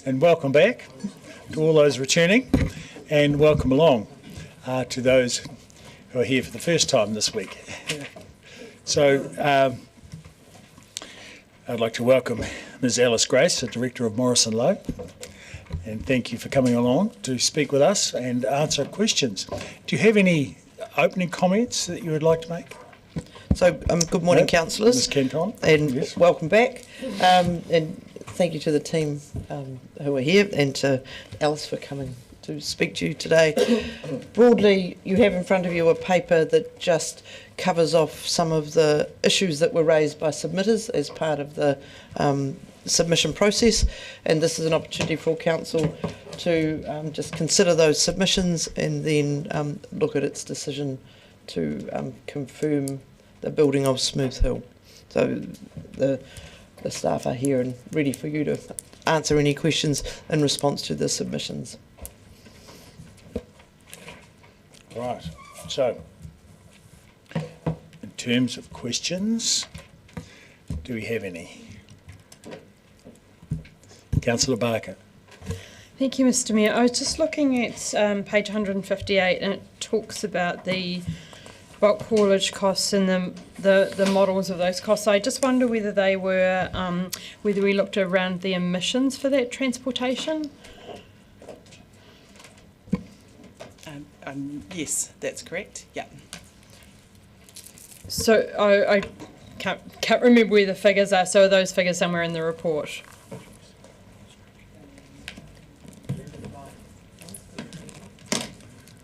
And welcome back to all those returning, and welcome along to those who are here for the first time this week. So I'd like to welcome Ms. Alice Grace, the Director of Morrison Lowe, and thank you for coming along to speak with us and answer questions. Do you have any opening comments that you would like to make? So, good morning, councillors. Ms. Kenton. And yes. Welcome back. And thank you to the team who are here, and to Alice for coming to speak to you today. Broadly, you have in front of you a paper that just covers off some of the issues that were raised by submitters as part of the submission process, and this is an opportunity for council to just consider those submissions and then look at its decision to confirm the building of Smooth Hill. So the staff are here and ready for you to answer any questions in response to the submissions. Right, so in terms of questions, do we have any? Councillor Barker. Thank you, Mr Mayor. I was just looking at page 158, and it talks about the bulk haulage costs and the models of those costs. I just wonder whether they were, whether we looked around the emissions for that transportation. Yes, that's correct. Yeah. So I can't remember where the figures are. So are those figures somewhere in the report?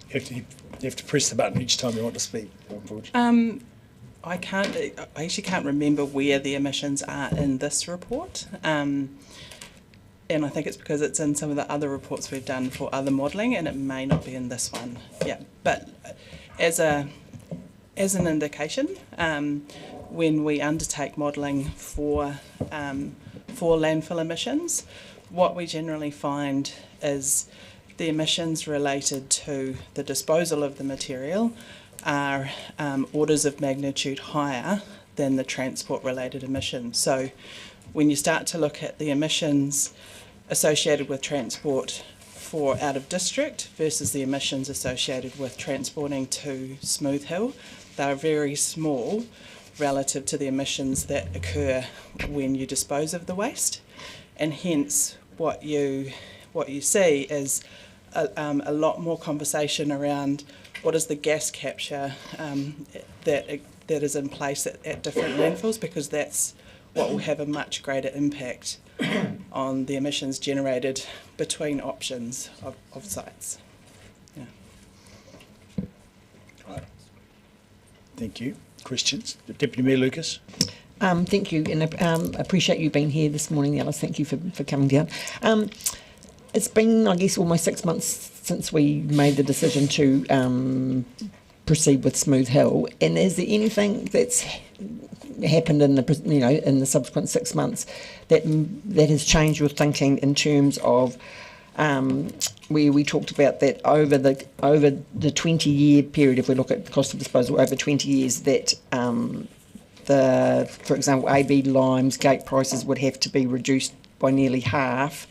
You have to press the button each time you want to speak, unfortunately. I actually can't remember where the emissions are in this report. And I think it's because it's in some of the other reports we've done for other modelling, and it may not be in this one. Yeah, but as an indication, when we undertake modelling for landfill emissions, what we generally find is the emissions related to the disposal of the material are orders of magnitude higher than the transport-related emissions. So when you start to look at the emissions associated with transport for out of district versus the emissions associated with transporting to Smooth Hill, they're very small relative to the emissions that occur when you dispose of the waste, and hence what you see is a lot more conversation around what is the gas capture that is in place at different landfills, because that's what will have a much greater impact on the emissions generated between options of sites. Yeah. Right. Thank you. Questions? Deputy Mayor Lucas. Thank you, and appreciate you being here this morning, Alice. Thank you for coming down. It's been, I guess, almost 6 months since we made the decision to proceed with Smooth Hill, and is there anything that's happened in the subsequent 6 months that has changed your thinking in terms of where we talked about that over the 20-year period, if we look at the cost of disposal over 20 years, that for example, AB Lime's gate prices would have to be reduced by nearly half,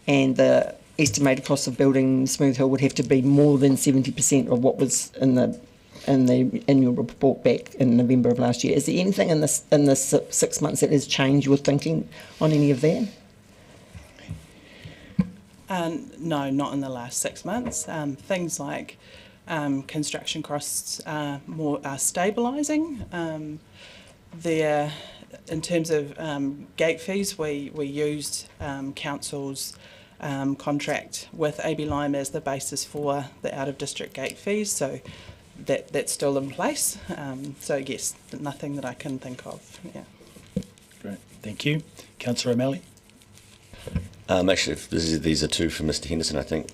and the estimated cost of building Smooth Hill would have to be more than 70% of what was in the annual report back in November of last year. Is there anything in this 6 months that has changed your thinking on any of that? No, not in the last 6 months. Things like construction costs are stabilising. In terms of gate fees, we used council's contract with AB Lime as the basis for the out-of-district gate fees, so that's still in place. So yes, nothing that I can think of. Yeah. Great, thank you. Councillor O'Malley. Actually, these are two from Mr Henderson, I think.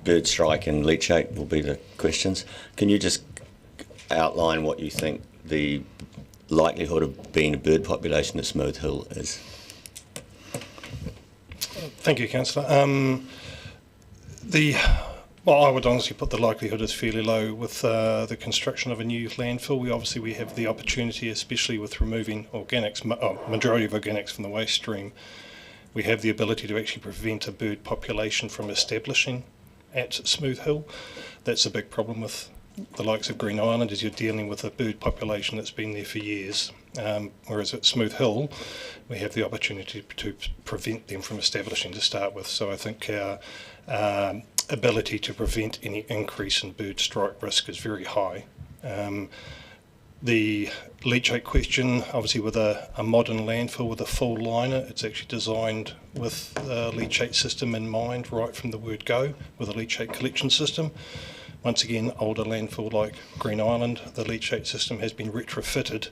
Bird strike and leachate will be the questions. Can you just outline what you think the likelihood of being a bird population at Smooth Hill is? Thank you, Councillor. Well, I would honestly put the likelihood as fairly low with the construction of a new landfill. We have the opportunity, especially with removing organics, majority of organics from the waste stream, we have the ability to actually prevent a bird population from establishing at Smooth Hill. That's a big problem with the likes of Green Island, is you're dealing with a bird population that's been there for years, whereas at Smooth Hill we have the opportunity to prevent them from establishing to start with. So I think our ability to prevent any increase in bird strike risk is very high. The leachate question, obviously with a modern landfill with a full liner, it's actually designed with the leachate system in mind right from the word go, with a leachate collection system. Once again, older landfill like Green Island, the leachate system has been retrofitted.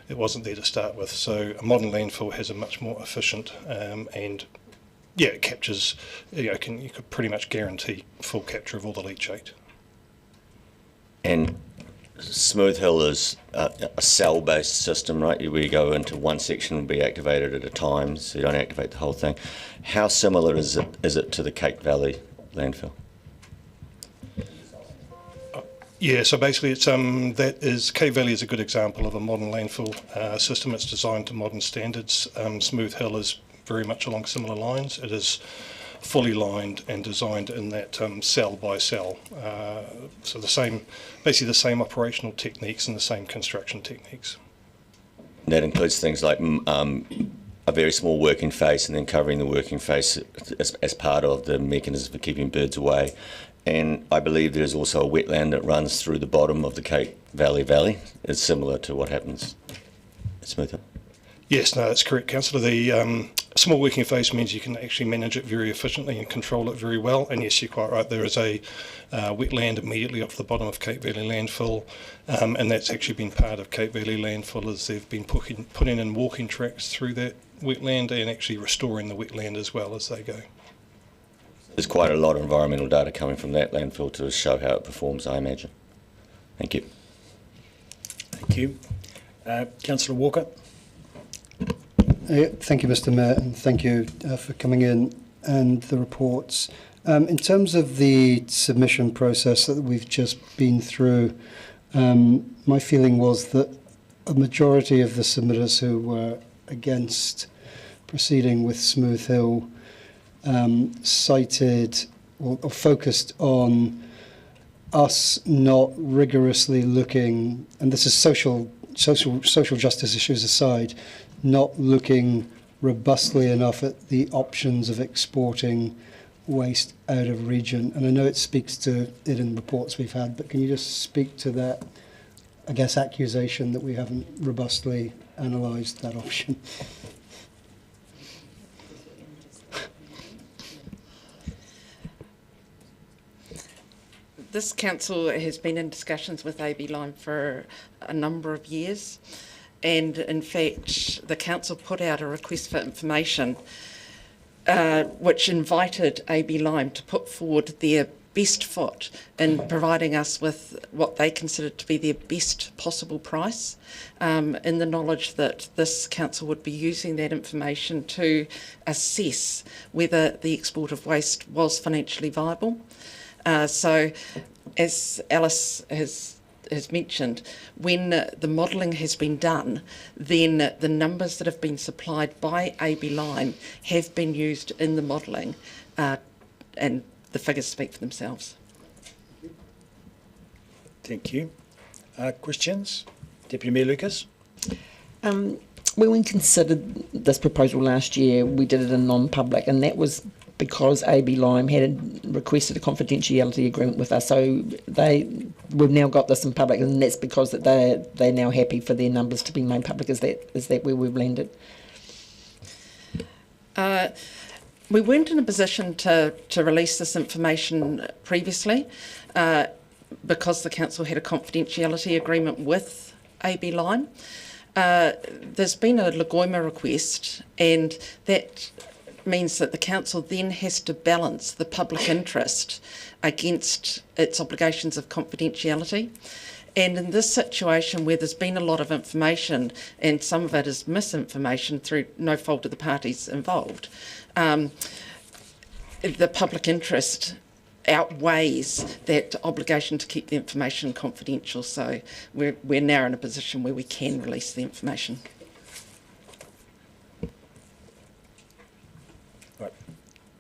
It wasn't there to start with. So a modern landfill has a much more efficient and yeah, it captures, you could pretty much guarantee full capture of all the leachate. And Smooth Hill is a cell-based system, right? Where you go into one section and be activated at a time, so you don't activate the whole thing. How similar is it to the Cape Valley landfill? Yeah, so basically it's Cape Valley is a good example of a modern landfill system. It's designed to modern standards. Smooth Hill is very much along similar lines. It is fully lined and designed in that cell by cell. So basically the same operational techniques and the same construction techniques. And that includes things like a very small working face and then covering the working face as part of the mechanism for keeping birds away. And I believe there's also a wetland that runs through the bottom of the Cape Valley. It's similar to what happens at Smooth Hill. Yes, no, that's correct, Councillor. The small working face means you can actually manage it very efficiently and control it very well. And yes, you're quite right. There is a wetland immediately off the bottom of Cape Valley landfill, and that's actually been part of Cape Valley landfill, as they've been putting in walking tracks through that wetland and actually restoring the wetland as well as they go. There's quite a lot of environmental data coming from that landfill to show how it performs, I imagine. Thank you. Thank you. Councillor Walker. Thank you, Mr. Mayor, and thank you for coming in and the reports. In terms of the submission process that we've just been through, my feeling was that a majority of the submitters who were against proceeding with Smooth Hill cited or focused on us not rigorously looking, and this is social justice issues aside, not looking robustly enough at the options of exporting waste out of region. And I know it speaks to it in reports we've had, but can you just speak to that, I guess, accusation that we haven't robustly analysed that option? This council has been in discussions with AB Lime for a number of years, and in fact the council put out a request for information which invited AB Lime to put forward their best foot in providing us with what they considered to be their best possible price, in the knowledge that this council would be using that information to assess whether the export of waste was financially viable. So, as Alice has mentioned, when the modelling has been done, then the numbers that have been supplied by AB Lime have been used in the modelling, and the figures speak for themselves. Thank you. Questions? Deputy Mayor Lucas. When we considered this proposal last year, we did it in non-public, and that was because AB Lime had requested a confidentiality agreement with us. So we've now got this in public, and that's because that they're now happy for their numbers to be made public. Is that where we've landed? We weren't in a position to release this information previously because the council had a confidentiality agreement with AB Lime. There's been a Lagoima request, and that means that the council then has to balance the public interest against its obligations of confidentiality. And in this situation where there's been a lot of information, and some of it is misinformation through no fault of the parties involved, the public interest outweighs that obligation to keep the information confidential. So we're now in a position where we can release the information.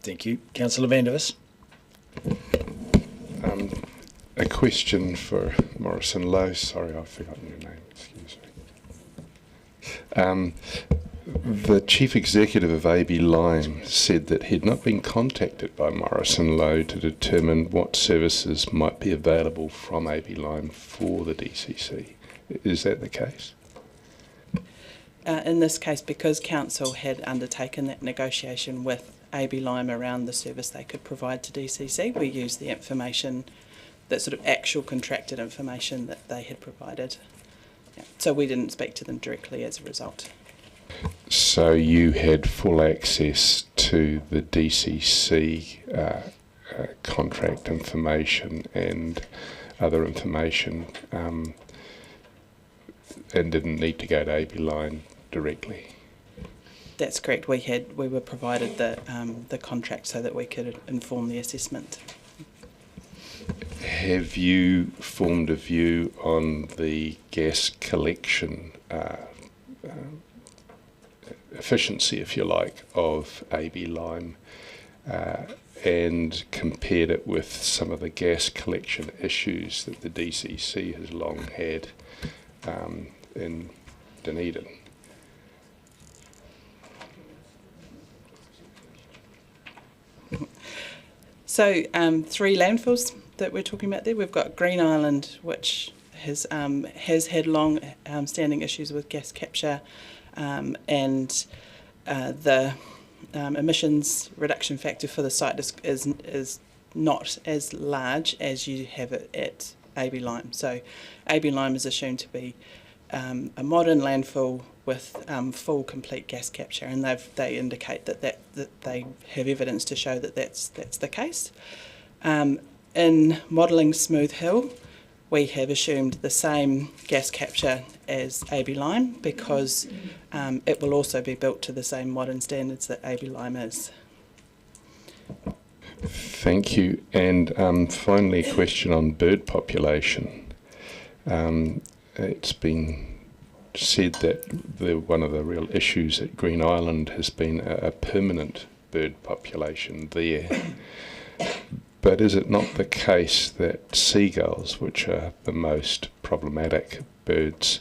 Thank you. Councillor Vandevers. A question for Morrison Lowe. Sorry, I've forgotten your name. Excuse me. The Chief Executive of AB Lime said that he'd not been contacted by Morrison Lowe to determine what services might be available from AB Lime for the DCC. Is that the case? In this case, because Council had undertaken that negotiation with AB Lime around the service they could provide to DCC, we used the information, that sort of actual contracted information that they had provided. Yeah. So we didn't speak to them directly as a result. So you had full access to the DCC contract information and other information and didn't need to go to AB Line directly? That's correct. We were provided the contract so that we could inform the assessment. Have you formed a view on the gas collection efficiency, if you like, of AB Lime and compared it with some of the gas collection issues that the DCC has long had in Dunedin? So 3 landfills that we're talking about there. We've got Green Island, which has had long standing issues with gas capture, and the emissions reduction factor for the site is not as large as you have it at AB Lime. So AB Lime is assumed to be a modern landfill with full complete gas capture, and they indicate that they have evidence to show that that's the case. In modelling Smooth Hill, we have assumed the same gas capture as AB Lime because it will also be built to the same modern standards that AB Lime is. Thank you. And finally, a question on bird population. It's been said that one of the real issues at Green Island has been a permanent bird population there. But is it not the case that seagulls, which are the most problematic birds,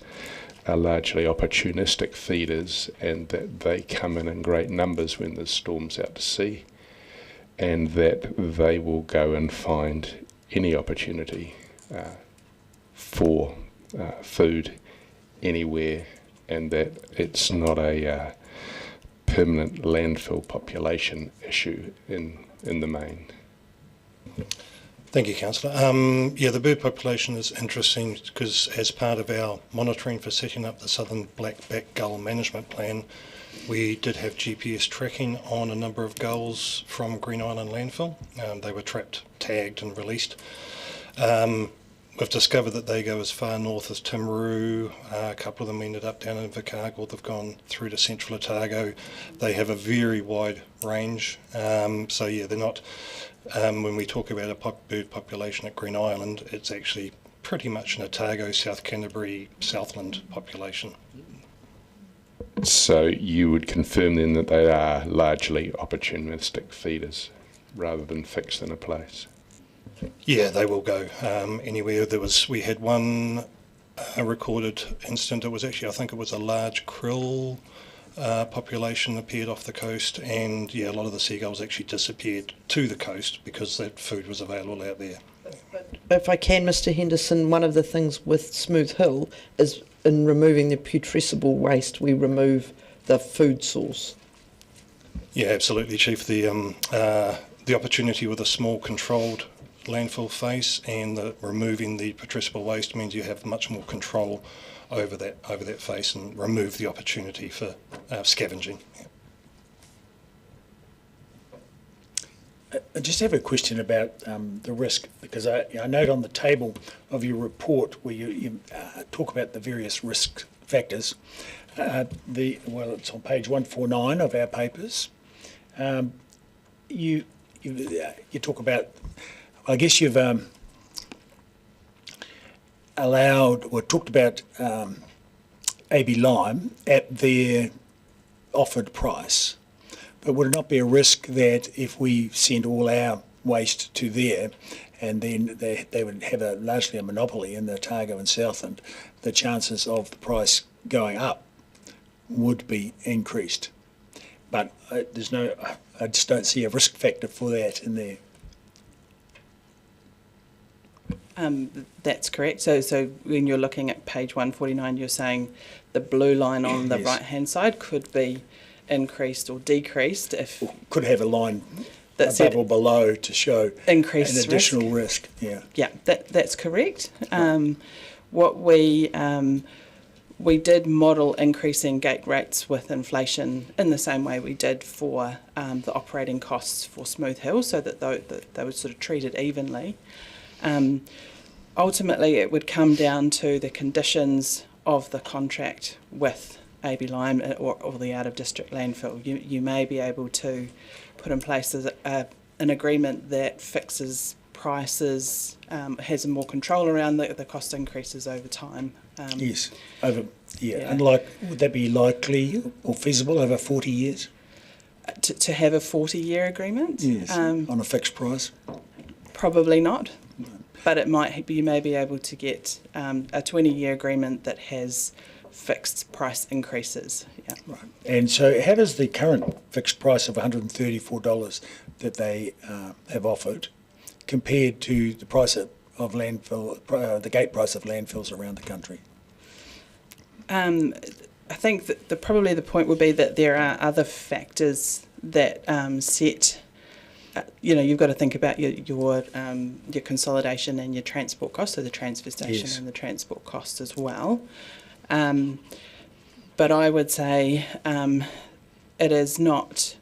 are largely opportunistic feeders and that they come in great numbers when there's storms out to sea, and that they will go and find any opportunity for food anywhere, and that it's not a permanent landfill population issue in the main? Thank you, Councillor. Yeah, the bird population is interesting because as part of our monitoring for setting up the Southern Blackback Gull Management Plan, we did have GPS tracking on a number of gulls from Green Island landfill. They were trapped, tagged and released. We've discovered that they go as far north as Timaru. A couple of them ended up down in Invercargill. They've gone through to central Otago. They have a very wide range. So yeah, they're not, when we talk about a bird population at Green Island, it's actually pretty much an Otago, South Canterbury, Southland population. So you would confirm then that they are largely opportunistic feeders rather than fixed in a place? Yeah, they will go anywhere. We had one recorded incident. It was actually, I think it was a large krill population appeared off the coast, and yeah, a lot of the seagulls actually disappeared to the coast because that food was available out there. If I can, Mr Henderson, one of the things with Smooth Hill is in removing the putrescible waste, we remove the food source. Yeah, absolutely, Chief. The opportunity with a small controlled landfill face and removing the putrescible waste means you have much more control over that face and remove the opportunity for scavenging. I just have a question about the risk, because I note on the table of your report where you talk about the various risk factors. It's on page 149 of our papers. You talk about, I guess you've talked about AB Lime at their offered price. But would it not be a risk that if we send all our waste to there, and then they would have largely a monopoly in the Otago and Southland, the chances of the price going up would be increased? But I just don't see a risk factor for that in there. That's correct. So when you're looking at page 149, you're saying the blue line on the Yes. right-hand side could be increased or decreased if Could have a line that above said or below to show increased an additional risk. Yeah. Yeah, that's correct. What we did model increasing gate rates with inflation in the same way we did for the operating costs for Smooth Hill, so that they were sort of treated evenly. Ultimately, it would come down to the conditions of the contract with AB Lime or the out-of-district landfill. You may be able to put in place an agreement that fixes prices, has more control around the cost increases over time. Yes. Yeah. And would that be likely or feasible over 40 years? To have a 40-year agreement? Yes. On a fixed price? Probably not. But you may be able to get a 20-year agreement that has fixed price increases. Yeah. Right. And so how does the current fixed price of $134 that they have offered compared to the price of landfill, the gate price of landfills around the country? I think that probably the point would be that there are other factors that set. You've got to think about your consolidation and your transport costs, so the transfer station Yes. and the transport costs as well. But I would say it is not.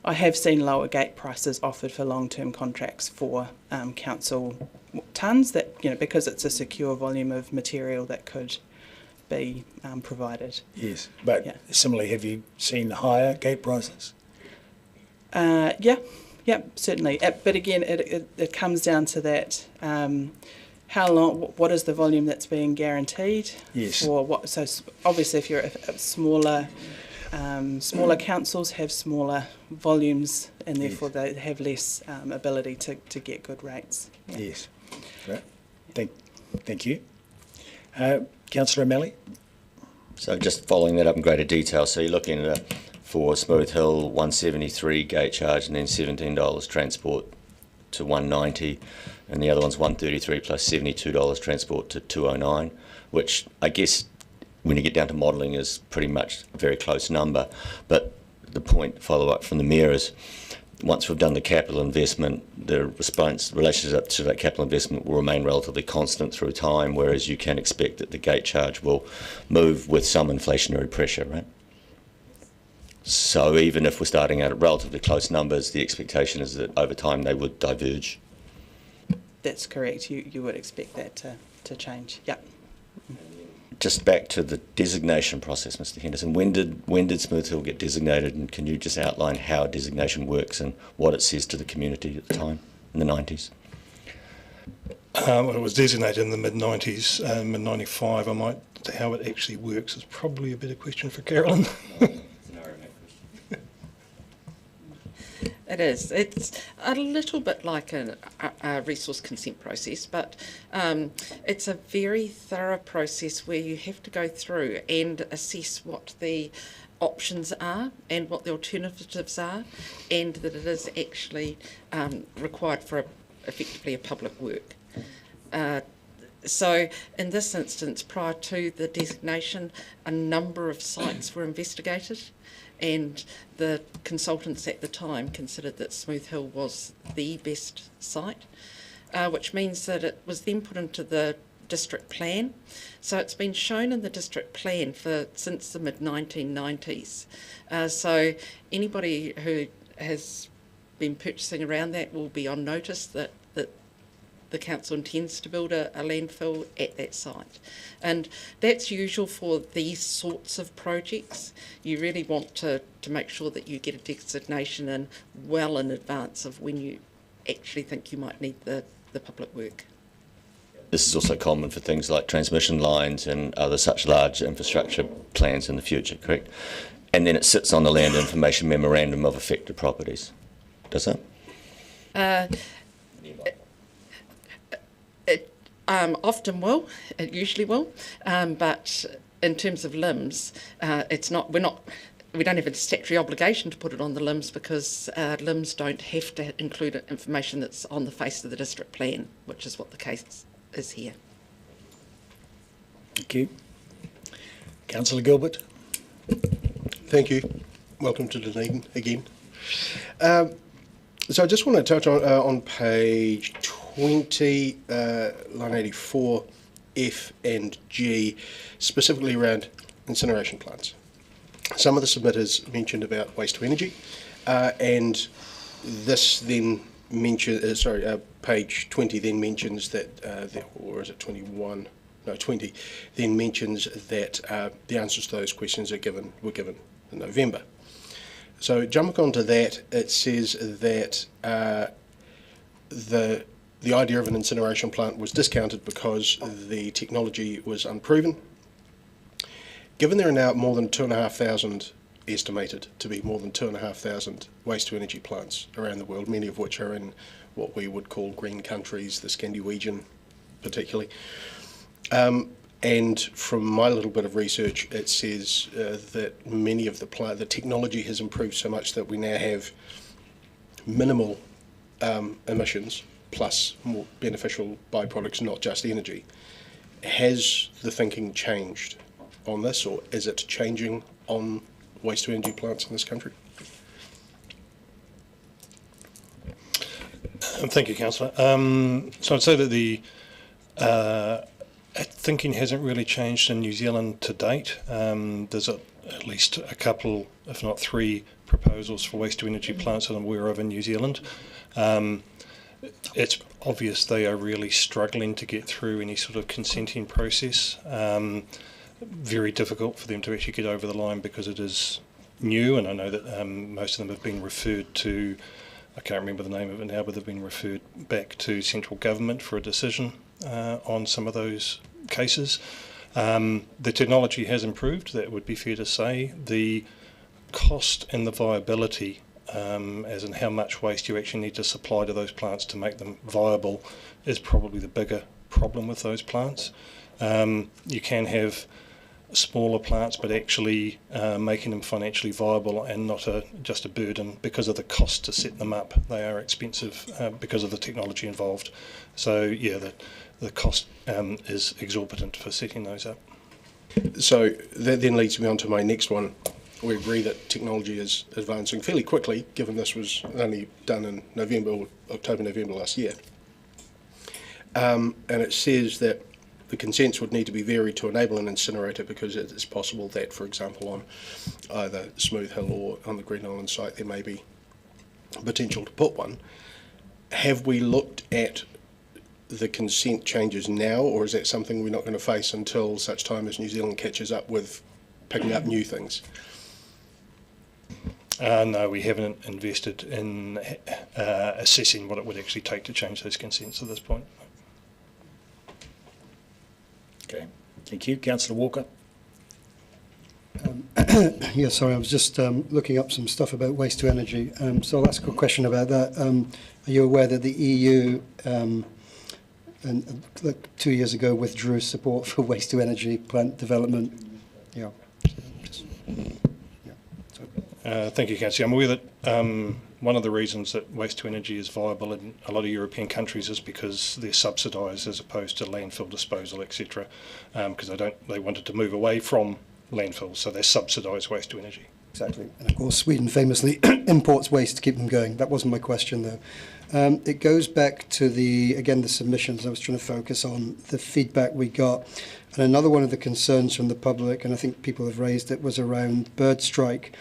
I have seen lower gate prices offered for long-term contracts for council tonnes, that because it's a secure volume of material that could be provided. Yes. But similarly, have you seen higher gate prices? Yeah, certainly. But again, it comes down to that. How long? What is the volume that's being guaranteed? Yes. For what? So obviously, if you're smaller councils have smaller volumes, and therefore they have less ability to get good rates. Yeah. Yes. Right. Thank you. Councillor O'Malley? So just following that up in greater detail, so you're looking at for Smooth Hill, $173 gate charge and then $17 transport to $190, and the other one's $133 plus $72 transport to $209, which I guess when you get down to modelling is pretty much a very close number. But the point, follow-up from the Mayor, is once we've done the capital investment, the relationship to that capital investment will remain relatively constant through time, whereas you can expect that the gate charge will move with some inflationary pressure, right? So even if we're starting out at relatively close numbers, the expectation is that over time they would diverge. That's correct. You would expect that to change. Yep. Just back to the designation process, Mr. Henderson. When did Smooth Hill get designated, and can you just outline how designation works and what it says to the community at the time in the 90s? It was designated in the mid-90s, mid-95. How it actually works is probably a better question for Carolyn. It is. It's a little bit like a resource consent process, but it's a very thorough process where you have to go through and assess what the options are and what the alternatives are, and that it is actually required for effectively a public work. So in this instance, prior to the designation, a number of sites were investigated, and the consultants at the time considered that Smooth Hill was the best site, which means that it was then put into the district plan. So it's been shown in the district plan since the mid-1990s. So anybody who has been purchasing around that will be on notice that the council intends to build a landfill at that site. And that's usual for these sorts of projects. You really want to make sure that you get a designation in well in advance of when you actually think you might need the public work. This is also common for things like transmission lines and other such large infrastructure plans in the future, correct? and then it sits on the land information memorandum of affected properties. Does it? It often will, it usually will, but in terms of limbs, it's not. We don't have a statutory obligation to put it on the limbs because limbs don't have to include information that's on the face of the district plan, which is what the case is here. Thank you. Councillor Gilbert. Thank you. Welcome to Dunedin again. So I just want to touch on page 20, line 84, F and G, specifically around incineration plants. Some of the submitters mentioned about waste to energy, and this then mentions, page 20 then mentions that, or is it 21? No, 20, then mentions that the answers to those questions were given in November. So jumping onto that, it says that the idea of an incineration plant was discounted because the technology was unproven. Given there are now more than 2,500 estimated to be more than 2,500 waste to energy plants around the world, many of which are in what we would call green countries, the Scandinavian particularly. And from my little bit of research, it says that many of the technology has improved so much that we now have minimal emissions plus more beneficial byproducts, not just energy. Has the thinking changed on this, or is it changing on waste to energy plants in this country? Thank you, Councillor. So I'd say that the thinking hasn't really changed in New Zealand to date. There's at least a couple, if not three, proposals for waste to energy plants that I'm aware of in New Zealand. It's obvious they are really struggling to get through any sort of consenting process. Very difficult for them to actually get over the line because it is new, and I know that most of them have been referred to, I can't remember the name of it now, but they've been referred back to central government for a decision on some of those cases. The technology has improved, that would be fair to say. The cost and the viability, as in how much waste you actually need to supply to those plants to make them viable, is probably the bigger problem with those plants. You can have smaller plants, but actually making them financially viable and not just a burden because of the cost to set them up. They are expensive because of the technology involved. So yeah, the cost is exorbitant for setting those up. So that then leads me on to my next one. We agree that technology is advancing fairly quickly, given this was only done in October, November last year. And it says that the consents would need to be varied to enable an incinerator because it is possible that, for example, on either Smooth Hill or on the Green Island site, there may be potential to put one. Have we looked at the consent changes now, or is that something we're not going to face until such time as New Zealand catches up with picking up new things? No, we haven't invested in assessing what it would actually take to change those consents at this point. Okay, thank you. Councillor Walker. Yeah, sorry, I was just looking up some stuff about waste to energy. So I'll ask a question about that. Are you aware that the EU, like 2 years ago, withdrew support for waste to energy plant development? Yeah. Thank you, Councillor. I'm aware that one of the reasons that waste to energy is viable in a lot of European countries is because they're subsidised as opposed to landfill disposal, etc. Because they wanted to move away from landfills, so they subsidise waste to energy. Exactly. And of course, Sweden famously imports waste to keep them going. That wasn't my question, though. It goes back to the submissions. I was trying to focus on the feedback we got. And another one of the concerns from the public, and I think people have raised it, was around bird strike.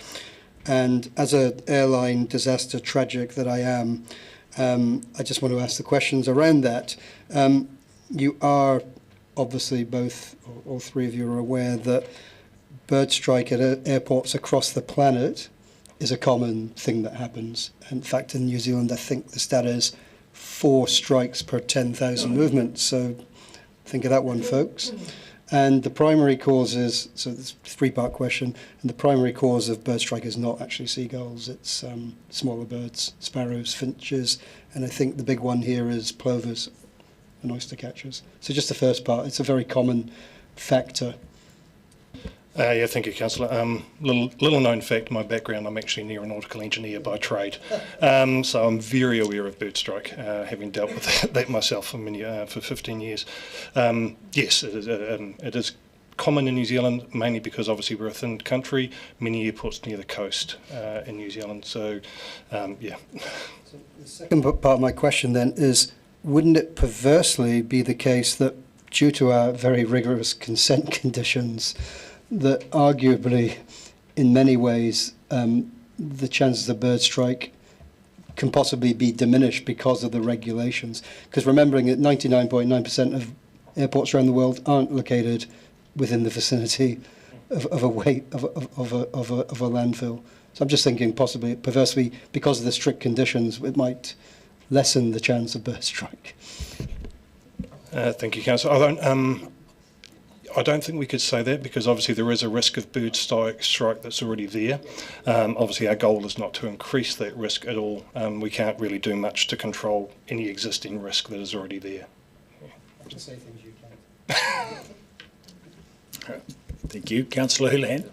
And as an airline disaster tragic that I am, I just want to ask the questions around that. You are obviously all three of you are aware that bird strike at airports across the planet is a common thing that happens. In fact, in New Zealand, I think the stat is 4 strikes per 10,000 movements. So think of that one, folks. And the primary causes, so it's a three-part question, and the primary cause of bird strike is not actually seagulls, it's smaller birds, sparrows, finches, and I think the big one here is plovers and oyster catchers. So just the first part, it's a very common factor. Yeah, thank you, Councillor. Little known fact, my background, I'm actually an aeronautical engineer by trade. So I'm very aware of bird strike, having dealt with that myself for 15 years. Yes, it is common in New Zealand, mainly because obviously we're a thin country, many airports near the coast in New Zealand. So, yeah. So the second part of my question then is, wouldn't it perversely be the case that due to our very rigorous consent conditions, that arguably, in many ways, the chances of bird strike can possibly be diminished because of the regulations? Because remembering that 99.9% of airports around the world aren't located within the vicinity of a landfill. So I'm just thinking possibly, perversely, because of the strict conditions, it might lessen the chance of bird strike. Thank you, Councillor. I don't think we could say that, because obviously there is a risk of bird strike that's already there. Obviously our goal is not to increase that risk at all. We can't really do much to control any existing risk that is already there. To say things you can't. Thank you. Councillor Houlihan.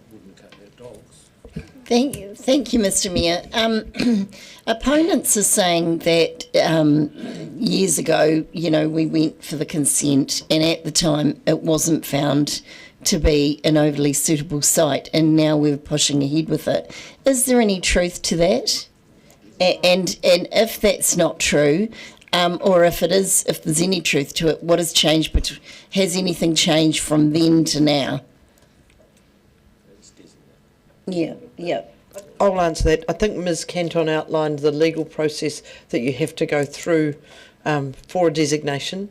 Thank you, Mr. Mayor. Opponents are saying that years ago, we went for the consent, and at the time it wasn't found to be an overly suitable site, and now we're pushing ahead with it. Is there any truth to that? And if that's not true, or if it is, if there's any truth to it, what has changed? Has anything changed from then to now? Yeah. I'll answer that. I think Ms Canton outlined the legal process that you have to go through for a designation,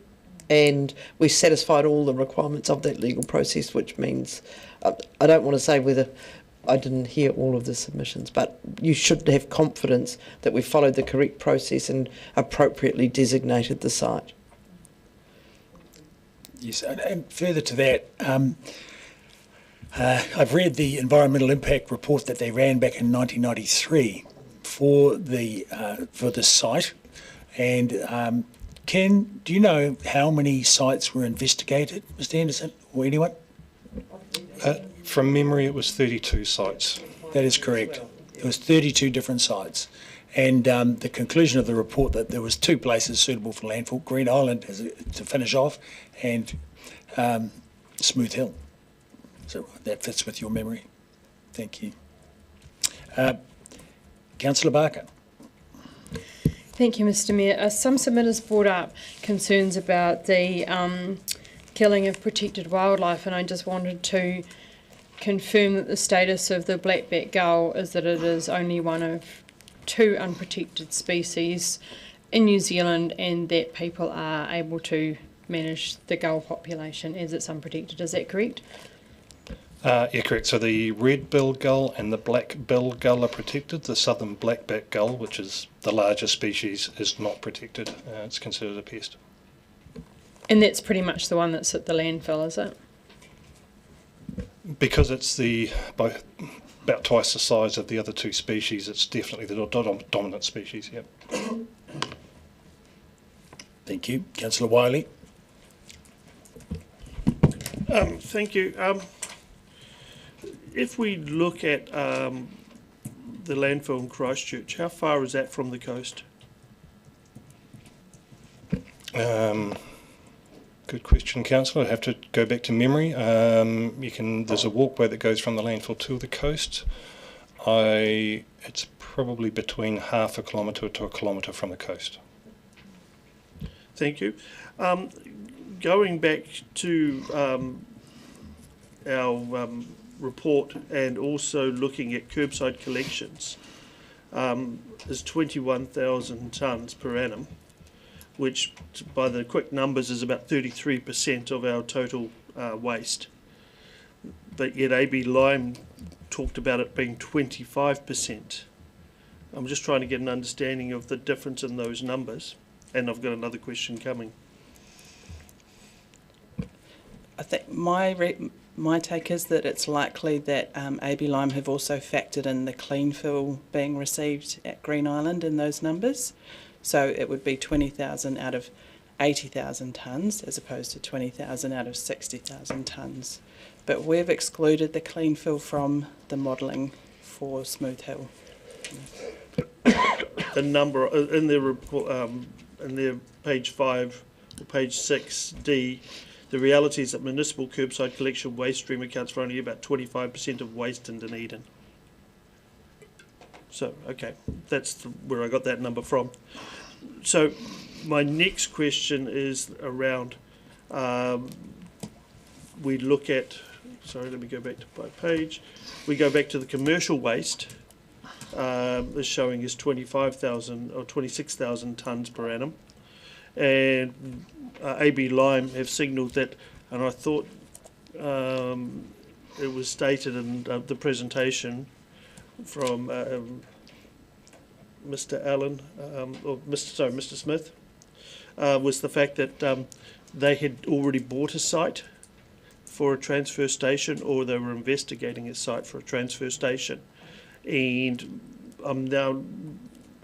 and we satisfied all the requirements of that legal process, which means, I don't want to say whether I didn't hear all of the submissions, but you should have confidence that we followed the correct process and appropriately designated the site. Yes, and further to that, I've read the environmental impact report that they ran back in 1993 for the site, and do you know how many sites were investigated, Mr. Henderson, or anyone? From memory, it was 32 sites. That is correct. There was 32 different sites, and the conclusion of the report that there was 2 places suitable for landfill: Green Island, to finish off, and Smooth Hill. So that fits with your memory. Thank you. Councillor Barker. Thank you, Mr. Mayor. Some submitters brought up concerns about the killing of protected wildlife, and I just wanted to confirm that the status of the black-backed gull is that it is only one of 2 unprotected species in New Zealand, and that people are able to manage the gull population as it's unprotected. Is that correct? Yeah, correct. So the red-billed gull and the black-billed gull are protected. The southern black-backed gull, which is the largest species, is not protected. It's considered a pest. And that's pretty much the one that's at the landfill, is it? Because it's about twice the size of the other 2 species, it's definitely the dominant species, yep. Thank you. Councillor Wiley. Thank you. If we look at the landfill in Christchurch, how far is that from the coast? Good question, Councillor. I'd have to go back to memory. There's a walkway that goes from the landfill to the coast. It's probably between half a kilometre to a kilometre from the coast. Thank you. Going back to our report and also looking at curbside collections, is 21,000 tonnes per annum, which by the quick numbers is about 33% of our total waste. But yet AB Lime talked about it being 25%. I'm just trying to get an understanding of the difference in those numbers, and I've got another question coming. I think my take is that it's likely that AB Lime have also factored in the clean fill being received at Green Island in those numbers. So it would be 20,000 out of 80,000 tonnes as opposed to 20,000 out of 60,000 tonnes. But we've excluded the clean fill from the modelling for Smooth Hill. The number in their report, in their page 5 or page 6D, the reality is that municipal curbside collection waste stream accounts for only about 25% of waste in Dunedin. So, okay, that's where I got that number from. So, my next question is around, we look at, sorry, let me go back to my page. We go back to the commercial waste, is showing is 25,000 or 26,000 tonnes per annum. And AB Lime have signalled that, and I thought it was stated in the presentation from Mr. Allen, or Mr. Smith, was the fact that they had already bought a site for a transfer station, or they were investigating a site for a transfer station. And now,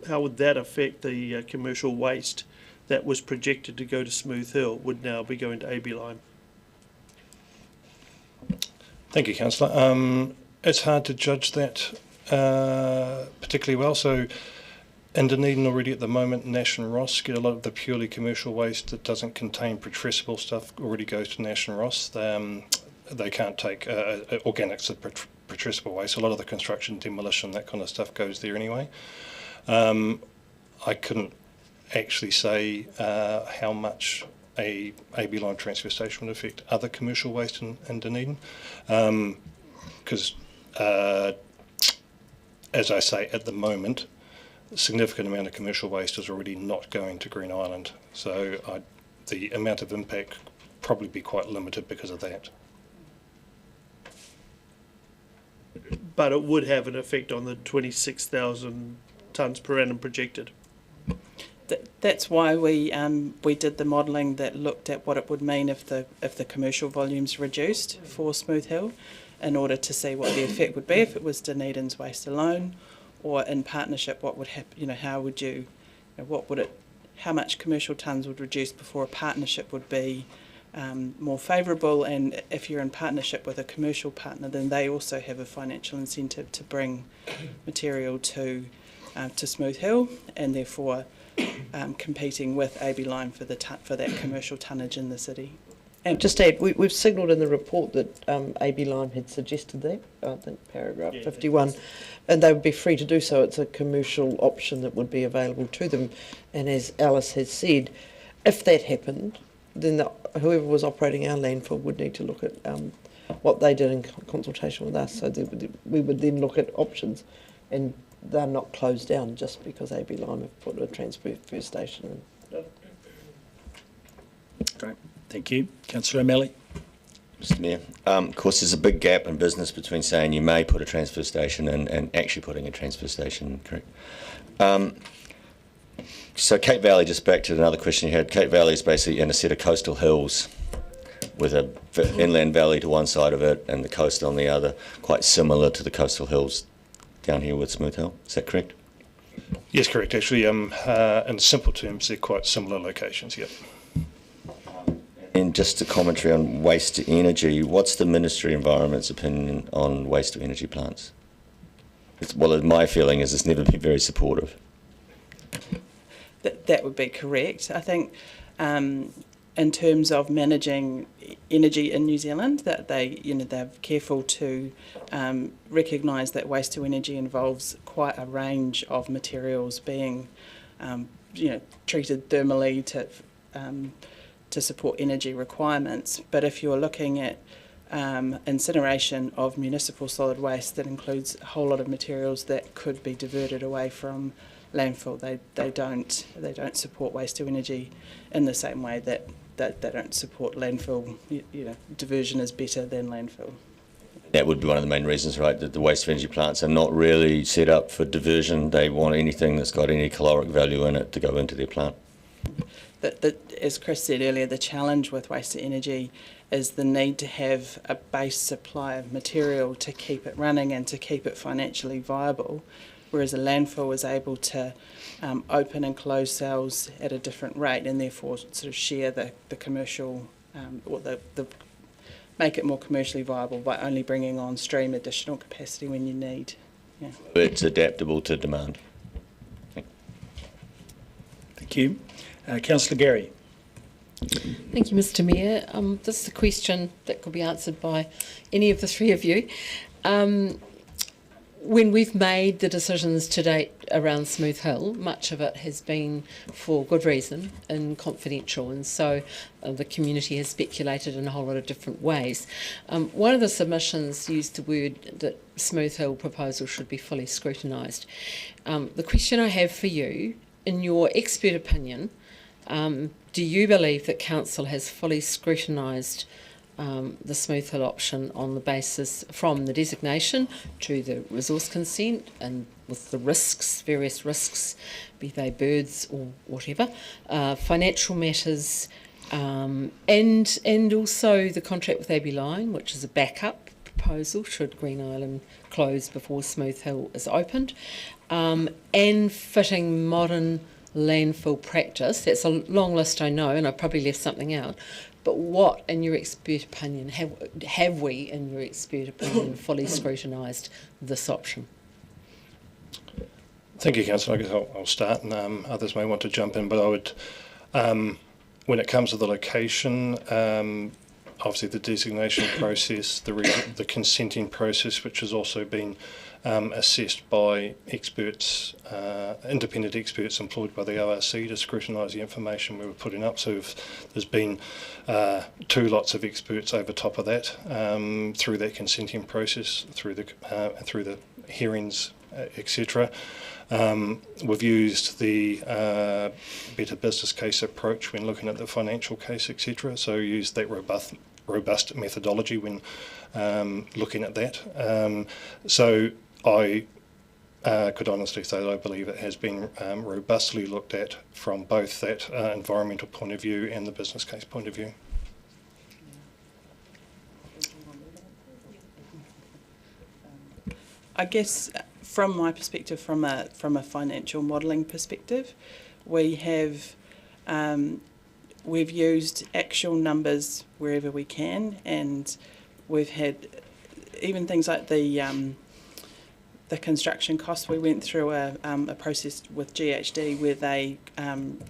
how would that affect the commercial waste that was projected to go to Smooth Hill would now be going to AB Lime? Thank you, Councillor. It's hard to judge that particularly well. So in Dunedin already at the moment, Nash and Ross get a lot of the purely commercial waste that doesn't contain putrescible stuff already goes to Nash and Ross. They can't take organics of putrescible waste. A lot of the construction, demolition, that kind of stuff goes there anyway. I couldn't actually say how much a AB Lime transfer station would affect other commercial waste in Dunedin, because as I say, at the moment, a significant amount of commercial waste is already not going to Green Island, so the amount of impact probably be quite limited because of that. But it would have an effect on the 26,000 tonnes per annum projected. That's why we did the modelling that looked at what it would mean if the commercial volumes reduced for Smooth Hill, in order to see what the effect would be if it was Dunedin's waste alone, or in partnership. What would happen? How much commercial tonnes would reduce before a partnership would be more favourable? And if you're in partnership with a commercial partner, then they also have a financial incentive to bring material to Smooth Hill, and therefore competing with AB Lime for that commercial tonnage in the city. And just to add, we've signalled in the report that AB Lime had suggested that, I think paragraph 51, and they would be free to do so. It's a commercial option that would be available to them. And as Alice has said, if that happened, then whoever was operating our landfill would need to look at what they did in consultation with us. So we would then look at options, and they're not closed down just because AB Lime have put a transfer station in. Great. Thank you. Councillor O'Malley. Mr. Mayor, of course there's a big gap in business between saying you may put a transfer station in and actually putting a transfer station, correct? So Cape Valley, just back to another question you had, Cape Valley is basically in a set of coastal hills with an inland valley to one side of it and the coast on the other, quite similar to the coastal hills down here with Smooth Hill. Is that correct? Yes, correct. Actually, in simple terms, they're quite similar locations, yep. And just a commentary on waste to energy, what's the Ministry of Environment's opinion on waste to energy plants? My feeling is it's never been very supportive. That would be correct. I think in terms of managing energy in New Zealand, that they're careful to recognise that waste to energy involves quite a range of materials being treated thermally to support energy requirements. But if you're looking at incineration of municipal solid waste, that includes a whole lot of materials that could be diverted away from landfill. They don't support waste to energy in the same way that they don't support landfill. Diversion is better than landfill. That would be one of the main reasons, right, that the waste to energy plants are not really set up for diversion. They want anything that's got any caloric value in it to go into their plant. As Chris said earlier, the challenge with waste to energy is the need to have a base supply of material to keep it running and to keep it financially viable, whereas a landfill is able to open and close cells at a different rate and therefore sort of share the commercial or the make it more commercially viable by only bringing on stream additional capacity when you need. Yeah. It's adaptable to demand. Thank you. Councillor Gary. Thank you, Mr. Mayor. This is a question that could be answered by any of the three of you. When we've made the decisions to date around Smooth Hill, much of it has been for good reason and confidential, and so the community has speculated in a whole lot of different ways. One of the submissions used the word that Smooth Hill proposal should be fully scrutinised. The question I have for you, in your expert opinion, do you believe that Council has fully scrutinised the Smooth Hill option on the basis from the designation to the resource consent and with the risks, various risks, be they birds or whatever, financial matters, and also the contract with AB Line, which is a backup proposal should Green Island close before Smooth Hill is opened, and fitting modern landfill practice. That's a long list, I know, and I probably left something out. But what, in your expert opinion, have we, in your expert opinion, fully scrutinised this option? Thank you, Councillor. I guess I'll start, and others may want to jump in. But I would, when it comes to the location, obviously the designation process, the consenting process, which has also been assessed by experts, independent experts employed by the ORC to scrutinise the information we were putting up. So there's been 2 lots of experts over top of that through that consenting process, through the hearings, etc. We've used the better business case approach when looking at the financial case, etc. So used that robust methodology when looking at that. So I could honestly say that I believe it has been robustly looked at from both that environmental point of view and the business case point of view. I guess from my perspective, from a financial modelling perspective, we've used actual numbers wherever we can, and we've had even things like the construction costs. We went through a process with GHD where they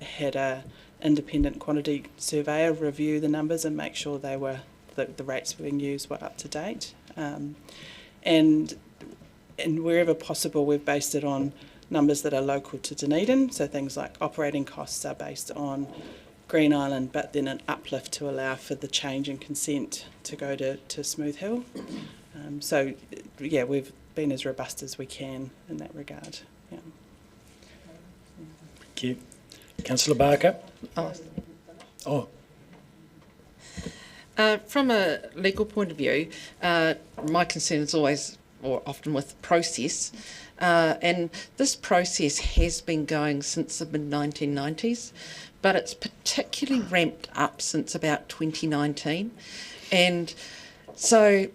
had a independent quantity surveyor review the numbers and make sure they were the rates being used were up to date, and wherever possible we've based it on numbers that are local to Dunedin. So things like operating costs are based on Green Island, but then an uplift to allow for the change in consent to go to Smooth Hill. So yeah, we've been as robust as we can in that regard. Yeah. Thank you. Councillor Barker. From a legal point of view, my concern is always, or often, with process. And this process has been going since the mid-1990s, but it's particularly ramped up since about 2019. And so,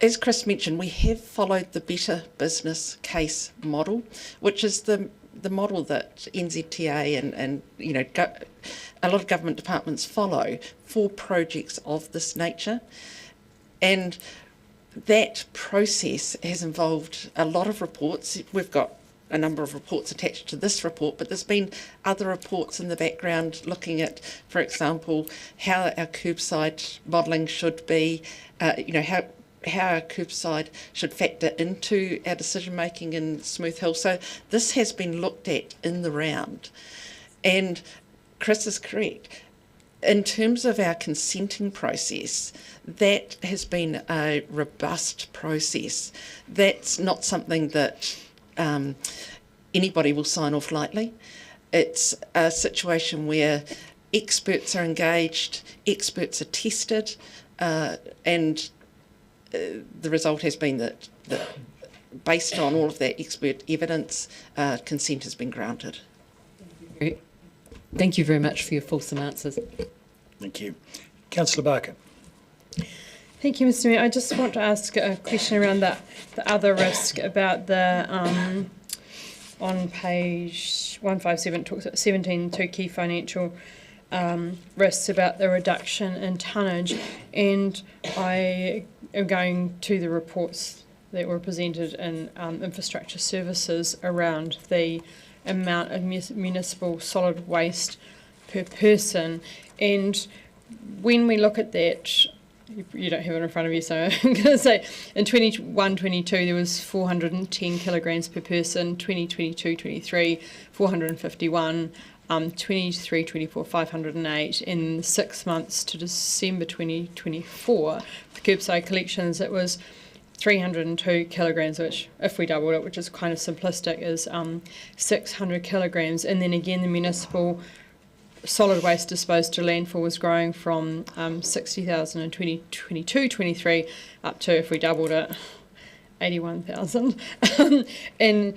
as Chris mentioned, we have followed the better business case model, which is the model that NZTA and a lot of government departments follow for projects of this nature. And that process has involved a lot of reports. We've got a number of reports attached to this report, but there's been other reports in the background looking at, for example, how our curbside modelling should be, how our curbside should factor into our decision making in Smooth Hill. So this has been looked at in the round. And Chris is correct. In terms of our consenting process, that has been a robust process. That's not something that anybody will sign off lightly. It's a situation where experts are engaged, experts are tested, and the result has been that based on all of that expert evidence, consent has been granted. Thank you very much for your fulsome answers. Thank you. Councillor Barker. Thank you, Mr. Mayor. I just want to ask a question around the other risk about the, on page 157, it talks about 17, two key financial risks about the reduction in tonnage. And I am going to the reports that were presented in infrastructure services around the amount of municipal solid waste per person. And when we look at that, you don't have it in front of you, so I'm going to say in 21-22 there was 410 kilograms per person, 2022-23 451, 23-24 508. In 6 months to December 2024, the curbside collections, it was 302 kilograms, which if we doubled it, which is kind of simplistic, is 600 kilograms. And then again the municipal solid waste disposed to landfill was growing from 60,000 in 2022-23 up to, if we doubled it, 81,000 in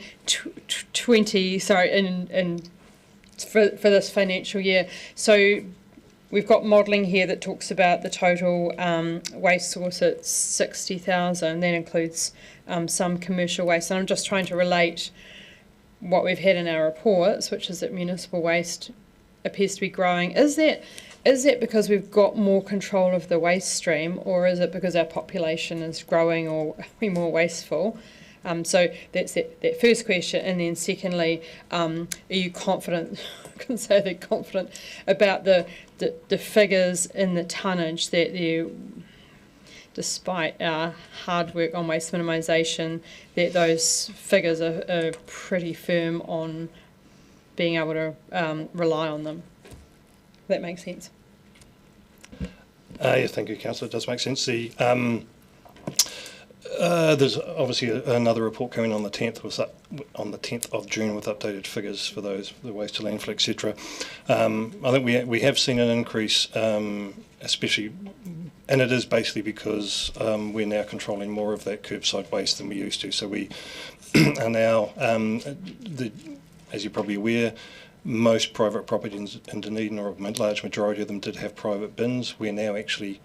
for this financial year. So we've got modelling here that talks about the total waste source at 60,000. That includes some commercial waste. And I'm just trying to relate what we've had in our reports, which is that municipal waste appears to be growing. Is that because we've got more control of the waste stream, or is it because our population is growing or we're more wasteful? So that's that first question. And then secondly, are you confident, I can say they're confident, about the figures in the tonnage that you, despite our hard work on waste minimisation, that those figures are pretty firm on being able to rely on them? If that makes sense. Yeah, thank you, Councillor. It does make sense. There's obviously another report coming on the 10th of June with updated figures for those, the waste to landfill, etc. I think we have seen an increase, especially, and it is basically because we're now controlling more of that curbside waste than we used to. So we are now, as you're probably aware, most private properties in Dunedin, or a large majority of them, did have private bins. We're now actually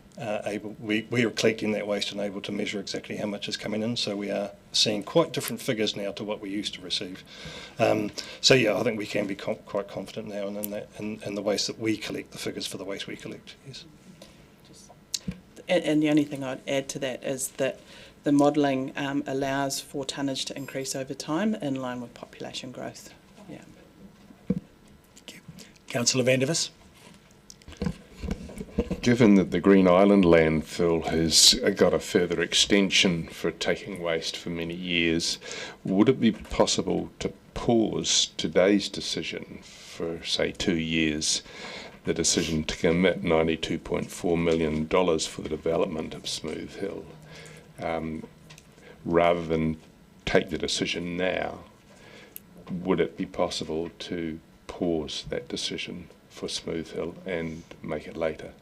we are collecting that waste and able to measure exactly how much is coming in. So we are seeing quite different figures now to what we used to receive. So yeah, I think we can be quite confident now in the waste that we collect, the figures for the waste we collect. Yes. And the only thing I'd add to that is that the modelling allows for tonnage to increase over time in line with population growth. Yeah. Thank you. Councillor Vandervis. Given that the Green Island landfill has got a further extension for taking waste for many years, would it be possible to pause today's decision for, say, 2 years, the decision to commit $92.4 million for the development of Smooth Hill, rather than take the decision now? Would it be possible to pause that decision for Smooth Hill and make it later?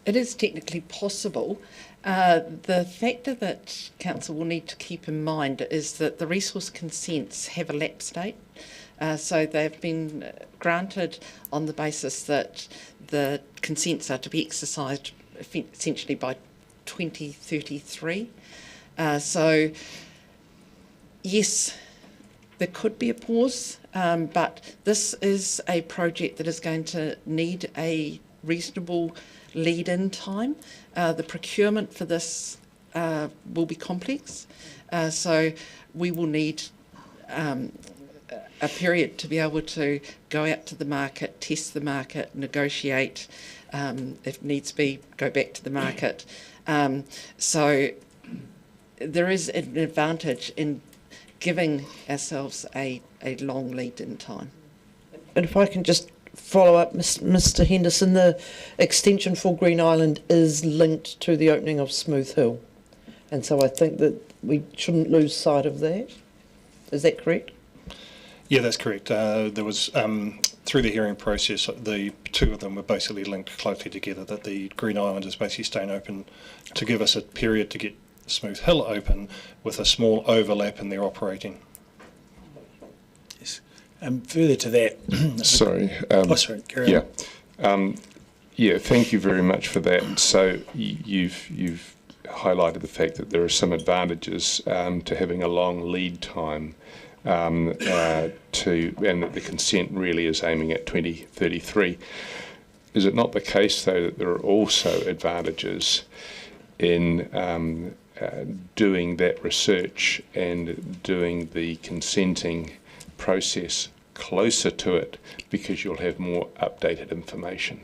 It is technically possible. The factor that Council will need to keep in mind is that the resource consents have a lapse date. So they've been granted on the basis that the consents are to be exercised essentially by 2033. So yes, there could be a pause, but this is a project that is going to need a reasonable lead-in time. The procurement for this will be complex, so we will need a period to be able to go out to the market, test the market, negotiate, if needs be, go back to the market. So there is an advantage in giving ourselves a long lead-in time. And if I can just follow up, Mr. Henderson, the extension for Green Island is linked to the opening of Smooth Hill, and so I think that we shouldn't lose sight of that. Is that correct? Yeah, that's correct. There was, through the hearing process, the two of them were basically linked closely together, that the Green Island is basically staying open to give us a period to get Smooth Hill open with a small overlap in their operating. Yes. Further to that. Sorry. Sorry, carry on. Yeah, thank you very much for that. So you've highlighted the fact that there are some advantages to having a long lead time and that the consent really is aiming at 2033. Is it not the case, though, that there are also advantages in doing that research and doing the consenting process closer to it because you'll have more updated information?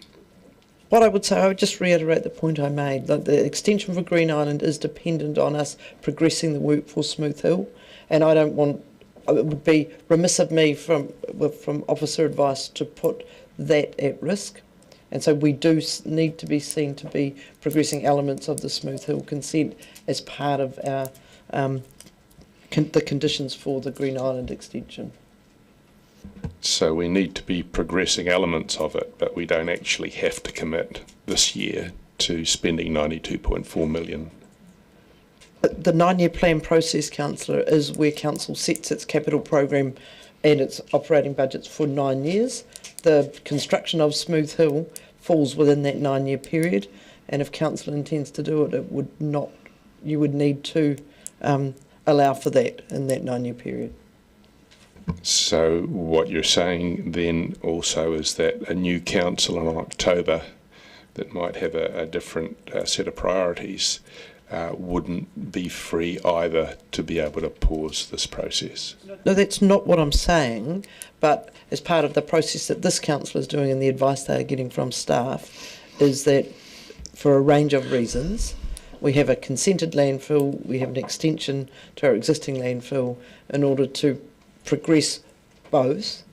What I would say, I would just reiterate the point I made, that the extension for Green Island is dependent on us progressing the work for Smooth Hill, and I don't want, it would be remiss of me from officer advice to put that at risk. And so we do need to be seen to be progressing elements of the Smooth Hill consent as part of our the conditions for the Green Island extension. So we need to be progressing elements of it, but we don't actually have to commit this year to spending 92.4 million. But the 9-year plan process, Councillor, is where Council sets its capital program and its operating budgets for 9 years. The construction of Smooth Hill falls within that 9-year period, and if Council intends to do it, it would not. You would need to allow for that in that 9-year period. So what you're saying then also is that a new council in October that might have a different set of priorities wouldn't be free either to be able to pause this process. No, that's not what I'm saying, but as part of the process that this council is doing and the advice they are getting from staff is that for a range of reasons, we have a consented landfill, we have an extension to our existing landfill in order to progress both.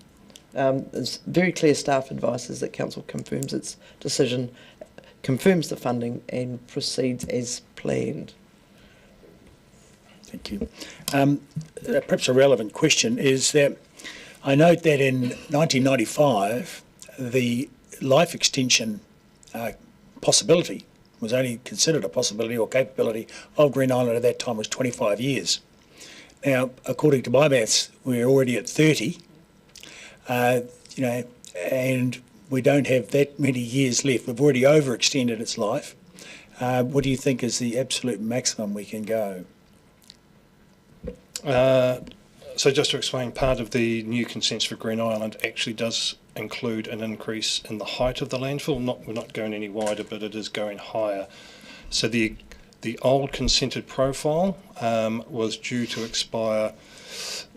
There's very clear staff advice is that Council confirms its decision, confirms the funding and proceeds as planned. Thank you. Perhaps a relevant question is that I note that in 1995 the life extension possibility was only considered a possibility or capability of Green Island at that time was 25 years. Now, according to my maths, we're already at 30, and we don't have that many years left. We've already overextended its life. What do you think is the absolute maximum we can go? So just to explain, part of the new consents for Green Island actually does include an increase in the height of the landfill. We're not going any wider, but it is going higher. So the old consented profile was due to expire.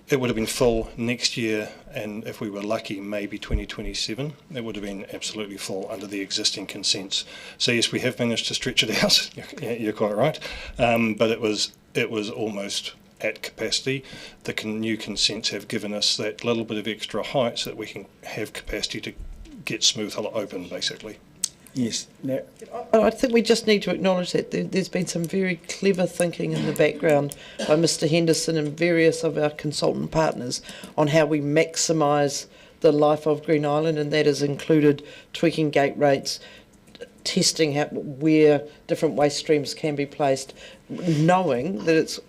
It would have been full next year, and if we were lucky, maybe 2027. It would have been absolutely full under the existing consents. So yes, we have managed to stretch it out. You're quite right, but it was almost at capacity. The new consents have given us that little bit of extra height so that we can have capacity to get Smooth Hill open, basically. Yes. Now, I think we just need to acknowledge that there's been some very clever thinking in the background by Mr Henderson and various of our consultant partners on how we maximise the life of Green Island, and that has included tweaking gate rates, testing where different waste streams can be placed, knowing that it's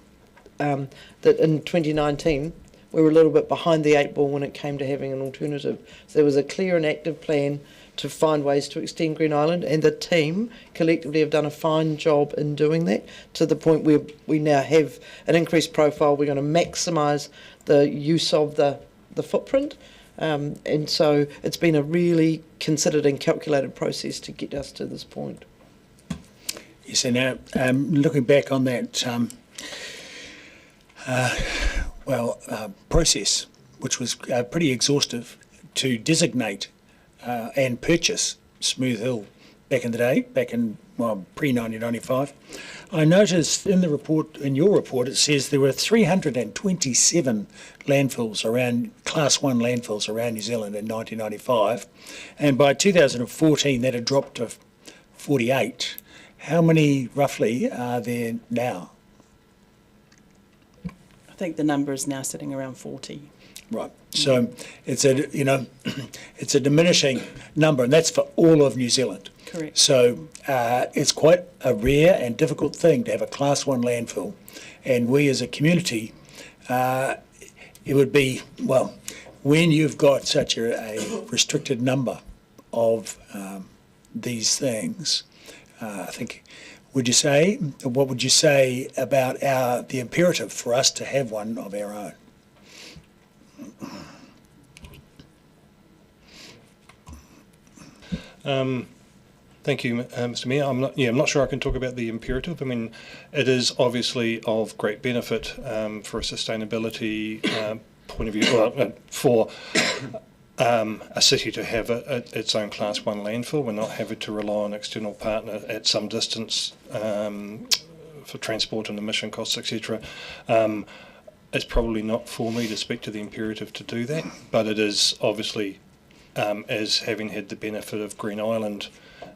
that in 2019 we were a little bit behind the 8 ball when it came to having an alternative. So there was a clear and active plan to find ways to extend Green Island, and the team collectively have done a fine job in doing that to the point where we now have an increased profile. We're going to maximise the use of the footprint, and so it's been a really considered and calculated process to get us to this point. yes, and now looking back on that process, which was pretty exhaustive to designate and purchase Smooth Hill back in the day, pre-1995. I noticed in the report, in your report, it says there were 327 landfills around, Class 1 landfills around New Zealand in 1995, and by 2014 that had dropped to 48. How many roughly are there now? I think the number is now sitting around 40. Right. So it's a diminishing number, and that's for all of New Zealand. Correct. So it's quite a rare and difficult thing to have a Class 1 landfill. And we as a community, it would be, well, when you've got such a restricted number of these things, I think, what would you say about the imperative for us to have one of our own? Thank you, Mr. Mayor. I'm not sure I can talk about the imperative. I mean, it is obviously of great benefit for a sustainability point of view, for a city to have its own Class 1 landfill. We're not having to rely on an external partner at some distance for transport and emission costs, etc. It's probably not for me to speak to the imperative to do that, but it is obviously, as having had the benefit of Green Island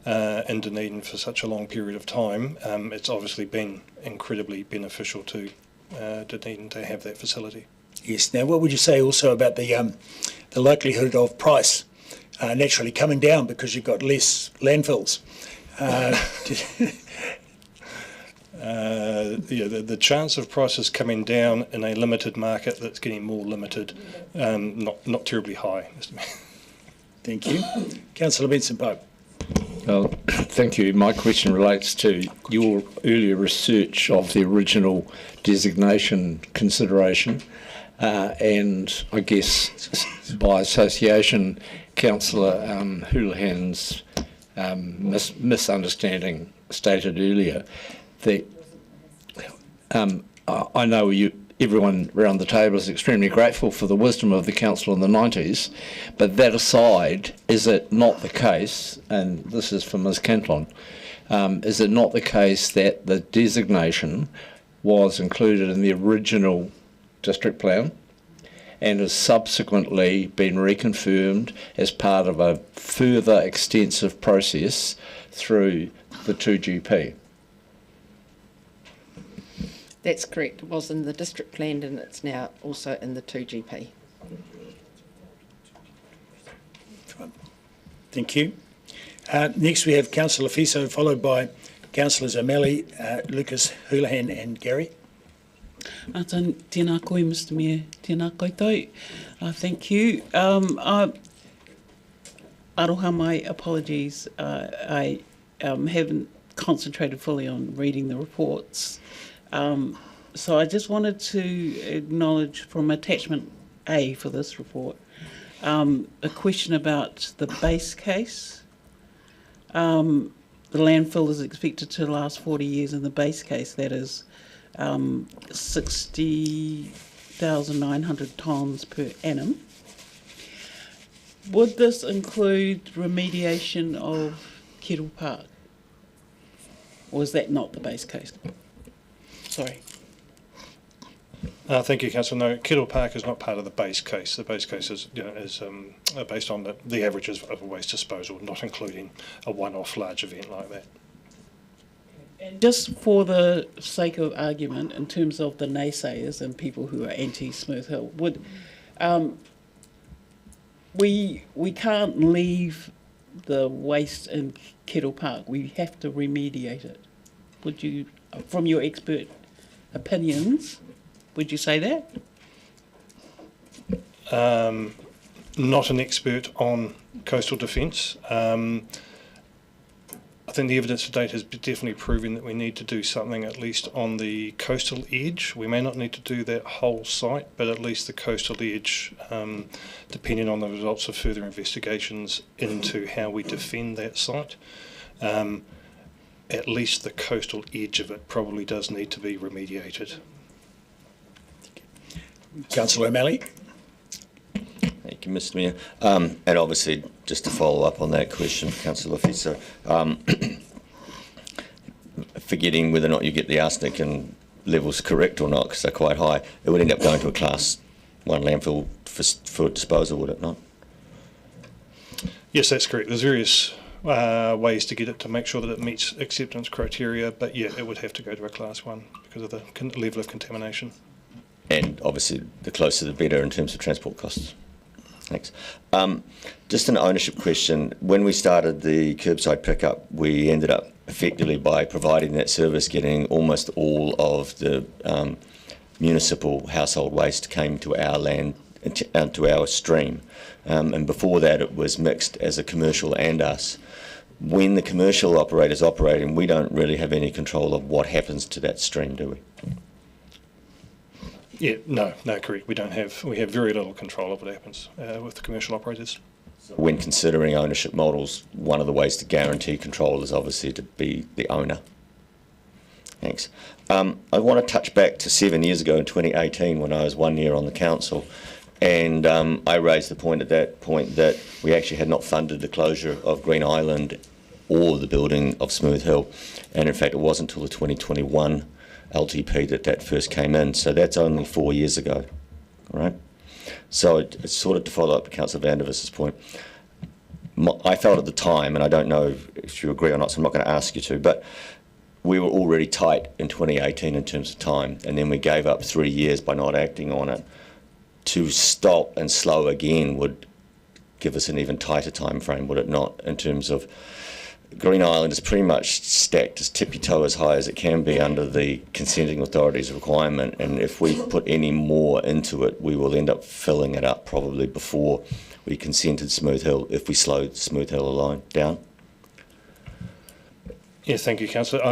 in Dunedin for such a long period of time, it's obviously been incredibly beneficial to Dunedin to have that facility. Yes. Now, what would you say also about the likelihood of price naturally coming down because you've got less landfills? The chance of prices coming down in a limited market that's getting more limited, not terribly high, Mr. Mayor. Thank you. Councillor Benson-Pope. Well, thank you. My question relates to your earlier research of the original designation consideration, and I guess by association, Councillor Houlihan's misunderstanding stated earlier that I know everyone around the table is extremely grateful for the wisdom of the council in the 90s, but that aside, is it not the case, and this is for Ms Cantlon, is it not the case that the designation was included in the original district plan and has subsequently been reconfirmed as part of a further extensive process through the 2GP? That's correct. It was in the district plan and it's now also in the 2GP. Thank you. Next we have Councillor Fiso, followed by Councillors O'Malley, Lucas, Houlihan and Gary. Tēnā koe, Mr Mayor. Tēnā koutou. Thank you. Aroha, my apologies. I haven't concentrated fully on reading the reports. So I just wanted to acknowledge from attachment A for this report, a question about the base case. The landfill is expected to last 40 years in the base case, that is 60,900 tonnes per annum. Would this include remediation of Kettle Park? Or is that not the base case? Sorry. Thank you, Councillor. No, Kettle Park is not part of the base case. The base case is, based on the averages of waste disposal, not including a one-off large event like that. And just for the sake of argument, in terms of the naysayers and people who are anti-Smooth Hill, would we can't leave the waste in Kettle Park. We have to remediate it. Would you, from your expert opinions, would you say that? Not an expert on coastal defence. I think the evidence to date has definitely proven that we need to do something at least on the coastal edge. We may not need to do that whole site, but at least the coastal edge, depending on the results of further investigations into how we defend that site. At least the coastal edge of it probably does need to be remediated. Councillor O'Malley. Thank you, Mr Mayor. And obviously, just to follow up on that question, Councillor Fiso, forgetting whether or not you get the arsenic and levels correct or not, because they're quite high, it would end up going to a Class 1 landfill for disposal, would it not? Yes, that's correct. There's various ways to get it to make sure that it meets acceptance criteria, but yeah, it would have to go to a Class 1 because of the level of contamination. And obviously, the closer the better in terms of transport costs. Thanks. Just an ownership question. When we started the curbside pickup, we ended up effectively by providing that service, getting almost all of the municipal household waste came to our land, to our stream. And before that, it was mixed as a commercial and us. When the commercial operator's operating, we don't really have any control of what happens to that stream, do we? Yeah, no, correct. We have very little control of what happens with the commercial operators. When considering ownership models, one of the ways to guarantee control is obviously to be the owner. Thanks. I want to touch back to 7 years ago in 2018 when I was 1 year on the council, and I raised the point at that point that we actually had not funded the closure of Green Island or the building of Smooth Hill, and in fact it wasn't until the 2021 LTP that first came in, so that's only 4 years ago, right? So it's sort of to follow up Councillor Vandervis's point. I felt at the time, and I don't know if you agree or not, so I'm not going to ask you to, but we were already tight in 2018 in terms of time, and then we gave up 3 years by not acting on it. To stop and slow again would give us an even tighter time frame, would it not, in terms of Green Island is pretty much stacked as tippy-toe as high as it can be under the consenting authority's requirement, and if we put any more into it, we will end up filling it up probably before we consented Smooth Hill, if we slowed Smooth Hill down. Yeah, thank you, Councillor.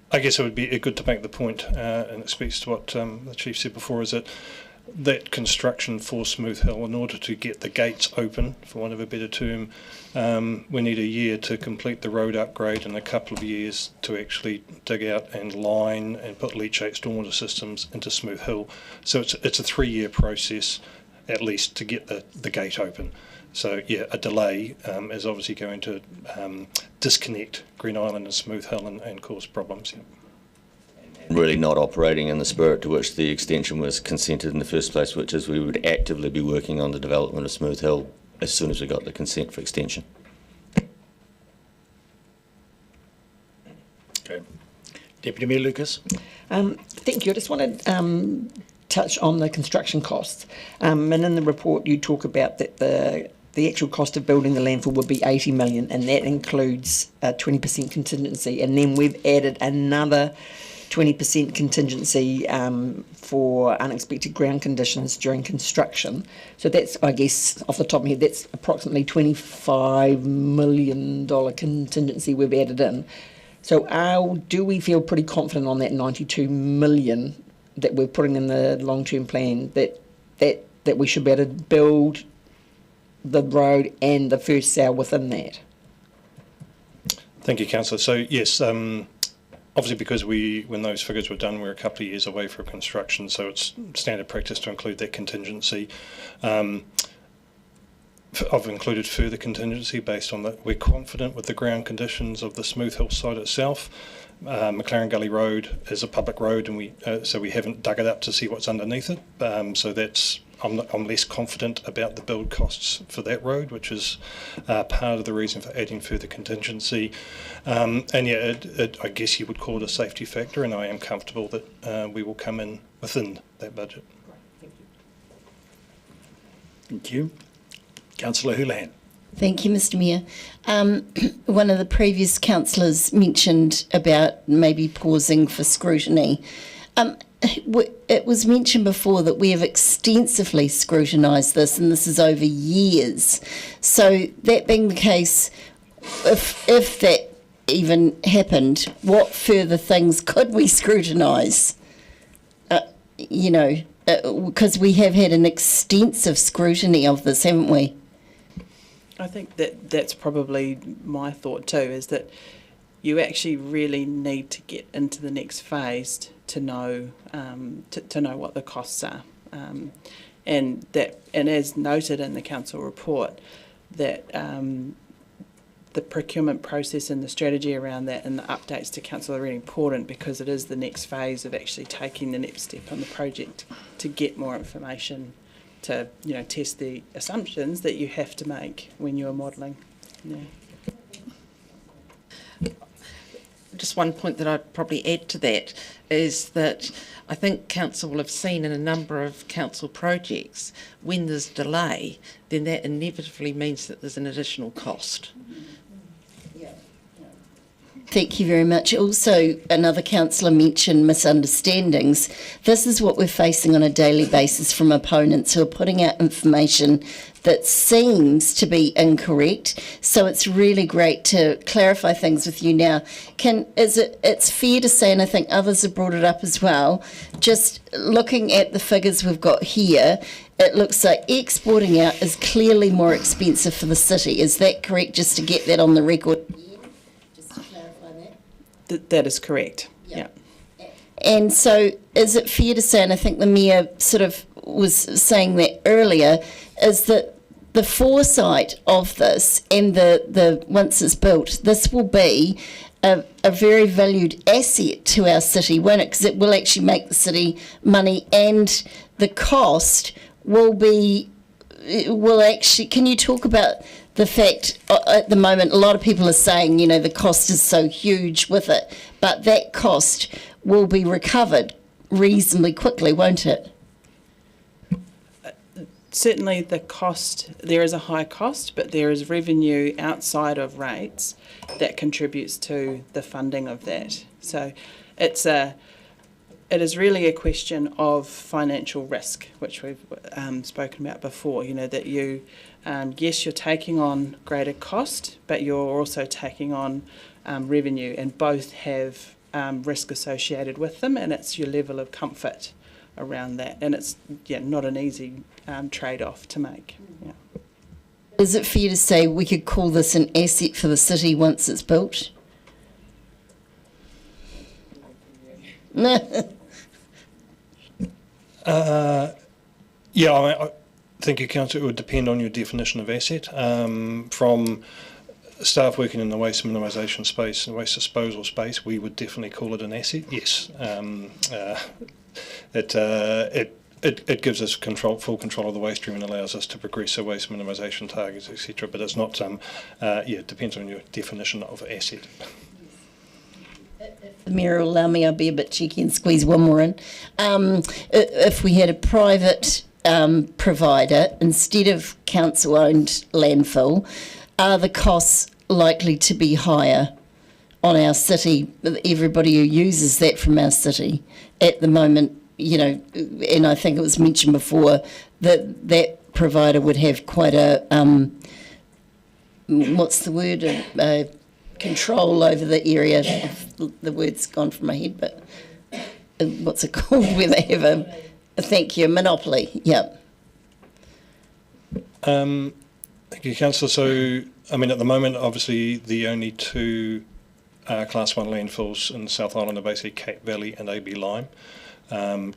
I guess it would be good to make the point, and it speaks to what the Chief said before, is that construction for Smooth Hill, in order to get the gates open, for want of a better term, we need a year to complete the road upgrade and a couple of years to actually dig out and line and put leachate stormwater systems into Smooth Hill. So it's a 3 year process at least to get the gate open. So yeah, a delay is obviously going to disconnect Green Island and Smooth Hill and cause problems. Yeah. Really not operating in the spirit to which the extension was consented in the first place, which is we would actively be working on the development of Smooth Hill as soon as we got the consent for extension. Okay. Deputy Mayor Lucas. Thank you. I just want to touch on the construction costs. And in the report you talk about that the actual cost of building the landfill would be 80 million, and that includes a 20% contingency. And then we've added another 20% contingency for unexpected ground conditions during construction. So that's, I guess, off the top of my head, that's approximately $25 million contingency we've added in. So do we feel pretty confident on that 92 million that we're putting in the long-term plan that we should be able to build the road and the first cell within that? Thank you, Councillor. So yes, obviously because when those figures were done, we're a couple of years away from construction, so it's standard practice to include that contingency. I've included further contingency based on that. We're confident with the ground conditions of the Smooth Hill site itself. McLaren Gully Road is a public road, and so we haven't dug it up to see what's underneath it. So I'm less confident about the build costs for that road, which is part of the reason for adding further contingency. And yeah, I guess you would call it a safety factor, and I am comfortable that we will come in within that budget. Thank you. Councillor Houlihan. Thank you, Mr Mayor. One of the previous councillors mentioned about maybe pausing for scrutiny. It was mentioned before that we have extensively scrutinised this, and this is over years. So that being the case, if that even happened, what further things could we scrutinise? Because we have had an extensive scrutiny of this, haven't we? I think that's probably my thought too, is that you actually really need to get into the next phase to know what the costs are, and as noted in the council report, that the procurement process and the strategy around that and the updates to council are really important, because it is the next phase of actually taking the next step on the project to get more information to test the assumptions that you have to make when you're modelling. Yeah. just one point that I'd probably add to that is that I think council will have seen in a number of council projects, when there's delay, then that inevitably means that there's an additional cost. Thank you very much. Also, another councillor mentioned misunderstandings. This is what we're facing on a daily basis from opponents who are putting out information that seems to be incorrect. So it's really great to clarify things with you now. It's fair to say, and I think others have brought it up as well, just looking at the figures we've got here, it looks like exporting out is clearly more expensive for the city. Is that correct, just to get that on the record? That is correct. Yeah. And so is it fair to say, and I think the Mayor sort of was saying that earlier, is that the foresight of this and the once it's built, this will be a very valued asset to our city, won't it? Because it will actually make the city money, and the cost will actually, can you talk about the fact at the moment, a lot of people are saying, you know, the cost is so huge with it, but that cost will be recovered reasonably quickly, won't it? Certainly the cost, there is a high cost, but there is revenue outside of rates that contributes to the funding of that. So it is really a question of financial risk, which we've spoken about before, you know, that you, yes, you're taking on greater cost, but you're also taking on revenue, and both have risk associated with them, and it's your level of comfort around that. And it's, not an easy trade-off to make. Yeah. Is it fair to say we could call this an asset for the city once it's built? I think you council, it would depend on your definition of asset. From staff working in the waste minimisation space and waste disposal space, we would definitely call it an asset. Yes, it gives us full control of the waste stream and allows us to progress our waste minimisation targets, etc. But it's not. It depends on your definition of asset. If the Mayor will allow me, I'll be a bit cheeky and squeeze one more in. If we had a private provider instead of council-owned landfill, are the costs likely to be higher on our city, everybody who uses that from our city at the moment? You know, and I think it was mentioned before that that provider would have quite a, what's the word, control over the area. The word's gone from my head, but what's it called where they have a monopoly? Yep. Thank you, Councillor. So, I mean, at the moment, obviously, the only two Class 1 landfills in the South Island are basically Cape Valley and AB Lime.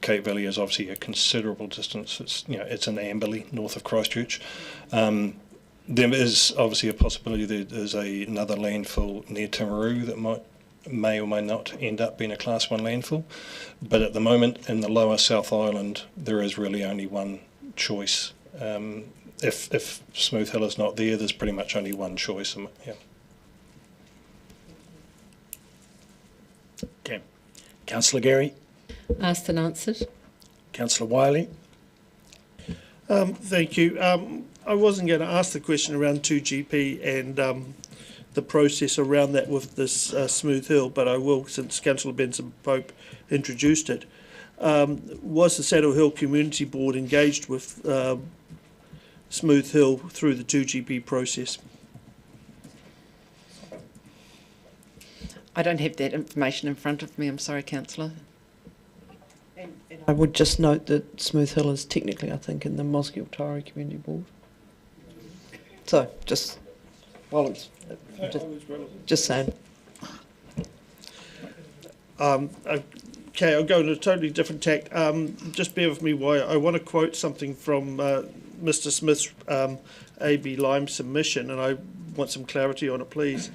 Cape Valley is obviously a considerable distance. It's in Amberley, north of Christchurch. There is obviously a possibility there's another landfill near Timaru that may or may not end up being a Class 1 landfill. But at the moment, in the lower South Island, there is really only one choice. If Smooth Hill is not there, there's pretty much only one choice. Yeah. Okay. Councillor Gary. Asked and answered. Councillor Wiley. Thank you. I wasn't going to ask the question around 2GP and the process around that with this Smooth Hill, but I will, since Councillor Benson Pope introduced it. Was the Saddle Hill Community Board engaged with Smooth Hill through the 2GP process? I don't have that information in front of me. I'm sorry, Councillor. And I would just note that Smooth Hill is technically, I think, in the Mosgiel-Tari Community Board. So, just just saying. Okay, I'll go in a totally different tack. Just bear with me while I want to quote something from Mr. Smith's AB Lime submission, and I want some clarity on it, please.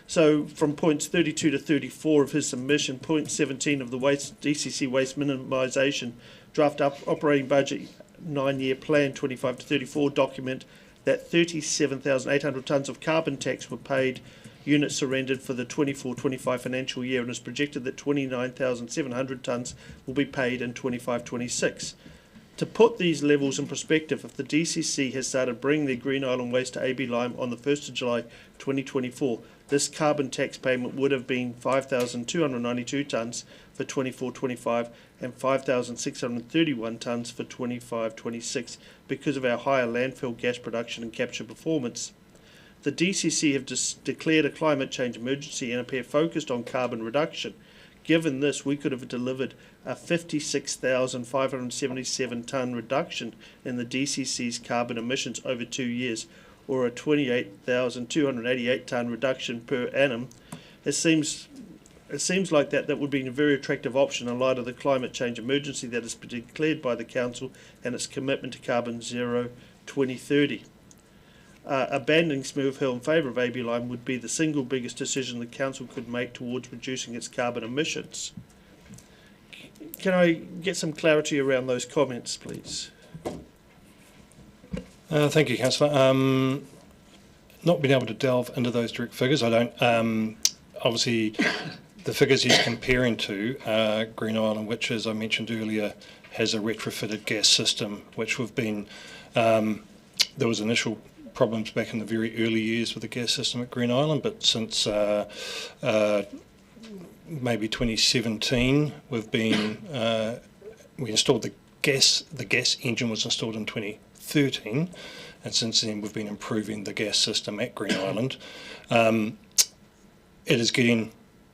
So from points 32 to 34 of his submission, point 17 of the DCC waste minimisation draft operating budget 9-year plan 25 to 34 document that 37,800 tonnes of carbon tax were paid units surrendered for the 24-25 financial year, and is projected that 29,700 tonnes will be paid in 25-26. To put these levels in perspective, if the DCC has started bringing their Green Island waste to AB Lime on the 1st of July 2024, this carbon tax payment would have been 5,292 tonnes for 24-25 and 5,631 tonnes for 25-26 because of our higher landfill gas production and capture performance. The DCC have declared a climate change emergency and appear focused on carbon reduction. Given this, we could have delivered a 56,577 tonne reduction in the DCC's carbon emissions over 2 years, or a 28,288 tonne reduction per annum. It seems like that would be a very attractive option in light of the climate change emergency that has been declared by the Council and its commitment to carbon zero 2030. Abandoning Smooth Hill in favour of AB Lime would be the single biggest decision the Council could make towards reducing its carbon emissions. Can I get some clarity around those comments, please? Thank you, Councillor. Not being able to delve into those direct figures, I don't. Obviously, the figures he's comparing to Green Island, which, as I mentioned earlier, has a retrofitted gas system, which we've been. There was initial problems back in the very early years with the gas system at Green Island, but since maybe 2017, we've been we installed the gas. The gas engine was installed in 2013, and since then we've been improving the gas system at Green Island. It is getting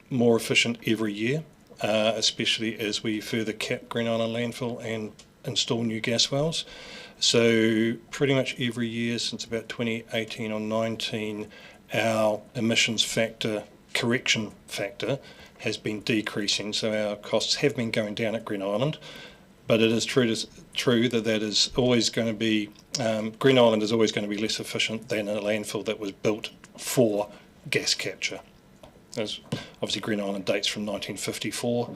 more efficient every year, especially as we further cap Green Island landfill and install new gas wells. So pretty much every year since about 2018 or 19, our emissions factor, correction factor, has been decreasing. So our costs have been going down at Green Island, but it is true that is always going to be, Green Island is always going to be less efficient than a landfill that was built for gas capture. As obviously Green Island dates from 1954.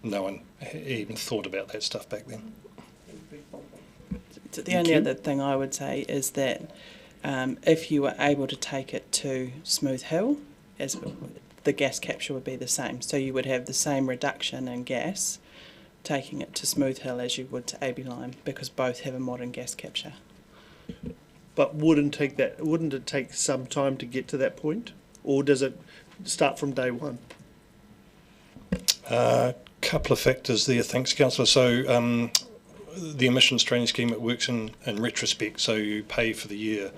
No one even thought about that stuff back then. The only other thing I would say is that if you were able to take it to Smooth Hill, as the gas capture would be the same. So you would have the same reduction in gas taking it to Smooth Hill as you would to AB Lime, because both have a modern gas capture. But wouldn't it take some time to get to that point, or does it start from day one? Couple of factors there, thanks, Councillor. So the emissions trading scheme, it works in retrospect, so you pay for the year,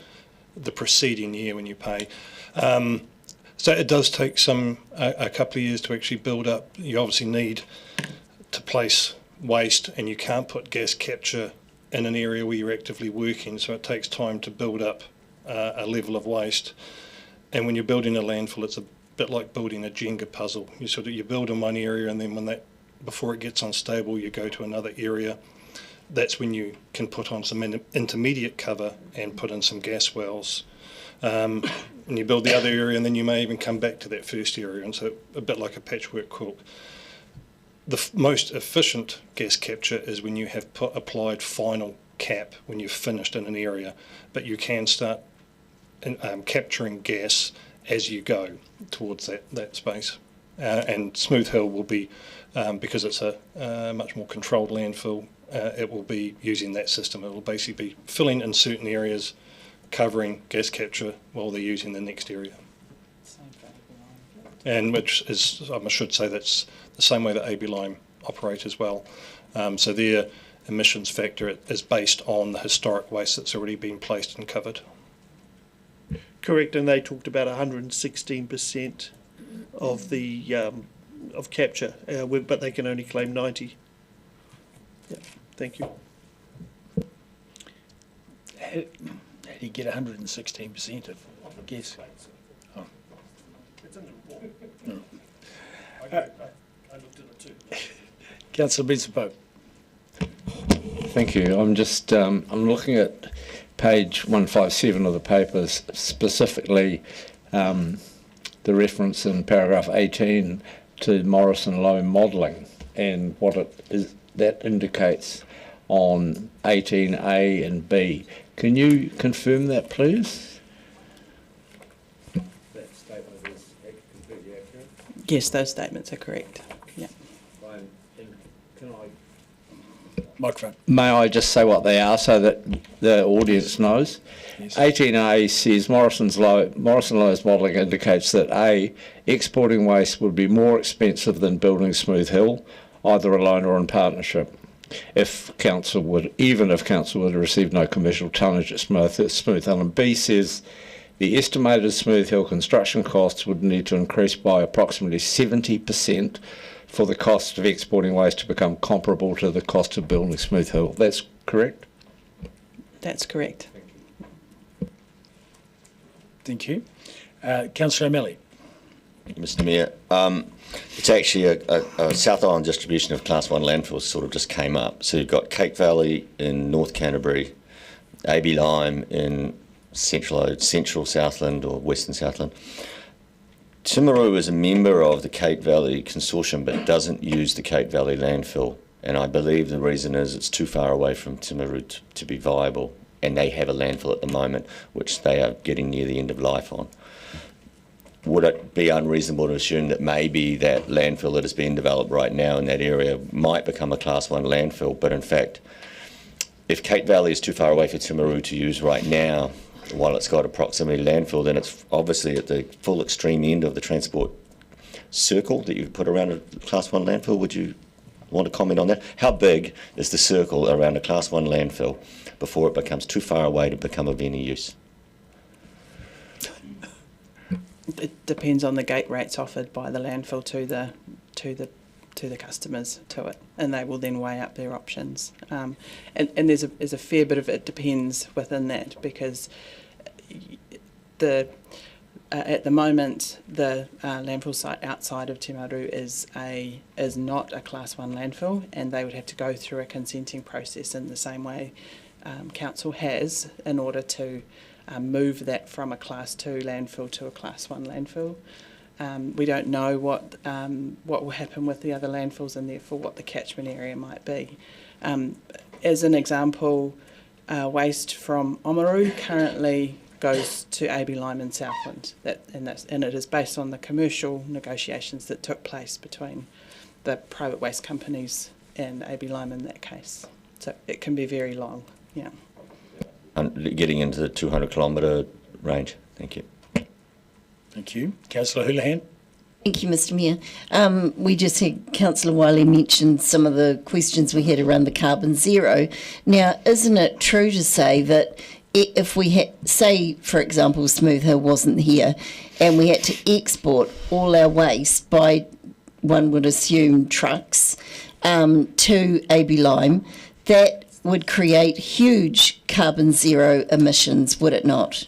the preceding year when you pay. So it does take a couple of years to actually build up. You obviously need to place waste, and you can't put gas capture in an area where you're actively working, so it takes time to build up a level of waste. And when you're building a landfill, it's a bit like building a Jenga puzzle. You build in one area, and then before it gets unstable, you go to another area. That's when you can put on some intermediate cover and put in some gas wells. And you build the other area, and then you may even come back to that first area, and so a bit like a patchwork quilt. The most efficient gas capture is when you have applied final cap, when you've finished in an area, but you can start capturing gas as you go towards that space. And Smooth Hill will be, because it's a much more controlled landfill, it will be using that system. It will basically be filling in certain areas, covering gas capture while they're using the next area. And which is, I should say, that's the same way that AB Lime operate as well. So their emissions factor is based on the historic waste that's already been placed and covered. Correct, and they talked about 116% of the of capture, but they can only claim 90. Yeah, thank you. How do you get 116% of gas? Oh. It's in the report. No. I looked at it too. Councillor Benson-Pope. Thank you. I'm just I'm looking at page 157 of the papers, specifically the reference in paragraph 18 to Morrison Low modelling, and what it is that indicates on 18A and B. Can you confirm that, please? Yes, those statements are correct. Yeah. Microphone. May I just say what they are so that the audience knows? Yes. 18A says Morrison Low's modelling indicates that A, exporting waste would be more expensive than building Smooth Hill, either alone or in partnership. Even if council would receive no commercial tonnage at Smooth Hill. And B says the estimated Smooth Hill construction costs would need to increase by approximately 70% for the cost of exporting waste to become comparable to the cost of building Smooth Hill. That's correct? That's correct. Thank you. Councillor O'Malley. Mr Mayor, it's actually a South Island distribution of Class 1 landfills sort of just came up. So you've got Cape Valley in North Canterbury, AB Lime in Central Southland or Western Southland. Timaru is a member of the Cape Valley Consortium but doesn't use the Cape Valley landfill, and I believe the reason is it's too far away from Timaru to be viable, and they have a landfill at the moment which they are getting near the end of life on. Would it be unreasonable to assume that maybe that landfill that is being developed right now in that area might become a Class 1 landfill, but in fact, if Cape Valley is too far away for Timaru to use right now, while it's got a proximity landfill, then it's obviously at the full extreme end of the transport circle that you put around a Class 1 landfill. Would you want to comment on that? How big is the circle around a Class 1 landfill before it becomes too far away to become of any use? It depends on the gate rates offered by the landfill to the customers to it, and they will then weigh up their options. And there's a fair bit of it depends within that, because at the moment the landfill site outside of Timaru is not a Class 1 landfill, and they would have to go through a consenting process in the same way council has in order to move that from a Class 2 landfill to a Class 1 landfill. We don't know what will happen with the other landfills, and therefore what the catchment area might be. As an example, waste from Oamaru currently goes to AB Lime in Southland, and it is based on the commercial negotiations that took place between the private waste companies and AB Lime in that case. So it can be very long, yeah. And getting into the 200 kilometre range. Thank you. Thank you. Councillor Houlihan. Thank you, Mr Mayor. We just had Councillor Wiley mention some of the questions we had around the carbon zero. Now, isn't it true to say that if we had, say, for example, Smooth Hill wasn't here, and we had to export all our waste by, one would assume, trucks to AB Lime, that would create huge carbon zero emissions, would it not?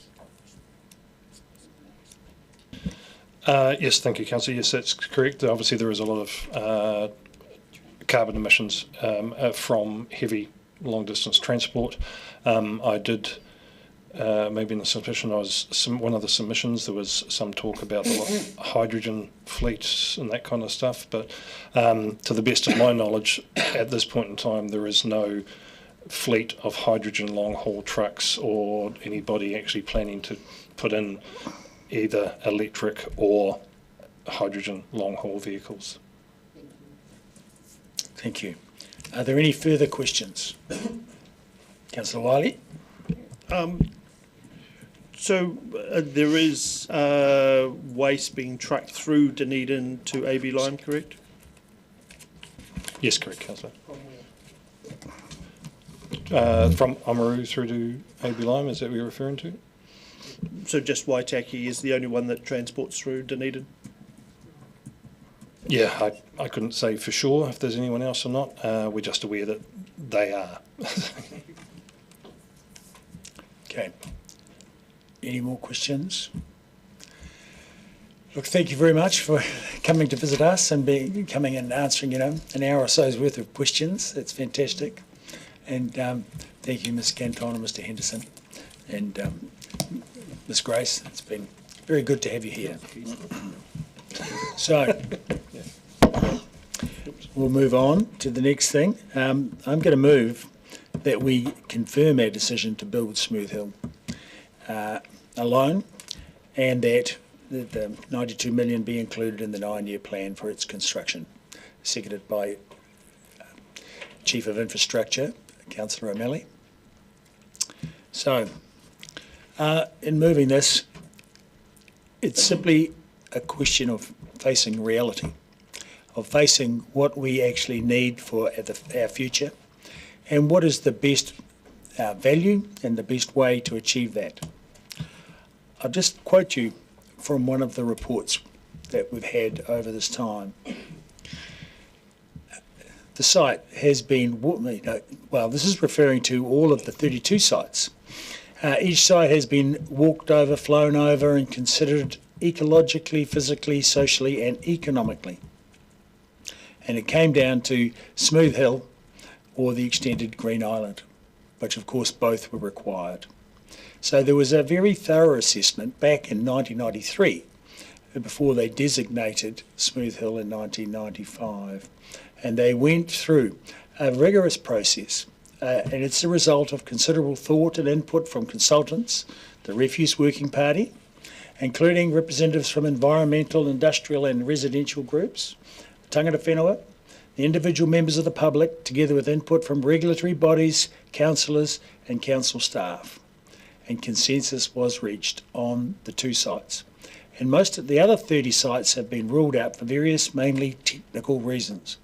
Yes, thank you, Councillor. Yes, that's correct. Obviously, there is a lot of carbon emissions from heavy long-distance transport. I did, maybe in the submission, one of the submissions, there was some talk about the hydrogen fleets and that kind of stuff, but to the best of my knowledge, at this point in time, there is no fleet of hydrogen long-haul trucks or anybody actually planning to put in either electric or hydrogen long-haul vehicles. Thank you. Are there any further questions? Councillor Wiley? So there is waste being trucked through Dunedin to AB Lime, correct? Yes, correct, Councillor. From Oamaru through to AB Lime, is that what you're referring to? So just Waitaki is the only one that transports through Dunedin? Yeah, I couldn't say for sure if there's anyone else or not. We're just aware that they are. Okay. Any more questions? Look, thank you very much for coming to visit us and coming and answering, an hour or so's worth of questions. That's fantastic. And thank you, Ms. Canton and Mr. Henderson and Ms. Grace. It's been very good to have you here. So we'll move on to the next thing. I'm going to move that we confirm our decision to build Smooth Hill alone, and that that the 92 million be included in the 9-year plan for its construction, seconded by Chief of Infrastructure, Councillor O'Malley. So, in moving this, it's simply a question of facing reality, of facing what we actually need for our future, and what is the best value and the best way to achieve that. I'll just quote you from one of the reports that we've had over this time. The site has been, well, this is referring to all of the 32 sites. Each site has been walked over, flown over, and considered ecologically, physically, socially, and economically. And it came down to Smooth Hill or the extended Green Island, which of course both were required. So there was a very thorough assessment back in 1993, before they designated Smooth Hill in 1995. And they went through a rigorous process, and it's a result of considerable thought and input from consultants, the Refuse Working Party, including representatives from environmental, industrial and residential groups, tangata whenua, the individual members of the public, together with input from regulatory bodies, councillors and council staff. And consensus was reached on the 2 sites. And most of the other 30 sites have been ruled out for various, mainly technical reasons.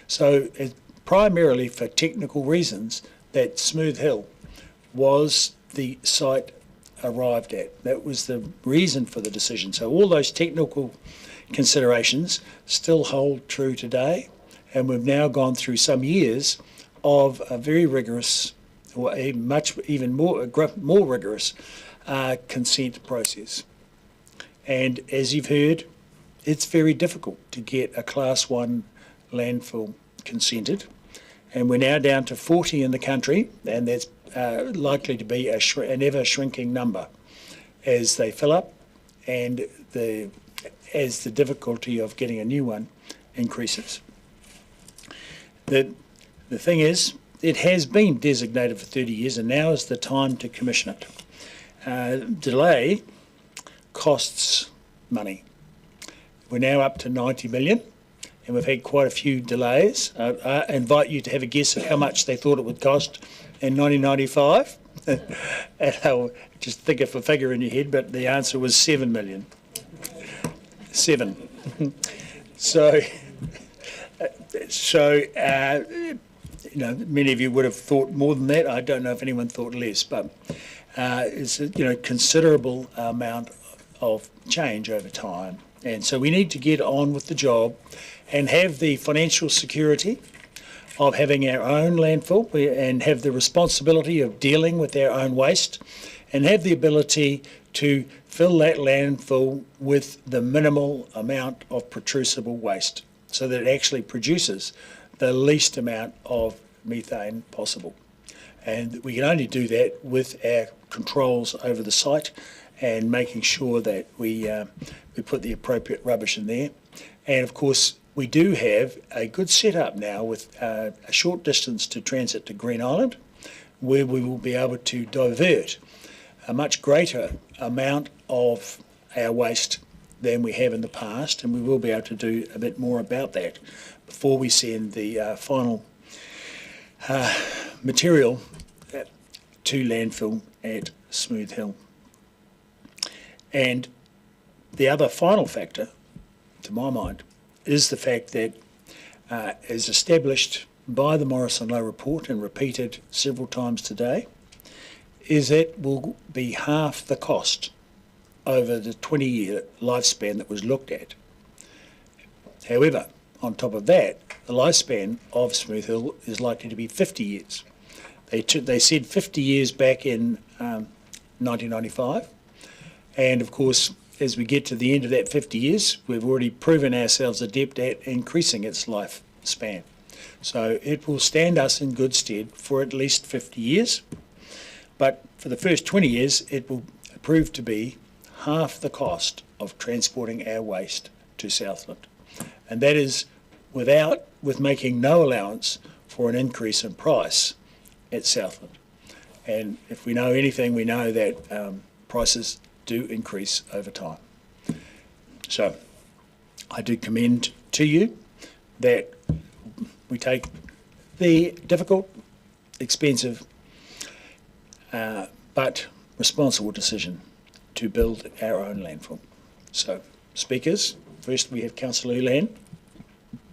So it's primarily for technical reasons that Smooth Hill was the site arrived at. That was the reason for the decision. So all those technical considerations still hold true today, and we've now gone through some years of a very rigorous, or a much even more rigorous consent process. And as you've heard, it's very difficult to get a Class 1 landfill consented, and we're now down to 40 in the country, and that's likely to be an ever-shrinking number as they fill up and as the difficulty of getting a new one increases. The thing is, it has been designated for 30 years, and now is the time to commission it. Delay costs money. We're now up to 90 million, and we've had quite a few delays. I invite you to have a guess at how much they thought it would cost in 1995. And I'll just think of a figure in your head, but the answer was 7 million. 7. You know, many of you would have thought more than that. I don't know if anyone thought less, but it's a considerable amount of change over time. And so we need to get on with the job and have the financial security of having our own landfill and have the responsibility of dealing with our own waste and have the ability to fill that landfill with the minimal amount of protrusible waste so that it actually produces the least amount of methane possible. And we can only do that with our controls over the site and making sure that we put the appropriate rubbish in there. And of course, we do have a good setup now with a short distance to transit to Green Island, where we will be able to divert a much greater amount of our waste than we have in the past, and we will be able to do a bit more about that before we send the final material to landfill at Smooth Hill. And the other final factor, to my mind, is the fact that, as established by the Morrison Lowe report and repeated several times today, is that will be half the cost over the 20-year lifespan that was looked at. However, on top of that, the lifespan of Smooth Hill is likely to be 50 years. They said 50 years back in 1995, and of course, as we get to the end of that 50 years, we've already proven ourselves adept at increasing its lifespan. So it will stand us in good stead for at least 50 years, but for the first 20 years, it will prove to be half the cost of transporting our waste to Southland. And that is with making no allowance for an increase in price at Southland. And if we know anything, we know that prices do increase over time. So I do commend to you that we take the difficult, expensive, but responsible decision to build our own landfill. So, speakers, first we have Councillor Ulan.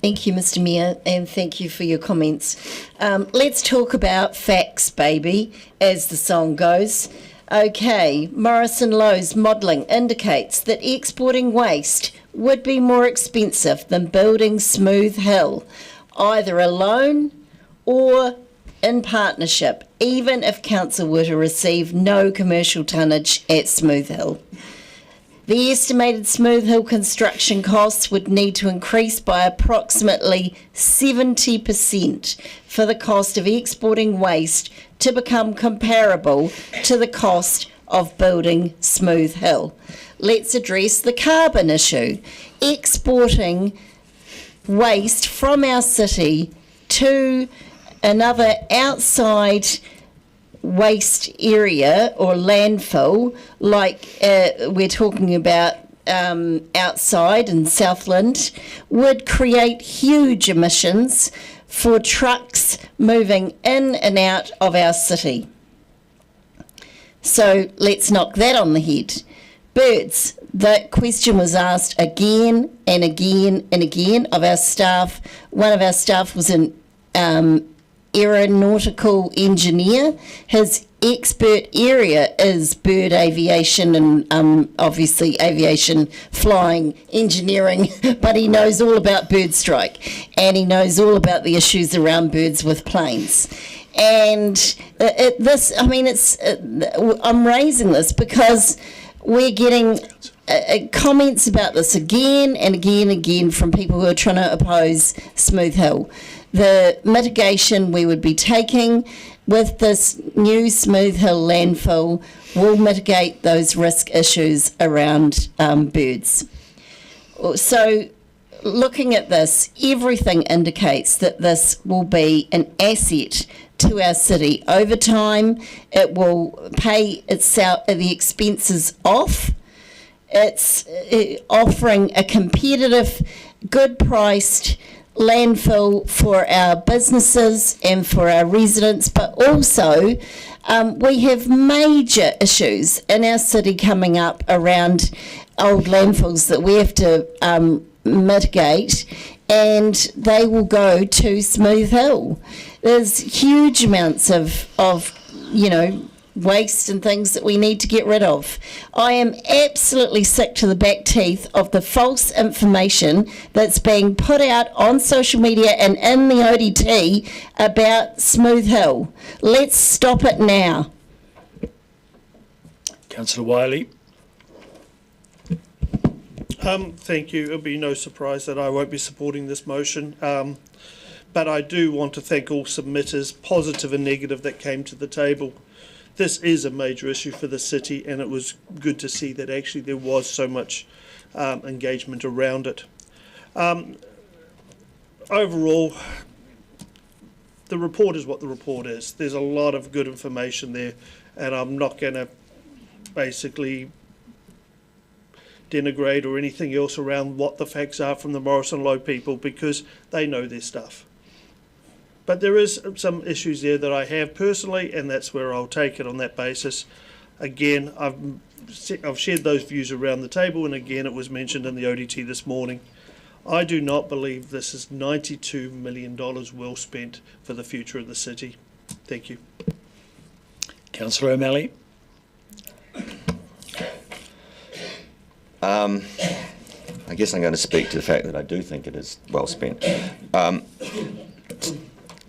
Thank you, Mr. Mayor, and thank you for your comments. Let's talk about facts, baby, as the song goes. Okay, Morrison Lowe's modelling indicates that exporting waste would be more expensive than building Smooth Hill, either alone or in partnership, even if council were to receive no commercial tonnage at Smooth Hill. The estimated Smooth Hill construction costs would need to increase by approximately 70% for the cost of exporting waste to become comparable to the cost of building Smooth Hill. Let's address the carbon issue. Exporting waste from our city to another outside waste area or landfill, like we're talking about outside in Southland, would create huge emissions for trucks moving in and out of our city. So let's knock that on the head. Birds. That question was asked again and again and again of our staff. One of our staff was an aeronautical engineer. His expert area is bird aviation and obviously aviation, flying, engineering, but he knows all about bird strike and he knows all about the issues around birds with planes. And I'm raising this because we're getting comments about this again and again and again from people who are trying to oppose Smooth Hill. The mitigation we would be taking with this new Smooth Hill landfill will mitigate those risk issues around birds. So looking at this, everything indicates that this will be an asset to our city. Over time, it will pay itself the expenses off. It's offering a competitive, good-priced landfill for our businesses and for our residents, but also we have major issues in our city coming up around old landfills that we have to mitigate, and they will go to Smooth Hill. There's huge amounts of waste and things that we need to get rid of. I am absolutely sick to the back teeth of the false information that's being put out on social media and in the ODT about Smooth Hill. Let's stop it now. Councillor Wiley. Thank you. It'll be no surprise that I won't be supporting this motion. But I do want to thank all submitters, positive and negative, that came to the table. This is a major issue for the city, and it was good to see that actually there was so much engagement around it. Overall, the report is what the report is. There's a lot of good information there, and I'm not going to basically denigrate or anything else around what the facts are from the Morrison Lowe people, because they know their stuff. But there is some issues there that I have personally, and that's where I'll take it on that basis. Again, I've shared those views around the table, and again, it was mentioned in the ODT this morning. I do not believe this is $92 million well spent for the future of the city. Thank you. Councillor O'Malley. I guess I'm going to speak to the fact that I do think it is well spent.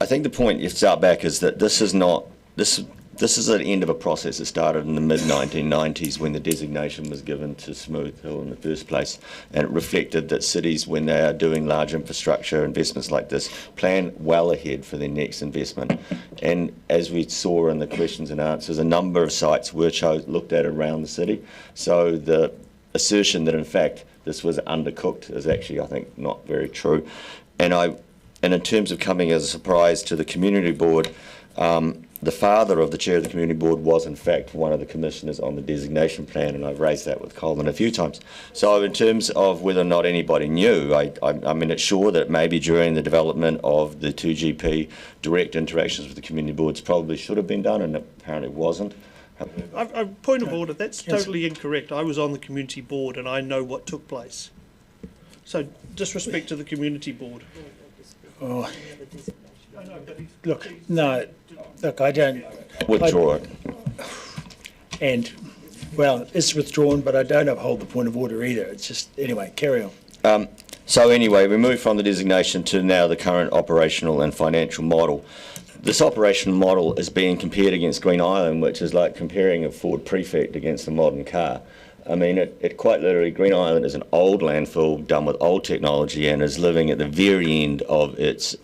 I think the point you start back is that this is not this is the end of a process that started in the mid-1990s when the designation was given to Smooth Hill in the first place, and it reflected that cities, when they are doing large infrastructure investments like this, plan well ahead for their next investment. And as we saw in the questions and answers, a number of sites were looked at around the city. So the assertion that in fact this was undercooked is actually, I think, not very true. And in terms of coming as a surprise to the community board, The father of the chair of the community board was in fact one of the commissioners on the designation plan, and I've raised that with Coleman a few times. So in terms of whether or not anybody knew, I mean, it's sure that maybe during the development of the 2GP, direct interactions with the community boards probably should have been done, and apparently wasn't. Point of order, that's totally incorrect. I was on the community board and I know what took place. So disrespect to the community board. Oh. Look, I don't... Withdraw it. And, well, it's withdrawn, but I don't uphold the point of order either. It's just, anyway, carry on. So anyway, we move from the designation to now the current operational and financial model. This operational model is being compared against Green Island, which is like comparing a Ford Prefect against a modern car. I mean, it quite literally, Green Island is an old landfill done with old technology and is living at the very end of its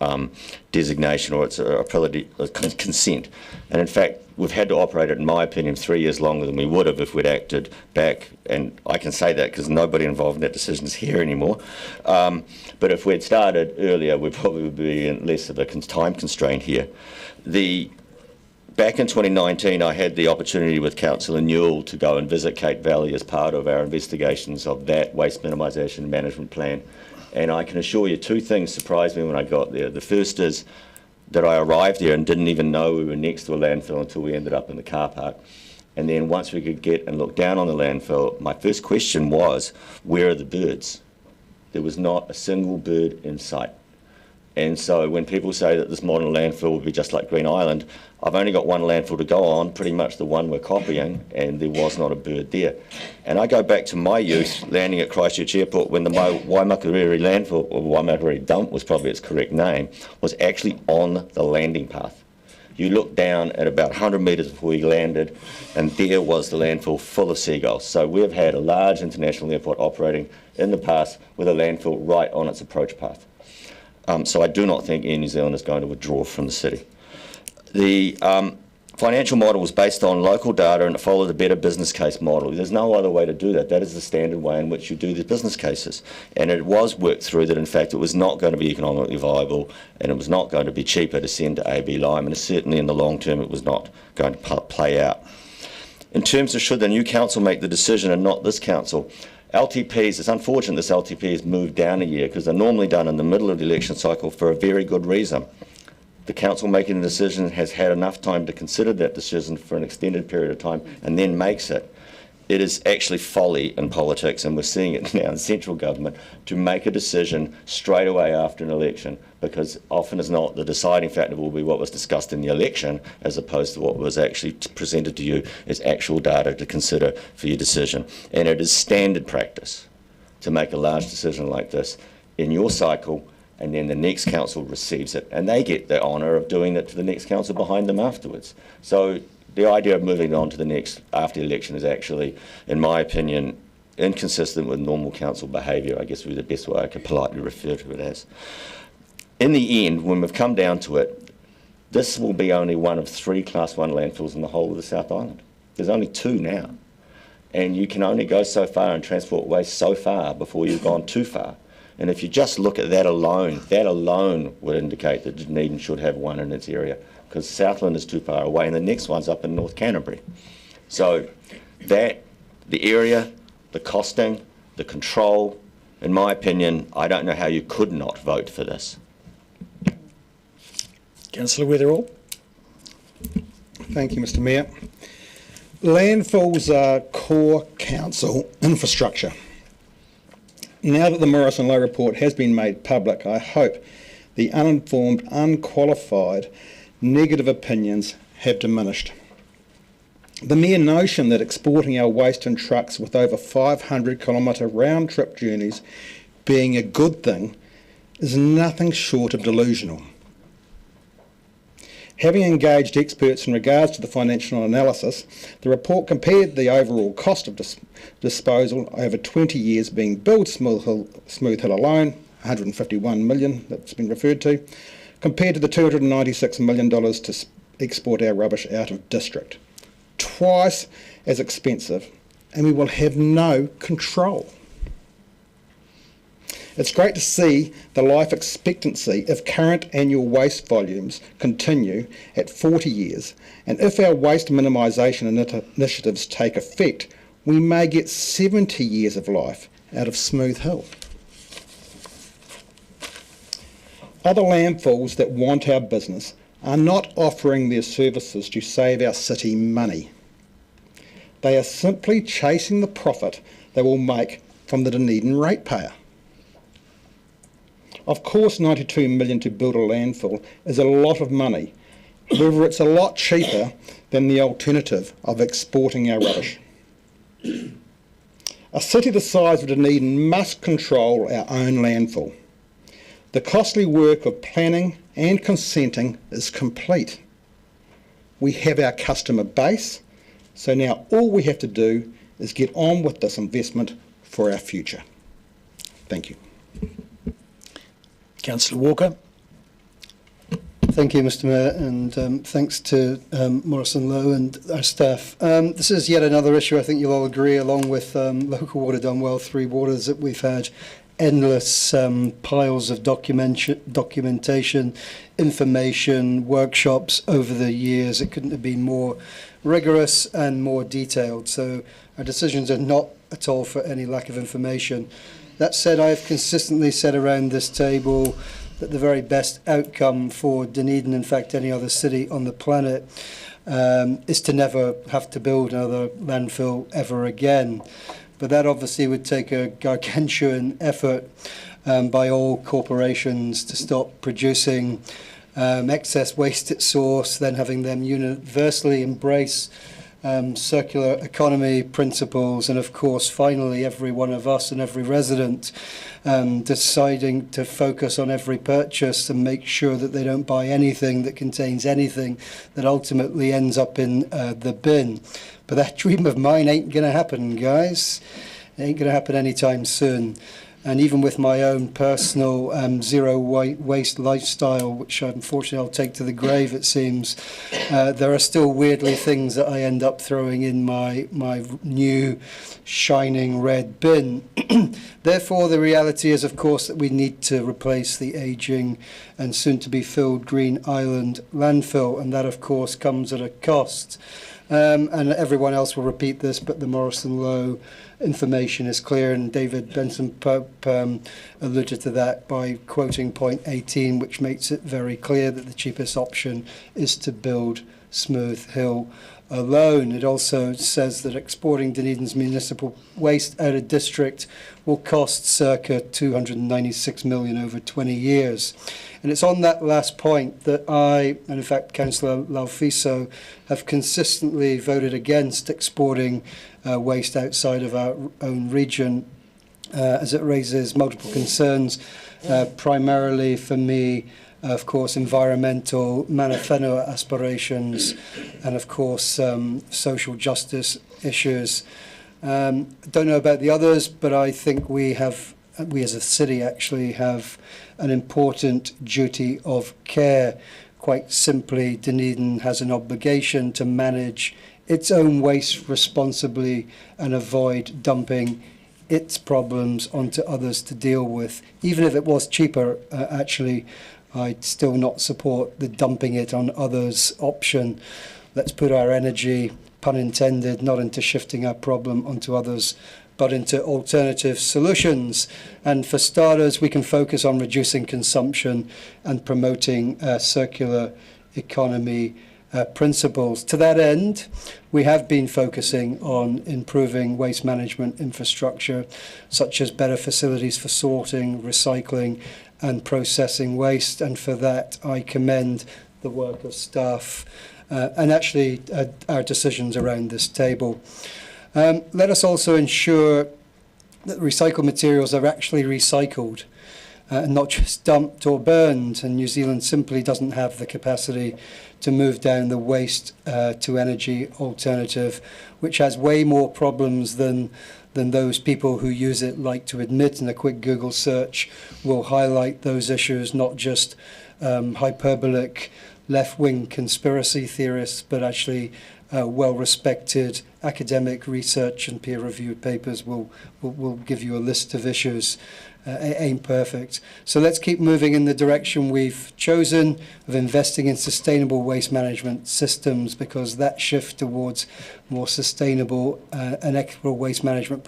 designation or its ability, consent. And in fact, we've had to operate it, in my opinion, 3 years longer than we would have if we'd acted back. And I can say that because nobody involved in that decision is here anymore. But if we'd started earlier, we probably would be in less of a time constraint here. Back in 2019, I had the opportunity with Councillor Newell to go and visit Cape Valley as part of our investigations of that waste minimisation management plan. And I can assure you, two things surprised me when I got there. The first is that I arrived there and didn't even know we were next to a landfill until we ended up in the car park. And then once we could get and look down on the landfill, my first question was, where are the birds? There was not a single bird in sight. And so when people say that this modern landfill would be just like Green Island, I've only got one landfill to go on, pretty much the one we're copying, and there was not a bird there. And I go back to my youth landing at Christchurch Airport when the Waimakariri landfill, or Waimakariri dump was probably its correct name, was actually on the landing path. You looked down at about 100 metres before you landed, and there was the landfill full of seagulls. So we've had a large international airport operating in the past with a landfill right on its approach path. So I do not think Air New Zealand is going to withdraw from the city. The financial model was based on local data and it followed the better business case model. There's no other way to do that. That is the standard way in which you do the business cases. And it was worked through that, in fact, it was not going to be economically viable and it was not going to be cheaper to send to AB Lime, and certainly in the long term it was not going to play out. In terms of should the new council make the decision and not this council, LTPs, it's unfortunate this LTP has moved down a year because they're normally done in the middle of the election cycle for a very good reason. The council making the decision has had enough time to consider that decision for an extended period of time and then makes it. It is actually folly in politics, and we're seeing it now in central government, to make a decision straight away after an election, because often as not the deciding factor will be what was discussed in the election as opposed to what was actually presented to you as actual data to consider for your decision. And it is standard practice to make a large decision like this in your cycle, and then the next council receives it, and they get the honour of doing it to the next council behind them afterwards. So the idea of moving on to the next after the election is actually, in my opinion, inconsistent with normal council behaviour. I guess would be the best way I could politely refer to it as. In the end, when we've come down to it, this will be only one of 3 Class 1 landfills in the whole of the South Island. There's only 2 now. And you can only go so far and transport waste so far before you've gone too far. And if you just look at that alone would indicate that Dunedin should have one in its area, because Southland is too far away and the next one's up in North Canterbury. So that, the area, the costing, the control, in my opinion, I don't know how you could not vote for this. Councillor Weatherall. Thank you, Mr Mayor. Landfills are core council infrastructure. Now that the Morrison Lowe report has been made public, I hope the uninformed, unqualified, negative opinions have diminished. The mere notion that exporting our waste in trucks with over 500-kilometre round-trip journeys being a good thing is nothing short of delusional. Having engaged experts in regards to the financial analysis, the report compared the overall cost of disposal over 20 years being built Smooth Hill alone, $151 million that's been referred to, compared to the $296 million to export our rubbish out of district. Twice as expensive, and we will have no control. It's great to see the life expectancy if current annual waste volumes continue at 40 years, and if our waste minimisation initiatives take effect, we may get 70 years of life out of Smooth Hill. Other landfills that want our business are not offering their services to save our city money. They are simply chasing the profit they will make from the Dunedin ratepayer. Of course, $92 million to build a landfill is a lot of money. However, it's a lot cheaper than the alternative of exporting our rubbish. A city the size of Dunedin must control our own landfill. The costly work of planning and consenting is complete. We have our customer base, so now all we have to do is get on with this investment for our future. Thank you. Councillor Walker. Thank you, Mr Mayor, and thanks to Morrison Lowe and our staff. This is yet another issue, I think you'll all agree, along with Local Water Done Well, Three Waters, that we've had endless piles of documentation, information, workshops over the years. It couldn't have been more rigorous and more detailed. So our decisions are not at all for any lack of information. That said, I've consistently said around this table that the very best outcome for Dunedin, in fact any other city on the planet, is to never have to build another landfill ever again. But that obviously would take a gargantuan effort by all corporations to stop producing excess waste at source, then having them universally embrace circular economy principles, and of course finally every one of us and every resident deciding to focus on every purchase and make sure that they don't buy anything that contains anything that ultimately ends up in the bin. But that dream of mine ain't going to happen, guys. It ain't going to happen anytime soon. And even with my own personal zero waste lifestyle, which unfortunately I'll take to the grave, it seems, there are still weirdly things that I end up throwing in my new shining red bin. Therefore, the reality is, of course, that we need to replace the ageing and soon-to-be filled Green Island landfill, and that, of course, comes at a cost. And everyone else will repeat this, but the Morrison Lowe information is clear, and David Benson Pope alluded to that by quoting point 18, which makes it very clear that the cheapest option is to build Smooth Hill alone. It also says that exporting Dunedin's municipal waste out of district will cost circa $296 million over 20 years. And it's on that last point that I, and in fact Councillor Laufiso, have consistently voted against exporting waste outside of our own region, as it raises multiple concerns, primarily for me, of course, environmental mana whenua aspirations, and of course social justice issues. Don't know about the others, but I think we as a city actually have an important duty of care. Quite simply, Dunedin has an obligation to manage its own waste responsibly and avoid dumping its problems onto others to deal with. Even if it was cheaper, actually, I'd still not support the dumping it on others option. Let's put our energy, pun intended, not into shifting our problem onto others, but into alternative solutions. And for starters, we can focus on reducing consumption and promoting circular economy principles. To that end, we have been focusing on improving waste management infrastructure, such as better facilities for sorting, recycling and processing waste, and for that I commend the work of staff and actually our decisions around this table. Let us also ensure that recycled materials are actually recycled and not just dumped or burned, and New Zealand simply doesn't have the capacity to move down the waste to energy alternative, which has way more problems than those people who use it like to admit, and a quick Google search will highlight those issues, not just hyperbolic left-wing conspiracy theorists, but actually well-respected academic research and peer-reviewed papers will give you a list of issues. ain't perfect. So let's keep moving in the direction we've chosen of investing in sustainable waste management systems, because that shift towards more sustainable and equitable waste management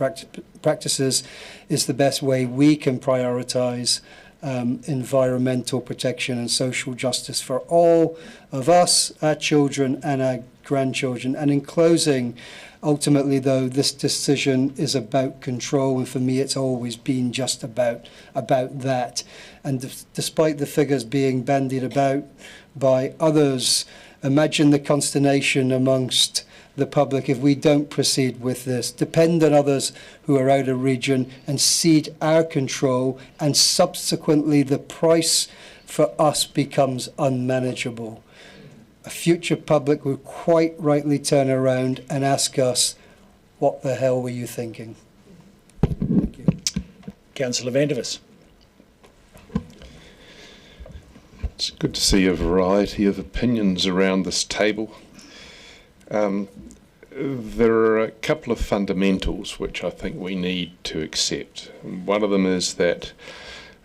practices is the best way we can prioritise environmental protection and social justice for all of us, our children and our grandchildren. And in closing, ultimately, though, this decision is about control, and for me it's always been just about that. And despite the figures being bandied about by others, imagine the consternation amongst the public if we don't proceed with this, depend on others who are out of region and cede our control, and subsequently the price for us becomes unmanageable. A future public will quite rightly turn around and ask us, what the hell were you thinking? Thank you. Councillor Vandevers. It's good to see a variety of opinions around this table. There are a couple of fundamentals which I think we need to accept. One of them is that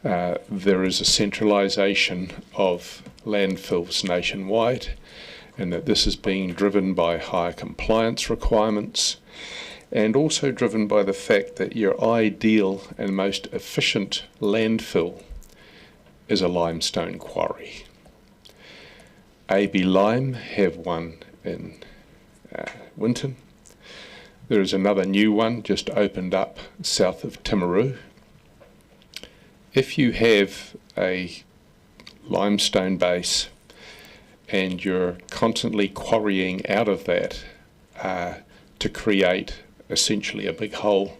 there is a centralisation of landfills nationwide, and that this is being driven by higher compliance requirements, and also driven by the fact that your ideal and most efficient landfill is a limestone quarry. AB Lime have one in Winton. There is another new one just opened up south of Timaru. If you have a limestone base and you're constantly quarrying out of that to create essentially a big hole,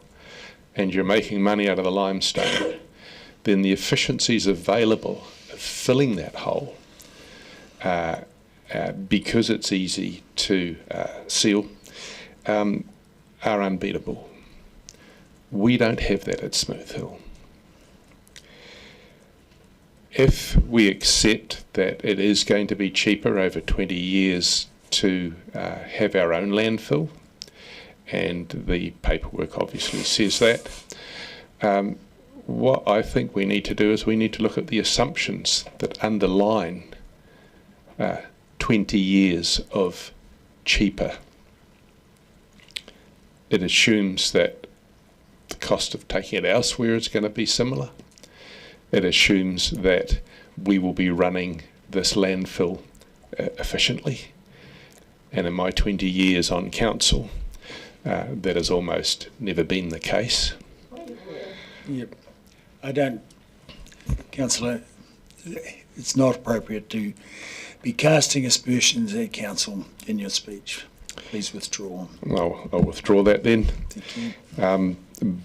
and you're making money out of the limestone, then the efficiencies available of filling that hole, because it's easy to seal, are unbeatable. We don't have that at Smooth Hill. If we accept that it is going to be cheaper over 20 years to have our own landfill, and the paperwork obviously says that, what I think we need to do is we need to look at the assumptions that underline 20 years of cheaper. It assumes that the cost of taking it elsewhere is going to be similar. It assumes that we will be running this landfill efficiently. And in my 20 years on council, that has almost never been the case. Yep. Councillor, it's not appropriate to be casting aspersions at council in your speech. Please withdraw. I'll withdraw that then. Thank you.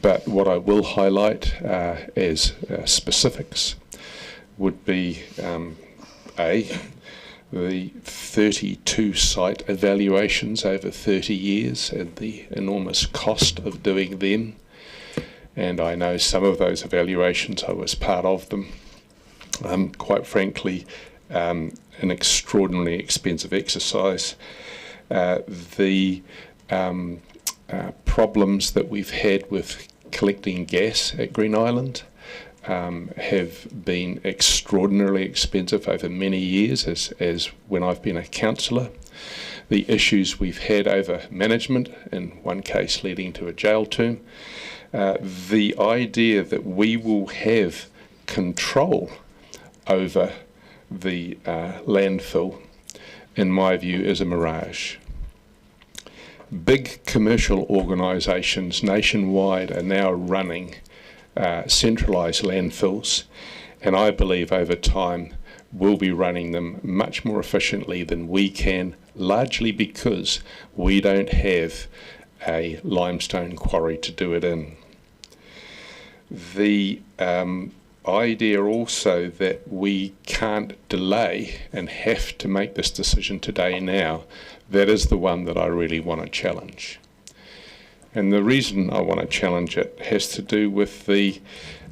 But what I will highlight as specifics would be the 32 site evaluations over 30 years and the enormous cost of doing them. And I know some of those evaluations, I was part of them. Quite frankly, an extraordinarily expensive exercise. The problems that we've had with collecting gas at Green Island have been extraordinarily expensive over many years, as when I've been a councillor. The issues we've had over management, in one case leading to a jail term. The idea that we will have control over the landfill, in my view, is a mirage. Big commercial organisations nationwide are now running centralised landfills, and I believe over time we'll be running them much more efficiently than we can, largely because we don't have a limestone quarry to do it in. The idea also that we can't delay and have to make this decision today now, that is the one that I really want to challenge. And the reason I want to challenge it has to do with the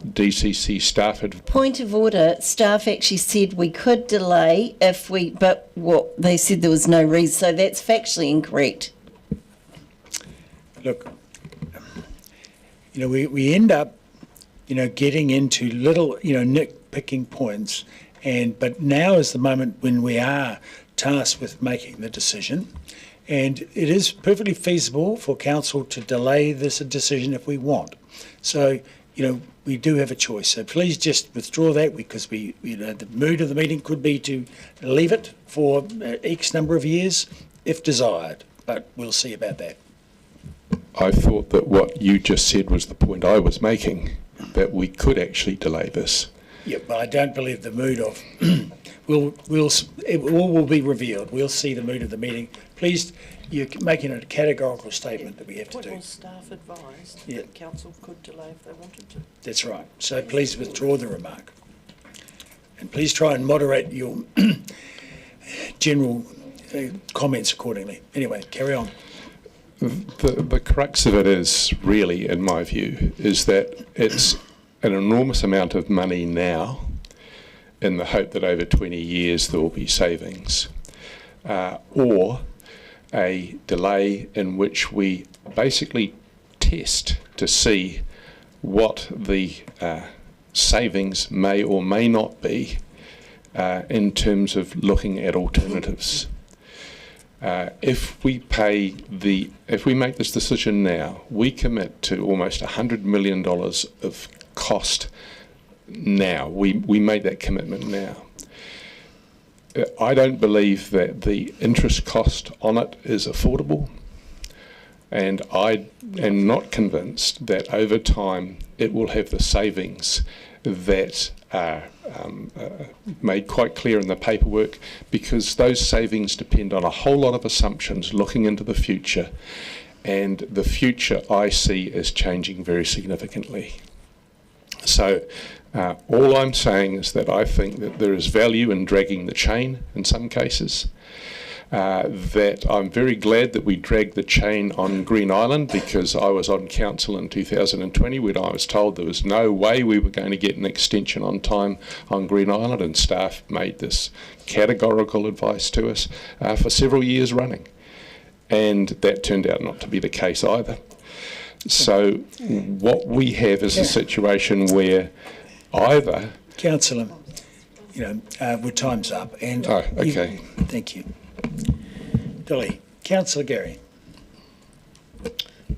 DCC staff. Point of order, staff actually said we could delay if we, but what they said there was no reason, so that's factually incorrect. Look, we end up getting into little, nitpicking points. But now is the moment when we are tasked with making the decision. And it is perfectly feasible for council to delay this decision if we want. So, we do have a choice. So please just withdraw that, because the mood of the meeting could be to leave it for X number of years if desired. But we'll see about that. I thought that what you just said was the point I was making, that we could actually delay this. Yeah, but I don't believe the mood of it all will be revealed. We'll see the mood of the meeting. Please, you're making a categorical statement that we have to do. Staff advised that council could delay if they wanted to. That's right. So please withdraw the remark. And please try and moderate your general comments accordingly. Anyway, carry on. The crux of it is really, in my view, is that it's an enormous amount of money now in the hope that over 20 years there will be savings, or a delay in which we basically test to see what the savings may or may not be in terms of looking at alternatives. If we make this decision now, we commit to almost $100 million of cost now. We make that commitment now. I don't believe that the interest cost on it is affordable, and I am not convinced that over time it will have the savings that are made quite clear in the paperwork, because those savings depend on a whole lot of assumptions looking into the future, and the future I see is changing very significantly. So all I'm saying is that I think that there is value in dragging the chain in some cases. That I'm very glad that we dragged the chain on Green Island, because I was on council in 2020 when I was told there was no way we were going to get an extension on time on Green Island, and staff made this categorical advice to us for several years running, and that turned out not to be the case either. So what we have is a situation where either... Councillor, with time's up. And oh, okay. Thank you. Dolly. Councillor Gary.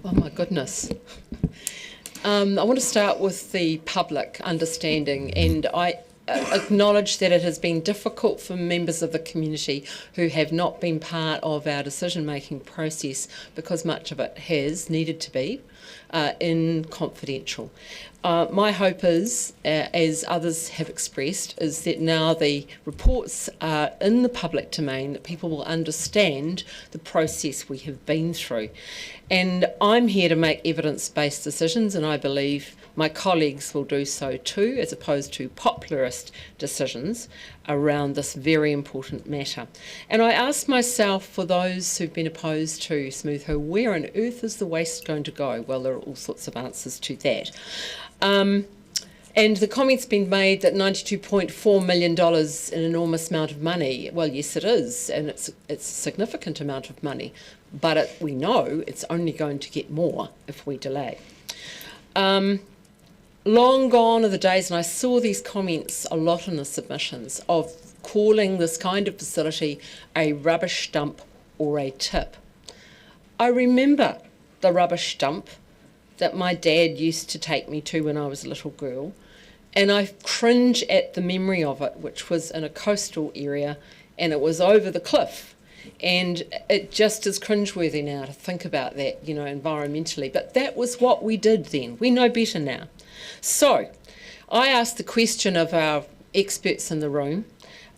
Oh my goodness. I want to start with the public understanding, and I acknowledge that it has been difficult for members of the community who have not been part of our decision-making process, because much of it has needed to be in confidential. My hope is, as others have expressed, is that now the reports are in the public domain, that people will understand the process we have been through. And I'm here to make evidence-based decisions, and I believe my colleagues will do so too, as opposed to popularist decisions around this very important matter. And I ask myself, for those who've been opposed to Smooth Hill, where on earth is the waste going to go? Well, there are all sorts of answers to that. And the comment's been made that $92.4 million an enormous amount of money. Well, yes, it is, and it's a significant amount of money, but we know it's only going to get more if we delay. Long gone are the days, and I saw these comments a lot in the submissions, of calling this kind of facility a rubbish dump or a tip. I remember the rubbish dump that my dad used to take me to when I was a little girl, and I cringe at the memory of it, which was in a coastal area, and it was over the cliff. And it just is cringeworthy now to think about that, environmentally. But that was what we did then. We know better now. So I asked the question of our experts in the room,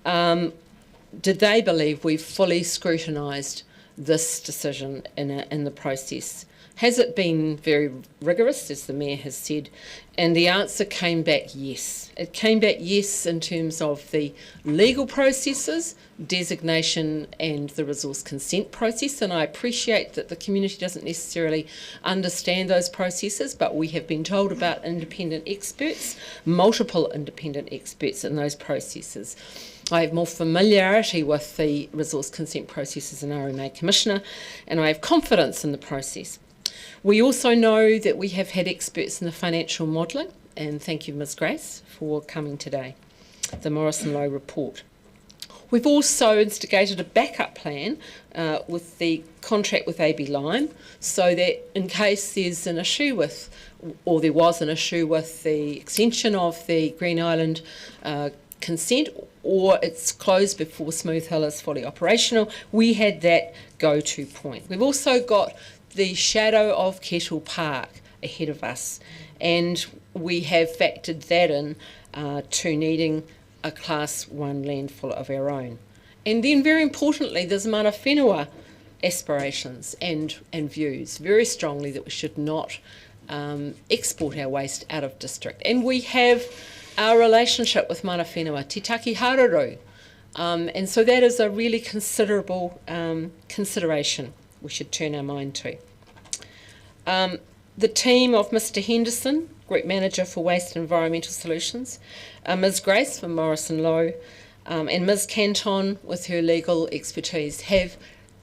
did they believe we've fully scrutinised this decision in the process? Has it been very rigorous, as the Mayor has said? And the answer came back yes. It came back yes in terms of the legal processes, designation and the resource consent process. And I appreciate that the community doesn't necessarily understand those processes, but we have been told about independent experts, multiple independent experts in those processes. I have more familiarity with the resource consent process as an RMA Commissioner, and I have confidence in the process. We also know that we have had experts in the financial modelling and thank you, Ms Grace, for coming today. The Morrison Lowe report. We've also instigated a backup plan with the contract with AB Lime, so that in case there's an issue with, or there was an issue with the extension of the Green Island consent, or it's closed before Smooth Hill is fully operational, we had that go-to point. We've also got the shadow of Kettle Park ahead of us, and we have factored that in to needing a Class 1 landfill of our own. And then, very importantly, there's mana whenua aspirations and views very strongly that we should not export our waste out of district. And we have our relationship with mana whenua, Te Taki Hararu. And so that is a really considerable consideration we should turn our mind to. The team of Mr Henderson, Group Manager for Waste and Environmental Solutions, Ms Grace from Morrison Lowe, and Ms Canton with her legal expertise have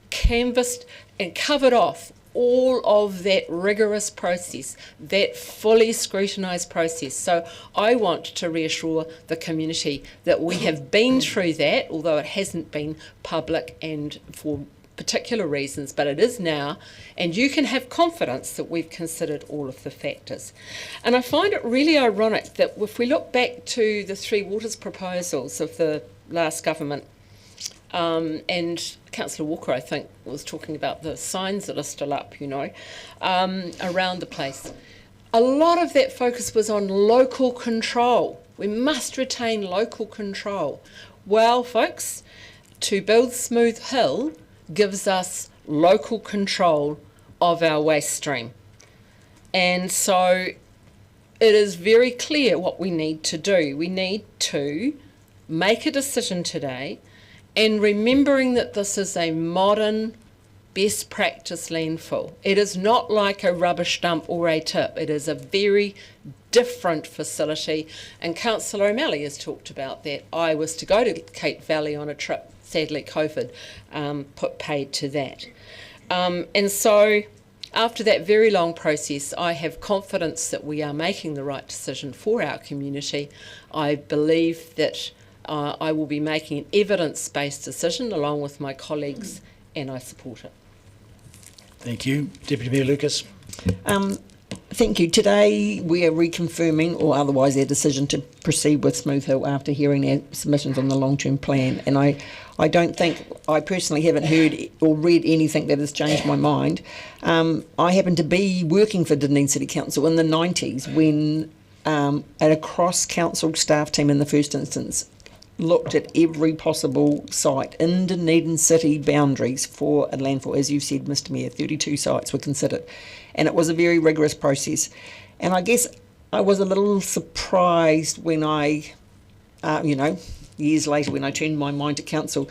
canvassed and covered off all of that rigorous process, that fully scrutinised process. So I want to reassure the community that we have been through that, although it hasn't been public and for particular reasons, but it is now, and you can have confidence that we've considered all of the factors. And I find it really ironic that if we look back to the Three Waters proposals of the last government, and Councillor Walker, I think, was talking about the signs that are still up, around the place. A lot of that focus was on local control. We must retain local control. Well, folks, to build Smooth Hill gives us local control of our waste stream. And so it is very clear what we need to do. We need to make a decision today, and remembering that this is a modern best practice landfill. It is not like a rubbish dump or a tip. It is a very different facility, and Councillor O'Malley has talked about that. I was to go to Cape Valley on a trip. Sadly, COVID put paid to that. And so after that very long process, I have confidence that we are making the right decision for our community. I believe that I will be making an evidence-based decision along with my colleagues, and I support it. Thank you. Deputy Mayor Lucas. Thank you. Today we are reconfirming or otherwise our decision to proceed with Smooth Hill after hearing our submissions on the long-term plan. And I don't think, I personally haven't heard or read anything that has changed my mind. I happened to be working for Dunedin City Council in the 90s when a cross-council staff team in the first instance looked at every possible site in Dunedin city boundaries for a landfill. As you said, Mr Mayor, 32 sites were considered. And it was a very rigorous process. And I guess I was a little surprised when I, years later when I turned my mind to council,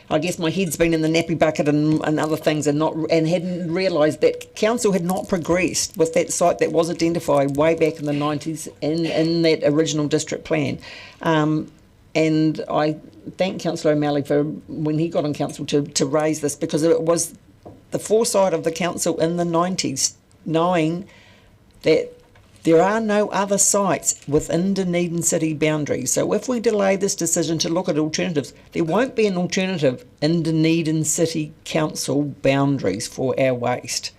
I guess my head's been in the nappy bucket and other things and hadn't realised that council had not progressed with that site that was identified way back in the 90s in that original district plan. And I thank Councillor O'Malley for, when he got on council, to raise this, because it was the foresight of the council in the 90s, knowing that there are no other sites within Dunedin city boundaries. So if we delay this decision to look at alternatives, there won't be an alternative in Dunedin city council boundaries for our waste.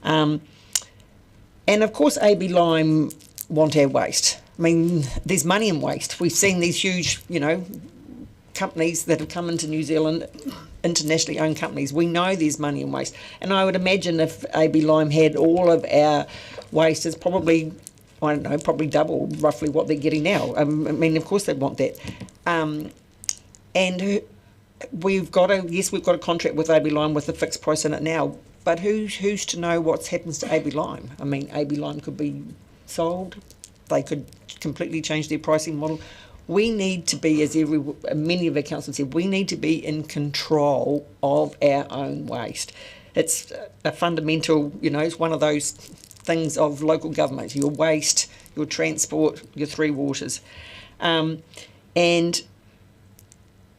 And of course AB Lime want our waste. I mean, there's money in waste. We've seen these huge, companies that have come into New Zealand, internationally owned companies. We know there's money in waste. And I would imagine if AB Lime had all of our waste, it's probably, probably double roughly what they're getting now. I mean, of course they want that. And we've got a contract with AB Lime with a fixed price in it now. But who's to know what happens to AB Lime? I mean, AB Lime could be sold. They could completely change their pricing model. We need to be, as many of our councils said, we need to be in control of our own waste. It's a fundamental, it's one of those things of local government, your waste, your transport, your three waters. And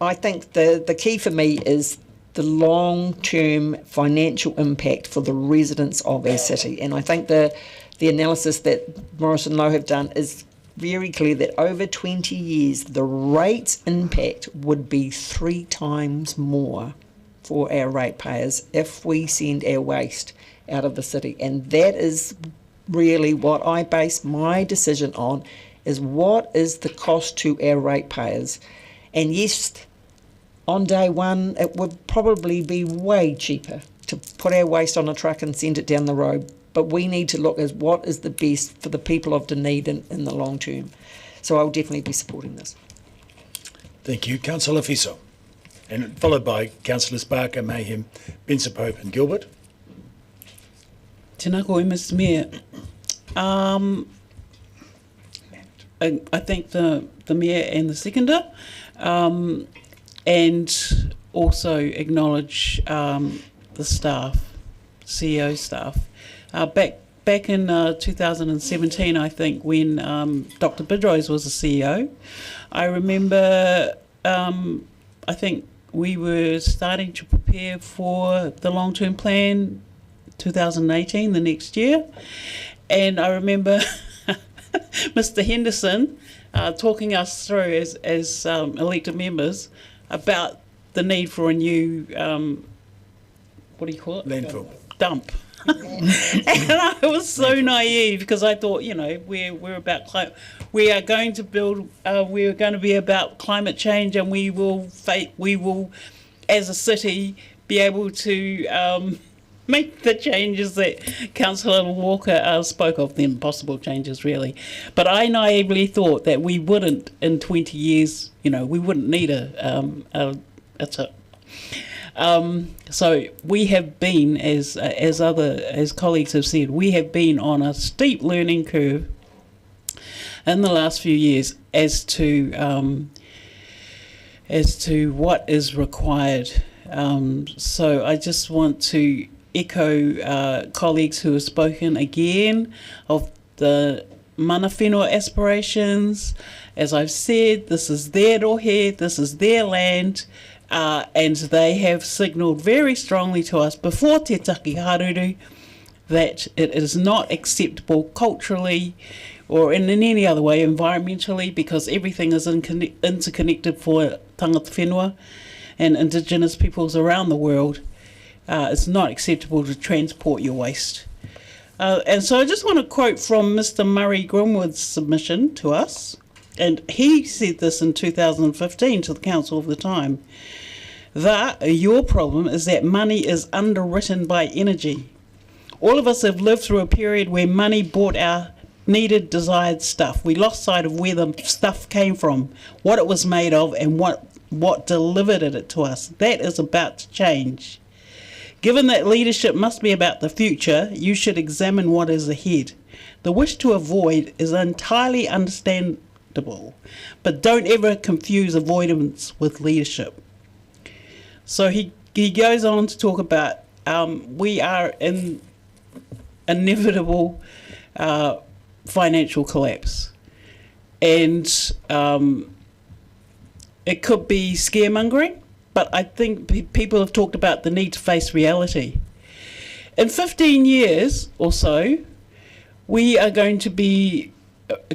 I think the key for me is the long-term financial impact for the residents of our city. And I think the analysis that Morrison Lowe have done is very clear that over 20 years, the rates impact would be 3 times more for our ratepayers if we send our waste out of the city. And that is really what I base my decision on, is what is the cost to our ratepayers. And yes, on day one, it would probably be way cheaper to put our waste on a truck and send it down the road. But we need to look at what is the best for the people of Dunedin in the long term. So I'll definitely be supporting this. Thank you. Councillor Fiso. And followed by Councillors Barker, Mayhem, Benson Pope and Gilbert. Tēnā koe, Mr. Mayor. I thank the Mayor and the seconder, and also acknowledge the staff, CEO staff. Back in 2017, I think, when Dr. Bidrose was the CEO, I remember, I think we were starting to prepare for the long-term plan, 2018, the next year, and I remember Mr. Henderson talking us through as elected members about the need for a new, what do you call it? Landfill. Dump. And I was so naive because I thought, you know, we're about we are going to build, we're going to be about climate change, and we will as a city be able to make the changes that Councillor Walker spoke of, the impossible changes really. But I naively thought that we wouldn't, in 20 years, you know, we wouldn't need a tip. So we have been, as colleagues have said, we have been on a steep learning curve in the last few years as to what is required. So I just want to echo colleagues who have spoken again of the mana whenua aspirations. As I've said, this is their rohe, this is their land. And they have signalled very strongly to us before Te Taki Haruru that it is not acceptable culturally or in any other way, environmentally, because everything is interconnected for tangata whenua and Indigenous peoples around the world. It's not acceptable to transport your waste. And so I just want to quote from Mr. Murray Grimwood's submission to us, and he said this in 2015 to the council of the time. Your problem is that money is underwritten by energy. All of us have lived through a period where money bought our needed, desired stuff. We lost sight of where the stuff came from, what it was made of, and what delivered it to us. That is about to change. Given that leadership must be about the future, you should examine what is ahead. The wish to avoid is entirely understandable, but don't ever confuse avoidance with leadership. So he goes on to talk about we are in inevitable financial collapse, and it could be scaremongering, but I think people have talked about the need to face reality. In 15 years or so, we are going to be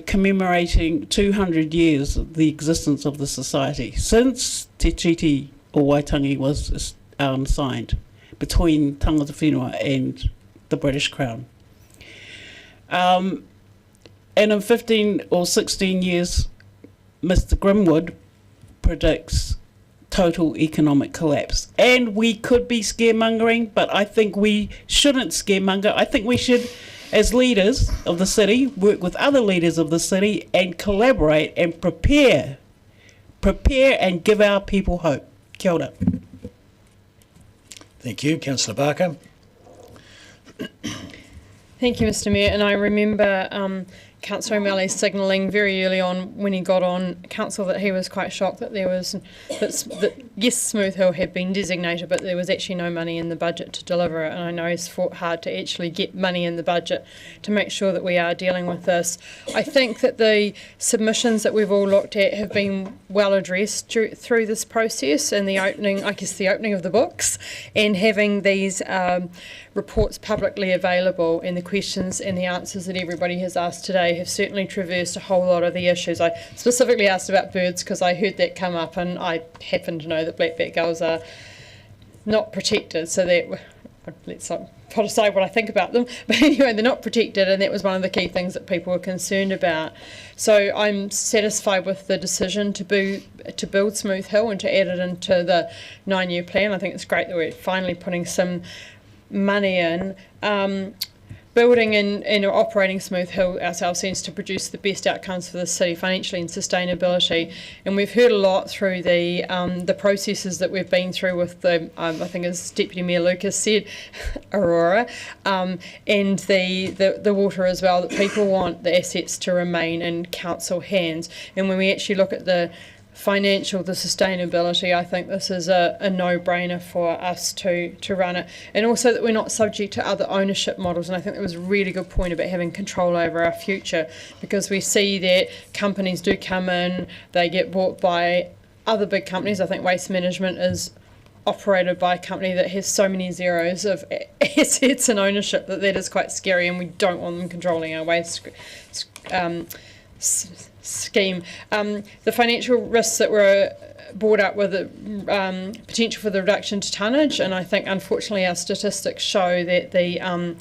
commemorating 200 years of the existence of the society since Te Treaty o Waitangi was signed between tangata whenua and the British Crown. And in 15 or 16 years, Mr. Grimwood predicts total economic collapse. And we could be scaremongering, but I think we shouldn't scaremonger. I think we should, as leaders of the city, work with other leaders of the city and collaborate and prepare and give our people hope. Kia ora. Thank you. Councillor Barker. Thank you, Mr. Mayor. And I remember Councillor O'Malley signalling very early on when he got on council that he was quite shocked that there was that yes, Smooth Hill had been designated, but there was actually no money in the budget to deliver it. And I know he's fought hard to actually get money in the budget to make sure that we are dealing with this. I think that the submissions that we've all looked at have been well addressed through this process, and the opening of the books, and having these reports publicly available, and the questions and the answers that everybody has asked today today have certainly traversed a whole lot of the issues. I specifically asked about birds because I heard that come up, and I happen to know that black-backed gulls are not protected, so that, let's not say what I think about them, but anyway, they're not protected, and that was one of the key things that people were concerned about. So I'm satisfied with the decision to build Smooth Hill and to add it into the 9-year plan. I think it's great that we're finally putting some money in. Building and operating Smooth Hill ourselves seems to produce the best outcomes for the city financially and sustainability. And we've heard a lot through the processes that we've been through with the, I think as Deputy Mayor Lucas said, Aurora, and the water as well, that people want the assets to remain in council hands. And when we actually look at the sustainability, I think this is a no-brainer for us to run it, and also that we're not subject to other ownership models. And I think that was a really good point about having control over our future, because we see that companies do come in, they get bought by other big companies. I think Waste Management is operated by a company that has so many zeros of assets and ownership that is quite scary, and we don't want them controlling our waste scheme. The financial risks that were brought up with the potential for the reduction to tonnage, and I think unfortunately our statistics show that the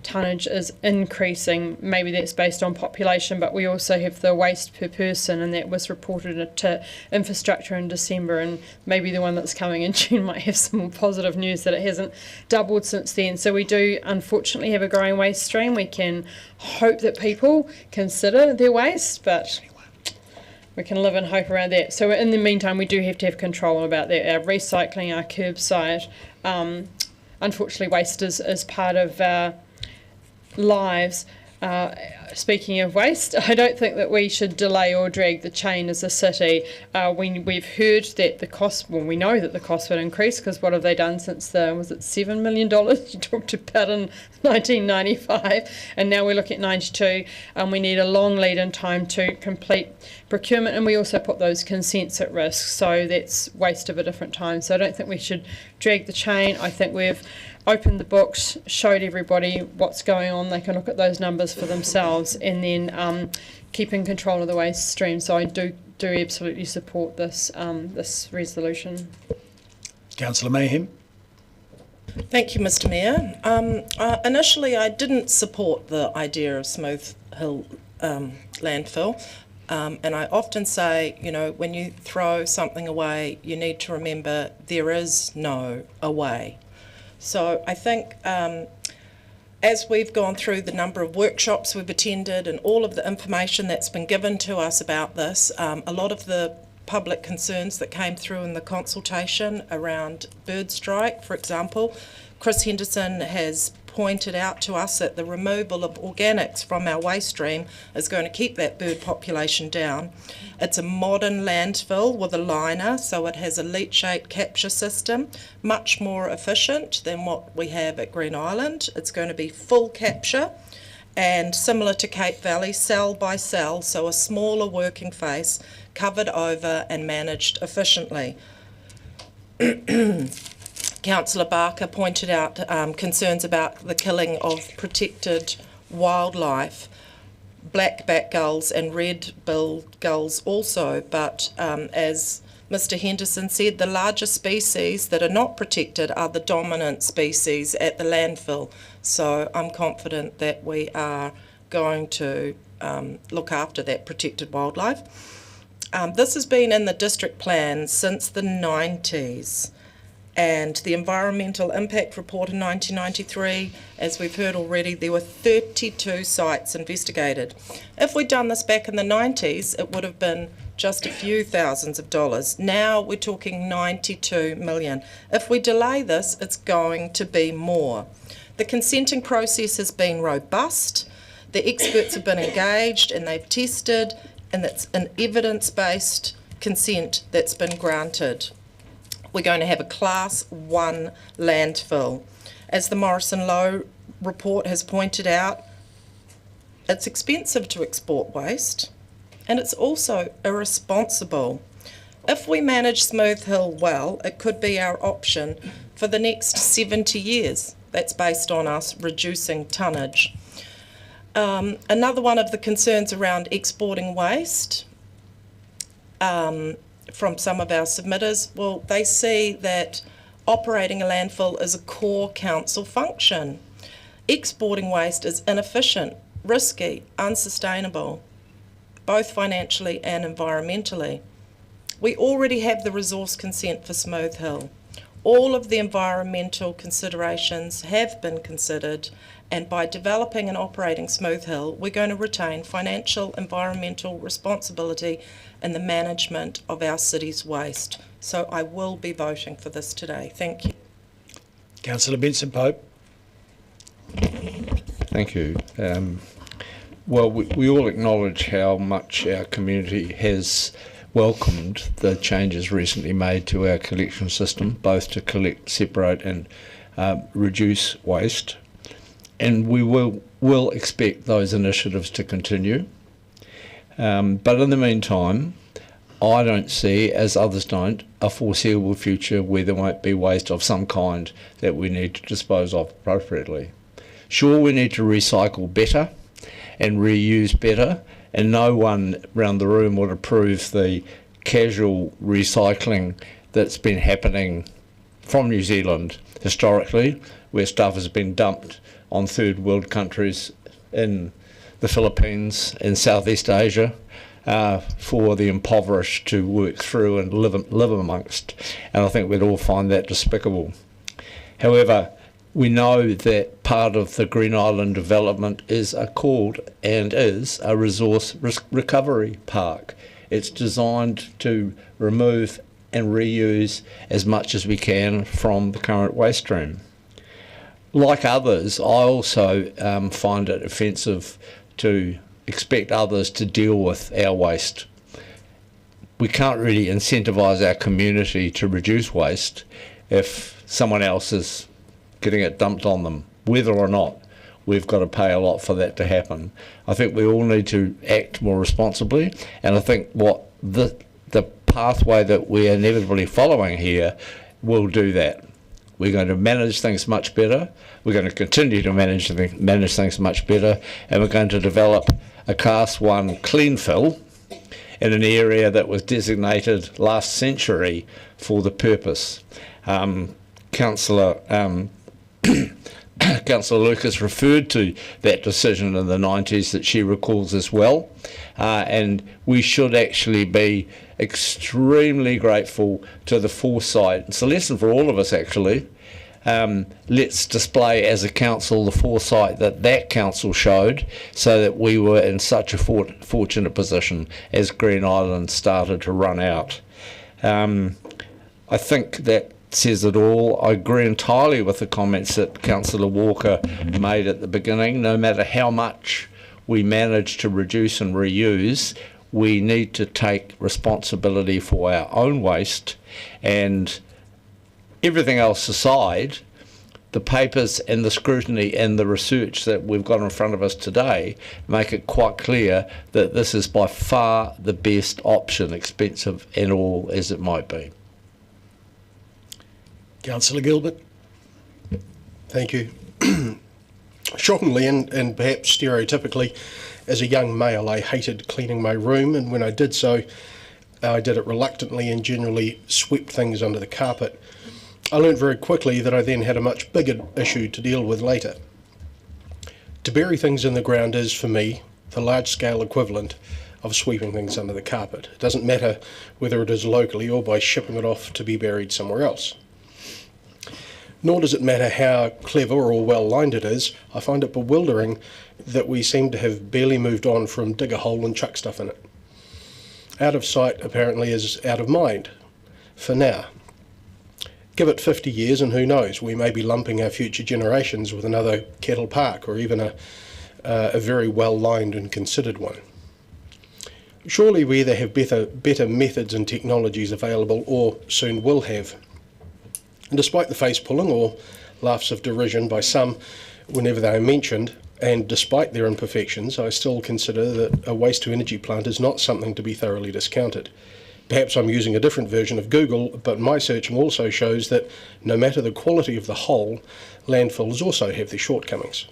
tonnage is increasing. Maybe that's based on population, but we also have the waste per person, and that was reported to infrastructure in December, and maybe the one that's coming in June might have some more positive news that it hasn't doubled since then. So we do unfortunately have a growing waste stream. We can hope that people consider their waste, but we can live in hope around that. So in the meantime, we do have to have control about that. Our recycling, our curbside. Unfortunately, waste is part of our lives. Speaking of waste, I don't think that we should delay or drag the chain as a city. We've heard that the cost, well, we know that the cost would increase, because what have they done since was it $7 million you talked about in 1995, and now we're looking at 92, and we need a long lead in time to complete procurement, and we also put those consents at risk, so that's waste of a different time. So I don't think we should drag the chain. I think we've opened the books, showed everybody what's going on. They can look at those numbers for themselves, and then keep in control of the waste stream. So I do absolutely support this this resolution. Councillor Mayhem. Thank you, Mr. Mayor. Initially, I didn't support the idea of Smooth Hill landfill. And I often say, you know, when you throw something away, you need to remember there is no away. So I think as we've gone through the number of workshops we've attended and all of the information that's been given to us about this, a lot of the public concerns that came through in the consultation around bird strike, for example, Chris Henderson has pointed out to us that the removal of organics from our waste stream is going to keep that bird population down. It's a modern landfill with a liner, so it has a leachate capture system, much more efficient than what we have at Green Island. It's going to be full capture and similar to Cape Valley, cell by cell, so a smaller working face, covered over and managed efficiently. Councillor Barker pointed out concerns about the killing of protected wildlife, black-backed gulls and red-billed gulls also, but as Mr. Henderson said, the larger species that are not protected are the dominant species at the landfill. So I'm confident that we are going to look after that protected wildlife. This has been in the district plan since the 90s. And the environmental impact report in 1993, as we've heard already, there were 32 sites investigated. If we'd done this back in the 90s, it would have been just a few thousands of dollars. Now we're talking 92 million. If we delay this, it's going to be more. The consenting process has been robust. The experts have been engaged and they've tested, and it's an evidence-based consent that's been granted. We're going to have a Class 1 landfill. As the Morrison Lowe report has pointed out, it's expensive to export waste, and it's also irresponsible. If we manage Smooth Hill well, it could be our option for the next 70 years. That's based on us reducing tonnage. Another one of the concerns around exporting waste from some of our submitters, well, they see that operating a landfill is a core council function. Exporting waste is inefficient, risky, unsustainable, both financially and environmentally. We already have the resource consent for Smooth Hill. All of the environmental considerations have been considered, and by developing and operating Smooth Hill, we're going to retain financial, environmental responsibility in the management of our city's waste. So I will be voting for this today. Thank you. Councillor Benson-Pope. Thank you. Well, we all acknowledge how much our community has welcomed the changes recently made to our collection system, both to collect, separate and reduce waste. And we will expect those initiatives to continue. But in the meantime, I don't see, as others don't, a foreseeable future where there won't be waste of some kind that we need to dispose of appropriately. Sure, we need to recycle better and reuse better, and no one around the room would approve the casual recycling that's been happening from New Zealand historically, where stuff has been dumped on third world countries in the Philippines, in Southeast Asia, for the impoverished to work through and live amongst. And I think we'd all find that despicable. However, we know that part of the Green Island development is called a resource recovery park. It's designed to remove and reuse as much as we can from the current waste stream. Like others, I also find it offensive to expect others to deal with our waste. We can't really incentivise our community to reduce waste if someone else is getting it dumped on them, whether or not we've got to pay a lot for that to happen. I think we all need to act more responsibly, and I think what the pathway that we're inevitably following here will do that. We're going to manage things much better, we're going to continue to manage things much better, and we're going to develop a Class 1 clean fill in an area that was designated last century for the purpose. Councillor Lucas referred to that decision in the 90s that she recalls as well, and we should actually be extremely grateful to the foresight. It's a lesson for all of us actually. Let's display as a council the foresight that council showed, so that we were in such a fortunate position as Green Island started to run out. I think that says it all. I agree entirely with the comments that Councillor Walker made at the beginning. No matter how much we manage to reduce and reuse, we need to take responsibility for our own waste, and everything else aside, the papers and the scrutiny and the research that we've got in front of us today make it quite clear that this is by far the best option, expensive and all as it might be. Councillor Gilbert. Thank you. Shockingly and perhaps stereotypically, as a young male, I hated cleaning my room, and when I did so, I did it reluctantly and generally swept things under the carpet. I learned very quickly that I then had a much bigger issue to deal with later. To bury things in the ground is, for me, the large-scale equivalent of sweeping things under the carpet. It doesn't matter whether it is locally or by shipping it off to be buried somewhere else. Nor does it matter how clever or well-lined it is. I find it bewildering that we seem to have barely moved on from dig a hole and chuck stuff in it. Out of sight, apparently, is out of mind, for now. Give it 50 years and who knows, we may be lumping our future generations with another Kettle Park, or even a very well-lined and considered one. Surely we either have better methods and technologies available, or soon will have. And despite the face pulling or laughs of derision by some whenever they are mentioned, and despite their imperfections, I still consider that a waste-to-energy plant is not something to be thoroughly discounted. Perhaps I'm using a different version of Google, but my searching also shows that no matter the quality of the whole, landfills also have their shortcomings.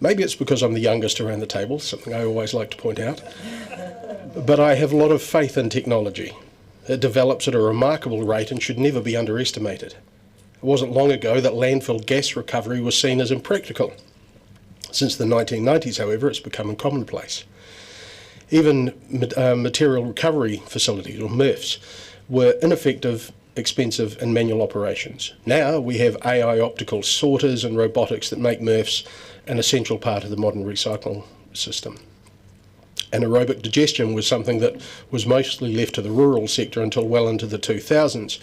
Maybe it's because I'm the youngest around the table, something I always like to point out. But I have a lot of faith in technology. It develops at a remarkable rate and should never be underestimated. It wasn't long ago that landfill gas recovery was seen as impractical. Since the 1990s, however, it's become commonplace. Even material recovery facilities, or MRFs, were ineffective, expensive and manual operations. Now we have AI optical sorters and robotics that make MRFs an essential part of the modern recycling system. Anaerobic digestion was something that was mostly left to the rural sector until well into the 2000s.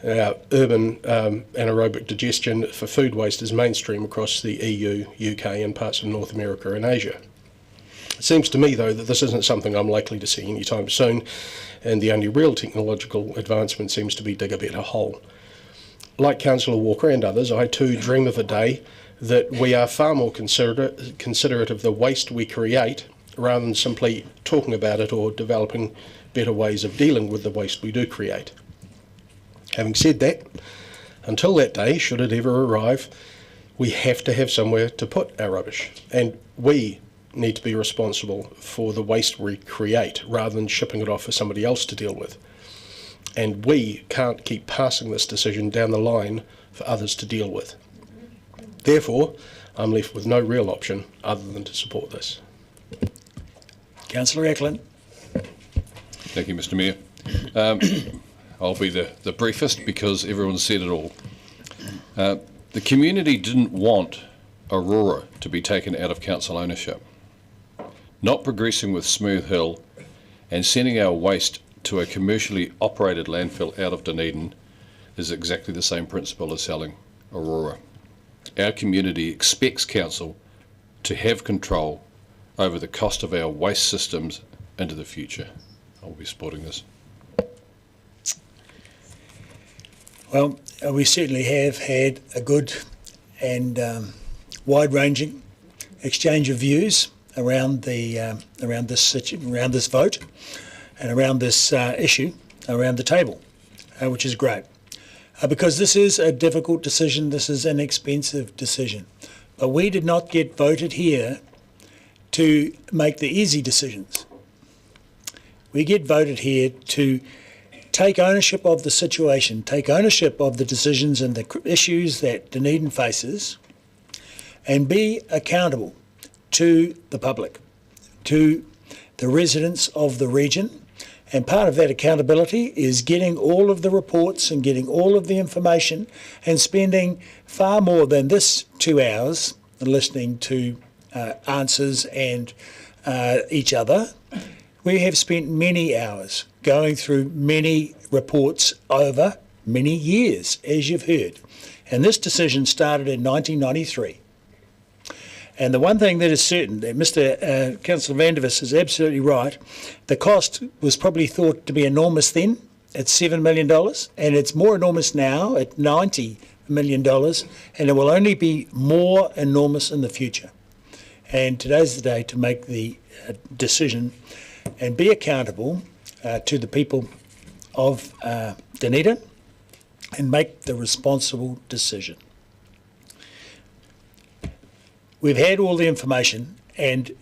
Urban anaerobic digestion for food waste is mainstream across the EU, UK and parts of North America and Asia. It seems to me, though, that this isn't something I'm likely to see anytime soon, and the only real technological advancement seems to be dig a better hole. Like Councillor Walker and others, I too dream of a day that we are far more considerate of the waste we create rather than simply talking about it or developing better ways of dealing with the waste we do create. Having said that, until that day, should it ever arrive, we have to have somewhere to put our rubbish, and we need to be responsible for the waste we create rather than shipping it off for somebody else to deal with. And we can't keep passing this decision down the line for others to deal with. Therefore, I'm left with no real option other than to support this. Councillor Eklund. Thank you, Mr. Mayor. I'll be the briefest because everyone's said it all. The community didn't want Aurora to be taken out of council ownership. Not progressing with Smooth Hill and sending our waste to a commercially operated landfill out of Dunedin is exactly the same principle as selling Aurora. Our community expects council to have control over the cost of our waste systems into the future. I'll be supporting this. Well, we certainly have had a good and wide-ranging exchange of views around this vote and around this issue around the table, which is great. Because this is a difficult decision, this is an expensive decision. But we did not get voted here to make the easy decisions. We get voted here to take ownership of the situation, take ownership of the decisions and the issues that Dunedin faces, and be accountable to the public, to the residents of the region. And part of that accountability is getting all of the reports and getting all of the information and spending far more than this 2 hours listening to answers and each other. We have spent many hours going through many reports over many years, as you've heard. And this decision started in 1993. And the one thing that is certain, that Mr. Councillor Vandervis is absolutely right, the cost was probably thought to be enormous then at $7 million, and it's more enormous now at $90 million, and it will only be more enormous in the future. And today's the day to make the decision and be accountable to the people of Dunedin and make the responsible decision. We've had all the information and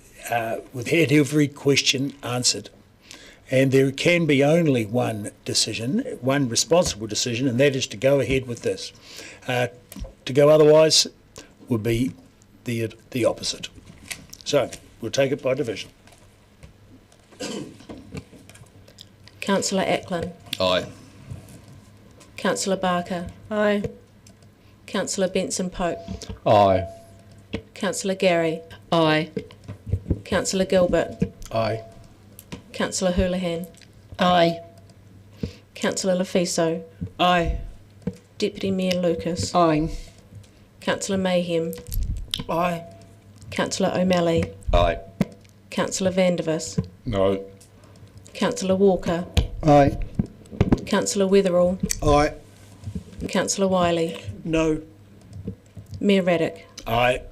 we've had every question answered. And there can be only one decision, one responsible decision, and that is to go ahead with this. To go otherwise would be the opposite. So we'll take it by division. Councillor Ackland. Aye. Councillor Barker. Aye. Councillor Benson Pope. Aye. Councillor Gary. Aye. Councillor Gilbert. Aye. Councillor Houlihan. Aye. Councillor Lefiso. Aye. Deputy Mayor Lucas. Aye. Councillor Mayhem. Aye. Councillor O'Malley. Aye. Councillor Vandervis. No. Councillor Walker. Aye. Councillor Wetherall. Aye. Councillor Wiley. No. Mayor Raddick. Aye.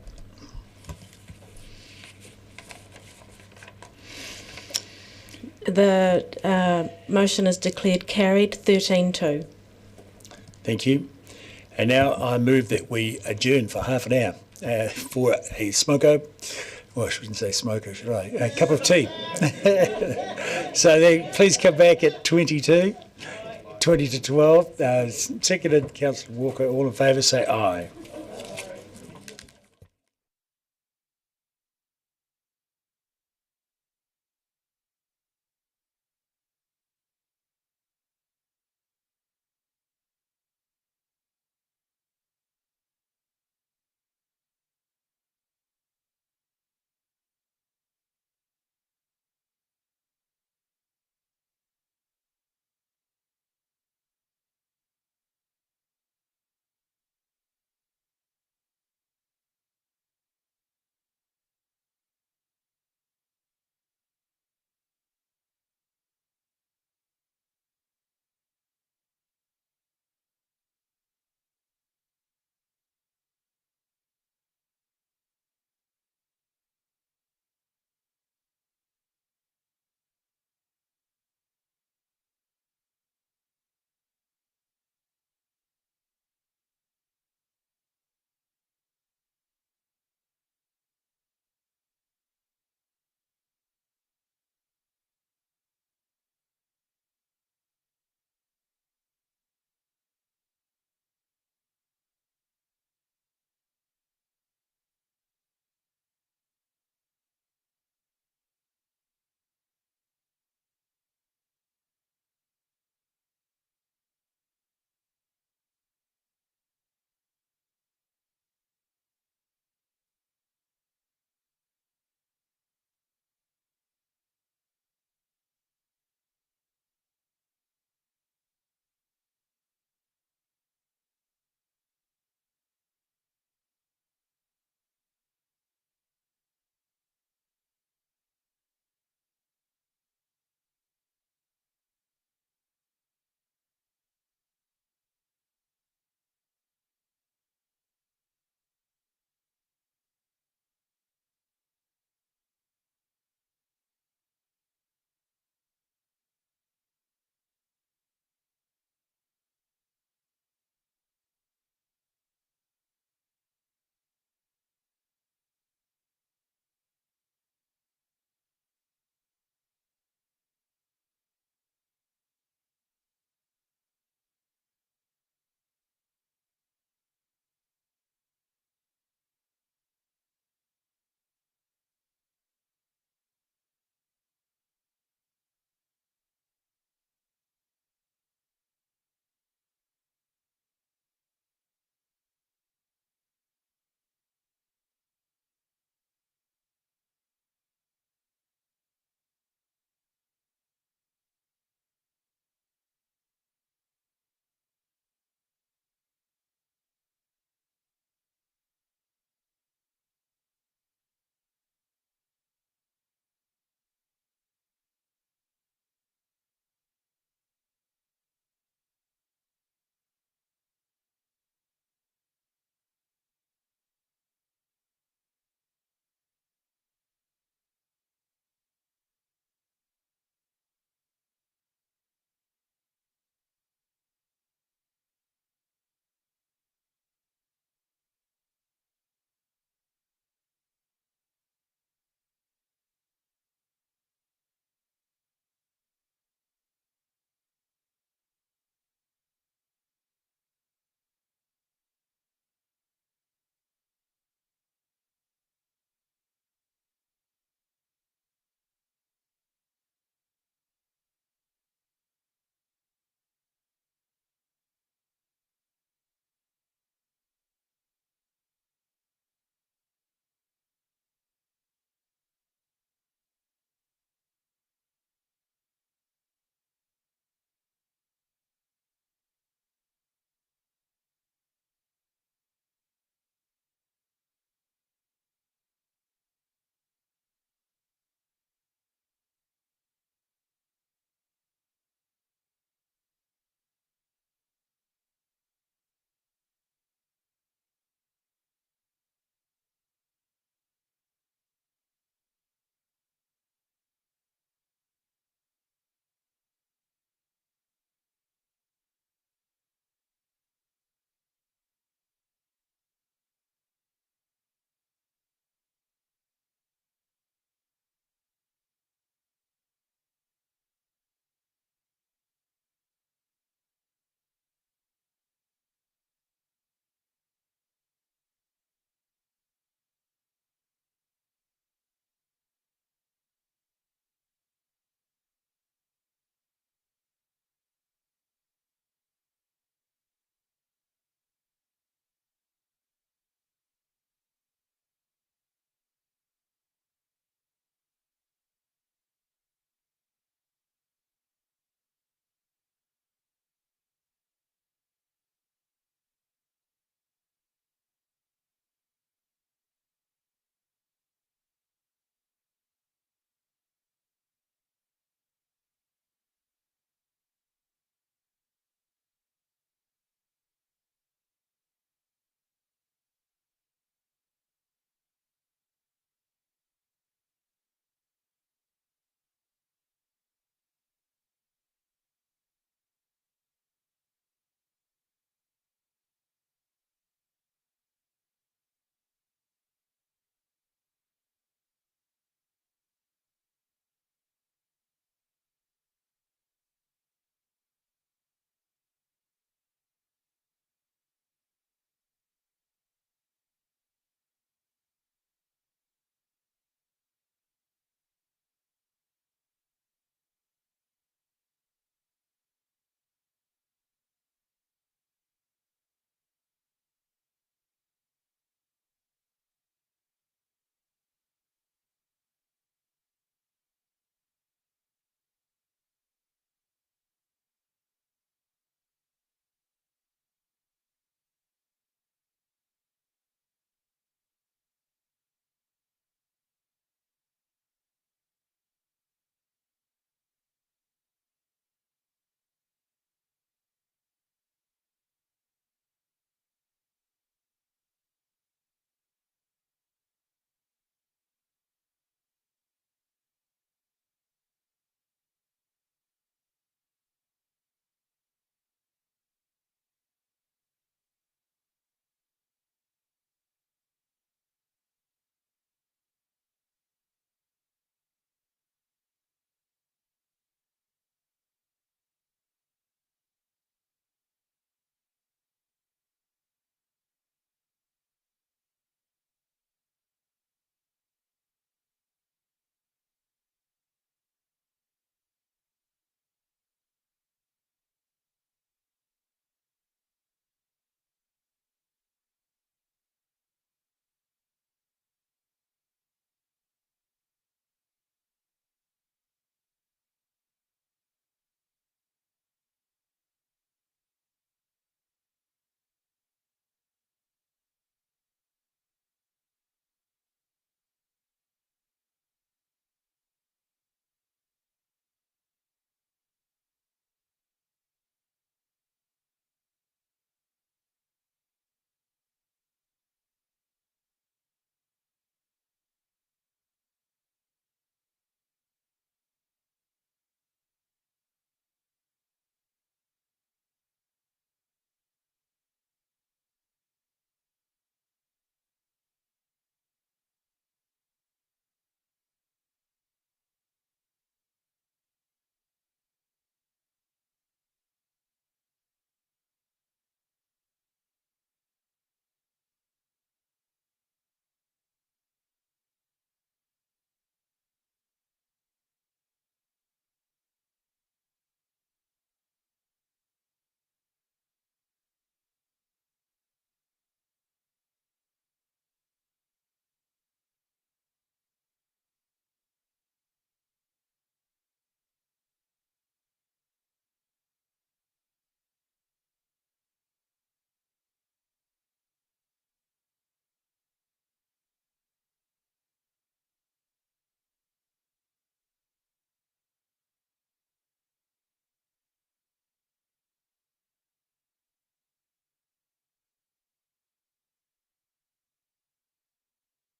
The motion is declared carried 13-2. Thank you. And now I move that we adjourn for half an hour for a smoko. Well, I shouldn't say smoker, should I? A cup of tea. So then please come back at 20 to 12. Seconded, Councillor Walker. All in favour, say aye.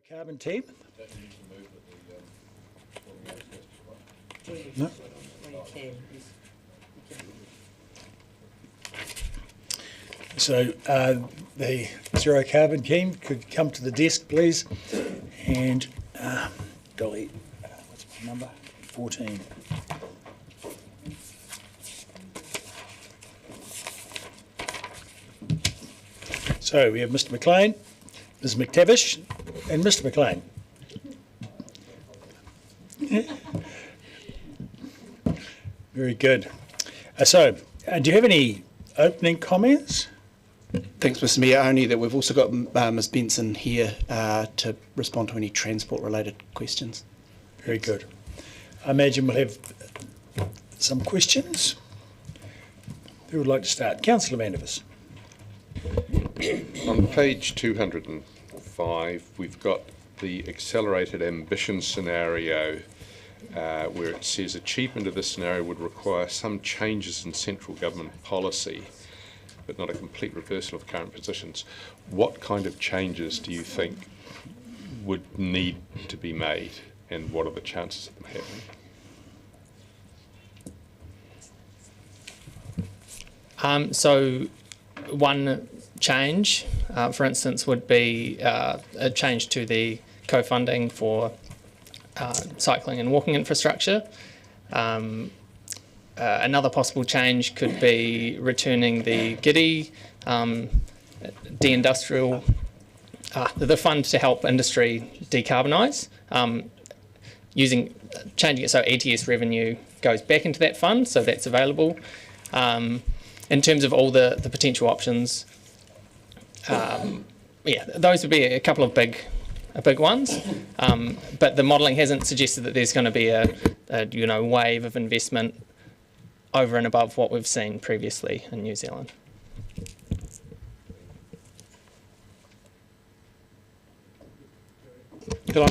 Carbon team. No? So the zero carbon team could come to the desk, please. And Dolly, what's my number? 14. So we have Mr. McLean, Ms. McTavish, and Mr. McLean. Very good. So, do you have any opening comments? Thanks, Mr. Mayor. Only that we've also got Ms. Benson here to respond to any transport-related questions. Very good. I imagine we'll have some questions. Who would like to start? Councillor Vandevers. On page 205, we've got the accelerated ambition scenario where it says achievement of this scenario would require some changes in central government policy, but not a complete reversal of current positions. What kind of changes do you think would need to be made, and what are the chances of them happening? So one change, for instance, would be a change to the co-funding for cycling and walking infrastructure. Another possible change could be returning the GIDI, deindustrial, the fund to help industry decarbonise, changing it so ETS revenue goes back into that fund, so that's available. In terms of all the potential options, those would be a couple of big ones. But the modelling hasn't suggested that there's going to be a wave of investment over and above what we've seen previously in New Zealand. Can I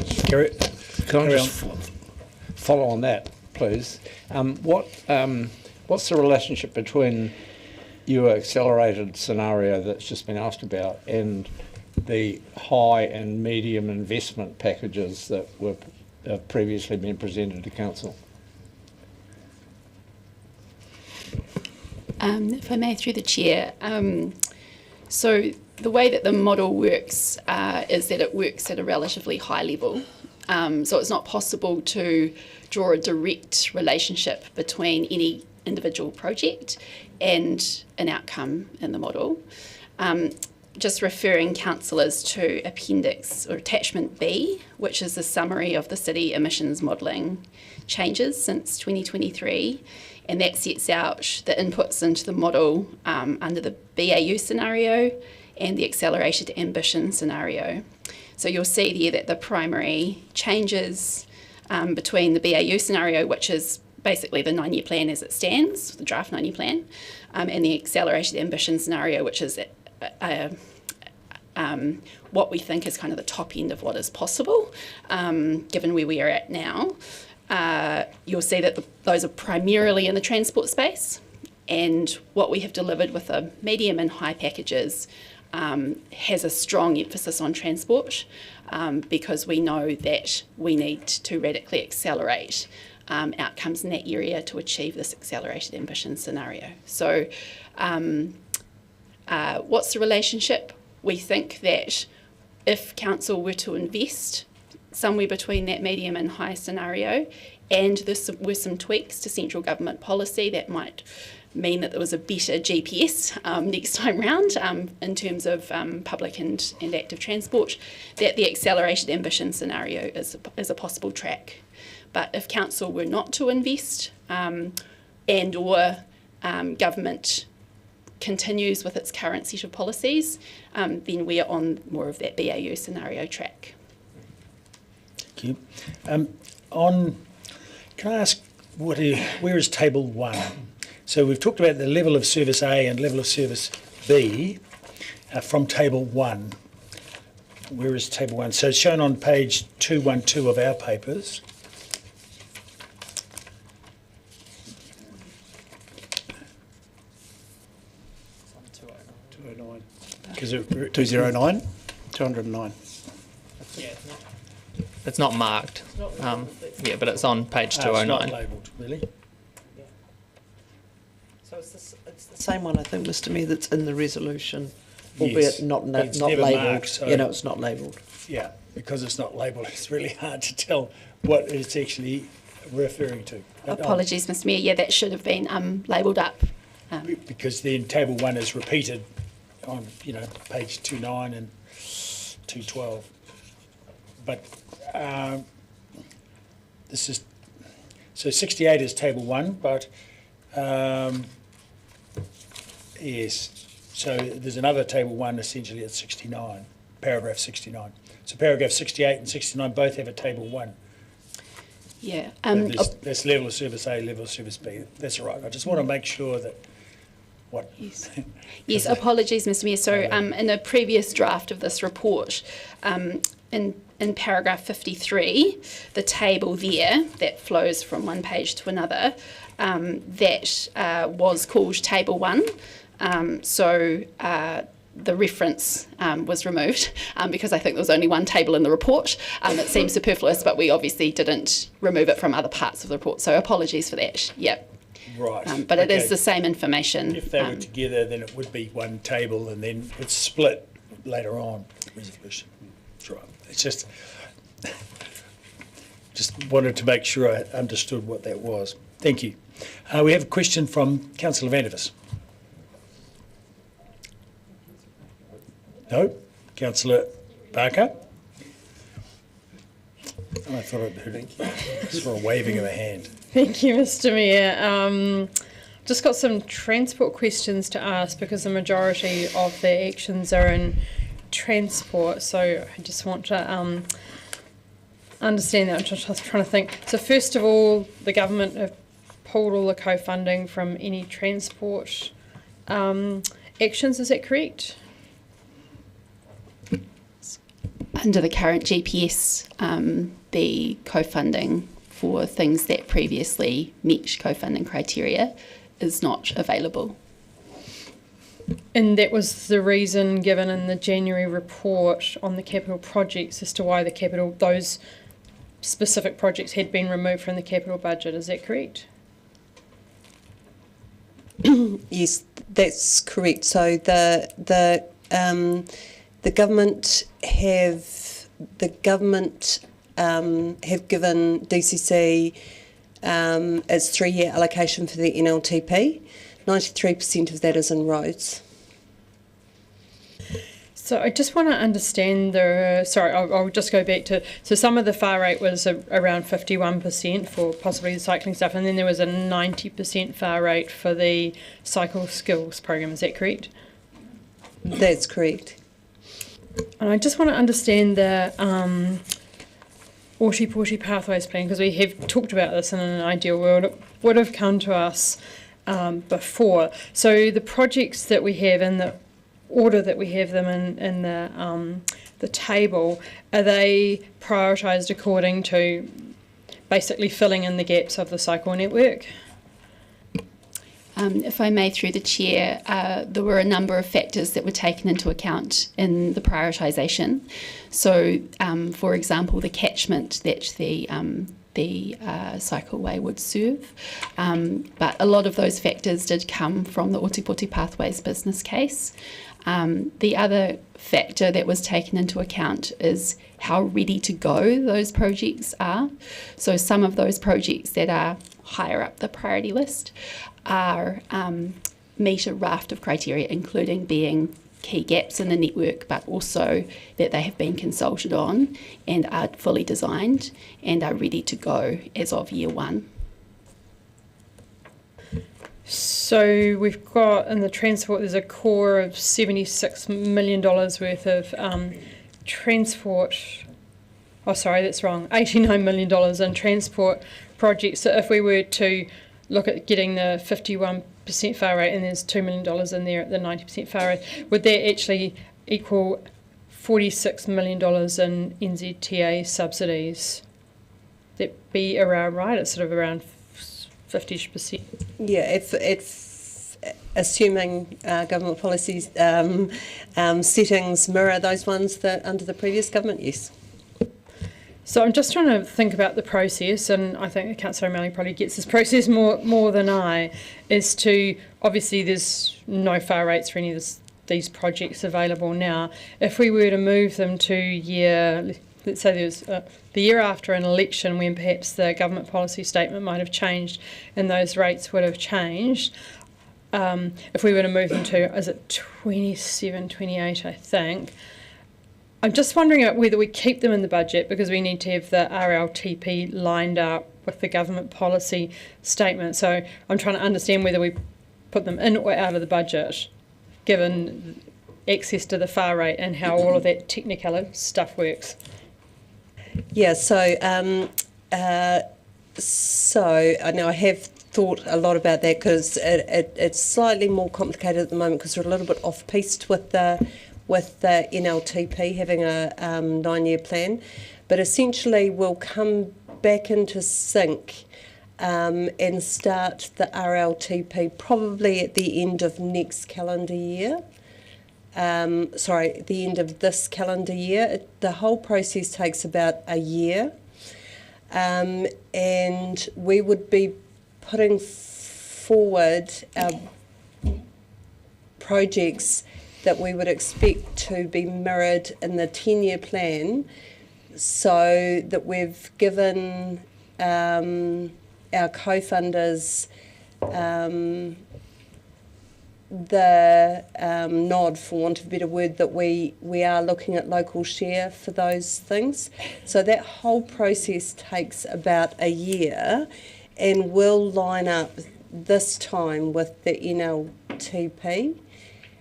just follow on that, please? What's the relationship between your accelerated scenario that's just been asked about and the high and medium investment packages that were previously been presented to Council? If I may, through the chair. So the way that the model works is that it works at a relatively high level. So it's not possible to draw a direct relationship between any individual project and an outcome in the model. Just referring councillors to Appendix or Attachment B, which is a summary of the city emissions modelling changes since 2023, and that sets out the inputs into the model under the BAU scenario and the accelerated ambition scenario. So you'll see there that the primary changes between the BAU scenario, which is basically the 9-year plan as it stands, the draft 9-year plan, and the accelerated ambition scenario, which is what we think is kind of the top end of what is possible, given where we are at now. You'll see that those are primarily in the transport space, and what we have delivered with the medium and high packages has a strong emphasis on transport, because we know that we need to radically accelerate outcomes in that area to achieve this accelerated ambition scenario. So what's the relationship? We think that if council were to invest somewhere between that medium and high scenario, and there were some tweaks to central government policy that might mean that there was a better GPS next time round in terms of public and active transport, that the accelerated ambition scenario is a possible track. But if council were not to invest and or government continues with its current set of policies, then we are on more of that BAU scenario track. Thank you. Can I ask, where is Table 1? So we've talked about the level of Service A and level of Service B from Table 1. Where is Table 1? So it's shown on page 212 of our papers. Because 209, 209. Yeah, it's not it's not marked. Yeah, but it's on page It's 209. not labelled, really. So it's the same one, I think, Mr Mayor, that's in the resolution, Yes, albeit not but it's not never labelled. marked, so- It's not labelled. Yeah, because it's not labelled, it's really hard to tell what it's actually referring to. But, Apologies, Mr Mayor. Yeah, that should have been labelled up. because then table 1 is repeated on, page 29 and 212. But this is, so 68 is table 1, but yes, so there's another table 1 essentially at 69, paragraph 69. So paragraph 68 and 69 both have a table 1. Yeah. So that's level of service A, level of service B. That's all right. I just want to make sure that what. Yes. Yes, apologies, Mr Mayor. So in a previous draft of this report, in paragraph 53, the table there that flows from one page to another, that was called table 1. The reference was removed because I think there was only one table in the report. It seems superfluous, but we obviously didn't remove it from other parts of the report. So apologies for that. Yep. Right. But it is the same information. If they were together, then it would be one table, and then it's split later on. Resolution. That's right. It's just wanted to make sure I understood what that was. Thank you. We have a question from Councillor Vandevers. No? Councillor Barker? I thought I'd heard it. Just for a waving of a hand. Thank you, Mr Mayor. Just got some transport questions to ask because the majority of the actions are in transport. So I just want to understand that. I'm just trying to think. So first of all, the government have pulled all the co-funding from any transport actions. Is that correct? Under the current GPS, the co-funding for things that previously met co-funding criteria is not available. And that was the reason given in the January report on the capital projects as to why those specific projects had been removed from the capital budget. Is that correct? Yes, that's correct. So the government have given DCC its 3-year allocation for the NLTP. 93% of that is in roads. So I just want to understand I'll just go back to, so some of the far rate was around 51% for possibly the cycling stuff, and then there was a 90% far rate for the cycle skills program. Is that correct? That's correct. And I just want to understand the Ōtepoti Pathways plan, because we have talked about this in an ideal world. It would have come to us before. So the projects that we have in the order that we have them in the table, are they prioritised according to basically filling in the gaps of the cycle network? If I may, through the chair, there were a number of factors that were taken into account in the prioritisation. So, for example, the catchment that the cycleway would serve. But a lot of those factors did come from the Ōtepoti Pathways business case. The other factor that was taken into account is how ready to go those projects are. So some of those projects that are higher up the priority list are meet a raft of criteria, including being key gaps in the network, but also that they have been consulted on and are fully designed and are ready to go as of year 1. So we've got in the transport, there's a core of $76 million worth of transport. Oh, sorry, that's wrong. $89 million in transport projects. So if we were to look at getting the 51% far rate, and there's $2 million in there at the 90% far rate, would that actually equal $46 million in NZTA subsidies? That be around right? It's sort of around 50%. Yeah, if assuming government policies settings mirror those ones that under the previous government, yes. So I'm just trying to think about the process, and I think Councillor O'Malley probably gets this process more than I, is to, obviously there's no far rates for any of these projects available now. If we were to move them to let's say there's the year after an election when perhaps the government policy statement might have changed and those rates would have changed, if we were to move them to, is it 27, 28, I think, I'm just wondering about whether we keep them in the budget because we need to have the RLTP lined up with the government policy statement. So I'm trying to understand whether we put them in or out of the budget, given access to the far rate and how all of that technical stuff works. Yeah, so I know I have thought a lot about that because it's slightly more complicated at the moment because we're a little bit off-piste with the NLTP having a 9-year plan, but essentially we'll come back into sync and start the RLTP probably at the end of next calendar year. The end of this calendar year. The whole process takes about a year, and we would be putting forward our projects that we would expect to be mirrored in the 10-year plan, so that we've given our co-funders the nod, for want of a better word, that we are looking at local share for those things. So that whole process takes about a year and will line up this time with the NLTP.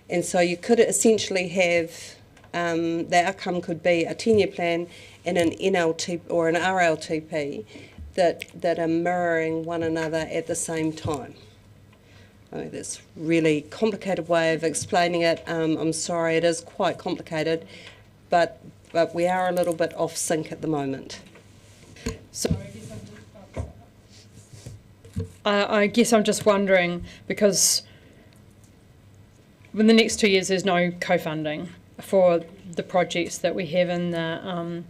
And so you could essentially have, the outcome could be a 10-year plan and an NLTP or an RLTP that are mirroring one another at the same time. I mean, that's a really complicated way of explaining it. I'm sorry, it is quite complicated, but we are a little bit off sync at the moment. So I guess I'm just wondering, because in the next 2 years there's no co-funding for the projects that we have in the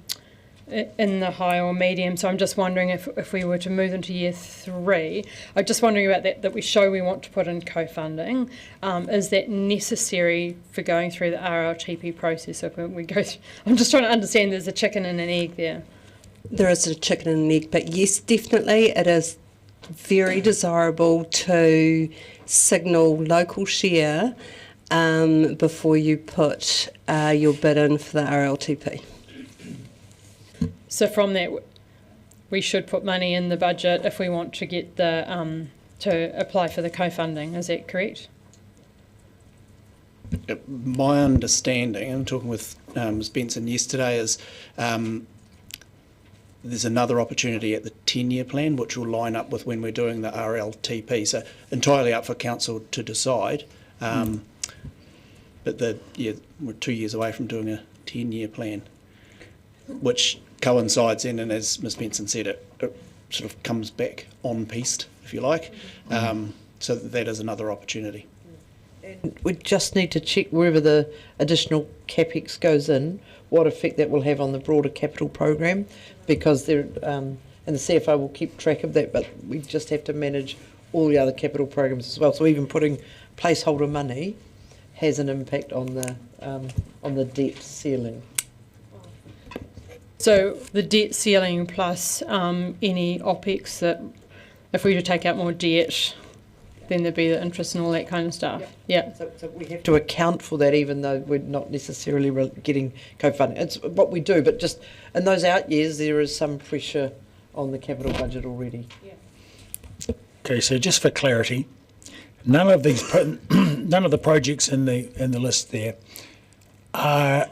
high or medium, so I'm just wondering if we were to move into year 3, I'm just wondering about that we show we want to put in co-funding. Is that necessary for going through the RLTP process? If we go through, I'm just trying to understand, there's a chicken and an egg there. There is a chicken and an egg, but yes, definitely it is very desirable to signal local share before you put your bid in for the RLTP. So from that, we should put money in the budget if we want to get the to apply for the co-funding. Is that correct? My understanding, and I'm talking with Ms Benson yesterday, is there's another opportunity at the 10-year plan which will line up with when we're doing the RLTP. So entirely up for council to decide. But we're 2 years away from doing a 10-year plan, which coincides in, and as Ms Benson said, it sort of comes back on piste, if you like. So that is another opportunity. And we just need to check wherever the additional CapEx goes in, what effect that will have on the broader capital program, because there, and the CFO will keep track of that, but we just have to manage all the other capital programs as well. So even putting placeholder money has an impact on the debt ceiling. So the debt ceiling plus any OPEX that, if we were to take out more debt, then there'd be the interest and all that kind of stuff. Yeah. So we have to account for that, even though we're not necessarily getting co-funding. It's what we do, but just in those out years, there is some pressure on the capital budget already. Yeah. Okay, so just for clarity, none of the projects in the list there are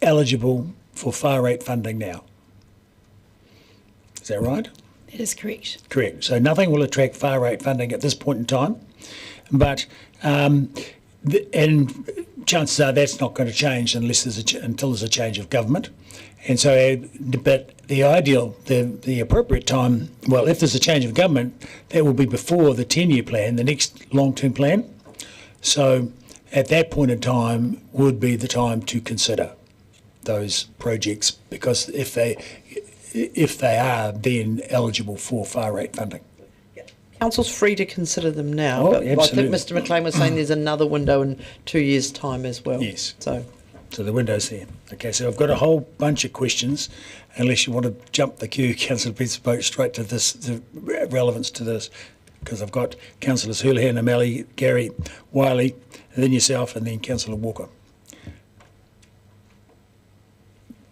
eligible for far rate funding now. Is that right? That is correct. Correct. So nothing will attract far rate funding at this point in time, but and chances are that's not going to change unless until there's a change of government. And so, but the appropriate time, well, if there's a change of government, that will be before the 10-year plan, the next long-term plan. So at that point in time would be the time to consider. those projects, because if they are then eligible for far rate funding. Council's free to consider them now, Oh, but I think absolutely. Mr McLean was saying there's another window in 2 years' time as well. Yes. So the window's there. Okay, so I've got a whole bunch of questions, unless you want to jump the queue, Councillor Petspoke, straight to this, the relevance to this, because I've got Councillors Houlihan, O'Malley, Gary, Wiley, and then yourself, and then Councillor Walker.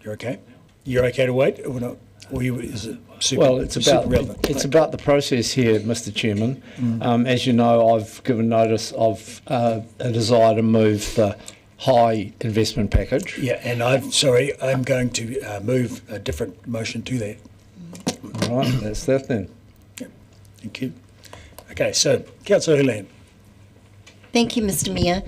You're okay? You're okay to wait or not? Or is it super, Well, it's super about relevant? it's about the process here, Mr. Chairman. As you know, I've given notice of a desire to move the high investment package. Yeah, and I'm going to move a different motion to that. All right, that's that then. Yeah, thank you. Okay, so Councillor Houlihan. Thank you, Mr. Mayor.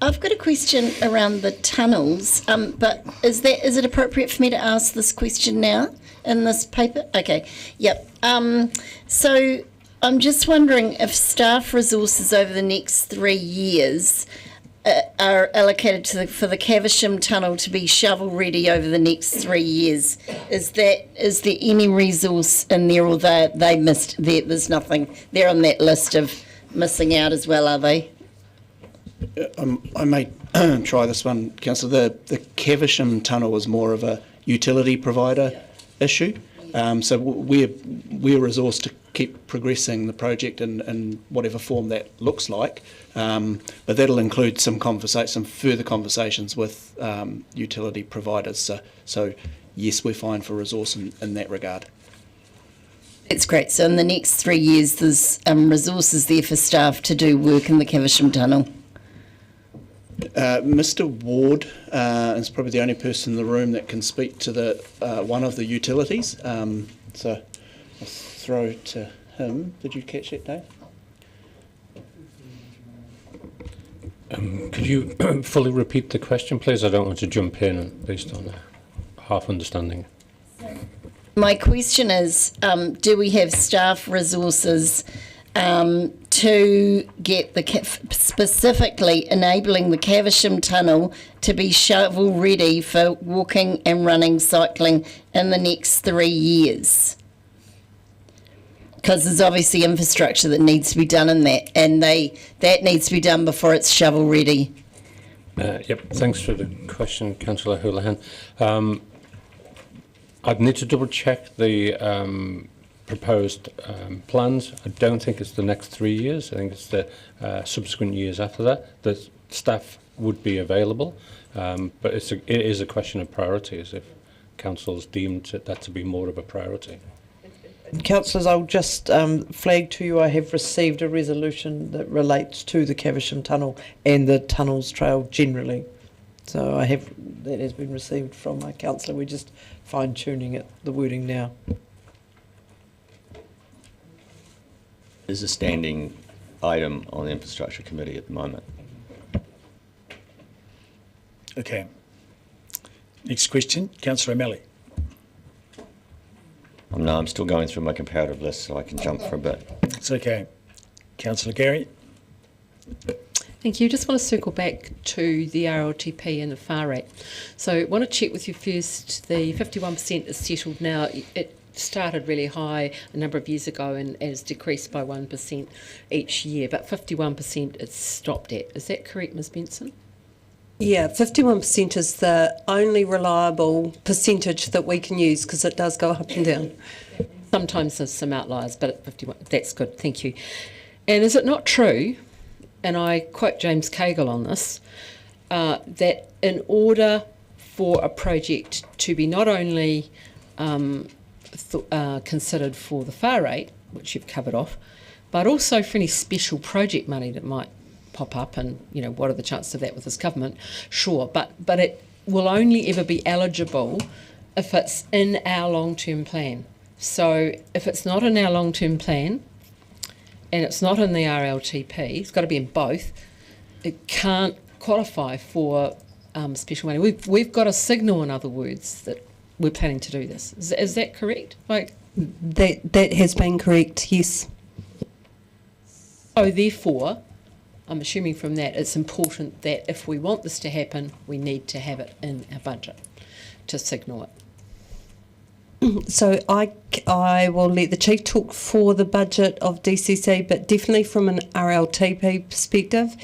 I've got a question around the tunnels, but is it appropriate for me to ask this question now in this paper? Okay, yep. So I'm just wondering if staff resources over the next 3 years are allocated for the Caversham Tunnel to be shovel ready over the next 3 years. Is there any resource in there, or they missed? There's nothing. They're on that list of missing out as well, are they? I may try this one, Councillor. The Caversham Tunnel was more of a utility provider issue. So we're resourced to keep progressing the project in whatever form that looks like. But that'll include some further conversations with utility providers. So yes, we're fine for resource in that regard. That's great. So in the next 3 years, there's resources there for staff to do work in the Caversham Tunnel. Mr. Ward is probably the only person in the room that can speak to the one of the utilities. So I'll throw to him. Did you catch that, Dave? Could you fully repeat the question, please? I don't want to jump in based on a half understanding. My question is, do we have staff resources to get specifically enabling the Caversham Tunnel to be shovel ready for walking and running, cycling in the next 3 years? Because there's obviously infrastructure that needs to be done in that, and that needs to be done before it's shovel ready. Yep, thanks for the question, Councillor Houlihan. I'd need to double check the proposed plans. I don't think it's the next 3 years. I think it's the subsequent years after that. The staff would be available, but it is a question of priorities if council's deemed that to be more of a priority. Councillors, I'll just flag to you I have received a resolution that relates to the Caversham Tunnel and the Tunnels Trail generally. So that has been received from my councillor. We're just fine-tuning the wording now. Is a standing item on the infrastructure committee at the moment. Okay. Next question, Councillor O'Malley. No, I'm still going through my comparative list, so I can jump for a bit. It's okay. Councillor Gary. Thank you. Just want to circle back to the RLTP and the far rate. So I want to check with you first, the 51% is settled now. It started really high a number of years ago and has decreased by 1% each year, but 51% it's stopped at. Is that correct, Ms Benson? Yeah, 51% is the only reliable percentage that we can use because it does go up and down. Sometimes there's some outliers, but at 51, that's good, thank you. And is it not true, and I quote James Cagle on this, that in order for a project to be not only considered for the far rate, which you've covered off, but also for any special project money that might pop up, and what are the chances of that with this government? Sure, but it will only ever be eligible if it's in our long-term plan. So if it's not in our long-term plan and it's not in the RLTP, it's got to be in both, it can't qualify for special money. We've got a signal, in other words, that we're planning to do this. Is that correct? That has been correct, yes. So therefore, I'm assuming from that it's important that if we want this to happen, we need to have it in our budget. to signal it. So I will let the Chief talk for the budget of DCC, but definitely from an RLTP perspective,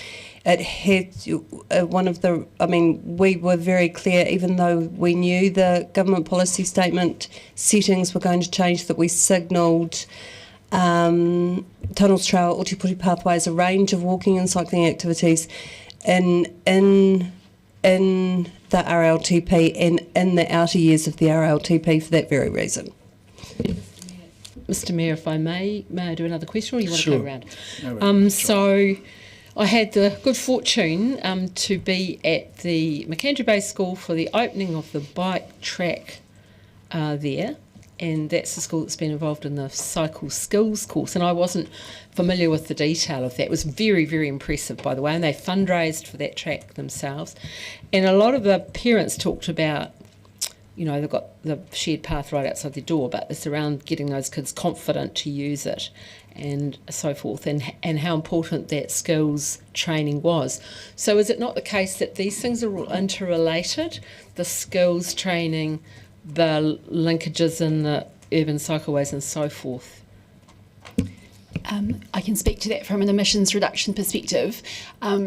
it had one of the, I mean, we were very clear, even though we knew the government policy statement settings were going to change, that we signalled tunnels, trail, Oti-Poti pathways, a range of walking and cycling activities in the RLTP and in the outer years of the RLTP for that very reason. Mr Mayor, if I may I do another question, or you want Sure. to go around? So I had the good fortune to be at the McAndrew Bay School for the opening of the bike track there, and that's the school that's been involved in the cycle skills course, and I wasn't familiar with the detail of that. It was very, very impressive, by the way, and they fundraised for that track themselves. And a lot of the parents talked about, you know, they've got the shared path right outside their door, but it's around getting those kids confident to use it and so forth, and how important that skills training was. So is it not the case that these things are all interrelated, the skills training, the linkages in the urban cycleways and so forth? I can speak to that from an emissions reduction perspective.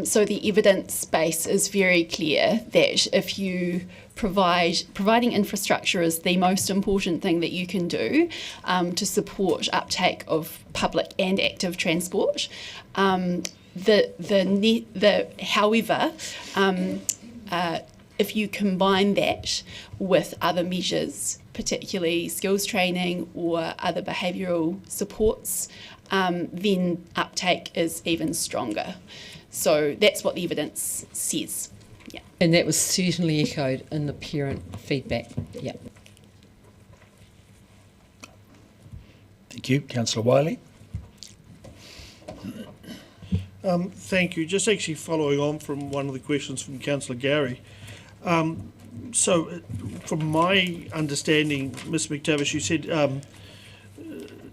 So the evidence base is very clear that if you providing infrastructure is the most important thing that you can do to support uptake of public and active transport. However, if you combine that with other measures, particularly skills training or other behavioural supports, then uptake is even stronger. So that's what the evidence says. Yeah. And that was certainly echoed in the parent feedback. Yeah. Thank you. Councillor Wiley. Thank you. Just actually following on from one of the questions from Councillor Gary. So from my understanding, Ms McTavish, you said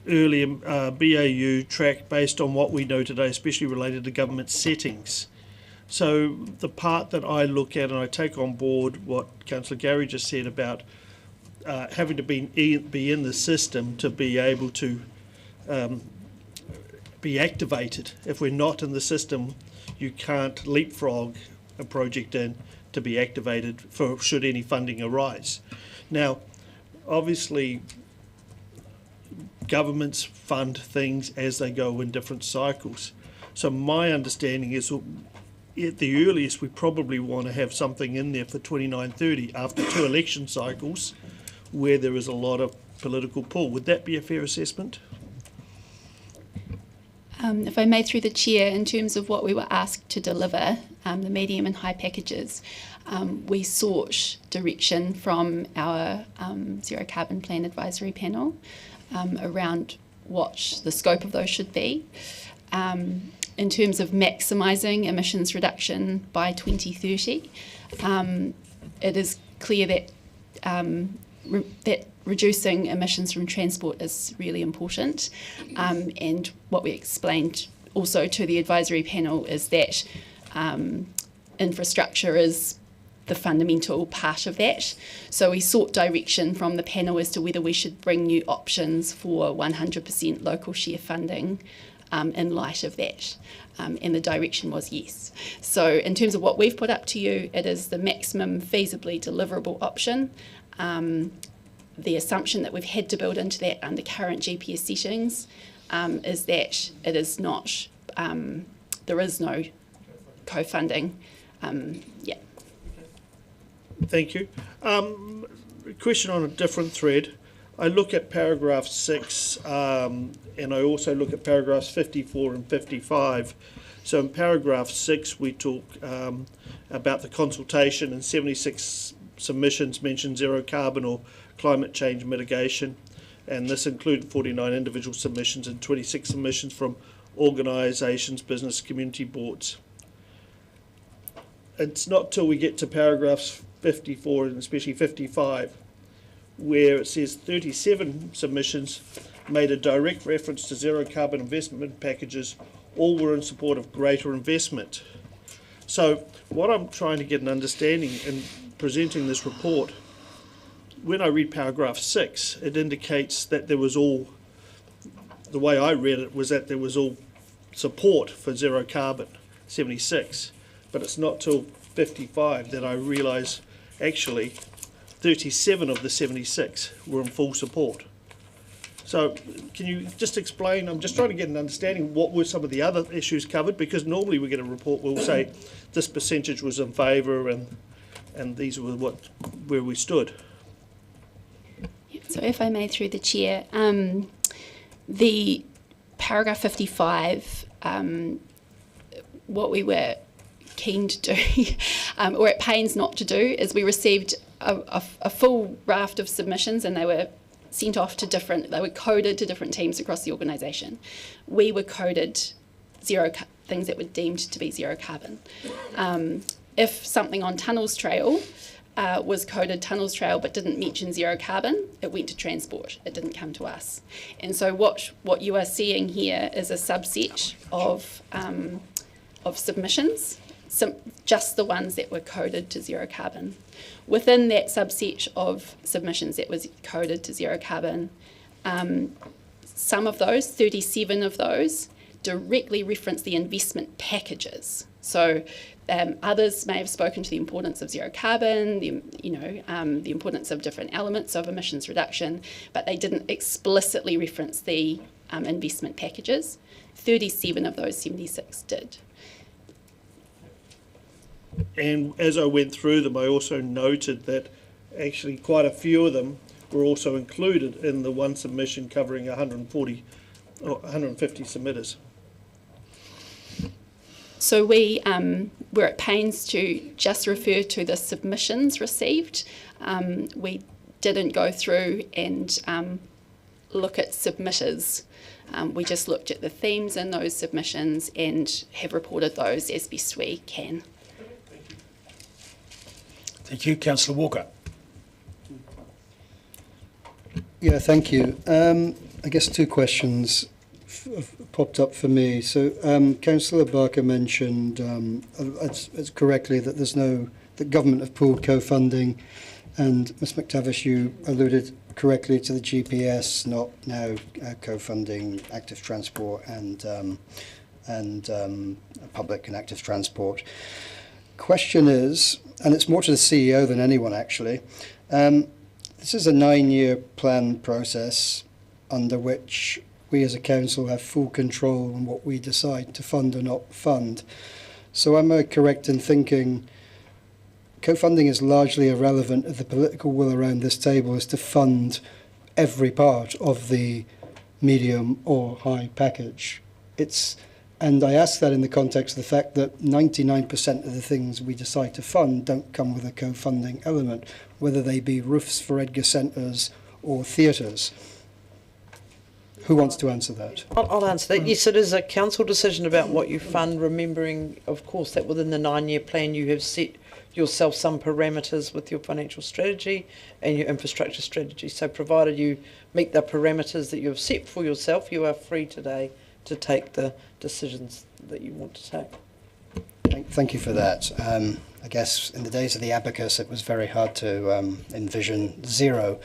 earlier BAU track based on what we know today, especially related to government settings. So the part that I look at, and I take on board what Councillor Gary just said about having to be in the system to be able to be activated. If we're not in the system, you can't leapfrog a project in to be activated for should any funding arise. Now, obviously, governments fund things as they go in different cycles. So my understanding is at the earliest we probably want to have something in there for 29-30 after 2 election cycles where there is a lot of political pull. Would that be a fair assessment? If I may, through the chair, in terms of what we were asked to deliver, the medium and high packages, we sought direction from our Zero Carbon Plan Advisory Panel around what the scope of those should be. In terms of maximising emissions reduction by 2030, it is clear that that reducing emissions from transport is really important. And what we explained also to the advisory panel is that infrastructure is the fundamental part of that. So we sought direction from the panel as to whether we should bring new options for 100% local share funding in light of that. And the direction was yes. So in terms of what we've put up to you, it is the maximum feasibly deliverable option. The assumption that we've had to build into that under current GPS settings is that it is not, there is no co-funding. Yeah. Thank you. A question on a different thread. I look at paragraph 6 and I also look at paragraphs 54 and 55. So in paragraph 6 we talk about the consultation, and 76 submissions mention zero carbon or climate change mitigation, and this included 49 individual submissions and 26 submissions from organisations, business, community boards. It's not till we get to paragraphs 54 and especially 55 where it says 37 submissions made a direct reference to zero carbon investment packages. All were in support of greater investment. So what I'm trying to get an understanding in presenting this report when I read paragraph 6, it indicates that there was all, the way I read it was that there was all support for zero carbon, 76. But it's not till 55 that I realise actually 37 of the 76 were in full support. So can you just explain, I'm just trying to get an understanding, what were some of the other issues covered? Because normally we get a report, we'll say this percentage was in favour and these were where we stood. So if I may, through the chair, the paragraph 55, what we were keen to do, or at pains not to do, is we received a full raft of submissions, and they were sent off to they were coded to different teams across the organisation. We were coded things that were deemed to be zero carbon. If something on Tunnels Trail was coded Tunnels Trail but didn't mention zero carbon, it went to transport. It didn't come to us. And so what you are seeing here is a subset of submissions, just the ones that were coded to zero carbon. Within that subset of submissions that was coded to zero carbon, some of those, 37 of those, directly reference the investment packages. So others may have spoken to the importance of zero carbon, the importance of different elements of emissions reduction, but they didn't explicitly reference the investment packages. 37 of those 76 did. And as I went through them, I also noted that actually quite a few of them were also included in the one submission covering 150 submitters. So we were at pains to just refer to the submissions received. We didn't go through and look at submitters. We just looked at the themes in those submissions and have reported those as best we can. Thank you. Councillor Walker. Yeah, thank you. I guess two questions popped up for me. So Councillor Barker mentioned it's correctly that the government have pulled co-funding, and Ms McTavish, you alluded correctly to the GPS not now co-funding active transport and public and active transport. Question is, and it's more to the CEO than anyone actually, this is a 9-year plan process under which we as a council have full control on what we decide to fund or not fund. So am I correct in thinking co-funding is largely irrelevant if the political will around this table is to fund every part of the medium or high package? And I ask that in the context of the fact that 99% of the things we decide to fund don't come with a co-funding element, whether they be roofs for Edgar Centres or theatres. Who wants to answer that? I'll answer that. Yes, it is a council decision about what you fund, remembering, of course, that within the 9-year plan you have set yourself some parameters with your financial strategy and your infrastructure strategy. So provided you meet the parameters that you have set for yourself, you are free today to take the decisions that you want to take. Thank you for that. I guess in the days of the abacus, it was very hard to envision zero.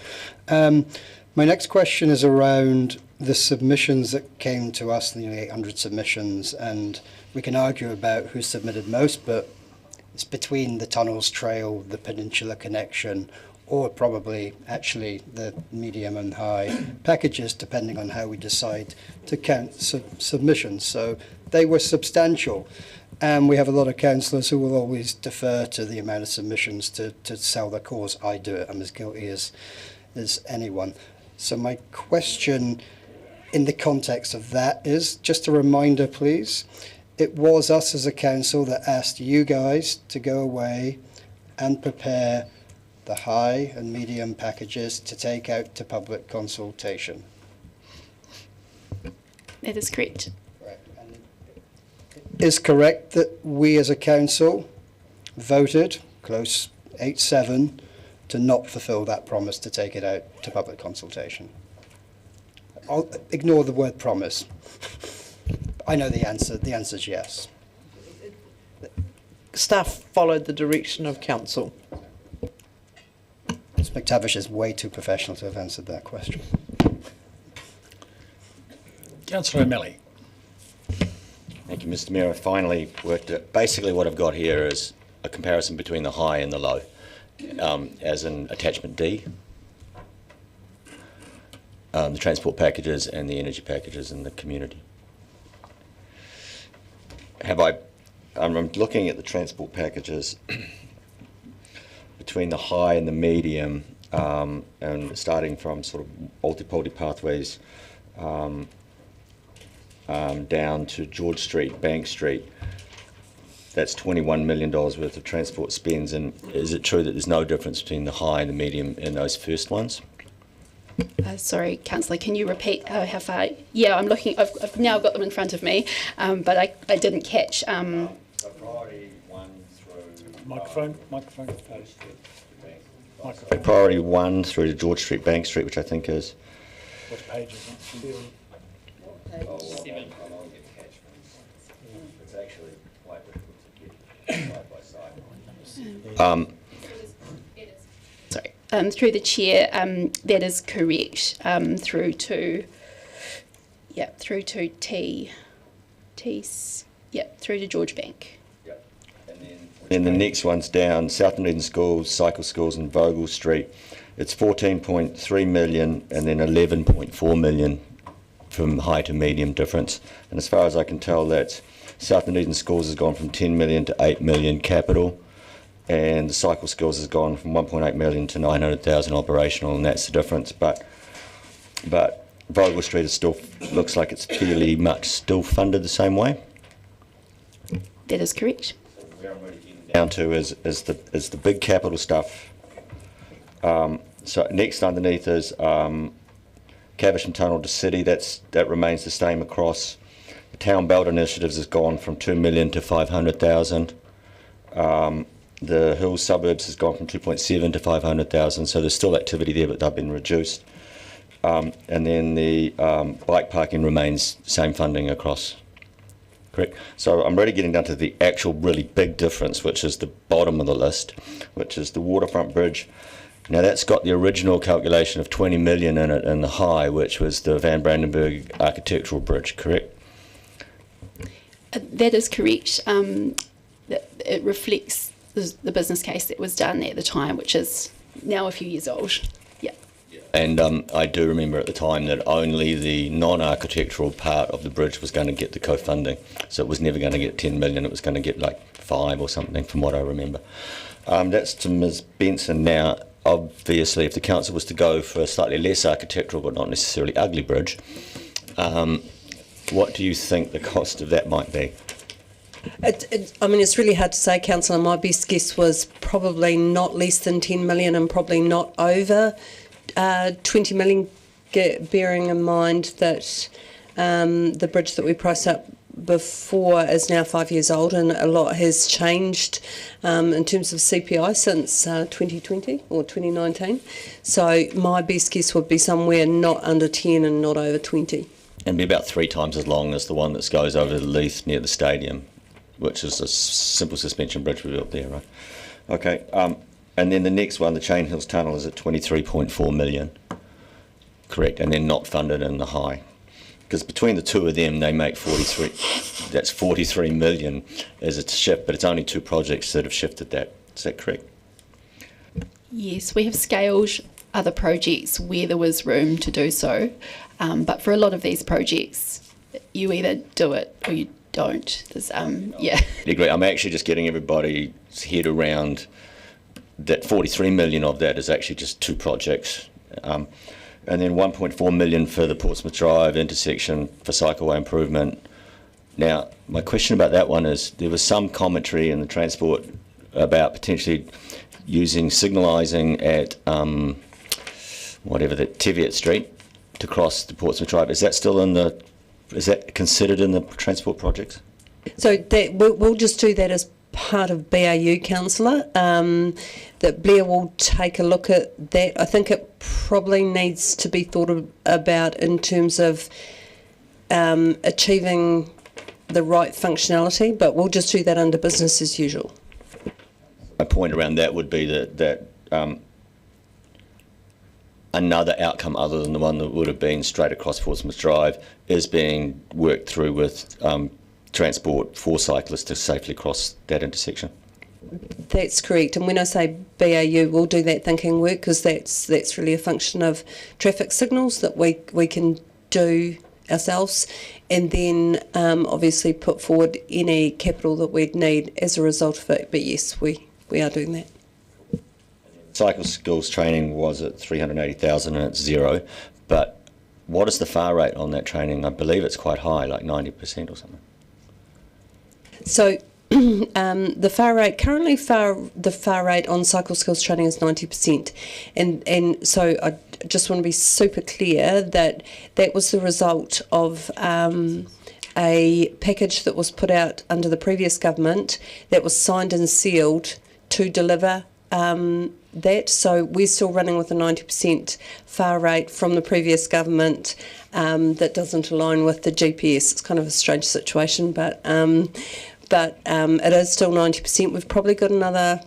My next question is around the submissions that came to us, nearly 800 submissions, and we can argue about who submitted most, but it's between the Tunnels Trail, the Peninsula Connection, or probably actually the medium and high packages, depending on how we decide to count submissions. So they were substantial. And we have a lot of councillors who will always defer to the amount of submissions to sell their cause. I do it. I'm as guilty as anyone. So my question in the context of that is, just a reminder, please, it was us as a council that asked you guys to go away and prepare the high and medium packages to take out to public consultation. That is correct. Right. And it is correct that we as a council voted, close 8-7, to not fulfil that promise to take it out to public consultation. I'll ignore the word promise. I know the answer. The answer is yes. Staff followed the direction of council. McTavish is way too professional to have answered that question. Councillor O'Malley. Thank you, Mr. Mayor. I finally worked it. Basically, what I've got here is a comparison between the high and the low, as in attachment D. The transport packages and the energy packages in the community. I'm looking at the transport packages between the high and the medium, and starting from sort of multi-polity pathways down to George Street, Bank Street. That's $21 million worth of transport spends, and is it true that there's no difference between the high and the medium in those first ones? Sorry, Councillor, can you repeat how far? Yeah, I'm looking. I've now got them in front of me, but I didn't catch. Priority 1 through... Microphone. Priority 1 through to George Street, Bank Street, which I think is... What page is it? It's actually quite difficult to get side by side. Sorry, through the chair, that is correct. Through to George Bank. Then the next one's down, South Dunedin Schools, Cycle Schools and Vogel Street. It's 14.3 million and then 11.4 million from high to medium difference. And as far as I can tell, that's South Dunedin Schools has gone from 10 million to 8 million capital, and the Cycle Schools has gone from 1.8 million to 900,000 operational, and that's the difference. But Vogel Street is still, looks like it's fairly much still funded the same way. That is correct. Down to is the big capital stuff. So next underneath is Caversham Tunnel to City. That remains the same across. The Town Belt Initiatives has gone from 2 million to 500,000. The Hills Suburbs has gone from 2.7 to 500,000. So there's still activity there, but they've been reduced. And then the bike parking remains same funding across. Correct. So I'm really getting down to the actual really big difference, which is the bottom of the list, which is the Waterfront Bridge. Now that's got the original calculation of 20 million in it in the high, which was the Van Brandenburg Architectural Bridge, correct? That is correct. It reflects the business case that was done at the time, which is now a few years old. Yeah. And I do remember at the time that only the non-architectural part of the bridge was going to get the co-funding. So it was never going to get 10 million, it was going to get like 5 or something from what I remember. That's to Ms Benson now. Obviously, if the council was to go for a slightly less architectural but not necessarily ugly bridge, what do you think the cost of that might be? I mean, it's really hard to say, Councillor. My best guess was probably not less than 10 million and probably not over 20 million, bearing in mind that the bridge that we priced up before is now 5 years old and a lot has changed in terms of CPI since 2020 or 2019. So my best guess would be somewhere not under 10 and not over 20. And be about 3 times as long as the one that goes over the Leith near the stadium, which is a simple suspension bridge we built there, right? Okay, and then the next one, the Chain Hills Tunnel, is at 23.4 million, correct, and they're not funded in the high. Because between the two of them, they make 43, that's 43 million as a shift, but it's only 2 projects that have shifted that. Is that correct? Yes, we have scaled other projects where there was room to do so, but for a lot of these projects, you either do it or you don't. There's, yeah. I agree. I'm actually just getting everybody's head around that 43 million of that is actually just 2 projects. And then 1.4 million for the Portsmouth Drive intersection for cycleway improvement. Now, my question about that one is there was some commentary in the transport about potentially using signalising at Teviot Street to cross the Portsmouth Drive. Is that still in the? Is that considered in the transport projects? So that we'll just do that as part of BAU, Councillor. That Blair will take a look at that. I think it probably needs to be thought about in terms of achieving the right functionality, but we'll just do that under business as usual. My point around that would be that another outcome other than the one that would have been straight across Portsmouth Drive is being worked through with transport for cyclists to safely cross that intersection. That's correct. And when I say BAU, we'll do that thinking work, because that's really a function of traffic signals that we can do ourselves, and then obviously put forward any capital that we'd need as a result of it. But yes, we are doing that. Cycle skills training was at 380,000 and it's zero, but what is the far rate on that training? I believe it's quite high, like 90% or something. So the far rate on cycle skills training is 90%, and so I just want to be super clear that that was the result of a package that was put out under the previous government that was signed and sealed to deliver that. So we're still running with a 90% far rate from the previous government that doesn't align with the GPS. It's kind of a strange situation, but it is still 90%. We've probably got another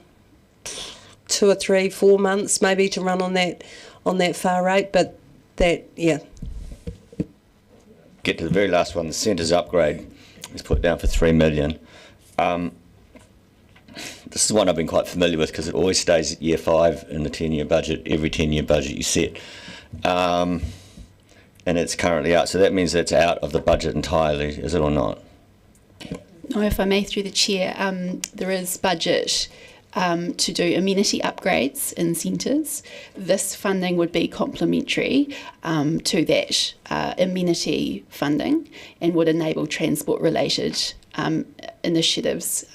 2 or 3, 4 months maybe to run on that far rate, but that, yeah. Get to the very last one, the centres upgrade is put down for 3 million. This is one I've been quite familiar with because it always stays at year 5 in the 10-year budget, every 10-year budget you set. And it's currently out, so that means it's out of the budget entirely, is it or not? No, if I may, through the chair, there is budget to do amenity upgrades in centres. This funding would be complementary to that amenity funding and would enable transport-related initiatives.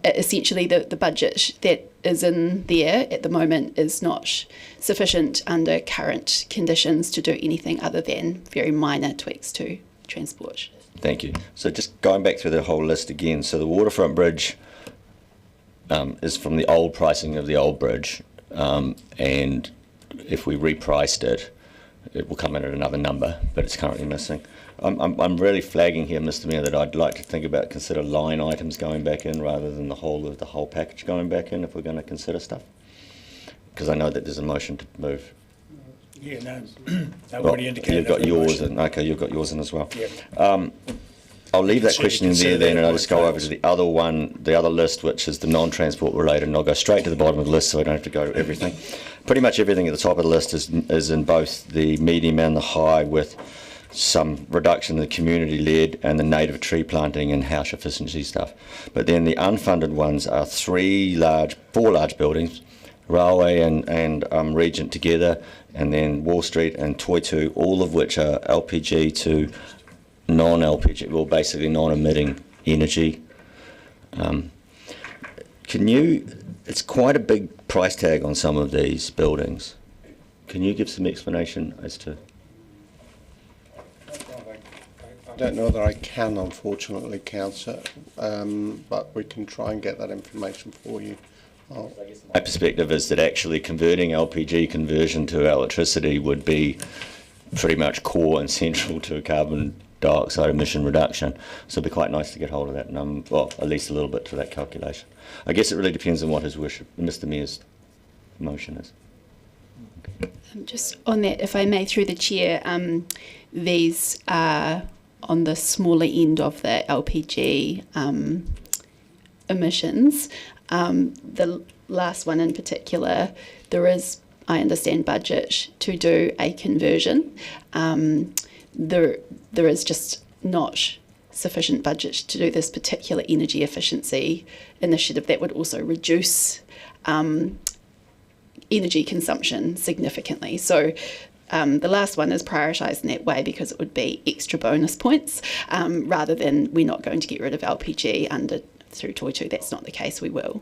Essentially the budget that is in there at the moment is not sufficient under current conditions to do anything other than very minor tweaks to transport. Thank you. So just going back through the whole list again, so the waterfront bridge is from the old pricing of the old bridge, and if we repriced it, it will come in at another number, but it's currently missing. I'm really flagging here, Mr. Mayor, that I'd like to consider line items going back in rather than the whole package going back in if we're going to consider stuff, because I know that there's a motion to move. Yeah, no, I've already indicated. You've got yours in. Okay, you've got yours in as well. Yeah. I'll leave that So question you in there consider then, that and I'll one just go over to the other one, the other list, which is the non-transport related, and I'll go straight to the bottom of the list so I don't have to go to everything. Pretty much everything at the top of the list is in both the medium and the high, with some reduction in the community-led and the native tree planting and house efficiency stuff. But then the unfunded ones are 4 large buildings, Railway and Regent together, and then Wall Street and Toitu, all of which are LPG to non-LPG, well, basically non-emitting energy. It's quite a big price tag on some of these buildings. Can you give some explanation as to? I don't know that I can, unfortunately, Councillor, but we can try and get that information for you. My perspective is that actually converting LPG conversion to electricity would be pretty much core and central to carbon dioxide emission reduction. So it'd be quite nice to get hold of that number, well, at least a little bit to that calculation. I guess it really depends on what his worship, Mr. Mayor's motion is. Just on that, if I may, through the chair, these are on the smaller end of the LPG emissions. The last one in particular, there is, I understand, budget to do a conversion. There is just not sufficient budget to do this particular energy efficiency initiative that would also reduce energy consumption significantly. So the last one is prioritised in that way because it would be extra bonus points rather than we're not going to get rid of LPG through Toitu. That's not the case. We will.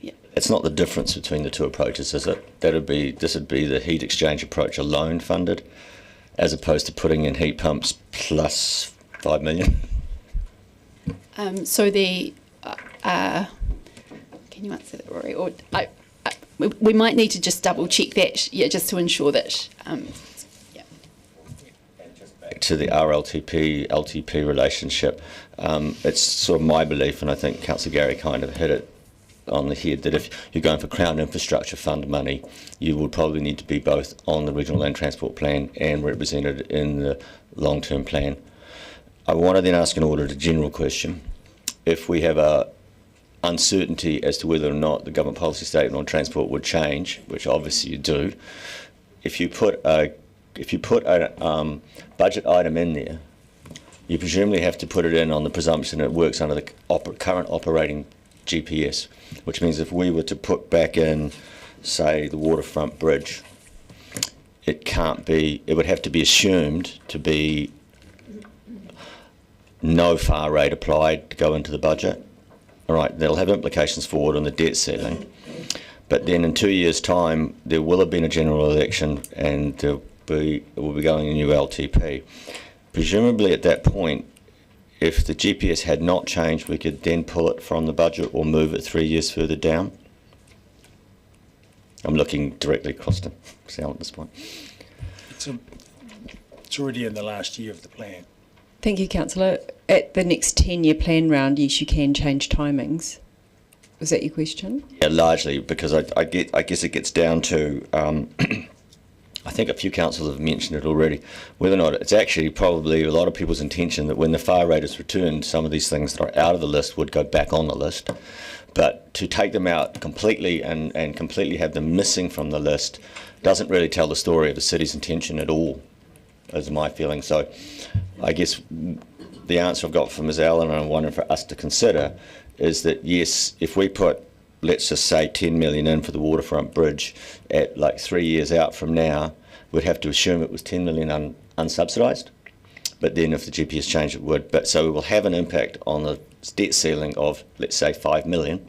Yeah. It's not the difference between the two approaches, is it? This would be the heat exchange approach alone funded, as opposed to putting in heat pumps plus 5 million. So the can you answer that, Rory? Or we might need to just double check that, just to ensure that. Back to the RLTP-LTP relationship, it's sort of my belief, and I think Councillor Gary kind of hit it on the head that if you're going for Crown Infrastructure Fund money, you would probably need to be both on the Regional Land Transport Plan and represented in the long-term plan. I want to then ask in order a general question. If we have a uncertainty as to whether or not the government policy statement on transport would change, which obviously you do, if you put a budget item in there, you presumably have to put it in on the presumption it works under the current operating GPS, which means if we were to put back in, say, the waterfront bridge, it would have to be assumed to be no FAR rate applied to go into the budget. All right, that'll have implications forward on the debt ceiling. But then in 2 years' time, there will have been a general election and it will be going a new LTP. Presumably at that point, if the GPS had not changed, we could then pull it from the budget or move it 3 years further down. I'm looking directly across to Sal at this point. It's already in the last year of the plan. Thank you, Councillor. At the next 10-year plan round, yes, you can change timings. Was that your question? Yeah, largely because I guess it gets down to, I think a few councils have mentioned it already, whether or not it's actually probably a lot of people's intention that when the FAR rate is returned, some of these things that are out of the list would go back on the list. But to take them out completely and completely have them missing from the list doesn't really tell the story of the city's intention at all, is my feeling. So I guess the answer I've got from Ms Allen, and I'm wondering for us to consider, is that yes, if we put, let's just say 10 million in for the waterfront bridge at like 3 years out from now, we'd have to assume it was 10 million unsubsidised. But then if the GPS changed, it would. But so it will have an impact on the debt ceiling of, let's say, 5 million.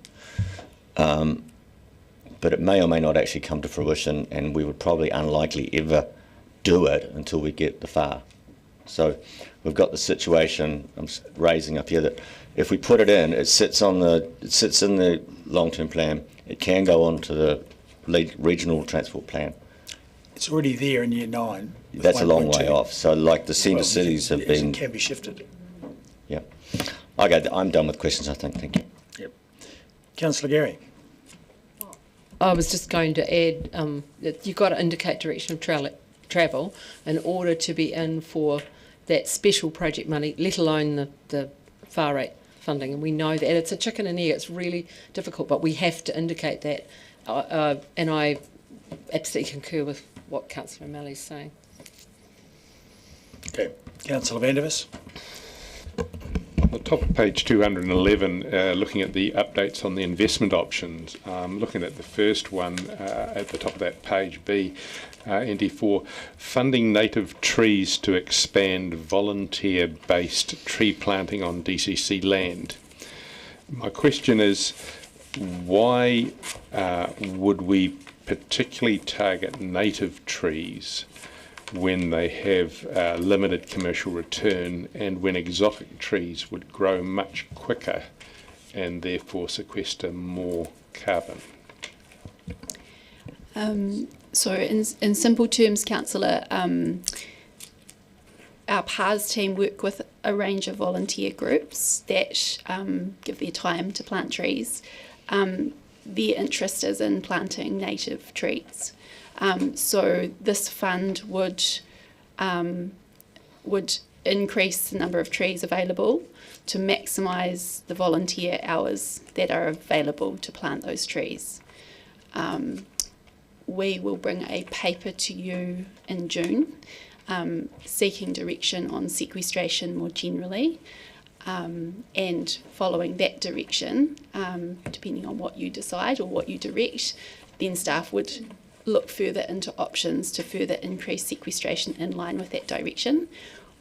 But it may or may not actually come to fruition, and we would probably unlikely ever do it until we get the FAR. So we've got the situation I'm raising up here that if we put it in, it sits in the long-term plan. It can go on to the regional transport plan. It's already there in year 9. That's a long way off. So like the centre cities have been... It can be shifted. Yeah. Okay, I'm done with questions, I think. Thank you. Yep. Councillor Gary. I was just going to add that you've got to indicate direction of travel in order to be in for that special project money, let alone the FAR rate funding. And we know that it's a chicken and egg. It's really difficult, but we have to indicate that. And I absolutely concur with what Councillor O'Malley's saying. Okay. Councillor Vandervis. On the top of page 211, looking at the updates on the investment options, looking at the first one at the top of that page B, ND4, funding native trees to expand volunteer-based tree planting on DCC land. My question is, why would we particularly target native trees when they have limited commercial return and when exotic trees would grow much quicker and therefore sequester more carbon? So in simple terms, Councillor, our PARS team work with a range of volunteer groups that give their time to plant trees. Their interest is in planting native trees. So this fund would increase the number of trees available to maximise the volunteer hours that are available to plant those trees. We will bring a paper to you in June seeking direction on sequestration more generally, and following that direction, depending on what you decide or what you direct, then staff would look further into options to further increase sequestration in line with that direction.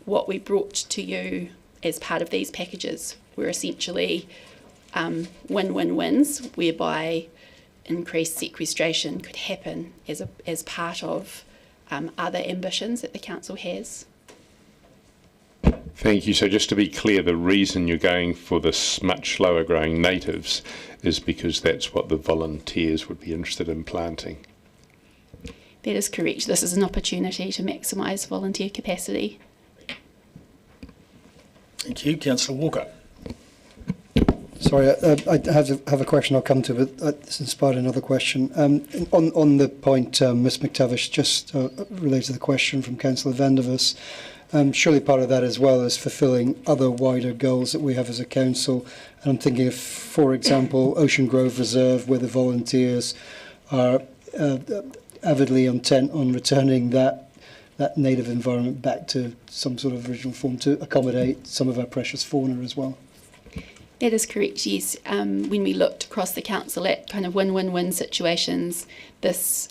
What we brought to you as part of these packages were essentially win-win-wins, whereby increased sequestration could happen as part of other ambitions that the council has. Thank you. So just to be clear, the reason you're going for this much slower growing natives is because that's what the volunteers would be interested in planting. That is correct. This is an opportunity to maximise volunteer capacity. Thank you. Councillor Walker. So Sorry, I have a question I'll come to, but this inspired another question. On the point, Ms McTavish, just related to the question from Councillor Vandervis, surely part of that as well is fulfilling other wider goals that we have as a council. And I'm thinking of, for example, Ocean Grove Reserve, where the volunteers are avidly intent on returning that native environment back to some sort of original form to accommodate some of our precious fauna as well. That is correct, yes. When we looked across the council at kind of win-win-win situations, this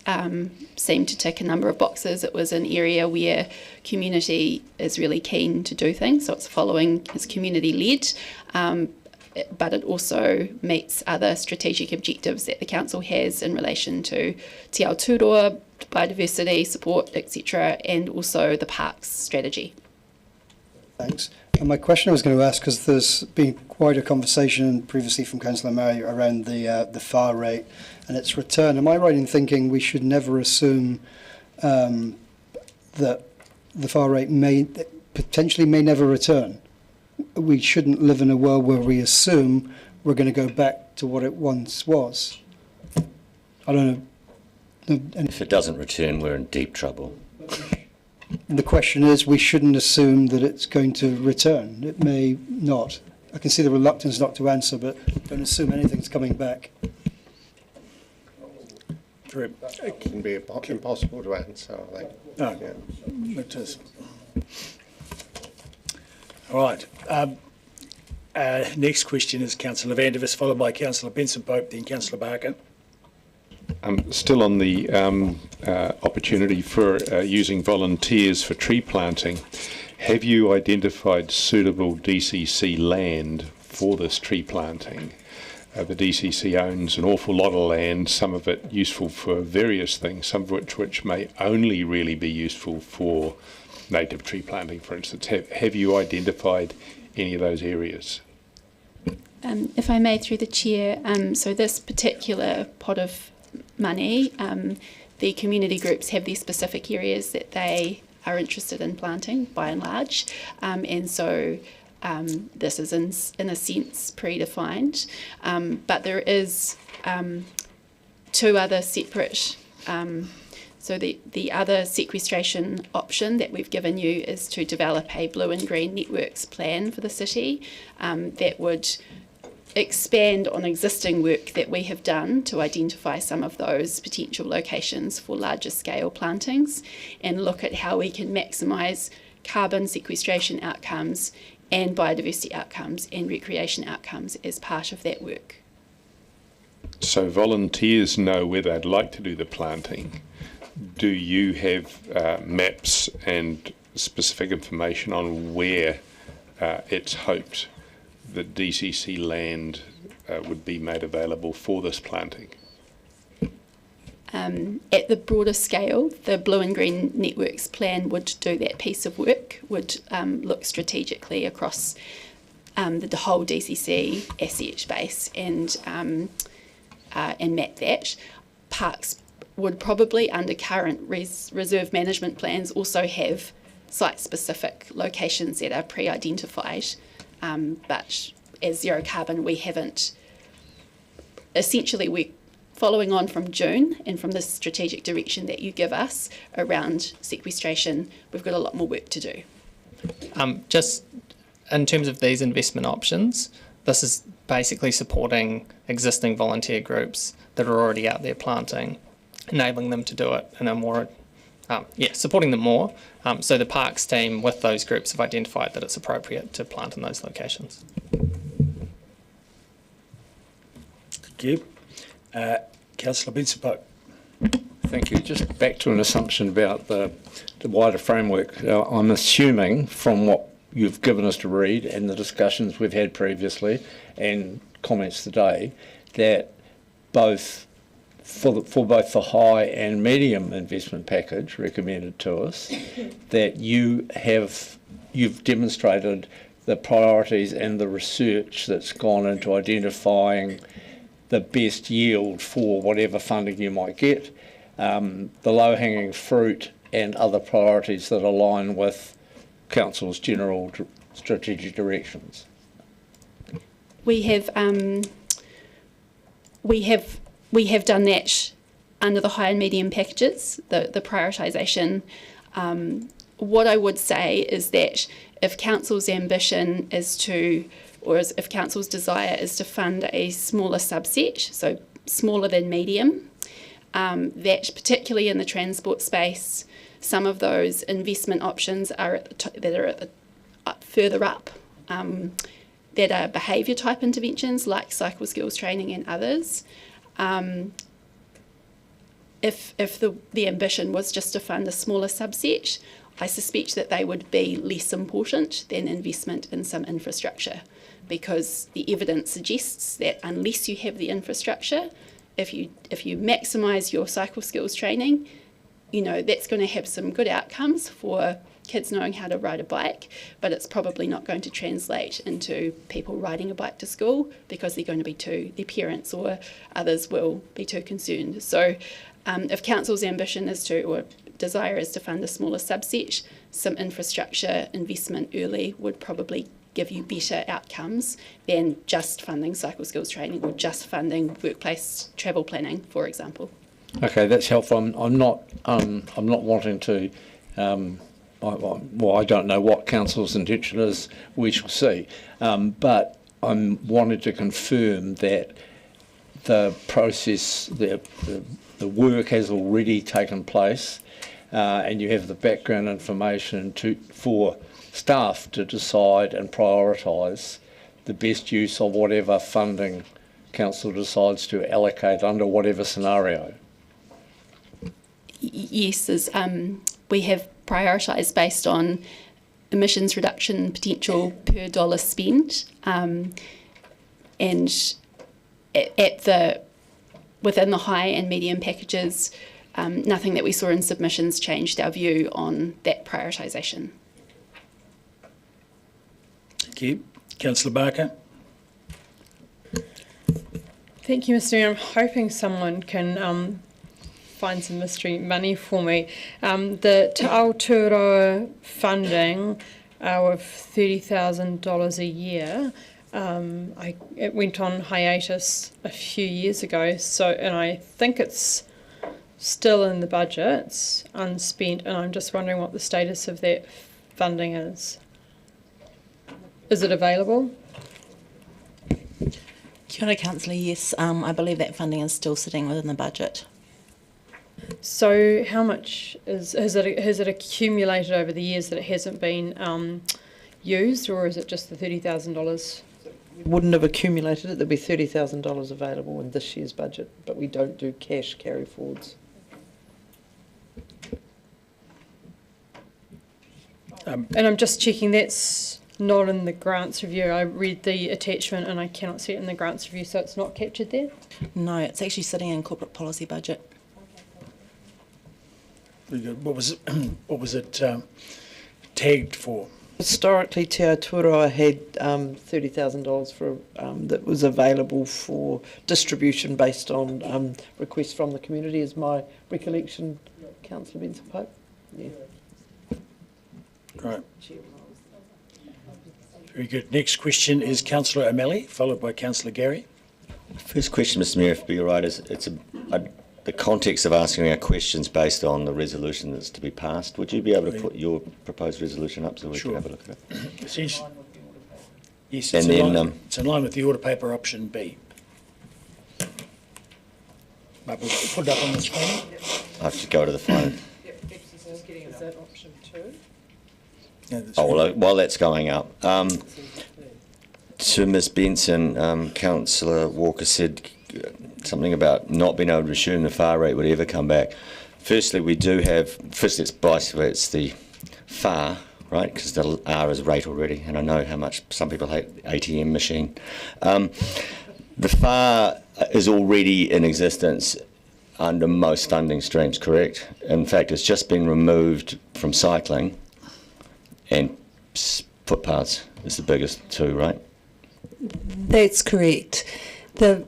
seemed to tick a number of boxes. It was an area where community is really keen to do things, so it's community-led, but it also meets other strategic objectives that the council has in relation to Te Aotearoa, biodiversity support, etc., and also the parks strategy. Thanks. And my question I was going to ask, because there's been quite a conversation previously from Councillor Murray around the FAR rate and its return. Am I right in thinking we should never assume that the FAR rate potentially may never return? We shouldn't live in a world where we assume we're going to go back to what it once was. I don't know. If it doesn't return, we're in deep trouble. The question is, we shouldn't assume that it's going to return. It may not. I can see the reluctance not to answer, but don't assume anything's coming back. It can be impossible to answer, I think. No, yeah. It is. All right. Next question is Councillor Vandervis, followed by Councillor Benson-Pope, then Councillor Barker. Still on the opportunity for using volunteers for tree planting, have you identified suitable DCC land for this tree planting? The DCC owns an awful lot of land, some of it useful for various things, some of which may only really be useful for native tree planting, for instance. Have you identified any of those areas? If I may, through the chair, so this particular pot of money, the community groups have their specific areas that they are interested in planting by and large, and so this is in a sense predefined, but there is two other separate, so the other sequestration option that we've given you is to develop a blue and green networks plan for the city that would expand on existing work that we have done to identify some of those potential locations for larger scale plantings and look at how we can maximise carbon sequestration outcomes and biodiversity outcomes and recreation outcomes as part of that work. So volunteers know where they'd like to do the planting. Do you have maps and specific information on where it's hoped that DCC land would be made available for this planting? At the broader scale, the Blue and Green Networks plan would do that piece of work, would look strategically across the whole DCC asset base and map that. Parks would probably, under current reserve management plans, also have site-specific locations that are pre-identified. But as zero carbon, we haven't. Essentially, we're following on from June and from the strategic direction that you give us around sequestration. We've got a lot more work to do. Just in terms of these investment options, this is basically supporting existing volunteer groups that are already out there planting, enabling them to do it in a more supporting them more. So the parks team with those groups have identified that it's appropriate to plant in those locations. Thank you. Councillor Benson-Pope. Thank you. Just back to an assumption about the wider framework. I'm assuming from what you've given us to read and the discussions we've had previously and comments today that both for both the high and medium investment package recommended to us, that you've demonstrated the priorities and the research that's gone into identifying the best yield for whatever funding you might get, the low-hanging fruit and other priorities that align with Council's general strategic directions. we have done that under the high and medium packages, the prioritisation. What I would say is that if council's ambition is to, or if council's desire is to fund a smaller subset, so smaller than medium, that particularly in the transport space, some of those investment options are further up, that are behaviour type interventions like cycle skills training and others. If the ambition was just to fund a smaller subset, I suspect that they would be less important than investment in some infrastructure, because the evidence suggests that unless you have the infrastructure, if you maximise your cycle skills training, that's going to have some good outcomes for kids knowing how to ride a bike, but it's probably not going to translate into people riding a bike to school, because they're going to be their parents or others will be too concerned. So if council's ambition is to, or desire is to fund a smaller subset, some infrastructure investment early would probably give you better outcomes than just funding cycle skills training or just funding workplace travel planning, for example. Okay, that's helpful. I'm not wanting to. I don't know what council's intention is. We shall see. But I'm wanting to confirm that the process, the work has already taken place, and you have the background information for staff to decide and prioritise the best use of whatever funding council decides to allocate under whatever scenario. Yes, we have prioritised based on emissions reduction potential per dollar spent, and within the high and medium packages, nothing that we saw in submissions changed our view on that prioritisation. Thank you. Councillor Barker. Thank you, Mr. Mayor. I'm hoping someone can find some mystery money for me. The Te Aotearoa funding of $30,000 a year, it went on hiatus a few years ago, and I think it's still in the budget, it's unspent, and I'm just wondering what the status of that funding is. Is it available? Kia ora, Councillor. Yes, I believe that funding is still sitting within the budget. So how much has it accumulated over the years that it hasn't been used, or is it just the $30,000? We wouldn't have accumulated it. There'd be $30,000 available in this year's budget, but we don't do cash carry forwards. And I'm just checking that's not in the grants review. I read the attachment and I cannot see it in the grants review, so it's not captured there? No, it's actually sitting in corporate policy budget. Very good. What was it tagged for? Historically, Te Aotearoa had $30,000 for that was available for distribution based on requests from the community, is my recollection, Councillor Benson Pope. Yeah. Right. Very good. Next question is Councillor O'Malley, followed by Councillor Gary. First question, Mr. Mayor, if you're right, is the context of asking our questions based on the resolution that's to be passed. Would you be able to put your proposed resolution up so we can have a look at it? Yes, and then it's in line with the order paper option B. But we'll put it up on the screen. I have to go to the phone. Is that option 2? While that's going up, to Ms. Benson, Councillor Walker said something about not being able to assume the FAR rate would ever come back. Firstly, we do have, firstly it's the FAR, right, because the R is rate already, and I know how much some people hate the ATM machine. The FAR is already in existence under most funding streams, correct? In fact, it's just been removed from cycling, and footpaths is the biggest two, right? That's correct. The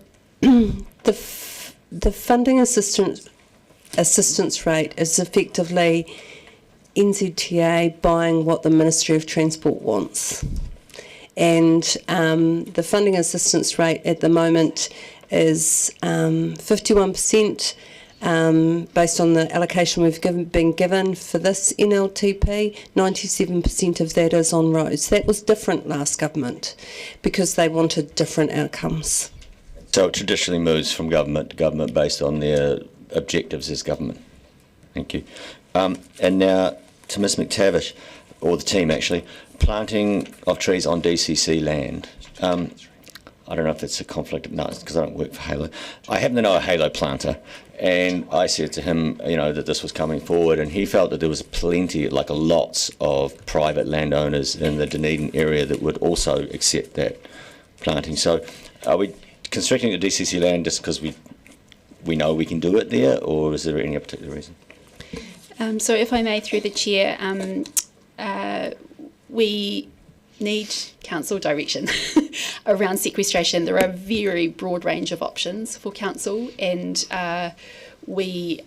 funding assistance rate is effectively NZTA buying what the Ministry of Transport wants. and the funding assistance rate at the moment is 51%. Based on the allocation we've been given for this NLTP, 97% of that is on roads. That was different last government because they wanted different outcomes. So it traditionally moves from government to government based on their objectives as government. Thank you. And now to Ms McTavish, or the team actually, planting of trees on DCC land. I don't know if it's a conflict. No, it's because I don't work for Halo. I happen to know a Halo planter, and I said to him, you know, that this was coming forward, and he felt that there was plenty, like lots of private landowners in the Dunedin area that would also accept that planting. So are we constricting the DCC land just because we know we can do it there, or is there any particular reason? So if I may, through the chair, we need council direction around sequestration. There are a very broad range of options for council, and we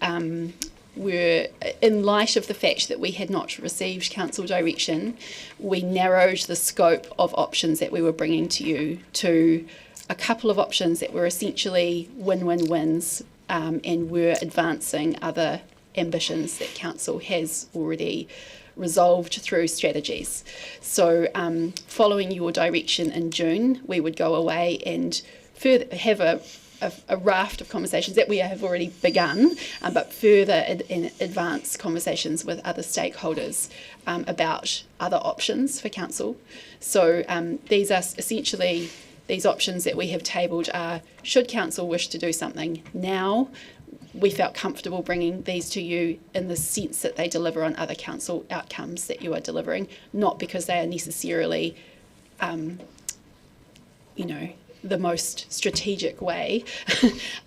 were, in light of the fact that we had not received council direction, we narrowed the scope of options that we were bringing to you to a couple of options that were essentially win-win-wins, and were advancing other ambitions that council has already resolved through strategies. So following your direction in June, we would go away and further have a raft of conversations that we have already begun, but further in advanced conversations with other stakeholders about other options for council. So these are essentially, these options that we have tabled are, should council wish to do something now, we felt comfortable bringing these to you in the sense that they deliver on other council outcomes that you are delivering, not because they are necessarily, you know, the most strategic way.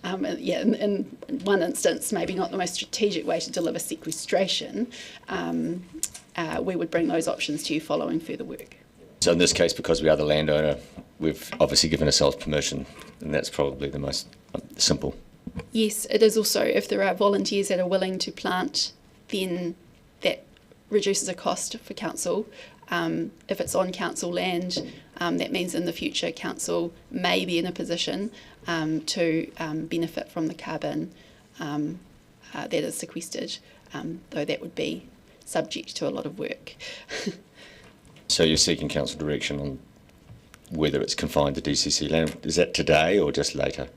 In one instance, maybe not the most strategic way to deliver sequestration. We would bring those options to you following further work. So in this case, because we are the landowner, we've obviously given ourselves permission, and that's probably the most simple. Yes, it is also, if there are volunteers that are willing to plant, then that reduces a cost for council. If it's on council land, that means in the future council may be in a position to benefit from the carbon that is sequestered, though that would be subject to a lot of work. So you're seeking council direction on whether it's confined to DCC land. Is that today or just later?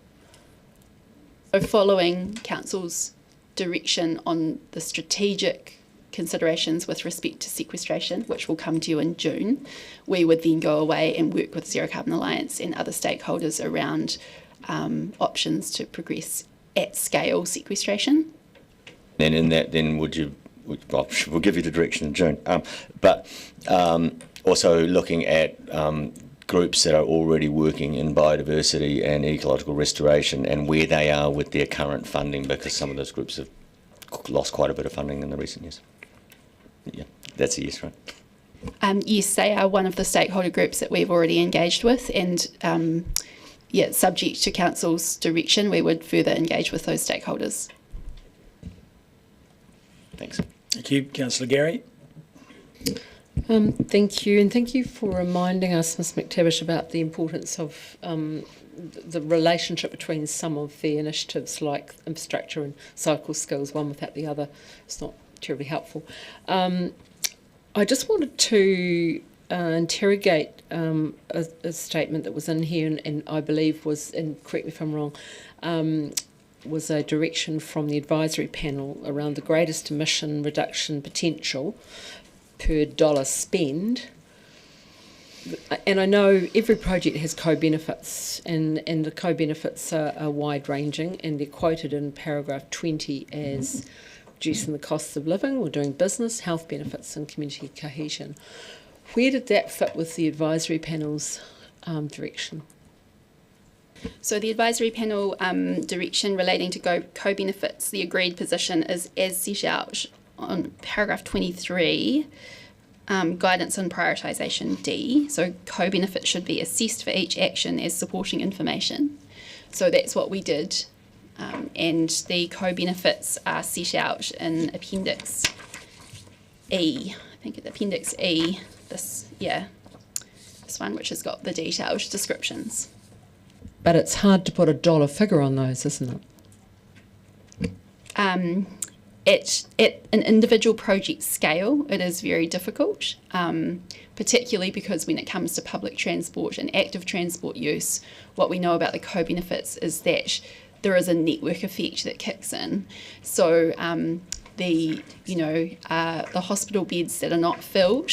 So following council's direction on the strategic considerations with respect to sequestration, which will come to you in June, we would then go away and work with Zero Carbon Alliance and other stakeholders around options to progress at scale sequestration. And in that, then we'll give you the direction in June. But also looking at groups that are already working in biodiversity and ecological restoration and where they are with their current funding, because some of those groups have lost quite a bit of funding in the recent years. Yeah, that's a yes, right? Yes, they are one of the stakeholder groups that we've already engaged with, and subject to council's direction, we would further engage with those stakeholders. Thanks. Thank you. Councillor Gary. Thank you, and thank you for reminding us, Ms McTavish, about the importance of the relationship between some of the initiatives like infrastructure and cycle skills. One without the other is not terribly helpful. I just wanted to interrogate a statement that was in here, and I believe was, and correct me if I'm wrong, was a direction from the advisory panel around the greatest emission reduction potential per dollar spend. And I know every project has co-benefits, and the co-benefits are wide-ranging, and they're quoted in paragraph 20 as reducing the costs of living or doing business, health benefits and community cohesion. Where did that fit with the advisory panel's direction? So the advisory panel direction relating to co-benefits, the agreed position is as set out on paragraph 23, guidance on prioritisation D. So co-benefits should be assessed for each action as supporting information. So that's what we did, and the co-benefits are set out in Appendix E. I think it's Appendix E. Steps one, which has got the detailed descriptions. But it's hard to put a dollar figure on those, isn't it? At an individual project scale, it is very difficult, particularly because when it comes to public transport and active transport use, what we know about the co-benefits is that there is a network effect that kicks in. So the hospital beds that are not filled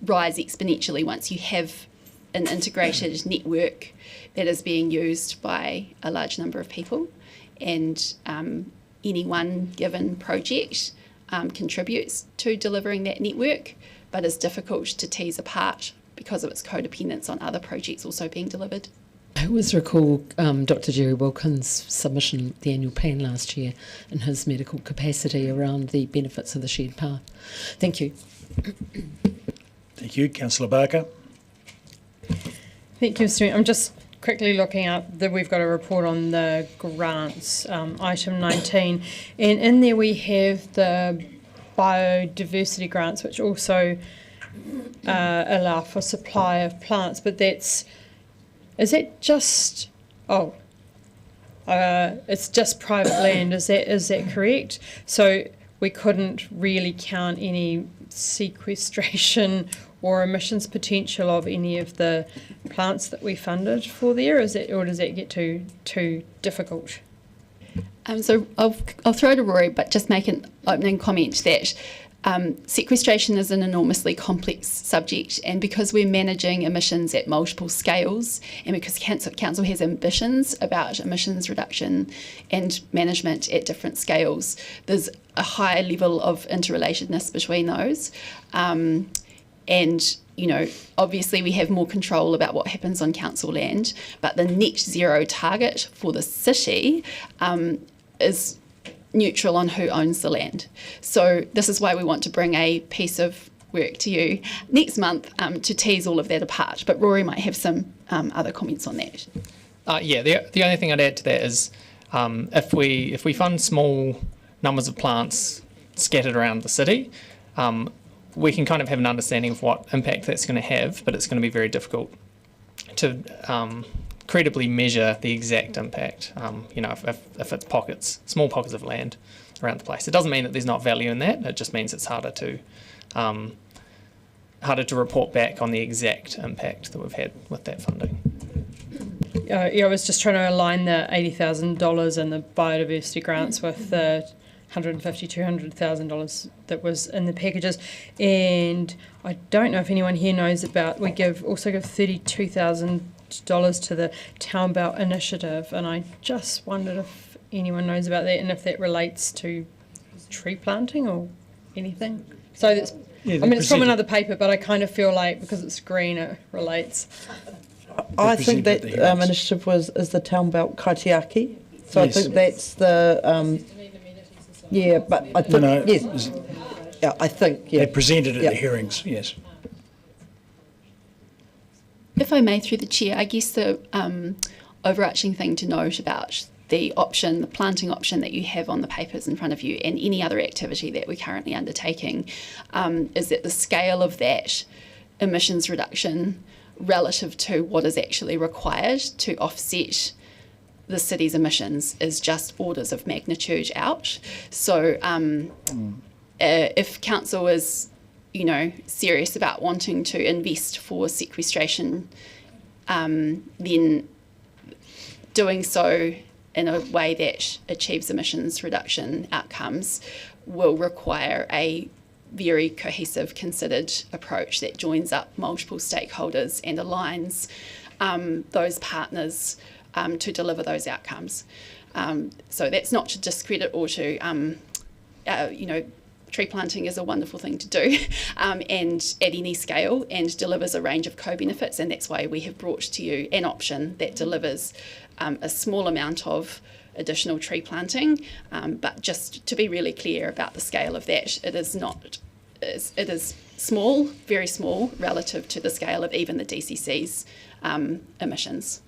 rise exponentially once you have an integrated network that is being used by a large number of people, and any one given project contributes to delivering that network, but is difficult to tease apart because of its codependence on other projects also being delivered. I always recall Dr. Jerry Wilkins' submission of the annual plan last year in his medical capacity around the benefits of the shared path. Thank you. Thank you. Councillor Barker. Thank you, Mr. Mayor. I'm just quickly looking up that we've got a report on the grants, item 19, and in there we have the biodiversity grants, which also allow for supply of plants, but it's just private land, is that correct? So we couldn't really count any sequestration or emissions potential of any of the plants that we funded for there, or does that get too difficult? So I'll throw to Rory, but just make an opening comment that sequestration is an enormously complex subject, and because we're managing emissions at multiple scales, and because council has ambitions about emissions reduction and management at different scales, there's a high level of interrelatedness between those. And, obviously we have more control about what happens on council land, but the net zero target for the city is neutral on who owns the land. So this is why we want to bring a piece of work to you next month to tease all of that apart. But Rory might have some other comments on that. The only thing I'd add to that is if we fund small numbers of plants scattered around the city, we can kind of have an understanding of what impact that's going to have, but it's going to be very difficult to credibly measure the exact impact. If it's small pockets of land around the place, it doesn't mean that there's not value in that. It just means it's harder to report back on the exact impact that we've had with that funding. I was just trying to align the $80,000 in the biodiversity grants with the $150,000-$200,000 that was in the packages, and I don't know if anyone here knows about. We also give $32,000 to the Town Belt Initiative, and I just wondered if anyone knows about that and if that relates to tree planting or anything. So that's, it's from another paper, but I kind of feel like because it's green, it relates. I think that initiative is the Town Belt Kaitiaki. So yes. I think that's the. But I think yes. Yeah, I think they presented at the hearings. Yes. If I may, through the chair, I guess the overarching thing to note about the planting option that you have on the papers in front of you, and any other activity that we're currently undertaking, is that the scale of that emissions reduction relative to what is actually required to offset the city's emissions is just orders of magnitude out. So if council is, serious about wanting to invest for sequestration, then doing so in a way that achieves emissions reduction outcomes will require a very cohesive, considered approach that joins up multiple stakeholders and aligns those partners to deliver those outcomes. So that's not to discredit or to, tree planting is a wonderful thing to do and at any scale, and delivers a range of co-benefits, and that's why we have brought to you an option that delivers a small amount of additional tree planting, but just to be really clear about the scale of that, it is small, very small relative to the scale of even the DCC's emissions.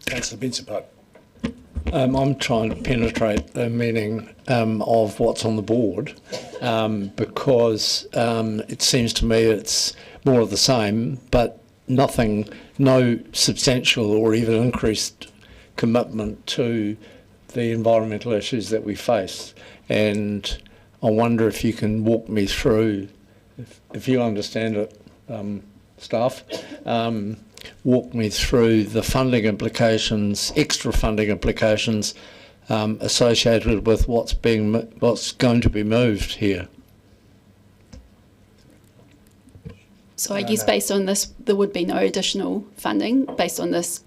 Councillor Benson-Park. I'm trying to penetrate the meaning of what's on the board. because it seems to me it's more of the same, but nothing, no substantial or even increased commitment to the environmental issues that we face. And I wonder if you can walk me through, if you understand it, staff, walk me through the funding implications, extra funding implications associated with what's going to be moved here. So I guess based on this, there would be no additional funding. Based on this,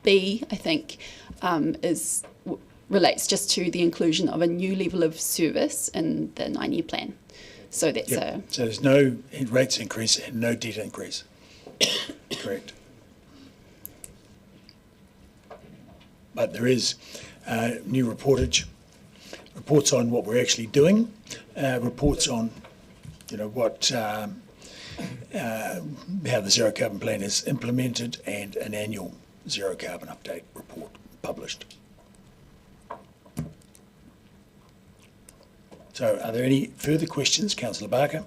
B, I think, relates just to the inclusion of a new level of service in the 9-year plan. So that's So there's no rates increase and no debt increase. Correct. But there is new reports on what we're actually doing, reports on, what how the zero carbon plan is implemented, and an annual zero carbon update report published. So are there any further questions, Councillor Barker?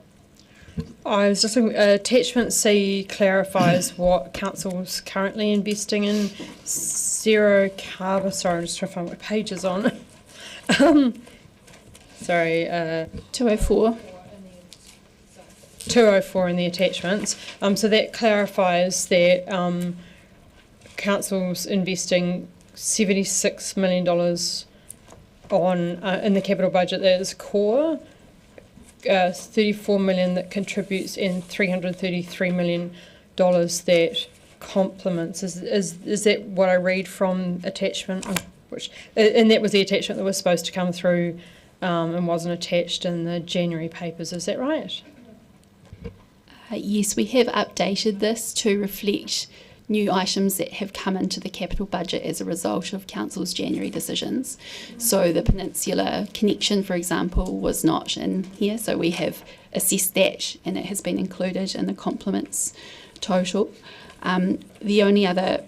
I was just looking, attachment C clarifies what council's currently investing in zero carbon. Sorry, I'm just trying to find what page is on. Sorry, 204. 204 in the attachments. So that clarifies that council's investing $76 million on in the capital budget that is core. 34 million that contributes, and $333 million that complements. Is that what I read from attachment? And that was the attachment that was supposed to come through and wasn't attached in the January papers. Is that right? Yes, we have updated this to reflect new items that have come into the capital budget as a result of Council's January decisions. So the Peninsula connection, for example, was not in here, so we have assessed that and it has been included in the complements total. The only other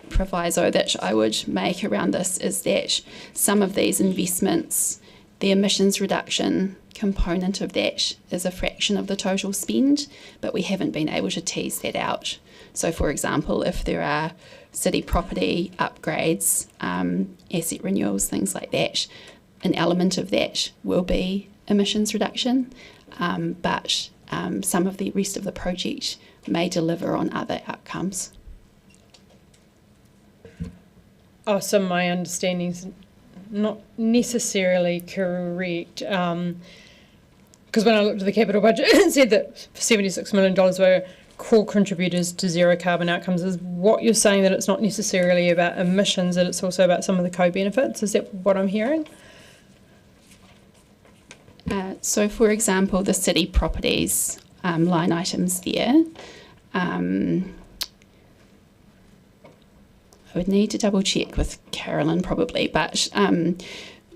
proviso that I would make around this is that some of these investments, the emissions reduction component of that is a fraction of the total spend, but we haven't been able to tease that out. So, for example, if there are city property upgrades, asset renewals, things like that, an element of that will be emissions reduction, but some of the rest of the project may deliver on other outcomes. Oh, so my understanding's not necessarily correct. Because when I looked at the capital budget, it said that $76 million were core contributors to zero carbon outcomes. Is what you're saying that it's not necessarily about emissions, that it's also about some of the co-benefits? Is that what I'm hearing? So, for example, the city properties line items there, I would need to double check with Carolyn probably, but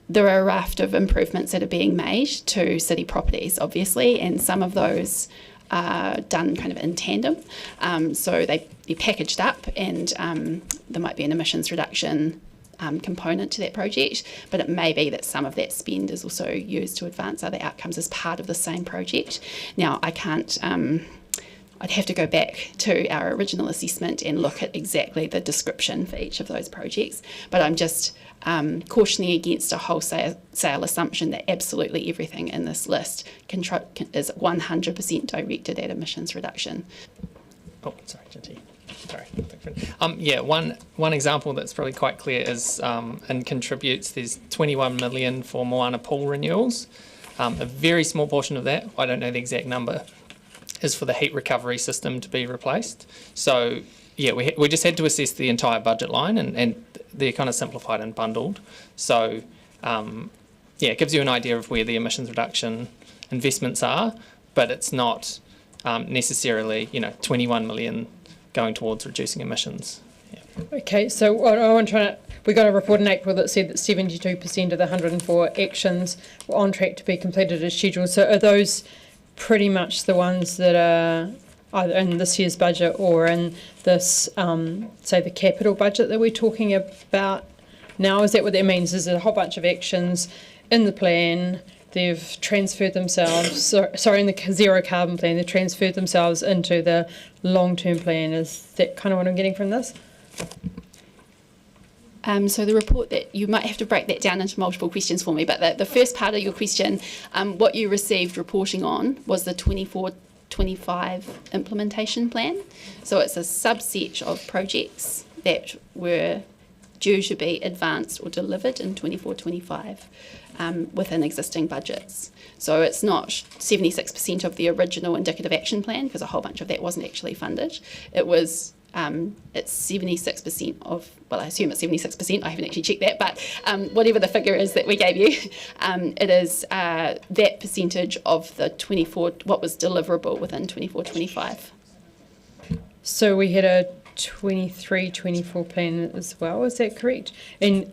there are a raft of improvements that are being made to city properties, obviously, and some of those are done kind of in tandem. So they're packaged up, and there might be an emissions reduction component to that project, but it may be that some of that spend is also used to advance other outcomes as part of the same project. Now, I can't, I'd have to go back to our original assessment and look at exactly the description for each of those projects, but I'm just cautioning against a wholesale assumption that absolutely everything in this list is 100% directed at emissions reduction. Oh, sorry, Jinty. Sorry. Yeah, one example that's probably quite clear is and contributes. There's 21 million for Moana pool renewals. A very small portion of that, I don't know the exact number, is for the heat recovery system to be replaced. So yeah, we just had to assess the entire budget line, and they're kind of simplified and bundled. So yeah, it gives you an idea of where the emissions reduction investments are, but it's not necessarily 21 million going towards reducing emissions. Yeah. Okay, so we got a report in April that said that 72% of the 104 actions were on track to be completed as scheduled. So are those pretty much the ones that are either in this year's budget or in this, say, the capital budget that we're talking about now? Is that what that means? Is there a whole bunch of actions in the plan they've transferred themselves, in the zero carbon plan, they've transferred themselves into the long-term plan. Is that kind of what I'm getting from this? So the report, that you might have to break that down into multiple questions for me, but the first part of your question, what you received reporting on was the 24-25 implementation plan. So it's a subset of projects that were due to be advanced or delivered in 24-25 within existing budgets. So it's not 76% of the original indicative action plan, because a whole bunch of that wasn't actually funded. It was it's 76% of, well, I assume it's 76%, I haven't actually checked that, but whatever the figure is that we gave you, it is that percentage of the 24, what was deliverable within 24-25. So we had a 23-24 plan as well, is that correct? And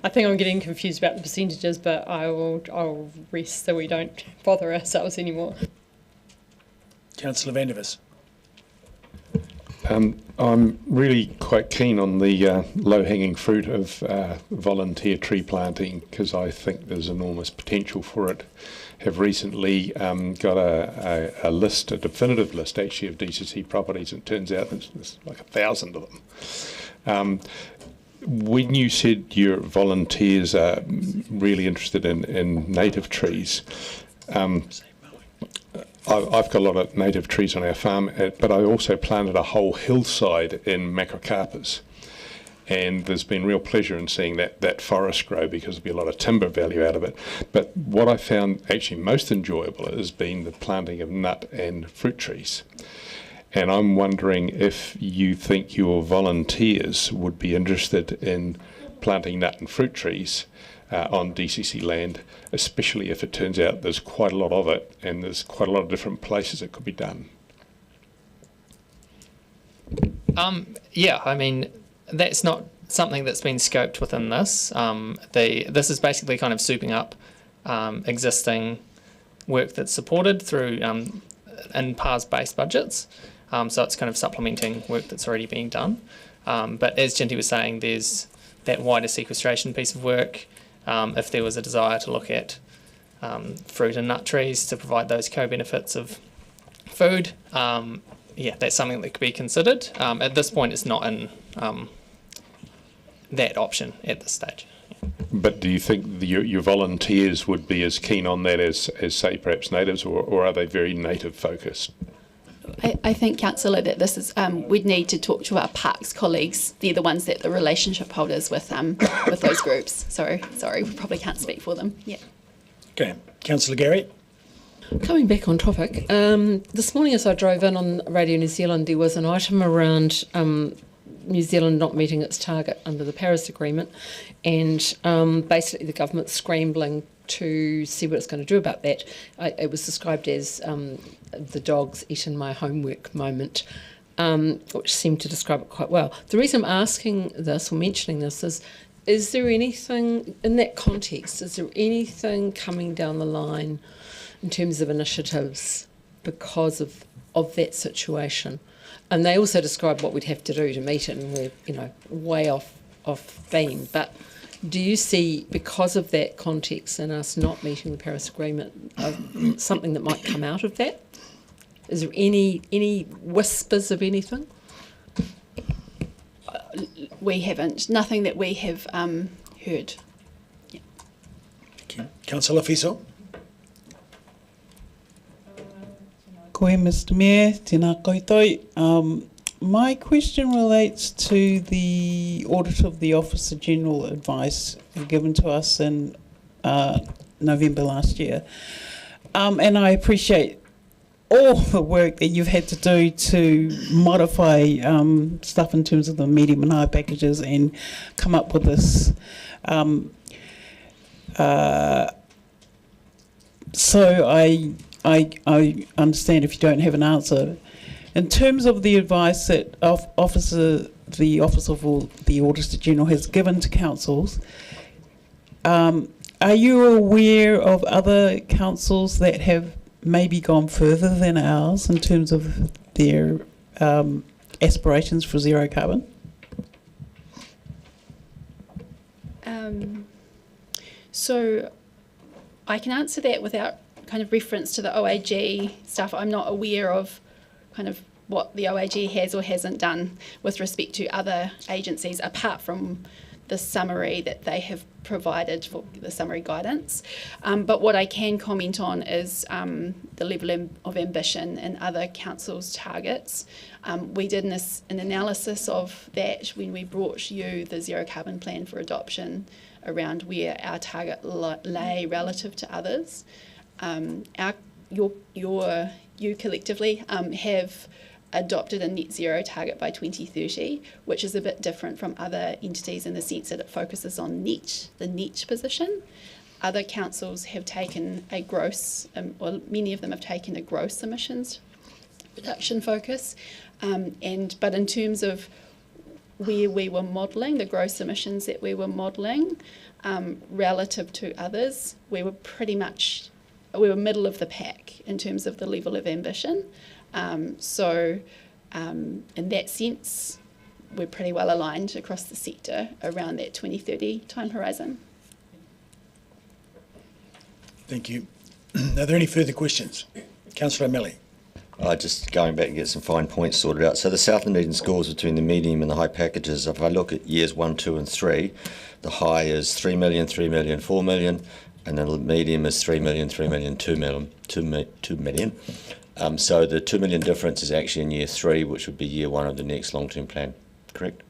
I think I'm getting confused about the percentages, but I'll rest so we don't bother ourselves anymore. Councillor Vandervis. I'm really quite keen on the low-hanging fruit of volunteer tree planting, because I think there's enormous potential for it. Have recently got a list, a definitive list actually, of DCC properties, and it turns out there's like 1,000 of them. When you said your volunteers are really interested in native trees, I've got a lot of native trees on our farm, but I also planted a whole hillside in macrocarpus. And there's been real pleasure in seeing that forest grow, because there'll be a lot of timber value out of it. But what I found actually most enjoyable has been the planting of nut and fruit trees. And I'm wondering if you think your volunteers would be interested in planting nut and fruit trees on DCC land, especially if it turns out there's quite a lot of it and there's quite a lot of different places it could be done. Yeah, I mean, that's not something that's been scoped within this. This is basically kind of souping up existing work that's supported through in PARS-based budgets. So it's kind of supplementing work that's already being done. But as Jinty was saying, there's that wider sequestration piece of work. If there was a desire to look at fruit and nut trees to provide those co-benefits of food, yeah, that's something that could be considered. At this point, it's not in that option at this stage. But do you think your volunteers would be as keen on that as say, perhaps natives, or are they very native focused? I think, Councillor, that this is we'd need to talk to our parks colleagues. They're the ones that the relationship holders with those groups. Sorry, we probably can't speak for them. Yeah. Okay, Councillor Gary. Coming back on topic, this morning as I drove in on Radio New Zealand, there was an item around New Zealand not meeting its target under the Paris Agreement, and basically the government scrambling to see what it's going to do about that. It was described as the dogs eating my homework moment, which seemed to describe it quite well. The reason I'm asking this or mentioning this is there anything in that context, is there anything coming down the line in terms of initiatives because of that situation? And they also describe what we'd have to do to meet it, and we're way off theme. But do you see, because of that context and us not meeting the Paris Agreement, something that might come out of that? Is there any whispers of anything? We haven't. Nothing that we have heard. Yeah. Okay. Councillor Fiso. Koe, Mr. Mayor, tēnā koutou. My question relates to the audit of the Officer General advice given to us in November last year. And I appreciate all the work that you've had to do to modify stuff in terms of the medium and high packages and come up with this. So I understand if you don't have an answer. In terms of the advice that the Office of the Auditor General has given to councils, are you aware of other councils that have maybe gone further than ours in terms of their aspirations for zero carbon? So I can answer that without kind of reference to the OAG stuff. I'm not aware of kind of what the OAG has or hasn't done with respect to other agencies, apart from the summary that they have provided for the summary guidance. But what I can comment on is the level of ambition in other councils' targets. We did an analysis of that when we brought you the zero carbon plan for adoption around where our target lay relative to others. You collectively have adopted a net zero target by 2030, which is a bit different from other entities in the sense that it focuses on the net position. Other councils have taken a gross, or many of them have taken a gross emissions reduction focus. But in terms of where we were modelling, the gross emissions that we were modelling relative to others, we were middle of the pack in terms of the level of ambition. So in that sense, we're pretty well aligned across the sector around that 2030 time horizon. Thank you. Are there any further questions? Councillor O'Malley. Just going back and get some fine points sorted out. So the South Dunedin scores between the medium and the high packages, if I look at years 1, 2 and 3, the high is 3 million, 3 million, 4 million, and then the medium is 3 million, 3 million, 2 million, 2 million. So the 2 million difference is actually in year 3, which would be year 1 of the next long-term plan, correct?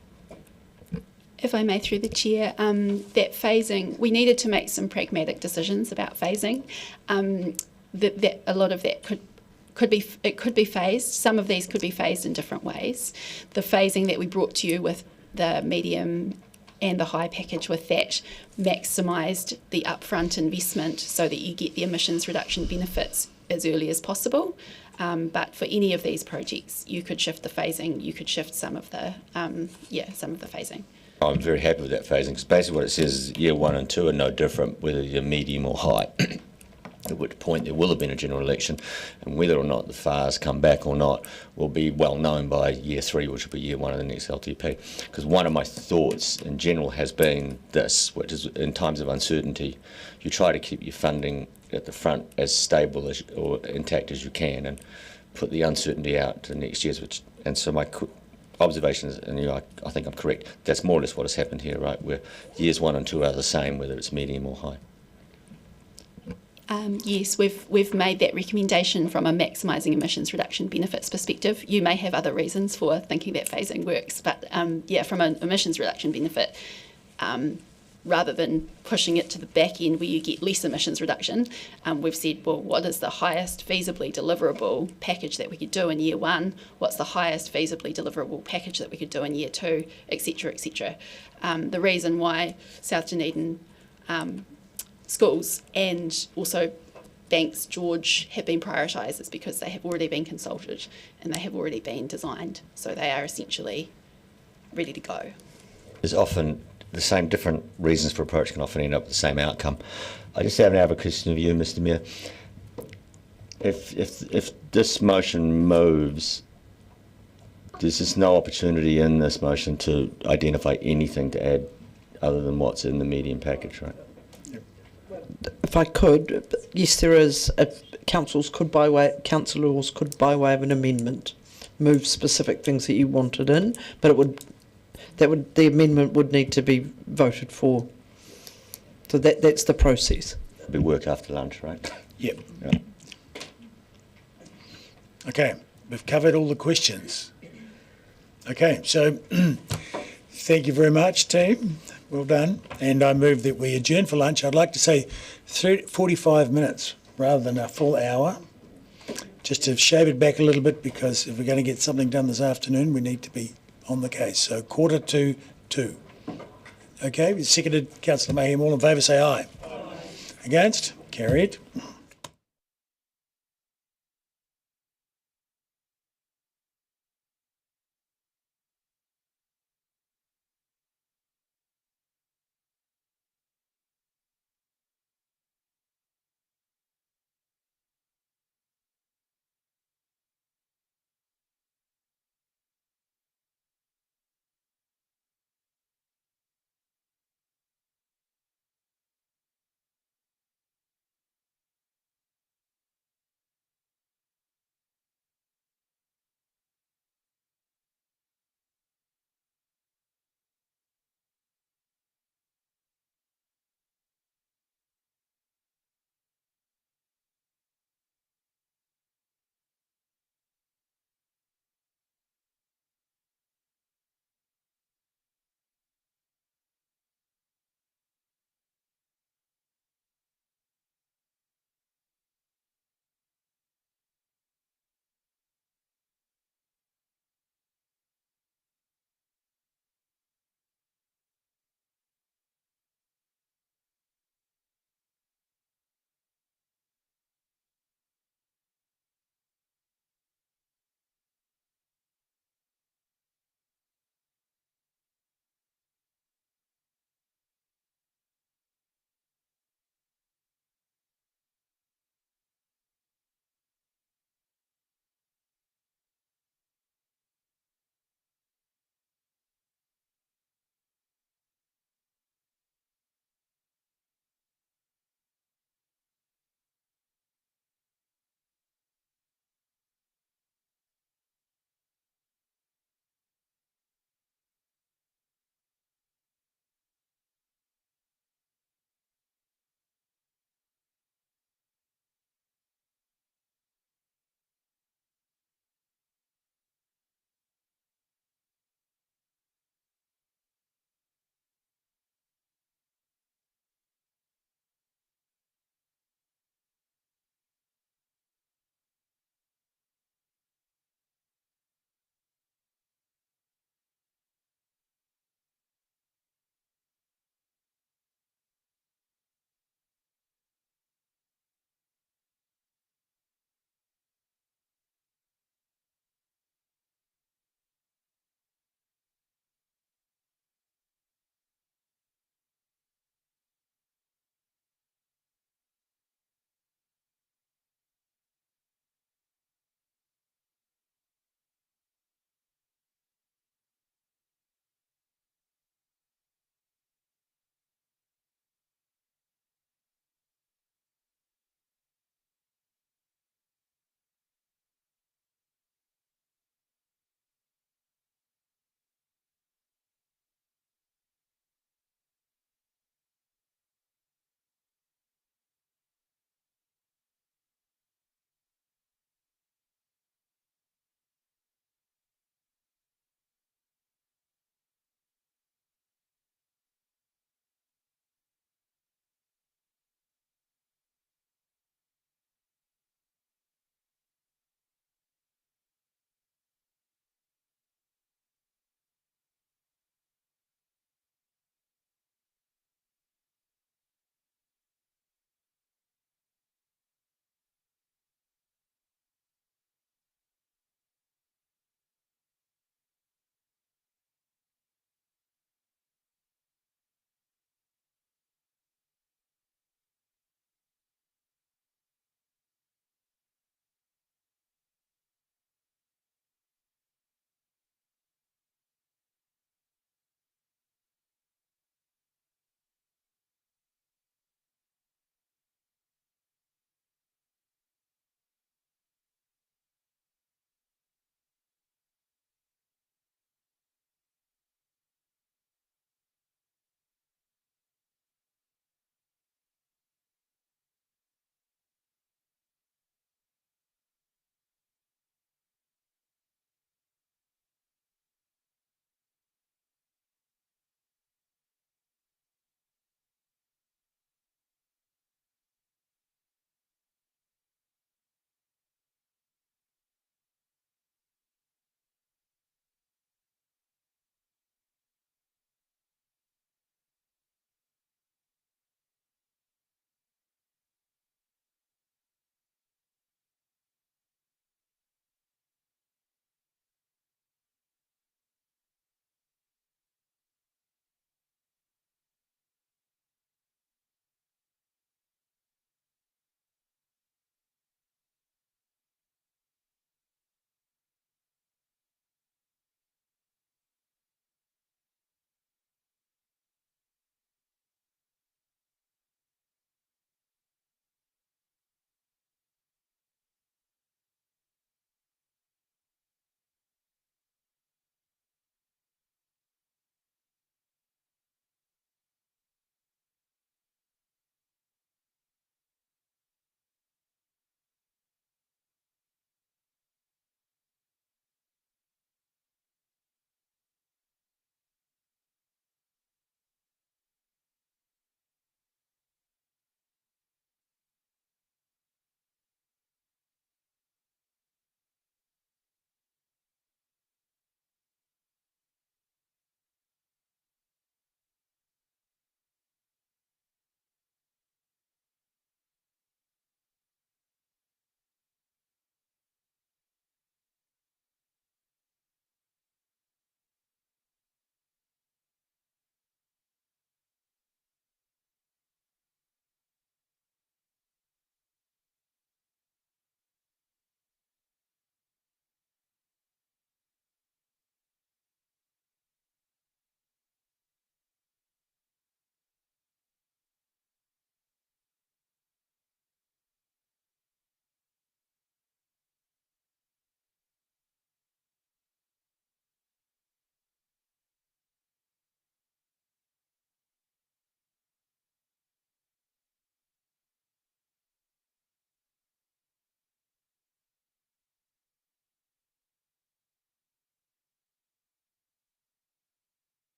If I may, through the chair, that phasing, we needed to make some pragmatic decisions about phasing. That a lot of that could be phased. Some of these could be phased in different ways. The phasing that we brought to you with the medium and the high package with that maximised the upfront investment so that you get the emissions reduction benefits as early as possible. But for any of these projects, you could shift the phasing. You could shift some of the phasing. I'm very happy with that phasing because basically what it says is year 1 and 2 are no different whether you're medium or high. At which point there will have been a general election, and whether or not the FARs come back or not will be well known by year 3, which will be year 1 of the next LTP. Because one of my thoughts in general has been this, which is in times of uncertainty, you try to keep your funding at the front as stable as, or intact as you can, and put the uncertainty out to next year's. And so my observations, and I think I'm correct, that's more or less what has happened here, right? Where years 1 and 2 are the same, whether it's medium or high. Yes, we've made that recommendation from a maximising emissions reduction benefits perspective. You may have other reasons for thinking that phasing works, but from an emissions reduction benefit, rather than pushing it to the back end where you get less emissions reduction, we've said, well, what is the highest feasibly deliverable package that we could do in year 1? What's the highest feasibly deliverable package that we could do in year 2, etc., etc. The reason why South Dunedin schools and also Banks, George have been prioritised is because they have already been consulted and they have already been designed, so they are essentially ready to go. There's often the same different reasons for approach can often end up with the same outcome. I just have another question of you, Mr. Mayor. If this motion moves, there's just no opportunity in this motion to identify anything to add other than what's in the medium package, right? If I could, yes, there is. Councillors could, by way of an amendment, move specific things that you wanted in, but the amendment would need to be voted for. So that's the process. It'll be work after lunch, right? Yep. Yeah. Okay, we've covered all the questions. Okay, so thank you very much, team. Well done. And I move that we adjourn for lunch. I'd like to say 45 minutes rather than a full hour, just to shave it back a little bit, because if we're going to get something done this afternoon, we need to be on the case. So 1:45. Okay, seconded. Councillor Mayhem. All in favour say aye. Aye. Against? Carried.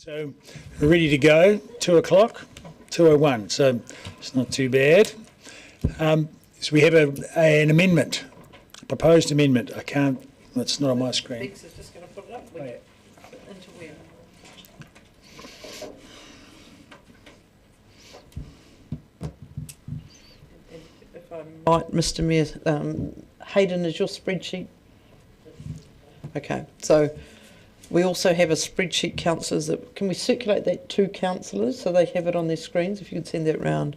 So we're ready to go. 2 o'clock, 2:01. So it's not too bad. So we have an amendment, a proposed amendment. I can't. It's not on my screen. Bex is just going to put it up. Oh, yeah. Into where? And if I might, Mr. Mayor, Hayden, is your spreadsheet? Okay, so we also have a spreadsheet, councillors. Can we circulate that to councillors so they have it on their screens? If you could send that round.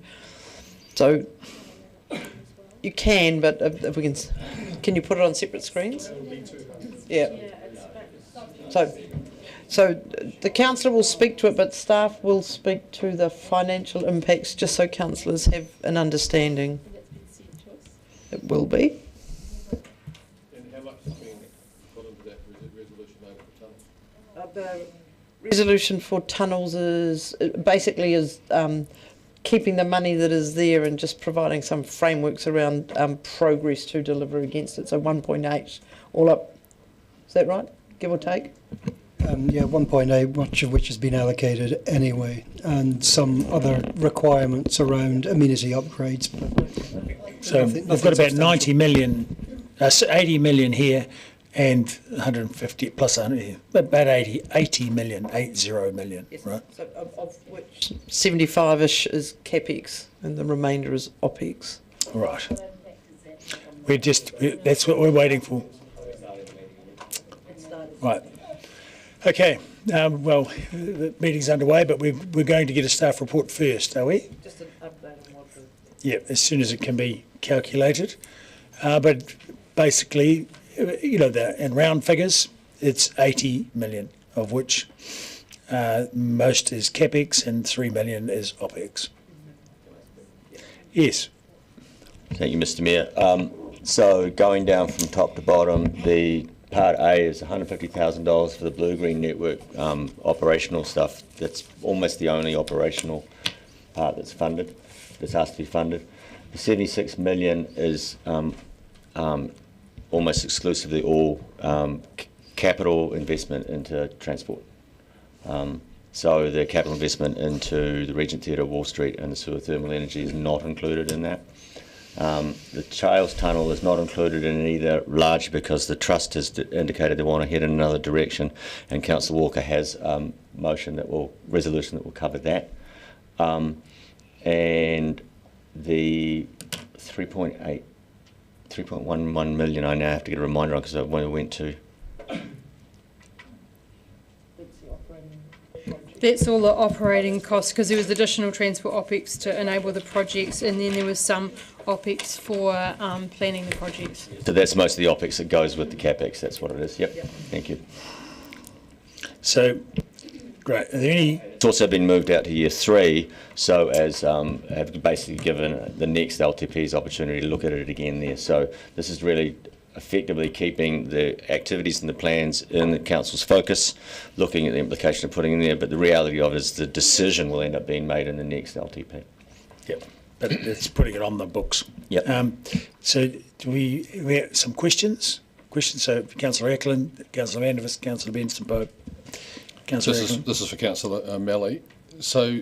So you can, but if we can you put it on separate screens? Yeah. So the councillor will speak to it, but staff will speak to the financial impacts, just so councillors have an understanding. It will be. The resolution for tunnels is basically keeping the money that is there and just providing some frameworks around progress to deliver against it. So 1.8 all up. Is that right? Give or take? Yeah, 1.8, much of which has been allocated anyway, and some other requirements around amenity upgrades. So we've got about 90 million, 80 million here, and 150 plus 100, about 80 million, 80 million, Yes. right? So of which 75-ish is CapEx and the remainder is OpEx. Right. That's what we're waiting for. Right. Okay. Well, the meeting's underway, but we're going to get a staff report first, are we? Just an update on what the... Yeah, as soon as it can be calculated. But basically, in round figures, it's 80 million, of which most is CapEx and 3 million is OpEx. Yes. Thank you, Mr. Mayor. So going down from top to bottom, the Part A is $150,000 for the blue-green network operational stuff. That's almost the only operational part that's funded, that's asked to be funded. The 76 million is almost exclusively all capital investment into transport. So the capital investment into the Regent Theatre, Wall Street and the sewer thermal energy is not included in that. The Chales Tunnel is not included in it either, largely because the Trust has indicated they want to head in another direction, and Councillor Walker has resolution that will cover that. And the 3.11 million, I now have to get a reminder on because I went to. That's all the operating costs, because there was additional transport OpEx to enable the projects, and then there was some OpEx for planning the projects. So that's most of the OpEx that goes with the CapEx, that's what it is. Yep. Thank you. So, great. Are there any... It's also been moved out to year 3, so as have basically given the next LTP's opportunity to look at it again there. So this is really effectively keeping the activities and the plans in the council's focus, looking at the implication of putting in there, but the reality of it is the decision will end up being made in the next LTP. Yep, but it's putting it on the books. Yep. So do we have some questions? So Councillor Eklund, Councillor Vandevers, Councillor Benson Pope. Councillor Eklund. This is for Councillor Malley. So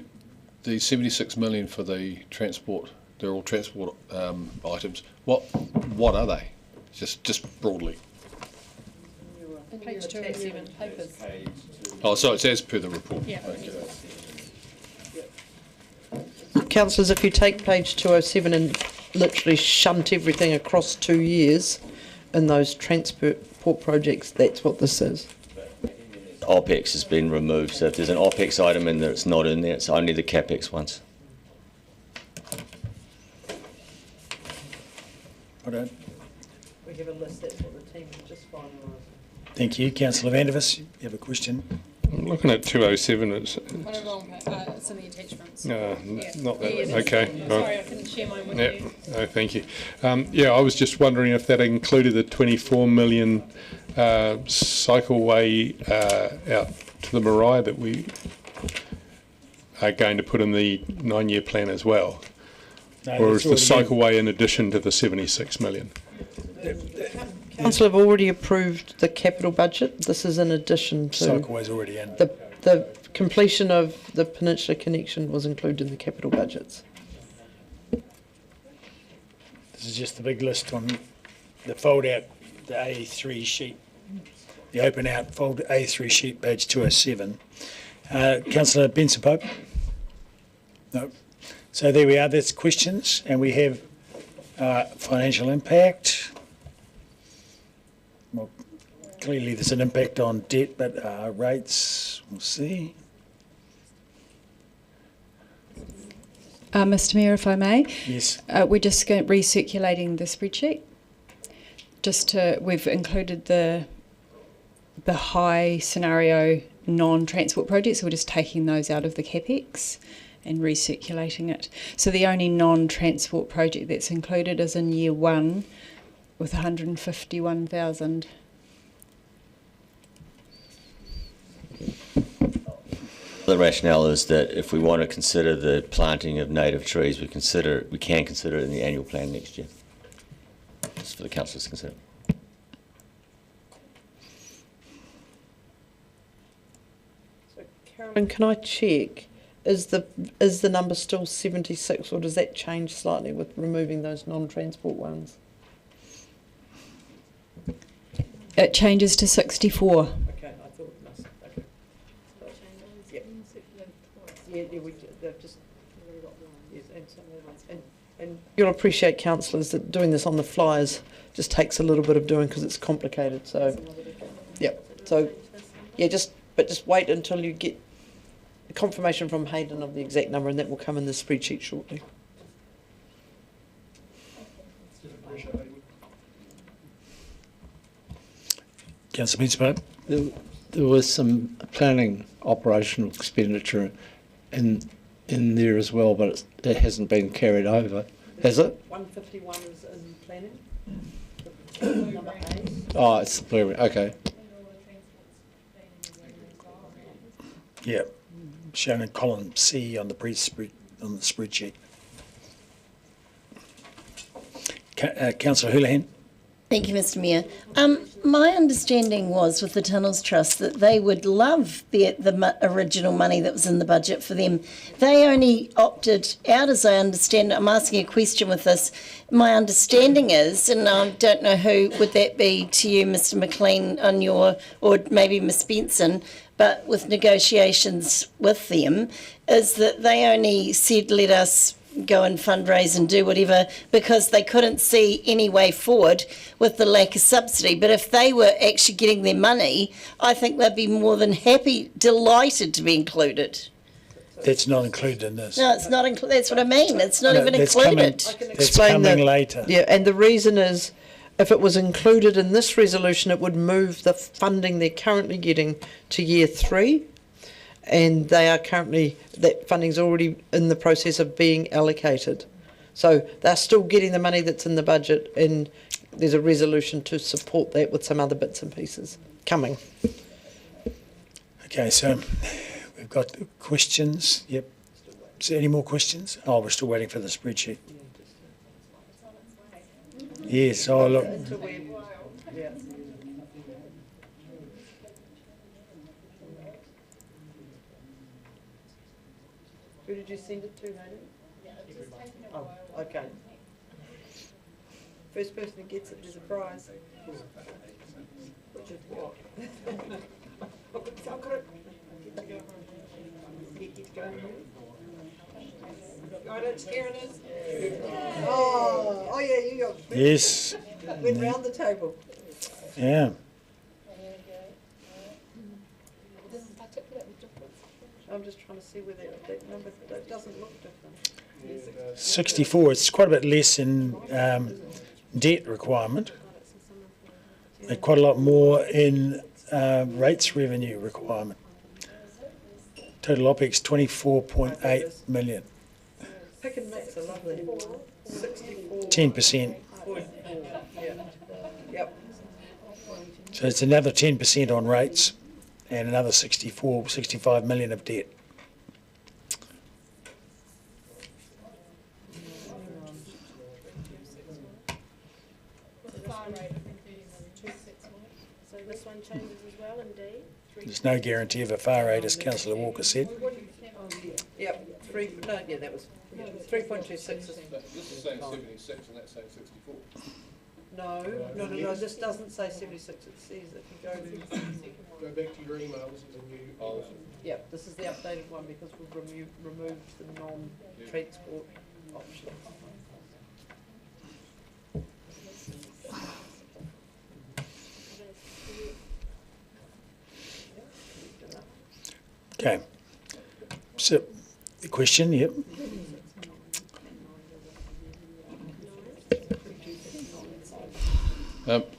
the 76 million for the transport, they're all transport items. What are they? Just broadly. Page 207, papers. Oh, so it's as per the report. Yeah. Okay. Councillors, if you take page 207 and literally shunt everything across 2 years in those transport projects, that's what this is. OpEx has been removed, so if there's an OpEx item in there, it's not in there, it's only the CapEx ones. Okay. We have a list, that's what the team just finalised. Thank you. Councillor Vandevers, you have a question? I'm looking at 207. It's It's in the attachments. no, Yeah. not that. Yeah, Okay. Sorry, I couldn't share mine with you. No, thank you. I was just wondering if that included the 24 million cycleway out to the Mariah that we are going to put in the 9-year plan as well. No, or is the that's already cycleway in addition to the 76 million? Council have already approved the capital budget. This is in addition to... Cycleway's already in. The completion of the Peninsula Connection was included in the capital budgets. This is just the big list on the fold out, the A3 sheet, the open out fold A3 sheet, page 207. Councillor Benson Pope? No. So there we are, that's questions, and we have financial impact. Well, clearly there's an impact on debt, but rates, we'll see. Mr Mayor, if I may. Yes. We're just recirculating the spreadsheet. We've included the high scenario non-transport projects, so we're just taking those out of the CapEx and recirculating it. So the only non-transport project that's included is in year 1 with 151,000. The rationale is that if we want to consider the planting of native trees, we can consider it in the annual plan next year. Just for the councillors to consider. So Carolyn, can I check? Is the number still 76, or does that change slightly with removing those non-transport ones? It changes to 64. Okay, I thought it must. Okay. Yeah, they've just. Yes, and you'll appreciate, councillors, that doing this on the flyers just takes a little bit of doing because it's complicated. So, yeah. So, yeah, just wait until you get confirmation from Hayden of the exact number, and that will come in the spreadsheet shortly. Councillor Benson Pope? There was some planning operational expenditure in there as well, but it hasn't been carried over, has it? 151 is in planning. Number 8. Oh, it's the planning. Okay. Yeah, shown in column C on the spreadsheet. Councillor Houlihan? Thank you, Mr Mayor. My understanding was with the Tunnels Trust that they would love the original money that was in the budget for them. They only opted out, as I understand it. I'm asking a question with this. My understanding is, and I don't know who would that be to you, Mr McLean, on your, or maybe Miss Benson, but with negotiations with them, is that they only said, let us go and fundraise and do whatever, because they couldn't see any way forward with the lack of subsidy. But if they were actually getting their money, I think they'd be more than happy, delighted to be included. That's not included in this. No, it's not included. That's what I mean. It's not even included. That's coming later. Yeah, and the reason is, if it was included in this resolution, it would move the funding they're currently getting to year 3. And they are currently, that funding's already in the process of being allocated. So they're still getting the money that's in the budget, and there's a resolution to support that with some other bits and pieces coming. Okay, so we've got questions. Yep. Is there any more questions? Oh, we're still waiting for the spreadsheet. Yes, oh look. Who did you send it to, Hayden? Yeah, it's just taken a while. Oh, okay. First person who gets it, there's a prize. Which is what? Oh, yeah, you got. Yes. Went round the table. Yeah. I'm just trying to see where that number, that doesn't look different. 64, it's quite a bit less in debt requirement. And quite a lot more in rates revenue requirement. Total OPEX 24.8 million. Pick and mix are lovely. 64. 10%. Yeah. Yep. So it's another 10% on rates and another 65 million of debt. So this one changes as well in D? There's no guarantee of a far rate, as Councillor Walker said. Yep, that was 3.26. This is saying 76 and that's saying 64. No, this doesn't say 76, it says if you go back to your email, this is a new... Oh. Yep, this is the updated one because we've removed the non-transport option. Okay. So, the question, yep.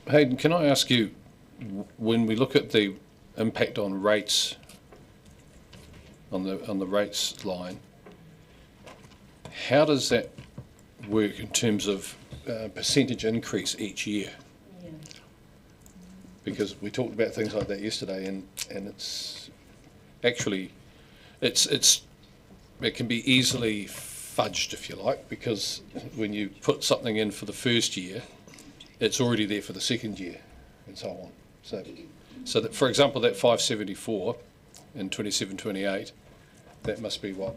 Hayden, can I ask you, when we look at the impact on rates, on the rates line, how does that work in terms of percentage increase each year? Because we talked about things like that yesterday, and it's actually it can be easily fudged, if you like, because when you put something in for the first year, it's already there for the second year, and so on. So that, for example, that 574 in 27-28, that must be what,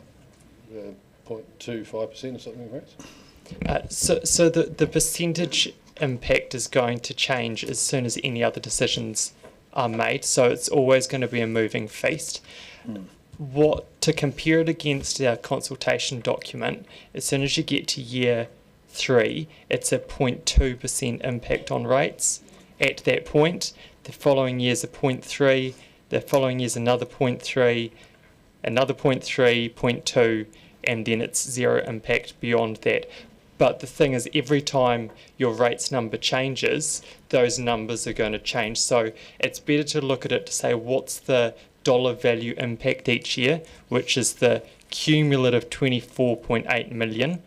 0.25% or something, right? So the percentage impact is going to change as soon as any other decisions are made. So it's always going to be a moving feast. What to compare it against our consultation document, as soon as you get to year 3, it's a 0.2% impact on rates. At that point, the following year's a 0.3, the following year's another 0.3, another 0.3, 0.2, and then it's zero impact beyond that. But the thing is, every time your rates number changes, those numbers are going to change. So it's better to look at it to say what's the dollar value impact each year, which is the cumulative 24.8 million.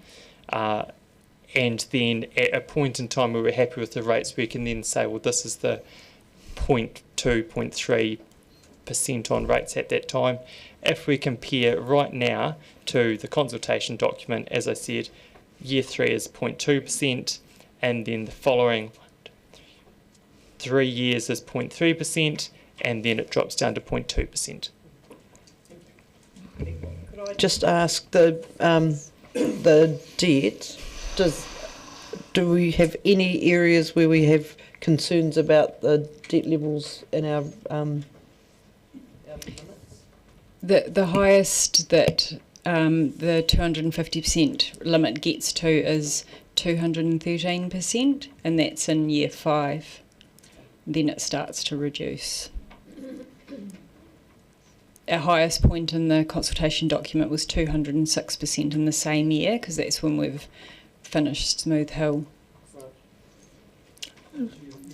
And then at a point in time where we're happy with the rates, we can then say, well, this is the 0.2, 0.3% on rates at that time. If we compare right now to the consultation document, as I said, year 3 is 0.2%, and then the following 3 years is 0.3%, and then it drops down to 0.2%. Could I just ask the debt? Do we have any areas where we have concerns about the debt levels in our limits? The highest that the 250% limit gets to is 213%, and that's in year 5. Then it starts to reduce. Our highest point in the consultation document was 206% in the same year, because that's when we've finished Smooth Hill.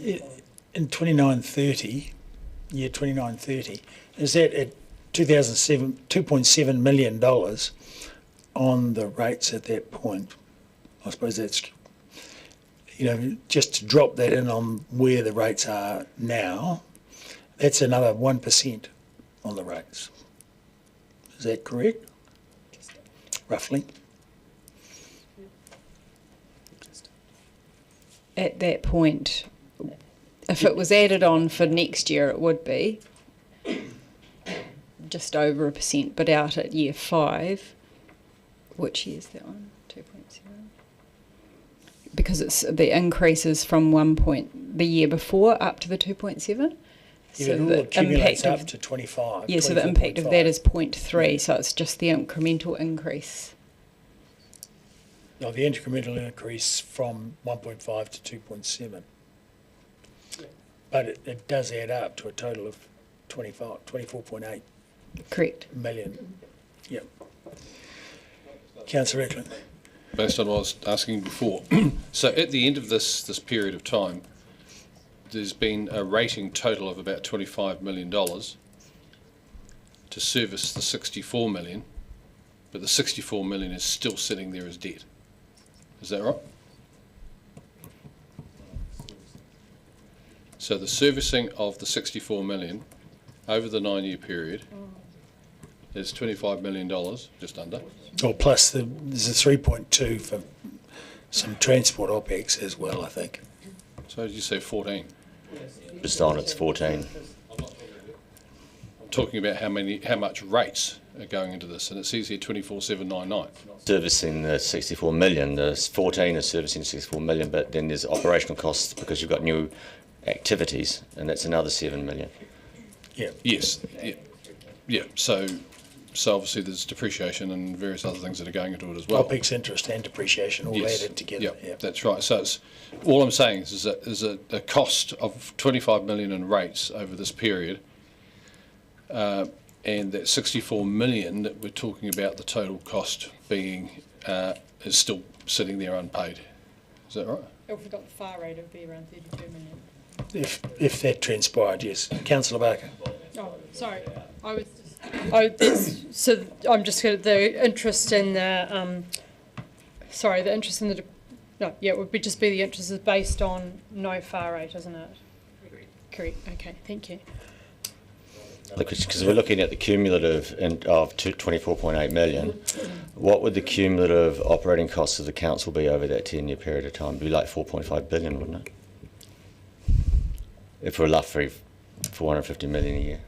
In 29-30, year 29-30, is that at 2007, $2.7 million on the rates at that point? I suppose that's, just to drop that in on where the rates are now, that's another 1% on the rates. Is that correct? Roughly? At that point, if it was added on for next year, it would be just over 1%, but out at year 5, which year is that one? 2.7. Because it's the increases from the year before up to the 2.7. Yeah, so it all accumulates up to 25. Yeah, so the impact of that is 0.3, so it's just the incremental increase. No, the incremental increase from 1.5 to 2.7. But it does add up to a total of 24.8. Correct. Million. Yep. Councillor Eklund. Based on what I was asking before, so at the end of this period of time, there's been a rating total of about $25 million to service the 64 million, but the 64 million is still sitting there as debt. Is that right? So the servicing of the 64 million over the 9-year period is $25 million, just under. Or plus there's a 3.2 for some transport OPEX as well, I think. So did you say 14? Just on, it's 14. talking about how much rates are going into this, and it says here 24,799. Servicing the 64 million, there's 14 is servicing 64 million, but then there's operational costs because you've got new activities, and that's another 7 million. Yeah. Yes. Yeah. So obviously there's depreciation and various other things that are going into it as well. OPEX, interest and depreciation all added together. Yeah, that's right. So it's, all I'm saying is that there's a cost of 25 million in rates over this period, and that 64 million that we're talking about, the total cost being, is still sitting there unpaid. Is that right? If we got the far rate, it would be around 32 million. If that transpired, yes. Councillor Barker. Oh, sorry. I was just. So I'm just going to, the interest in the, it would just be the interest is based on no far rate, isn't it? Correct. Okay, thank you. Because we're looking at the cumulative of 24.8 million. What would the cumulative operating costs of the council be over that 10-year period of time? It'd be like 4.5 billion, wouldn't it? If we're left for 450 million a year.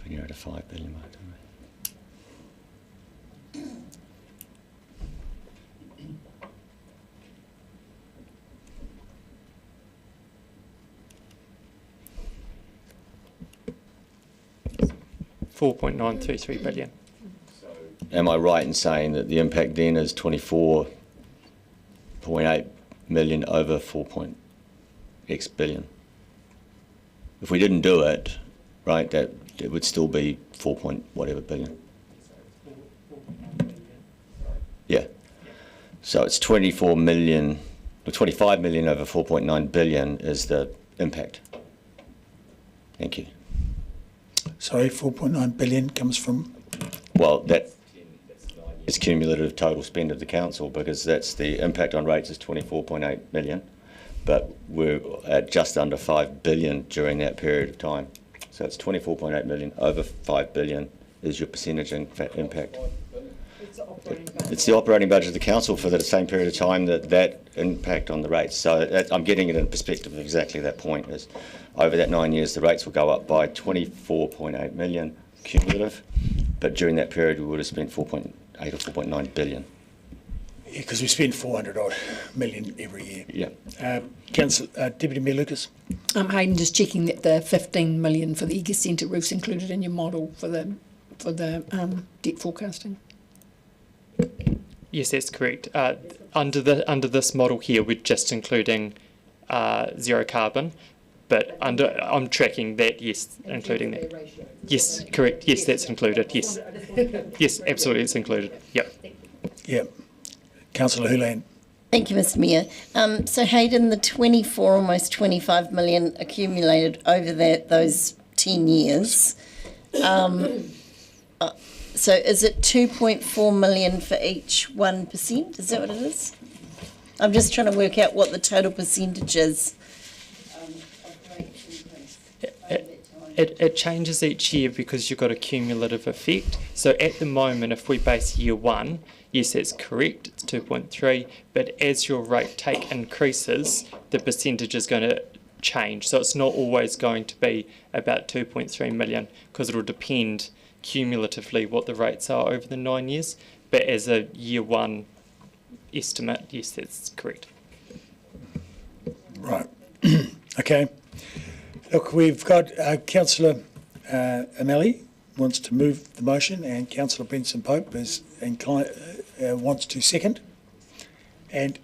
When you're at a 5 billion mark, don't we? $4.933 billion. Am I right in saying that the impact then is 24.8 million over 4.x billion? If we didn't do it, right, that it would still be 4 point whatever billion. Yeah. So it's 24 million, or 25 million over 4.9 billion is the impact. Thank you. Sorry, 4.9 billion comes from? Well, that is cumulative total spend of the council, because that's the impact on rates is 24.8 million, but we're at just under 5 billion during that period of time. So it's 24.8 million over 5 billion is your percentage impact. It's the operating budget of the council for the same period of time that impact on the rates. So I'm getting it in perspective of exactly that point. Is over that 9 years, the rates will go up by 24.8 million cumulative, but during that period, we would have spent 4.8 or 4.9 billion. Yeah, because we spend 400 odd million every year. Yeah. Councillor, Deputy Mayor Lucas. Hayden, just checking that the 15 million for the Eager Centre roof's included in your model for the debt forecasting. Yes, that's correct. Under this model here, we're just including zero carbon, but I'm tracking that. Yes, including that. Yes, correct. Yes, that's included. Yes, yes, absolutely, it's included. Yep. Yep. Councillor Hulan. Thank you, Mr. Mayor. So Hayden, the 24, almost 25 million accumulated over those 10 years. So is it 2.4 million for each 1%? Is that what it is? I'm just trying to work out what the total percentage is. It changes each year because you've got a cumulative effect. So at the moment, if we base year one, yes, that's correct, it's 2.3, but as your rate take increases, the percentage is going to change. So it's not always going to be about 2.3 million because it will depend cumulatively what the rates are over the 9 years. But as a year one estimate, yes, that's correct. Right. Okay. Look, we've got Councillor O'Malley wants to move the motion, and Councillor Benson Pope is wants to second. And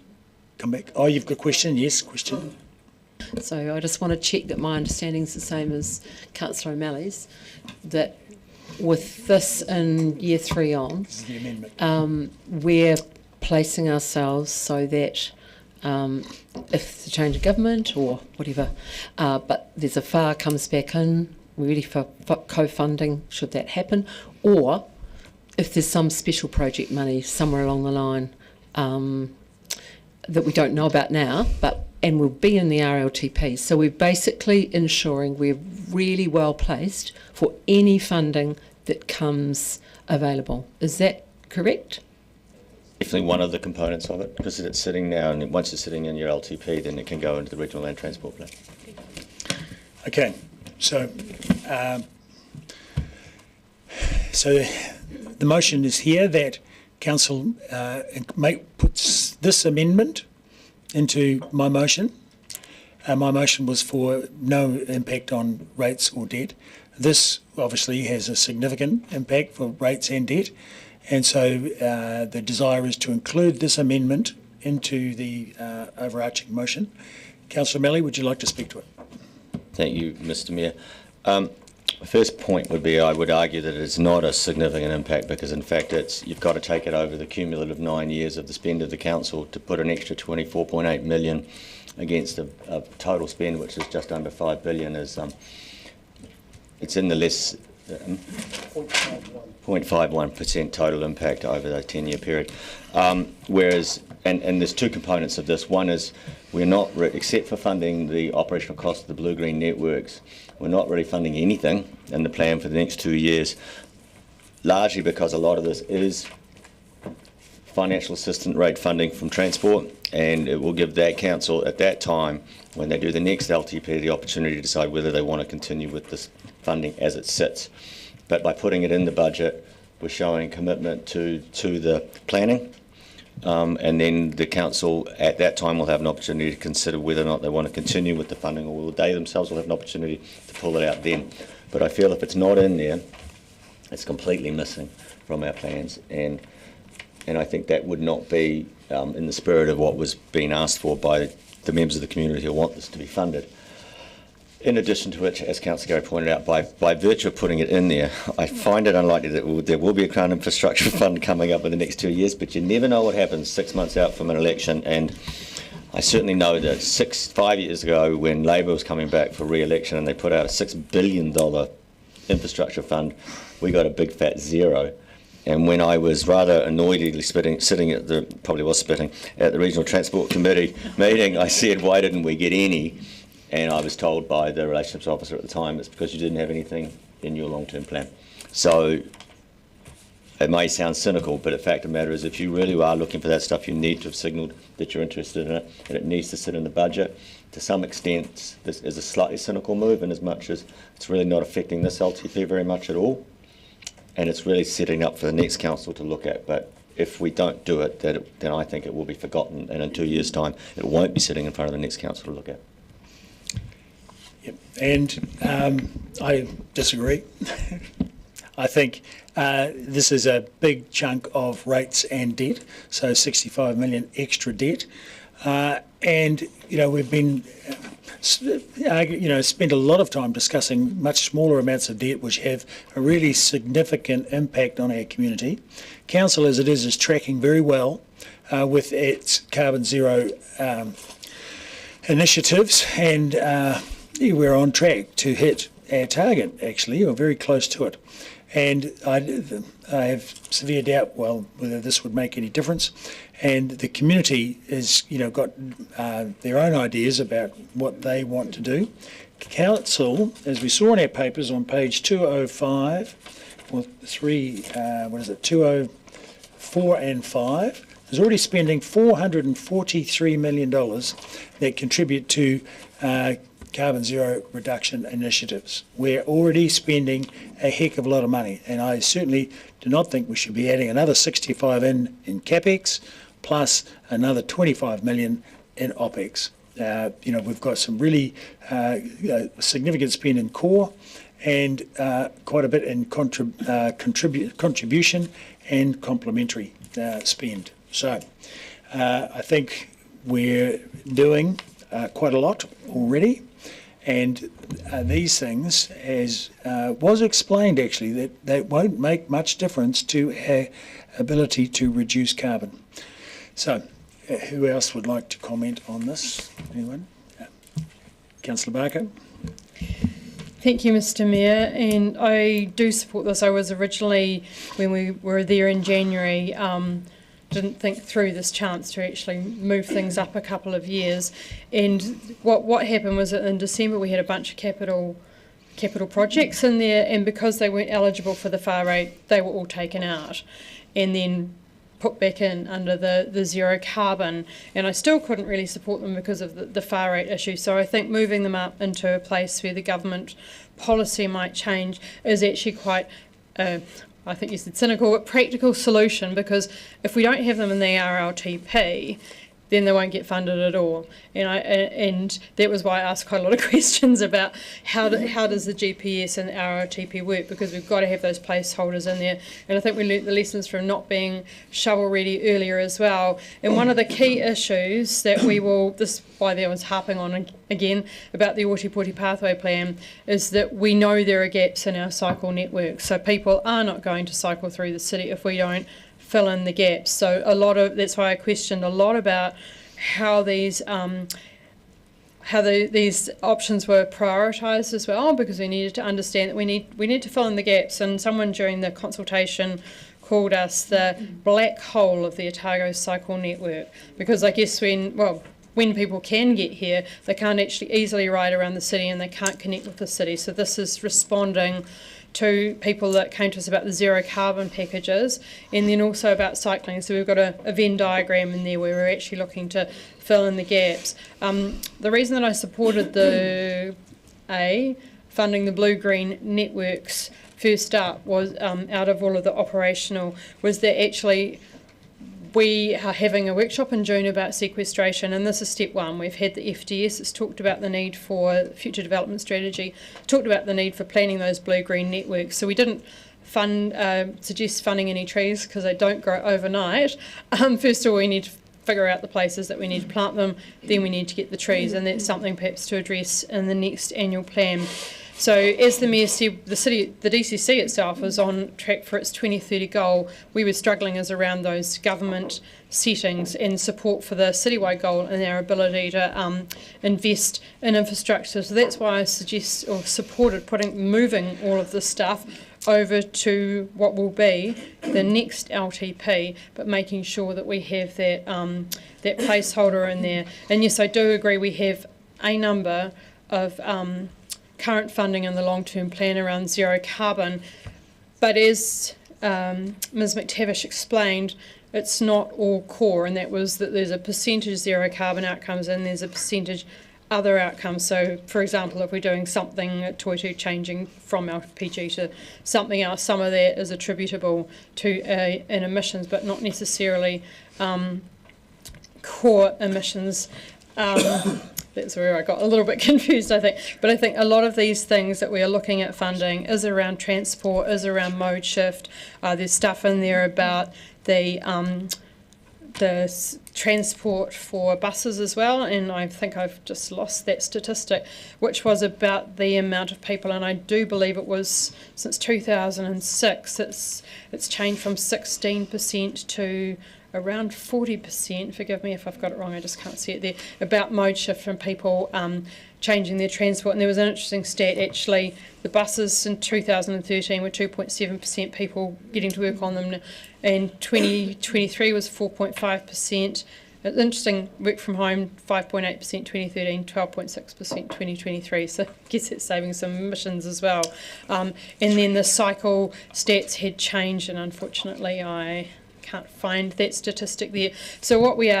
come back. Oh, you've got a question? Yes, question. So I just want to check that my understanding is the same as Councillor O'Malley's, that with this in year 3 on, this is the amendment. We're placing ourselves so that if the change of government or whatever, but there's a FAR comes back in, we're ready for co-funding should that happen, or if there's some special project money somewhere along the line that we don't know about now, and will be in the RLTP. So we're basically ensuring we're really well placed for any funding that comes available. Is that correct? definitely one of the components of it, because it's sitting now, and once it's sitting in your LTP, then it can go into the Regional Land Transport Plan. Okay, so so the motion is here that Council puts this amendment into my motion. My motion was for no impact on rates or debt. This obviously has a significant impact for rates and debt, and so the desire is to include this amendment into the overarching motion. Councillor Melly, would you like to speak to it? Thank you, Mr. Mayor. First point would be, I would argue that it's not a significant impact, because in fact you've got to take it over the cumulative 9 years of the spend of the council to put an extra 24.8 million against a total spend which is just under 5 billion. Is it's in the less 0.51% total impact over the 10-year period. Whereas, and there's two components of this. One is we're not, except for funding the operational cost of the blue-green networks, we're not really funding anything in the plan for the next 2 years, largely because a lot of this is financial assistance rate funding from transport, and it will give that council at that time, when they do the next LTP, the opportunity to decide whether they want to continue with this funding as it sits. But by putting it in the budget, we're showing commitment to the planning, and then the council at that time will have an opportunity to consider whether or not they want to continue with the funding, or they themselves will have an opportunity to pull it out then. But I feel if it's not in there, it's completely missing from our plans, and I think that would not be in the spirit of what was being asked for by the members of the community who want this to be funded. In addition to which, as Councillor Gary pointed out, by virtue of putting it in there, I find it unlikely that there will be a Crown Infrastructure Fund coming up in the next 2 years, but you never know what happens 6 months out from an election. And I certainly know that 5 years ago, when Labor was coming back for re-election and they put out a $6 billion infrastructure fund, we got a big fat zero. And when I was rather annoyedly sitting at the Regional Transport Committee meeting, I said, why didn't we get any? And I was told by the relationships officer at the time, it's because you didn't have anything in your long-term plan. So it may sound cynical, but the fact of the matter is, if you really are looking for that stuff, you need to have signalled that you're interested in it, and it needs to sit in the budget. To some extent, this is a slightly cynical move, in as much as it's really not affecting this LTP very much at all, and it's really setting up for the next council to look at. But if we don't do it, then I think it will be forgotten, and in 2 years' time, it won't be sitting in front of the next council to look at. Yep. And I disagree. I think this is a big chunk of rates and debt, so 65 million extra debt. And, we've been, spent a lot of time discussing much smaller amounts of debt which have a really significant impact on our community. Council, as it is tracking very well with its carbon zero initiatives, and we're on track to hit our target, actually, or very close to it. And I have severe doubt, whether this would make any difference. And the community has, got their own ideas about what they want to do. Council, as we saw in our papers on page 205, 204 and 5, is already spending $443 million that contribute to carbon zero reduction initiatives. We're already spending a heck of a lot of money, and I certainly do not think we should be adding another 65 in CapEx plus another 25 million in OpEx. We've got some really significant spend in core, and quite a bit in contribution and complementary spend. So I think we're doing quite a lot already. And these things, as was explained actually, that they won't make much difference to our ability to reduce carbon. So, who else would like to comment on this? Anyone? Councillor Barker? Thank you, Mr. Mayor, and I do support this. I was originally, when we were there in January, didn't think through this chance to actually move things up a couple of years. And what happened was that in December we had a bunch of capital projects in there, and because they weren't eligible for the far rate, they were all taken out. And then put back in under the zero carbon, and I still couldn't really support them because of the far rate issue. So I think moving them up into a place where the government policy might change is actually quite, I think you said cynical, but practical solution, because if we don't have them in the RLTP, then they won't get funded at all. And that was why I asked quite a lot of questions about how does the GPS and the RLTP work, because we've got to have those placeholders in there. And I think we learnt the lessons from not being shovel ready earlier as well. And one of the key issues that this is why there was harping on again about the Ōtepoti pathway plan, is that we know there are gaps in our cycle network. So people are not going to cycle through the city if we don't fill in the gaps. So that's why I questioned a lot about how these these options were prioritised as well, because we needed to understand that we need to fill in the gaps. And someone during the consultation called us the black hole of the Otago cycle network, because I guess when people can get here, they can't actually easily ride around the city and they can't connect with the city. So this is responding to people that came to us about the zero carbon packages, and then also about cycling. So we've got a Venn diagram in there where we're actually looking to fill in the gaps. The reason that I supported funding the blue-green networks first up was out of all of the operational, was that actually we are having a workshop in June about sequestration, and this is step one. We've had the FDS, it's talked about the need for future development strategy, talked about the need for planning those blue-green networks. So we didn't suggest funding any trees because they don't grow overnight. First of all, we need to figure out the places that we need to plant them, then we need to get the trees, and that's something perhaps to address in the next annual plan. So as the Mayor said, the DCC itself is on track for its 2030 goal. We were struggling as around those government settings and support for the citywide goal and our ability to invest in infrastructure. So that's why I supported moving all of this stuff over to what will be the next LTP, but making sure that we have that that placeholder in there. And yes, I do agree we have a number of current funding in the long-term plan around zero carbon, but as Ms McTavish explained, it's not all core, and that was that there's a percentage zero carbon outcomes and there's a percentage other outcomes. So for example, if we're doing something at Toitu, changing from LPG to something else, some of that is attributable to in emissions, but not necessarily core emissions. That's where I got a little bit confused, I think. But I think a lot of these things that we are looking at funding is around transport, is around mode shift. There's stuff in there about the transport for buses as well, and I think I've just lost that statistic, which was about the amount of people, and I do believe it was since 2006, it's changed from 16% to around 40%, forgive me if I've got it wrong, I just can't see it there, about mode shift from people changing their transport. And there was an interesting stat, actually, the buses in 2013 were 2.7% people getting to work on them, and 2023 was 4.5%. It's interesting, work from home, 5.8% 2013, 12.6% 2023, so I guess it's saving some emissions as well. And then the cycle stats had changed, and unfortunately I can't find that statistic there. So what we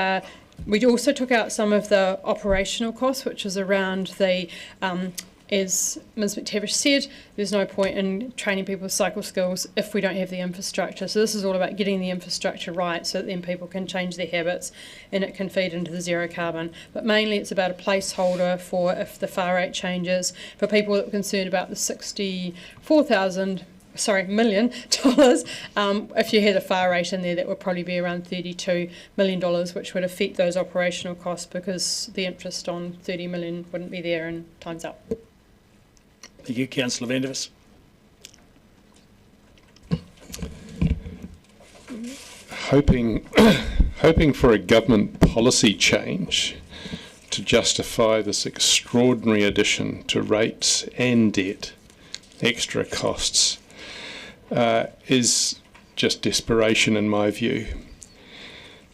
also took out some of the operational costs, which is around the, as Ms McTavish said, there's no point in training people with cycle skills if we don't have the infrastructure. So this is all about getting the infrastructure right so that then people can change their habits and it can feed into the zero carbon. But mainly it's about a placeholder for if the far rate changes, for people that are concerned about the $64 million. If you had a far rate in there, that would probably be around $32 million, which would affect those operational costs because the interest on 30 million wouldn't be there, and time's up. Thank you, Councillor Vandervis. Hoping for a government policy change to justify this extraordinary addition to rates and debt, extra costs, is just desperation in my view.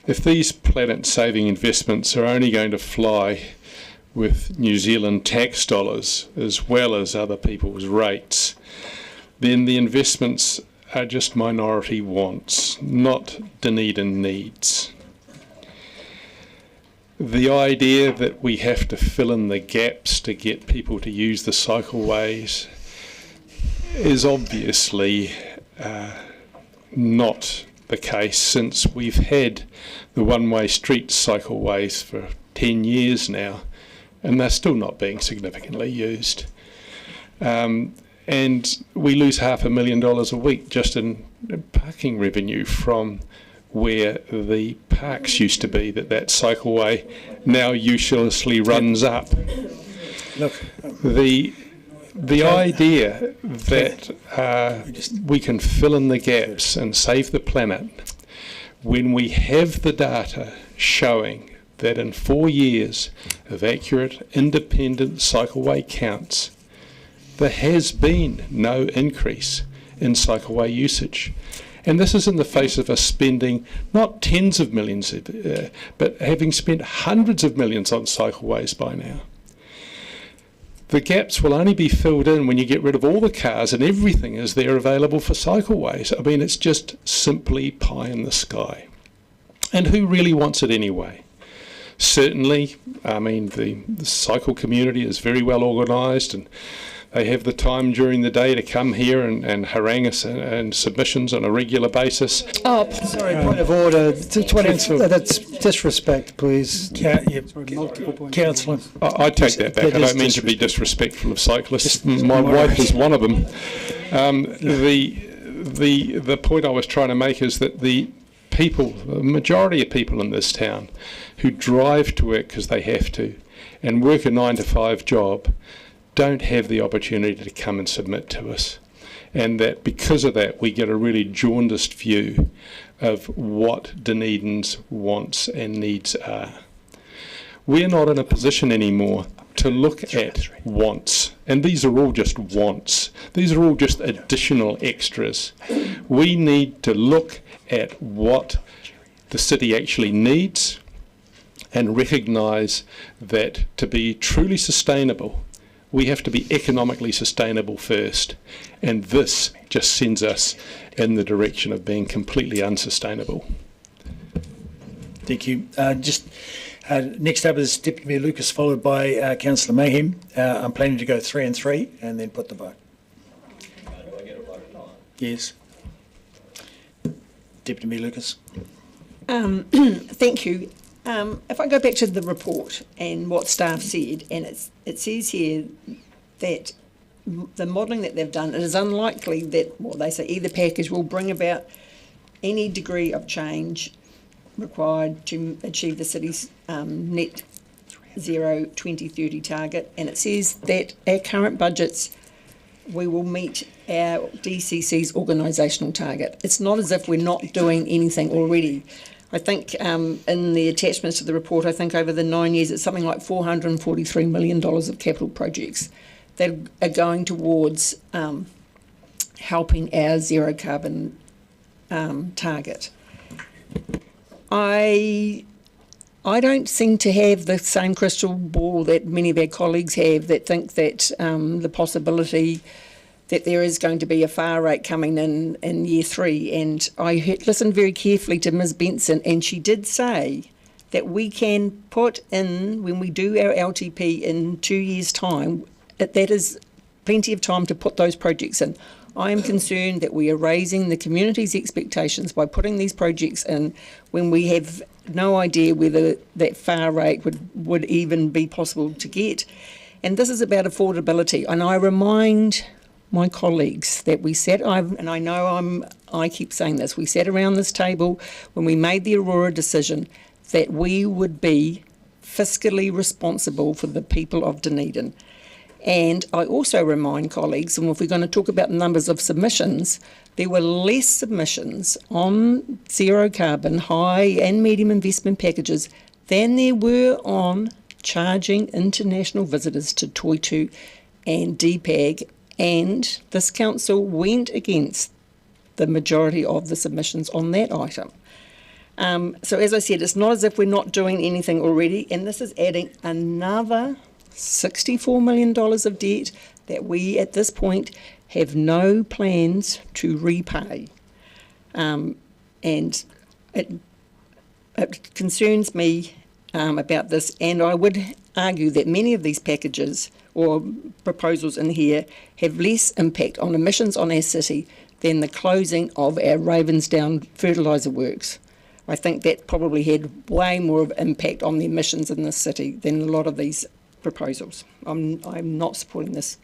If these planet-saving investments are only going to fly with New Zealand tax dollars as well as other people's rates, then the investments are just minority wants, not Dunedin needs. The idea that we have to fill in the gaps to get people to use the cycleways is obviously not the case, since we've had the one-way street cycleways for 10 years now, and they're still not being significantly used. And we lose $500,000 a week just in parking revenue from where the parks used to be, that cycleway now uselessly runs up. Look, the idea that we can fill in the gaps and save the planet when we have the data showing that in 4 years of accurate independent cycleway counts, there has been no increase in cycleway usage. And this is in the face of us spending not tens of millions, but having spent hundreds of millions on cycleways by now. The gaps will only be filled in when you get rid of all the cars and everything is there available for cycleways. I mean, it's just simply pie in the sky. And who really wants it anyway? Certainly, I mean, the cycle community is very well organised, and they have the time during the day to come here and harangue us and submissions on a regular basis. Oh, sorry, point of order. That's disrespect, please. Councillor. I take that back. I don't mean to be disrespectful of cyclists. My wife is one of them. The point I was trying to make is that the majority of people in this town who drive to work because they have to and work a 9-to-5 job don't have the opportunity to come and submit to us, and that because of that we get a really jaundiced view of what Dunedin's wants and needs are. We're not in a position anymore to look at wants, and these are all just wants. These are all just additional extras. We need to look at what the city actually needs and recognise that to be truly sustainable, we have to be economically sustainable first, and this just sends us in the direction of being completely unsustainable. Thank you. Next up is Deputy Mayor Lucas, followed by Councillor Mayhem. I'm planning to go 3 and 3 and then put the vote. Yes. Deputy Mayor Lucas. Thank you. If I go back to the report and what staff said, and it says here that the modelling that they've done, it is unlikely that, well, they say either package will bring about any degree of change required to achieve the city's net zero 2030 target. And it says that our current budgets, we will meet our DCC's organisational target. It's not as if we're not doing anything already. I think in the attachments to the report, I think over the 9 years, it's something like $443 million of capital projects that are going towards helping our zero carbon target. I don't seem to have the same crystal ball that many of our colleagues have that think that the possibility that there is going to be a far rate coming in year 3. And I listened very carefully to Ms Benson, and she did say that we can put in, when we do our LTP in 2 years' time, that is plenty of time to put those projects in. I am concerned that we are raising the community's expectations by putting these projects in when we have no idea whether that far rate would even be possible to get. And this is about affordability. And I remind my colleagues that we sat, and I know I keep saying this, we sat around this table when we made the Aurora decision that we would be fiscally responsible for the people of Dunedin. And I also remind colleagues, and if we're going to talk about numbers of submissions, there were less submissions on zero carbon, high and medium investment packages than there were on charging international visitors to Toitu and DPAG, and this council went against the majority of the submissions on that item. So as I said, it's not as if we're not doing anything already, and this is adding another $64 million of debt, that we at this point have no plans to repay. And it concerns me about this, and I would argue that many of these packages or proposals in here have less impact on emissions on our city than the closing of our Ravensdown fertiliser works. I think that probably had way more of impact on the emissions in this city than a lot of these proposals. I'm not supporting this.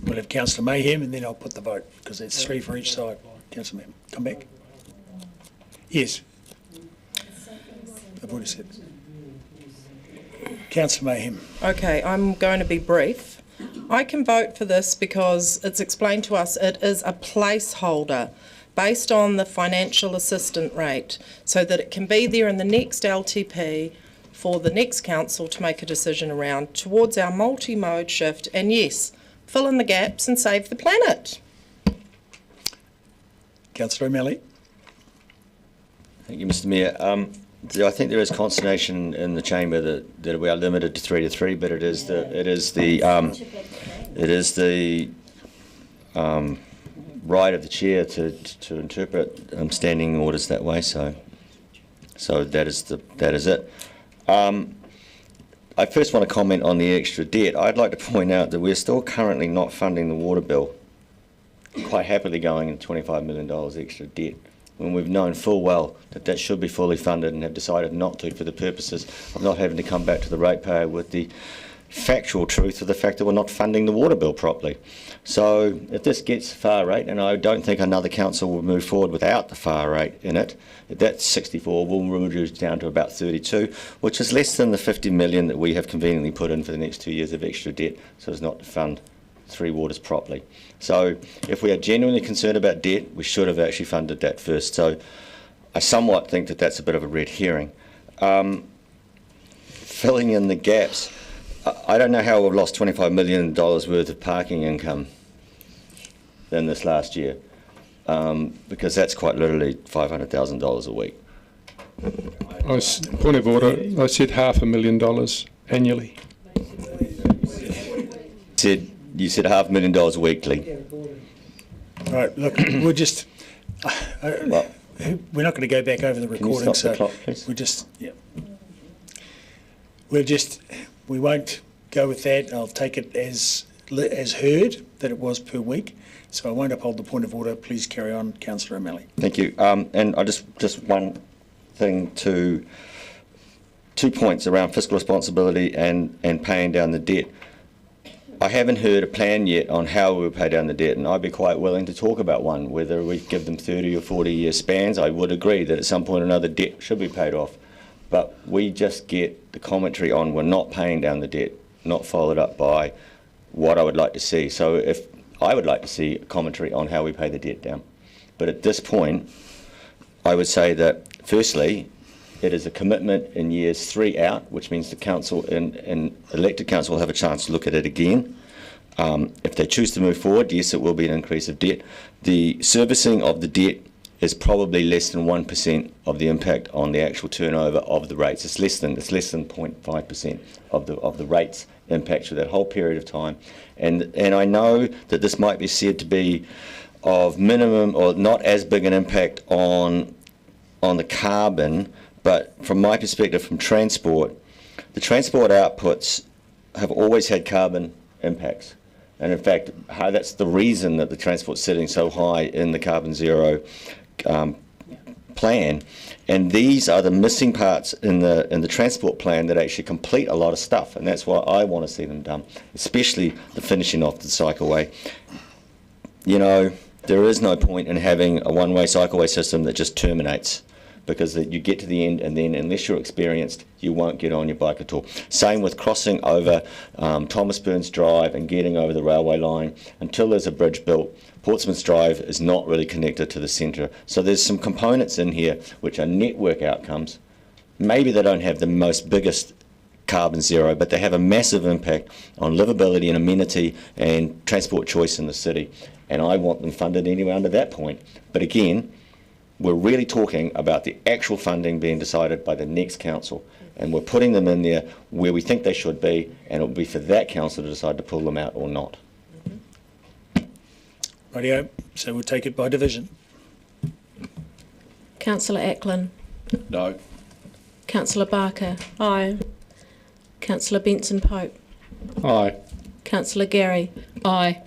We'll have Councillor Mayhem and then I'll put the vote, because it's 3 for each side. Councillor Mayhem, come back. Yes. I've already said. Councillor Mayhem. Okay, I'm going to be brief. I can vote for this because it's explained to us it is a placeholder based on the financial assistant rate, so that it can be there in the next LTP for the next council to make a decision around towards our multi-mode shift, and yes, fill in the gaps and save the planet. Councillor O'Malley. Thank you, Mr. Mayor. I think there is consternation in the chamber that we are limited to 3 to 3, but it is the right of the chair to interpret standing orders that way. So that is it. I first want to comment on the extra debt. I'd like to point out that we're still currently not funding the water bill, quite happily going in $25 million extra debt, when we've known full well that should be fully funded and have decided not to, for the purposes of not having to come back to the ratepayer with the factual truth of the fact that we're not funding the water bill properly. So if this gets FAR rate, and I don't think another council will move forward without the FAR rate in it, that 64 will reduce down to about 32, which is less than the 50 million that we have conveniently put in for the next 2 years of extra debt, so as not to fund Three Waters properly. So if we are genuinely concerned about debt, we should have actually funded that first. So I somewhat think that that's a bit of a red herring. Filling in the gaps, I don't know how we've lost $25 million worth of parking income in this last year, because that's quite literally $500,000 a week. Point of order, I said $500,000 annually. You said $500,000 weekly. Right, look, we're just, we're not going to go back over the recording, Can you stop the clock, please? We won't go with that. I'll take it as heard that it was per week. So I won't uphold the point of order. Please carry on, Councillor O'Malley. Thank you. And I just one thing to 2 points around fiscal responsibility and paying down the debt. I haven't heard a plan yet on how we will pay down the debt, and I'd be quite willing to talk about one, whether we give them 30 or 40 year spans. I would agree that at some point or another debt should be paid off, but we just get the commentary on we're not paying down the debt, not followed up by what I would like to see. So if I would like to see a commentary on how we pay the debt down. But at this point, I would say that firstly, it is a commitment in years 3 out, which means the council and elected council will have a chance to look at it again. If they choose to move forward, yes, it will be an increase of debt. The servicing of the debt is probably less than 1% of the impact on the actual turnover of the rates. It's less than 0.5% of the rates impact for that whole period of time. And I know that this might be said to be of minimum or not as big an impact on the carbon. But from my perspective, from transport, the transport outputs have always had carbon impacts. And in fact, that's the reason that the transport's sitting so high in the carbon zero plan. And these are the missing parts in the transport plan that actually complete a lot of stuff. And that's why I want to see them done, especially the finishing off the cycleway. You know, there is no point in having a one-way cycleway system that just terminates, because you get to the end and then unless you're experienced, you won't get on your bike at all. Same with crossing over Thomas Burns Drive and getting over the railway line. Until there's a bridge built, Portsmouth Drive is not really connected to the centre. So there's some components in here which are network outcomes. Maybe they don't have the most biggest carbon zero, but they have a massive impact on livability and amenity and transport choice in the city. And I want them funded anyway under that point. But again, we're really talking about the actual funding being decided by the next council. and we're putting them in there where we think they should be, and it'll be for that council to decide to pull them out or not. Rightio, so we'll take it by division. Councillor Ackland. No. Councillor Barker. Aye. Councillor Benson Pope. Aye. Councillor Gary. Aye.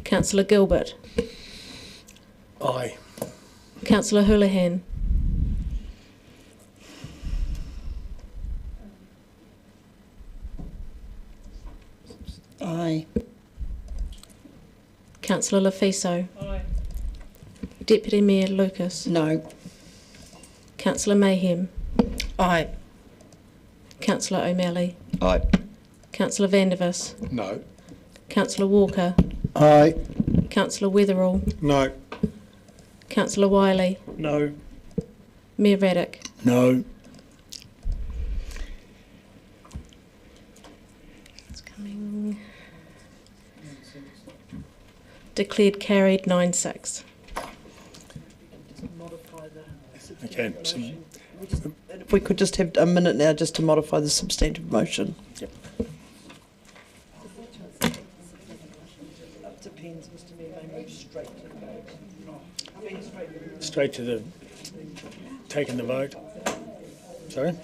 Councillor Gilbert. Aye. Councillor Houlihan. Aye. Councillor Lafiso. Aye. Deputy Mayor Lucas. No. Councillor Mayhem. Aye. Councillor O'Malley. Aye. Councillor Vandervis. No. Councillor Walker. Aye. Councillor Weatherall. No. Councillor Wiley. No. Mayor Raddick. No. It's coming. Declared carried 9-6. Okay, so If we could just have a minute now just to modify the substantive motion. Yep. That depends, Mr Mayor, they move straight to the vote. straight to the, taking the vote. Sorry?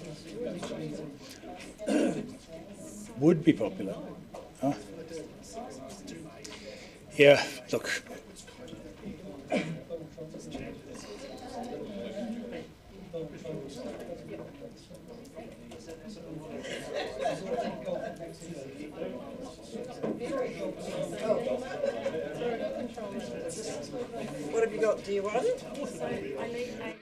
Would be popular. Huh? Yeah, look. What have you got? Do you want it?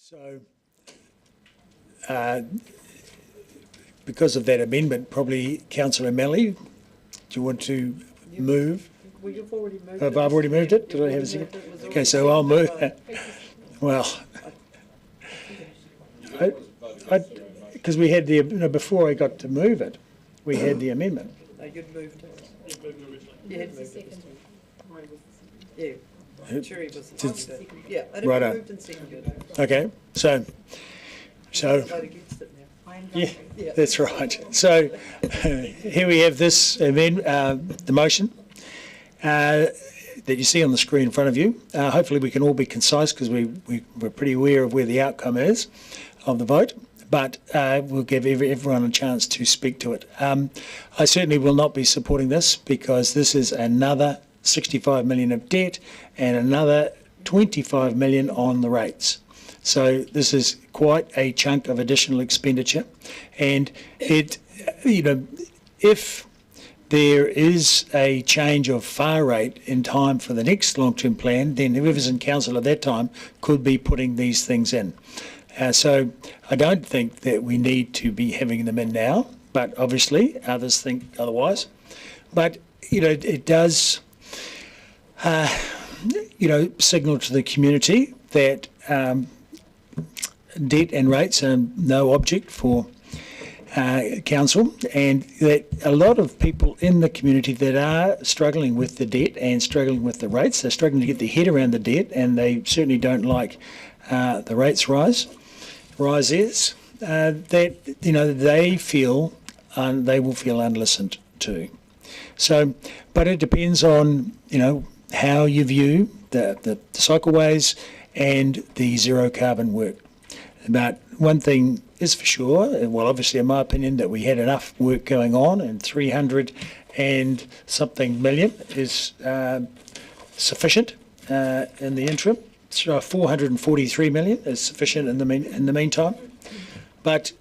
So, because of that amendment, probably Councillor O'Malley, do you want to move? Well, you've already moved Have I already moved it? Did I have a second? Okay, so I'll move. Well, because we had the, before I got to move it, we had the amendment. No, you'd moved it. You had moved it. Yeah. Cherry was the second. Yeah, and it was Righto. moved and seconded. Okay, so, Vote against it now. yeah, that's right. So here we have this the motion that you see on the screen in front of you. Hopefully we can all be concise because we're pretty aware of where the outcome is of the vote, but we'll give everyone a chance to speak to it. I certainly will not be supporting this because this is another 65 million of debt and another 25 million on the rates. So this is quite a chunk of additional expenditure, and it, if there is a change of far rate in time for the next long-term plan, then whoever's in council at that time could be putting these things in. So I don't think that we need to be having them in now, but obviously others think otherwise. But, it does, signal to the community that debt and rates are no object for council, and that a lot of people in the community that are struggling with the debt and struggling with the rates, they're struggling to get their head around the debt, and they certainly don't like the rates rises, that they feel they will feel unlistened to. So, but it depends on how you view the cycleways and the zero carbon work. But one thing is for sure, well, obviously in my opinion, that we had enough work going on, and 300 and something million is sufficient in the interim. So 443 million is sufficient in the meantime. But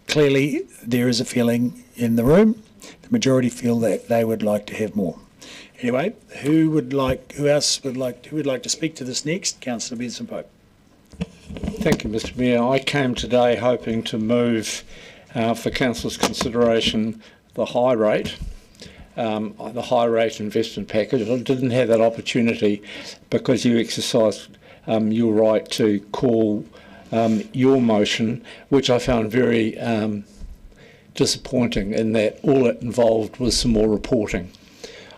clearly there is a feeling in the room, the majority feel that they would like to have more. Anyway, who would like to speak to this next? Councillor Benson Pope. Thank you, Mr. Mayor. I came today hoping to move for Council's consideration the high rate investment package. I didn't have that opportunity because you exercised your right to call your motion, which I found very disappointing in that all it involved was some more reporting.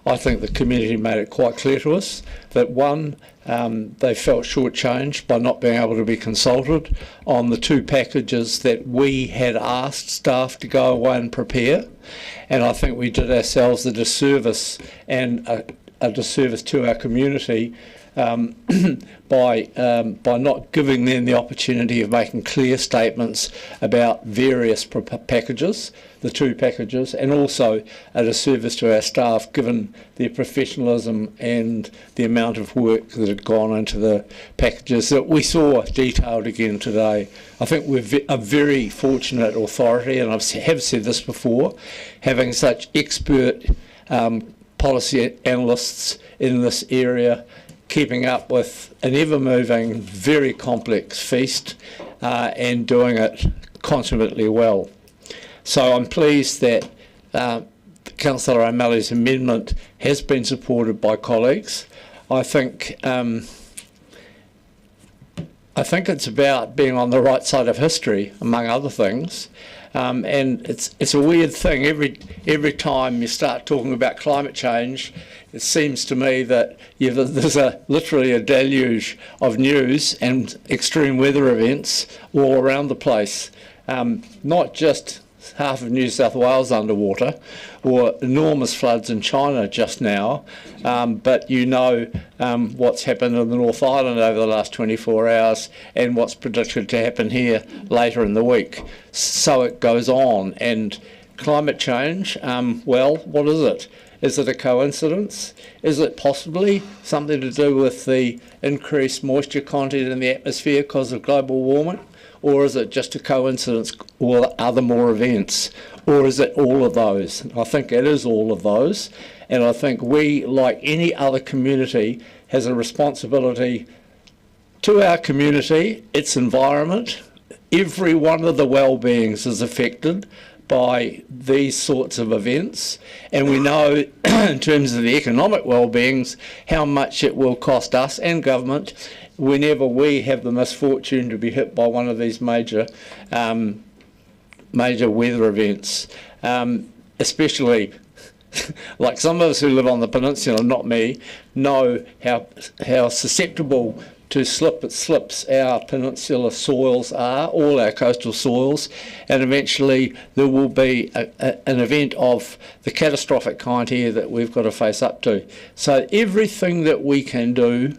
I think the community made it quite clear to us that one, they felt shortchanged by not being able to be consulted on the two packages that we had asked staff to go away and prepare, and I think we did ourselves a disservice and a disservice to our community by not giving them the opportunity of making clear statements about various packages, the two packages, and also a disservice to our staff given their professionalism and the amount of work that had gone into the packages that we saw detailed again today. I think we're a very fortunate authority, and I have said this before, having such expert policy analysts in this area, keeping up with an ever-moving, very complex feast and doing it consummately well. So I'm pleased that Councillor O'Malley's amendment has been supported by colleagues. I think it's about being on the right side of history, among other things. And it's a weird thing. Every time you start talking about climate change, it seems to me that there's literally a deluge of news and extreme weather events all around the place. Not just half of New South Wales underwater, or enormous floods in China just now, but what's happened in the North Island over the last 24 hours and what's predicted to happen here later in the week. So it goes on, and climate change, well, what is it? Is it a coincidence? Is it possibly something to do with the increased moisture content in the atmosphere because of global warming? Or is it just a coincidence, or are there more events? Or is it all of those? I think it is all of those. And I think we, like any other community, has a responsibility to our community, its environment. Every one of the well-beings is affected by these sorts of events, and we know in terms of the economic well-beings how much it will cost us and government whenever we have the misfortune to be hit by one of these major weather events, especially like some of us who live on the peninsula, not me, know how susceptible to slips our peninsula soils are, all our coastal soils, and eventually there will be an event of the catastrophic kind here that we've got to face up to. So everything that we can do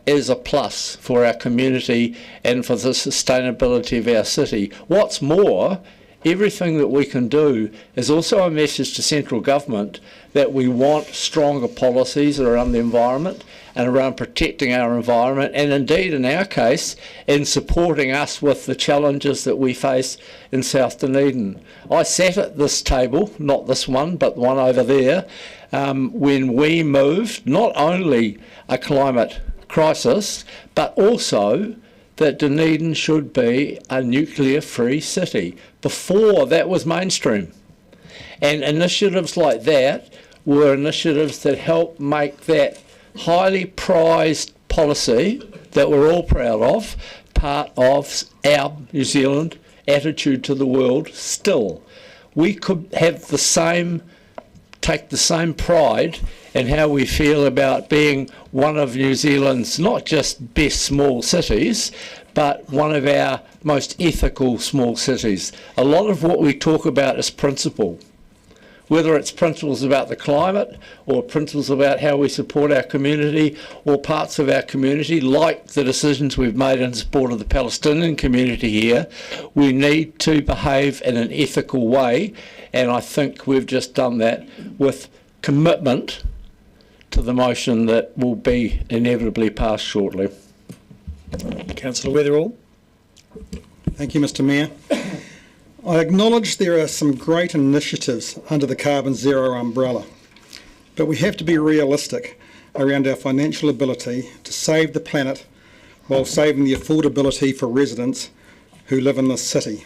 is a plus for our community and for the sustainability of our city. What's more, everything that we can do is also a message to central government that we want stronger policies around the environment and around protecting our environment, and indeed in our case in supporting us with the challenges that we face in South Dunedin. I sat at this table, not this one but the one over there, when we moved not only a climate crisis but also that Dunedin should be a nuclear-free city. Before that was mainstream. And initiatives like that were initiatives that helped make that highly prized policy that we're all proud of part of our New Zealand attitude to the world still. We could have take the same pride in how we feel about being one of New Zealand's not just best small cities, but one of our most ethical small cities. A lot of what we talk about is principle. Whether it's principles about the climate or principles about how we support our community or parts of our community, like the decisions we've made in support of the Palestinian community here, we need to behave in an ethical way, and I think we've just done that with commitment to the motion that will be inevitably passed shortly. Councillor Weatherall. Thank you, Mr Mayor. I acknowledge there are some great initiatives under the Carbon Zero umbrella, but we have to be realistic around our financial ability to save the planet while saving the affordability for residents who live in this city.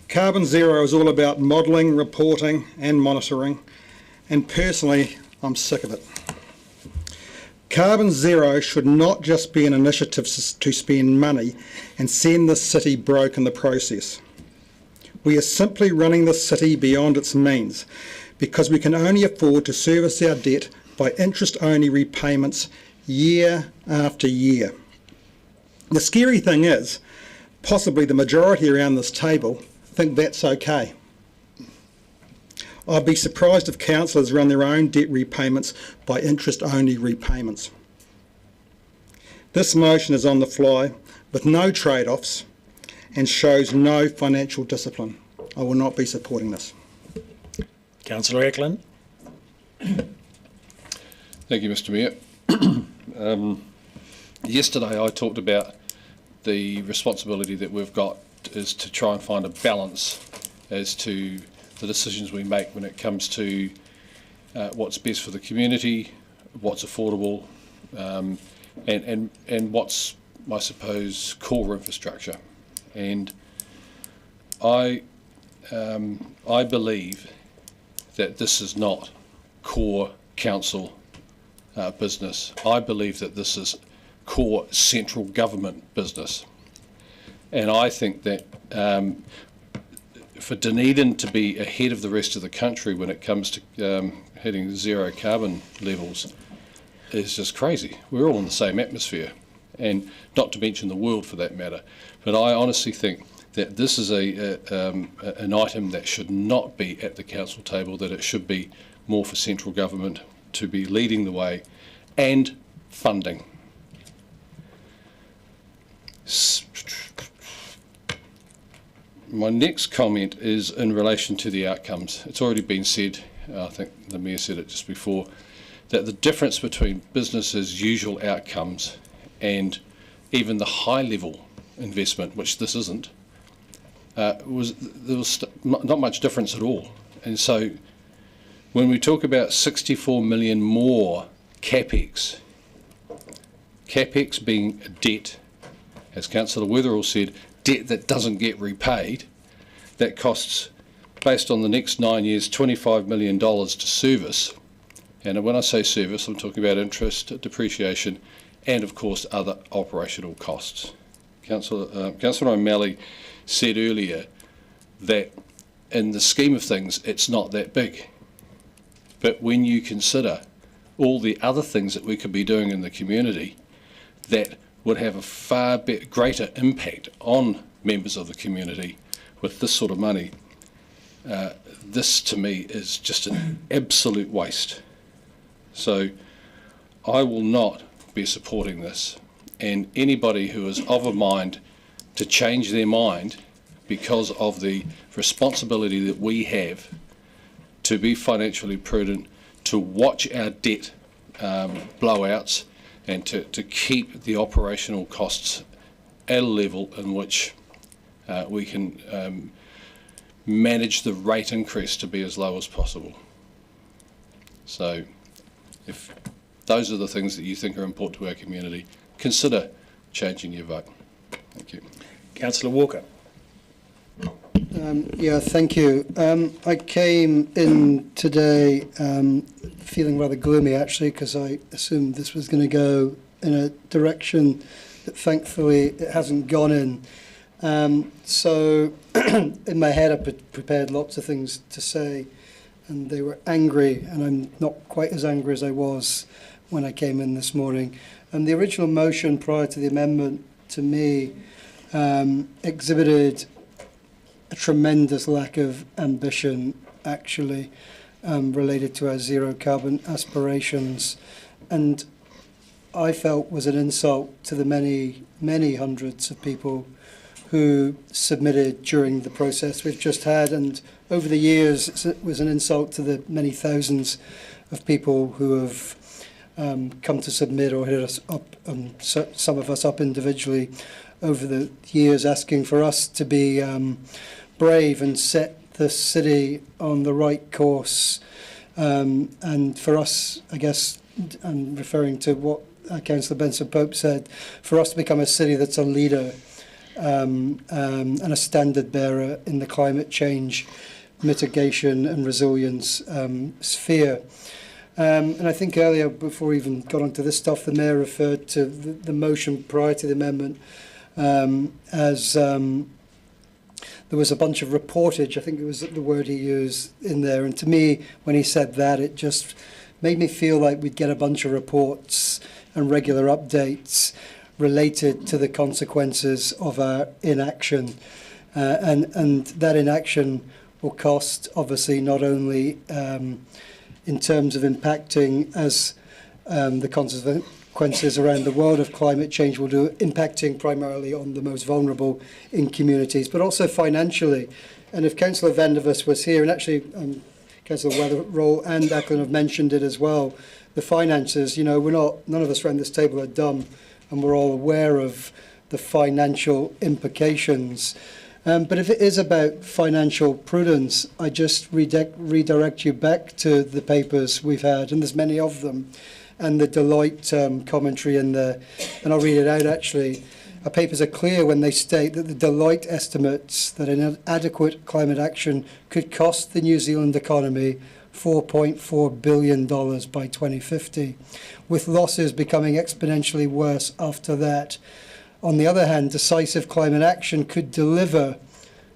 Carbon Zero is all about modelling, reporting and monitoring, and personally I'm sick of it. Carbon Zero should not just be an initiative to spend money and send this city broke in the process. We are simply running this city beyond its means because we can only afford to service our debt by interest-only repayments year after year. The scary thing is, possibly the majority around this table think that's okay. I'd be surprised if councillors run their own debt repayments by interest-only repayments. This motion is on the fly with no trade-offs and shows no financial discipline. I will not be supporting this. Councillor Eklund. Thank you, Mr Mayor. Yesterday I talked about the responsibility that we've got is to try and find a balance as to the decisions we make when it comes to what's best for the community, what's affordable, and what's, I suppose, core infrastructure. And I believe that this is not core council business. I believe that this is core central government business. And I think that for Dunedin to be ahead of the rest of the country when it comes to hitting zero carbon levels is just crazy. We're all in the same atmosphere, and not to mention the world for that matter. But I honestly think that this is an item that should not be at the council table, that it should be more for central government to be leading the way and funding. My next comment is in relation to the outcomes. It's already been said, I think the Mayor said it just before, that the difference between business as usual outcomes and even the high level investment, which this isn't, there was not much difference at all. And so when we talk about 64 million more CapEx CapEx being debt, as Councillor Weatherall said, debt that doesn't get repaid, that costs, based on the next 9 years, $25 million to service. And when I say service, I'm talking about interest, depreciation, and of course other operational costs. Councillor O'Malley said earlier that in the scheme of things it's not that big, but when you consider all the other things that we could be doing in the community that would have a far greater impact on members of the community with this sort of money, this to me is just an absolute waste. So I will not be supporting this, and anybody who is of a mind to change their mind because of the responsibility that we have to be financially prudent, to watch our debt blowouts, and to keep the operational costs at a level in which we can manage the rate increase to be as low as possible. So if those are the things that you think are important to our community, consider changing your vote. Thank you. Councillor Walker. Yeah, thank you. I came in today feeling rather gloomy, actually, because I assumed this was going to go in a direction that thankfully it hasn't gone in. So in my head I prepared lots of things to say, and they were angry, and I'm not quite as angry as I was when I came in this morning. And the original motion prior to the amendment, to me, exhibited a tremendous lack of ambition, actually, related to our zero carbon aspirations, and I felt was an insult to the many, many hundreds of people who submitted during the process we've just had, and over the years it was an insult to the many thousands of people who have come to submit or hit us up, some of us up individually over the years, asking for us to be brave and set the city on the right course. And for us, I guess, I'm referring to what Councillor Benson Pope said, for us to become a city that's a leader and a standard bearer in the climate change mitigation and resilience sphere. And I think earlier, before we even got onto this stuff, the Mayor referred to the motion prior to the amendment as there was a bunch of reportage, I think it was the word he used in there. And to me, when he said that, it just made me feel like we'd get a bunch of reports and regular updates related to the consequences of our inaction. And that inaction will cost, obviously, not only in terms of impacting as the consequences around the world of climate change will do, impacting primarily on the most vulnerable in communities, but also financially. And if Councillor Vandervus was here, and actually Councillor Weatherall and Ackland have mentioned it as well, the finances, you know, none of us around this table are dumb, and we're all aware of the financial implications. But if it is about financial prudence, I just redirect you back to the papers we've had, and there's many of them, and the Deloitte commentary in there, and I'll read it out actually. Our papers are clear when they state that the Deloitte estimates that inadequate climate action could cost the New Zealand economy $4.4 billion by 2050, with losses becoming exponentially worse after that. On the other hand, decisive climate action could deliver,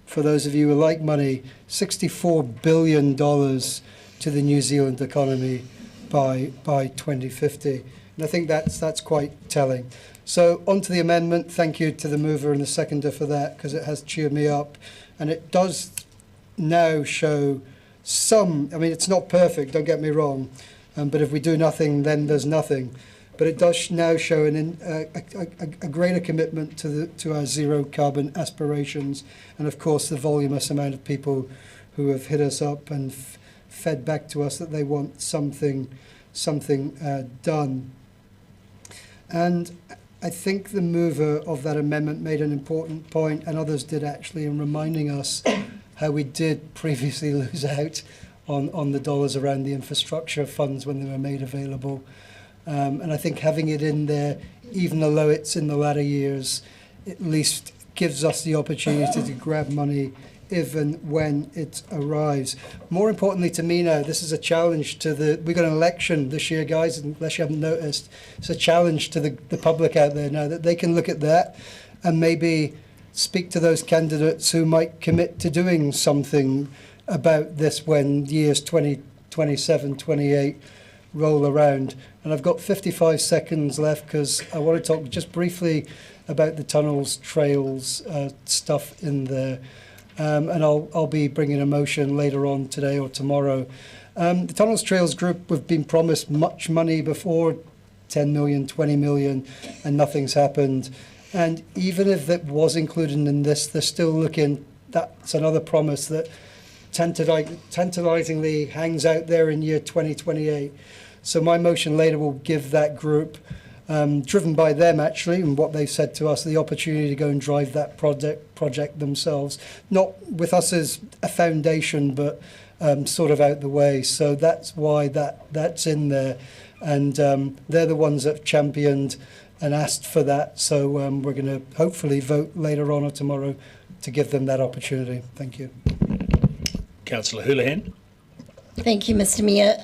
for those of you who like money, $64 billion to the New Zealand economy by 2050. And I think that's quite telling. So on to the amendment. Thank you to the mover and the seconder for that, because it has cheered me up. And it does now show some, I mean, it's not perfect, don't get me wrong, but if we do nothing, then there's nothing. But it does now show a greater commitment to our zero carbon aspirations, and of course the voluminous amount of people who have hit us up and fed back to us that they want something done. And I think the mover of that amendment made an important point, and others did actually, in reminding us how we did previously lose out on the dollars around the infrastructure funds when they were made available. And I think having it in there, even though it's in the latter years, at least gives us the opportunity to grab money if and when it arrives. More importantly to me now, this is a challenge to we've got an election this year, guys, unless you haven't noticed. It's a challenge to the public out there now that they can look at that and maybe speak to those candidates who might commit to doing something about this when years 2027, 28 roll around. And I've got 55 seconds left because I want to talk just briefly about the tunnels, trails, stuff in there. And I'll be bringing a motion later on today or tomorrow. The Tunnels Trails Group, we've been promised much money before, 10 million, 20 million, and nothing's happened. And even if it was included in this, they're still looking, that's another promise that tantalizingly hangs out there in year 2028. So my motion later will give that group, driven by them actually, and what they've said to us, the opportunity to go and drive that project themselves, not with us as a foundation, but sort of out the way. So that's why that's in there, and they're the ones that have championed and asked for that. So we're going to hopefully vote later on or tomorrow to give them that opportunity. Thank you. Councillor Houlihan. Thank you, Mr. Mayor.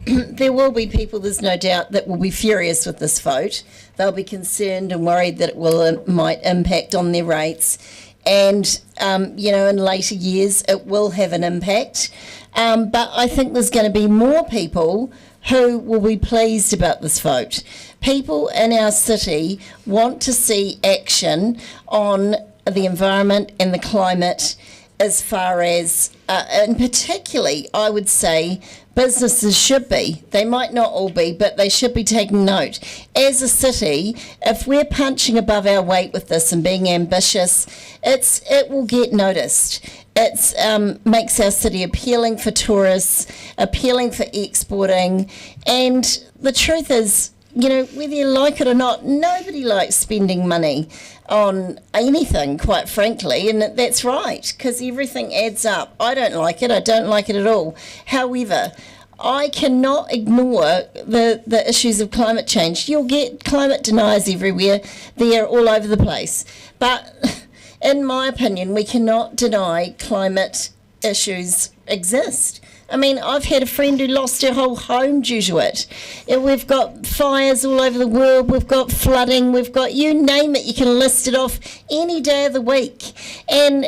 There will be people, there's no doubt, that will be furious with this vote. They'll be concerned and worried that it might impact on their rates. And, in later years, it will have an impact. But I think there's going to be more people who will be pleased about this vote. People in our city want to see action on the environment and the climate, as far as, and particularly, I would say, businesses should be. They might not all be, but they should be taking note. As a city, if we're punching above our weight with this and being ambitious, it will get noticed. It makes our city appealing for tourists, appealing for exporting, and the truth is, whether you like it or not, nobody likes spending money on anything, quite frankly, and that's right, because everything adds up. I don't like it. I don't like it at all. However, I cannot ignore the issues of climate change. You'll get climate deniers everywhere. They're all over the place. But in my opinion, we cannot deny climate issues exist. I mean, I've had a friend who lost her whole home due to it. And we've got fires all over the world, we've got flooding, we've got, you name it, you can list it off any day of the week. And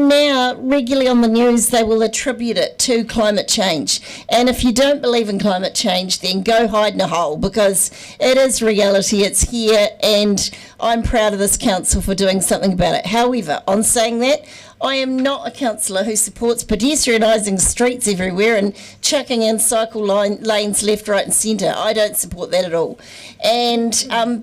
now, regularly on the news, they will attribute it to climate change. And if you don't believe in climate change, then go hide in a hole, because it is reality, it's here, and I'm proud of this council for doing something about it. However, on saying that, I am not a councillor who supports pedestrianising streets everywhere and chucking in cycle lanes left, right and centre. I don't support that at all. And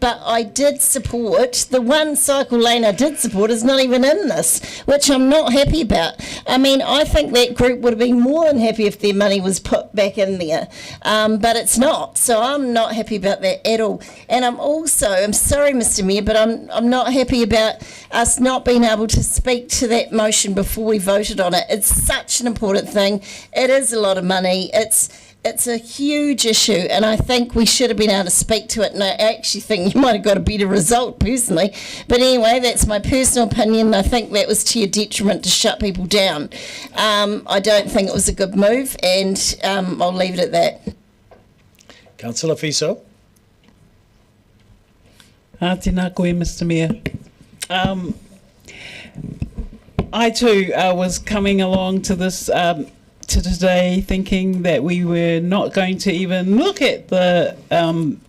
but I did support, the one cycle lane I did support is not even in this, which I'm not happy about. I mean, I think that group would have been more than happy if their money was put back in there, but it's not. So I'm not happy about that at all. And I'm sorry, Mr. Mayor, but I'm not happy about us not being able to speak to that motion before we voted on it. It's such an important thing. It is a lot of money. It's a huge issue, and I think we should have been able to speak to it, and I actually think you might have got a better result personally. But anyway, that's my personal opinion. I think that was to your detriment to shut people down. I don't think it was a good move, and I'll leave it at that. Councillor Fiso. Tēnā koe, Mr. Mayor. I too was coming along to this to today thinking that we were not going to even look at the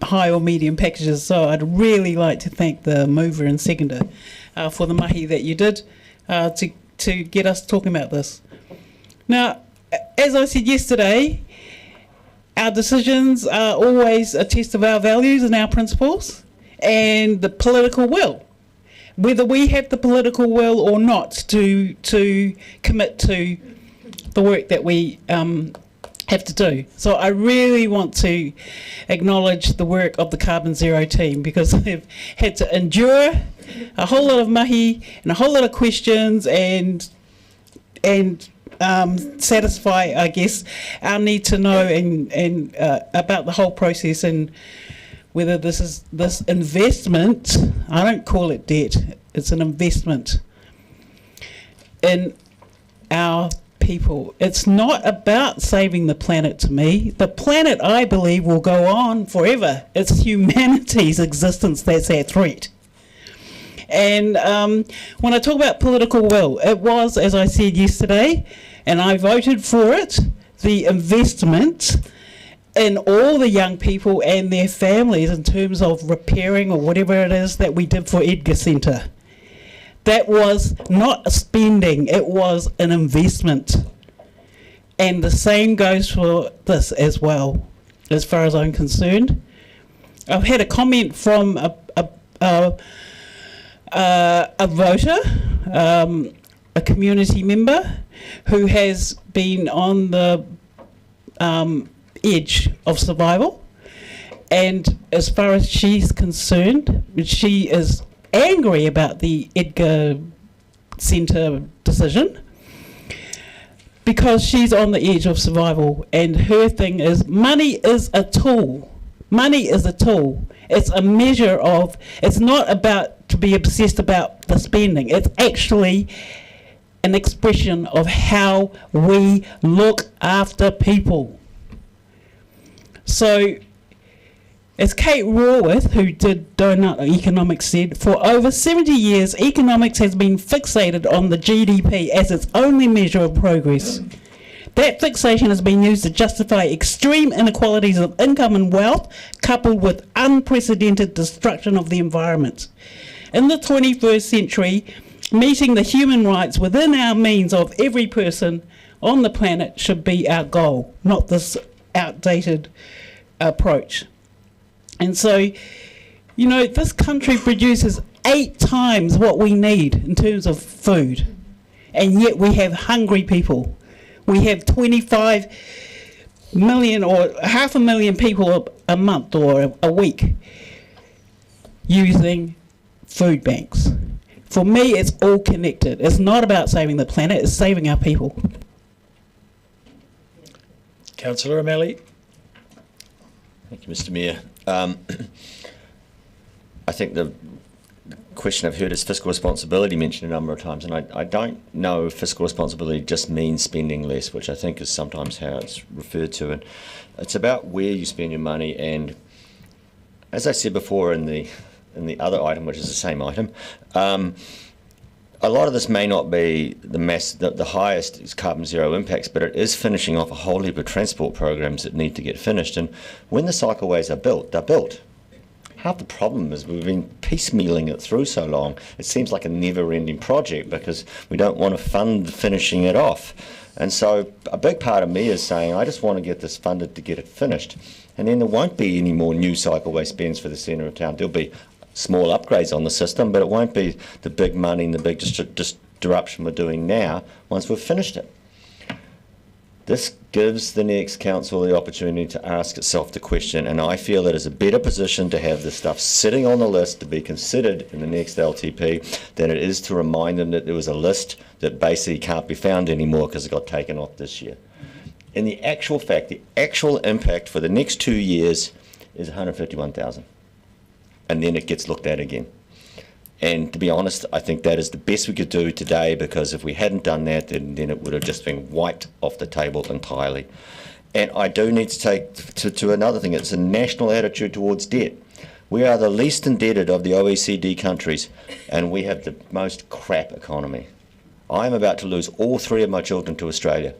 high or medium packages. So I'd really like to thank the mover and seconder for the mahi that you did to get us talking about this. Now, as I said yesterday, our decisions are always a test of our values and our principles and the political will. Whether we have the political will or not to commit to the work that we have to do. So I really want to acknowledge the work of the Carbon Zero team, because they've had to endure a whole lot of mahi and a whole lot of questions and satisfy, I guess, our need to know and about the whole process. And whether this investment, I don't call it debt, it's an investment in our people. It's not about saving the planet to me. The planet, I believe, will go on forever. It's humanity's existence that's at threat. And when I talk about political will, it was, as I said yesterday, and I voted for it, the investment in all the young people and their families in terms of repairing or whatever it is that we did for Edgar Centre. That was not a spending, it was an investment. And the same goes for this as well, as far as I'm concerned. I've had a comment from a voter, a community member, who has been on the edge of survival. And as far as she's concerned, she is angry about the Edgar Centre decision because she's on the edge of survival, and her thing is money is a tool. Money is a tool. It's a measure of, it's not about to be obsessed about the spending. It's actually an expression of how we look after people. So, as Kate Raworth, who did Donut Economics, said, for over 70 years, economics has been fixated on the GDP as its only measure of progress. That fixation has been used to justify extreme inequalities of income and wealth, coupled with unprecedented destruction of the environment. In the 21st century, meeting the human rights within our means of every person on the planet should be our goal, not this outdated approach. And so, you know, this country produces 8 times what we need in terms of food, and yet we have hungry people. We have 25 million or 500,000 people a month or a week using food banks. For me, it's all connected. It's not about saving the planet, it's saving our people. Councillor O'Malley. Thank you, Mr. Mayor. I think the question I've heard is fiscal responsibility mentioned a number of times, and I don't know if fiscal responsibility just means spending less, which I think is sometimes how it's referred to. And it's about where you spend your money, and as I said before in the other item, which is the same item, a lot of this may not be the highest is carbon zero impacts, but it is finishing off a whole heap of transport programs that need to get finished. And when the cycleways are built, they're built. Half the problem is we've been piecemealing it through so long. It seems like a never-ending project because we don't want to fund finishing it off. And so a big part of me is saying, I just want to get this funded to get it finished. And then there won't be any more new cycleway spends for the centre of town. There'll be small upgrades on the system, but it won't be the big money and the big disruption we're doing now once we've finished it. This gives the next council the opportunity to ask itself the question, and I feel it is a better position to have this stuff sitting on the list to be considered in the next LTP than it is to remind them that there was a list that basically can't be found anymore because it got taken off this year. In the actual fact, the actual impact for the next 2 years is 151,000. And then it gets looked at again. And to be honest, I think that is the best we could do today, because if we hadn't done that, then it would have just been wiped off the table entirely. And I do need to take to another thing. It's a national attitude towards debt. We are the least indebted of the OECD countries, and we have the most crap economy. I'm about to lose all 3 of my children to Australia.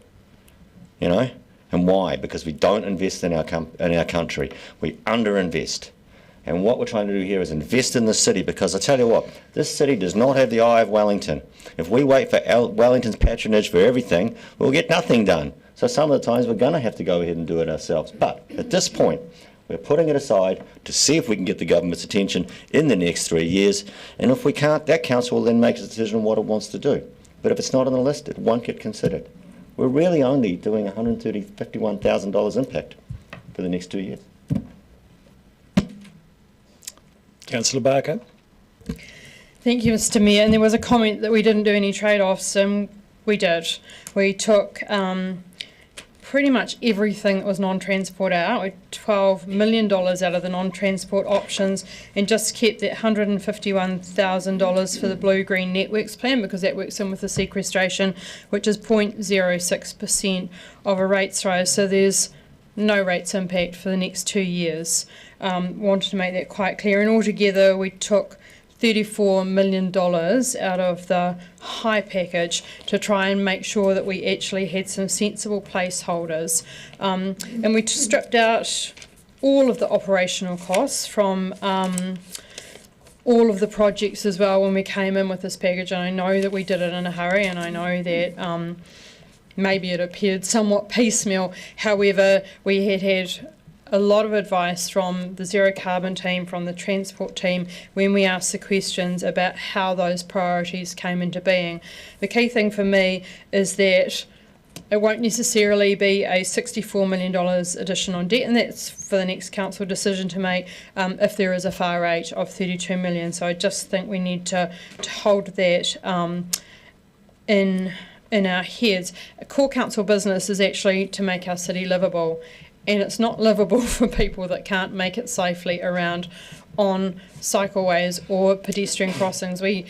You know? And why? Because we don't invest in our country. We underinvest. And what we're trying to do here is invest in the city, because I tell you what, this city does not have the eye of Wellington. If we wait for Wellington's patronage for everything, we'll get nothing done. So some of the times we're going to have to go ahead and do it ourselves. But at this point, we're putting it aside to see if we can get the government's attention in the next 3 years. And if we can't, that council will then make a decision on what it wants to do. But if it's not on the list, it won't get considered. We're really only doing $151,000 impact for the next 2 years. Councillor Barker. Thank you, Mr. Mayor. And there was a comment that we didn't do any trade-offs, and we did. We took pretty much everything that was non-transport out. We $12 million out of the non-transport options and just kept that $151,000 for the blue-green networks plan because that works in with the sequestration, which is 0.06% of a rates rise. So there's no rates impact for the next 2 years. Wanted to make that quite clear. And altogether we took $34 million out of the high package to try and make sure that we actually had some sensible placeholders. And we stripped out all of the operational costs from all of the projects as well when we came in with this package. And I know that we did it in a hurry, and I know that maybe it appeared somewhat piecemeal. However, we had a lot of advice from the zero carbon team, from the transport team, when we asked the questions about how those priorities came into being. The key thing for me is that it won't necessarily be a $64 million addition on debt, and that's for the next council decision to make if there is a far rate of $32 million. So I just think we need to hold that in our heads. A core council business is actually to make our city livable. And it's not livable for people that can't make it safely around on cycleways or pedestrian crossings. I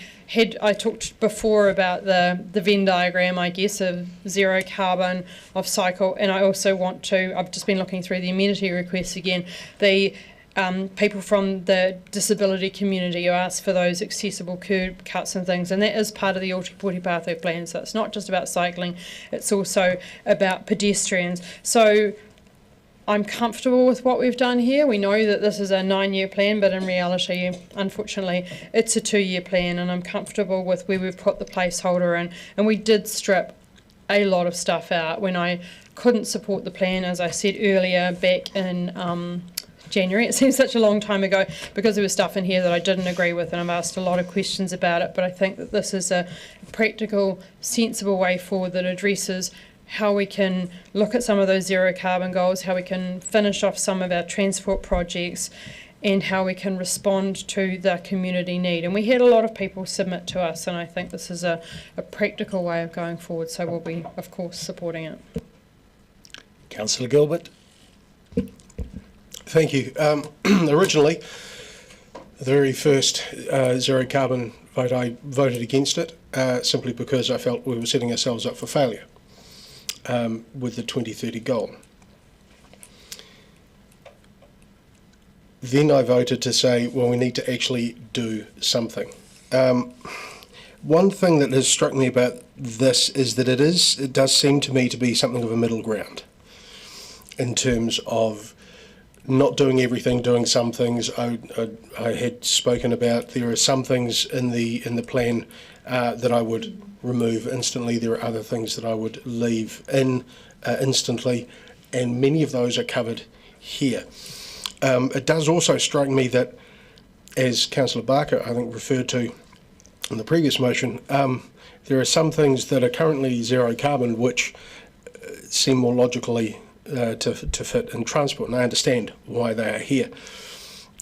talked before about the Venn diagram, I guess, of zero carbon, of cycle, and I also want to, I've just been looking through the amenity requests again, the people from the disability community who ask for those accessible curb cuts and things, and that is part of the Ōtepoti Pathway Plan. So it's not just about cycling, it's also about pedestrians. So I'm comfortable with what we've done here. We know that this is a 9-year plan, but in reality, unfortunately, it's a 2-year plan, and I'm comfortable with where we've put the placeholder in. And we did strip a lot of stuff out when I couldn't support the plan, as I said earlier, back in January. It seems such a long time ago because there was stuff in here that I didn't agree with, and I've asked a lot of questions about it, but I think that this is a practical, sensible way forward that addresses how we can look at some of those zero carbon goals, how we can finish off some of our transport projects, and how we can respond to the community need. And we had a lot of people submit to us, and I think this is a practical way of going forward, so we'll be, of course, supporting it. Councillor Gilbert. Thank you. Originally, the very first zero carbon vote, I voted against it simply because I felt we were setting ourselves up for failure. With the 2030 goal. Then I voted to say, well, we need to actually do something. One thing that has struck me about this is that it does seem to me to be something of a middle ground in terms of not doing everything, doing some things. I had spoken about there are some things in the plan that I would remove instantly. There are other things that I would leave in instantly, and many of those are covered here. It does also strike me that, as Councillor Barker I think referred to in the previous motion, there are some things that are currently zero carbon which seem more logically to fit in transport, and I understand why they are here.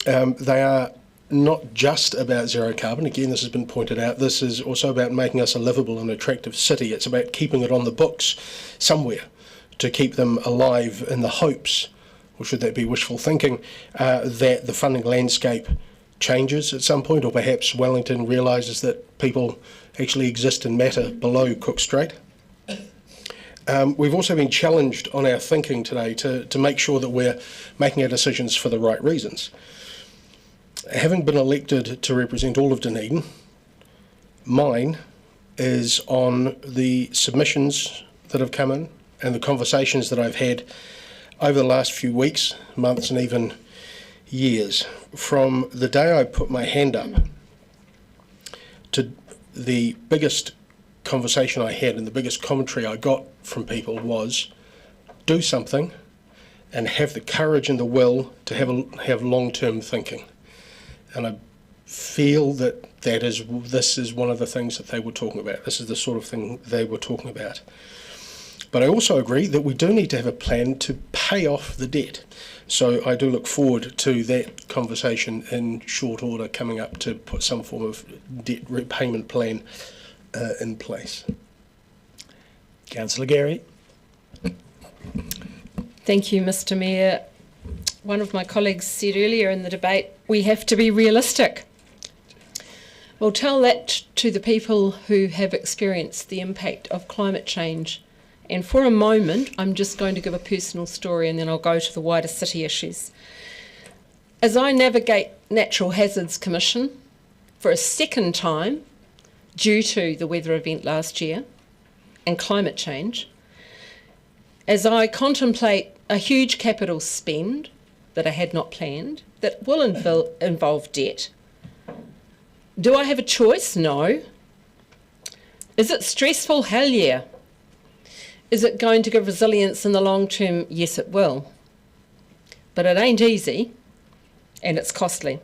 They are not just about zero carbon. Again, this has been pointed out. This is also about making us a livable and attractive city. It's about keeping it on the books somewhere to keep them alive in the hopes, or should that be wishful thinking, that the funding landscape changes at some point, or perhaps Wellington realises that people actually exist and matter below Cook Strait. We've also been challenged on our thinking today to make sure that we're making our decisions for the right reasons. Having been elected to represent all of Dunedin, mine is on the submissions that have come in and the conversations that I've had over the last few weeks, months and even years. From the day I put my hand up to the biggest conversation I had and the biggest commentary I got from people was do something and have the courage and the will to have long-term thinking. And I feel that this is one of the things that they were talking about. This is the sort of thing they were talking about. But I also agree that we do need to have a plan to pay off the debt. So I do look forward to that conversation in short order coming up to put some form of debt repayment plan in place. Councillor Gary. Thank you, Mr. Mayor. One of my colleagues said earlier in the debate, we have to be realistic. Well, tell that to the people who have experienced the impact of climate change. And for a moment, I'm just going to give a personal story and then I'll go to the wider city issues. As I navigate Natural Hazards Commission for a second time, due to the weather event last year and climate change, as I contemplate a huge capital spend that I had not planned, that will involve debt, do I have a choice? No. Is it stressful? Hell yeah. Is it going to give resilience in the long term? Yes, it will. But it ain't easy and it's costly.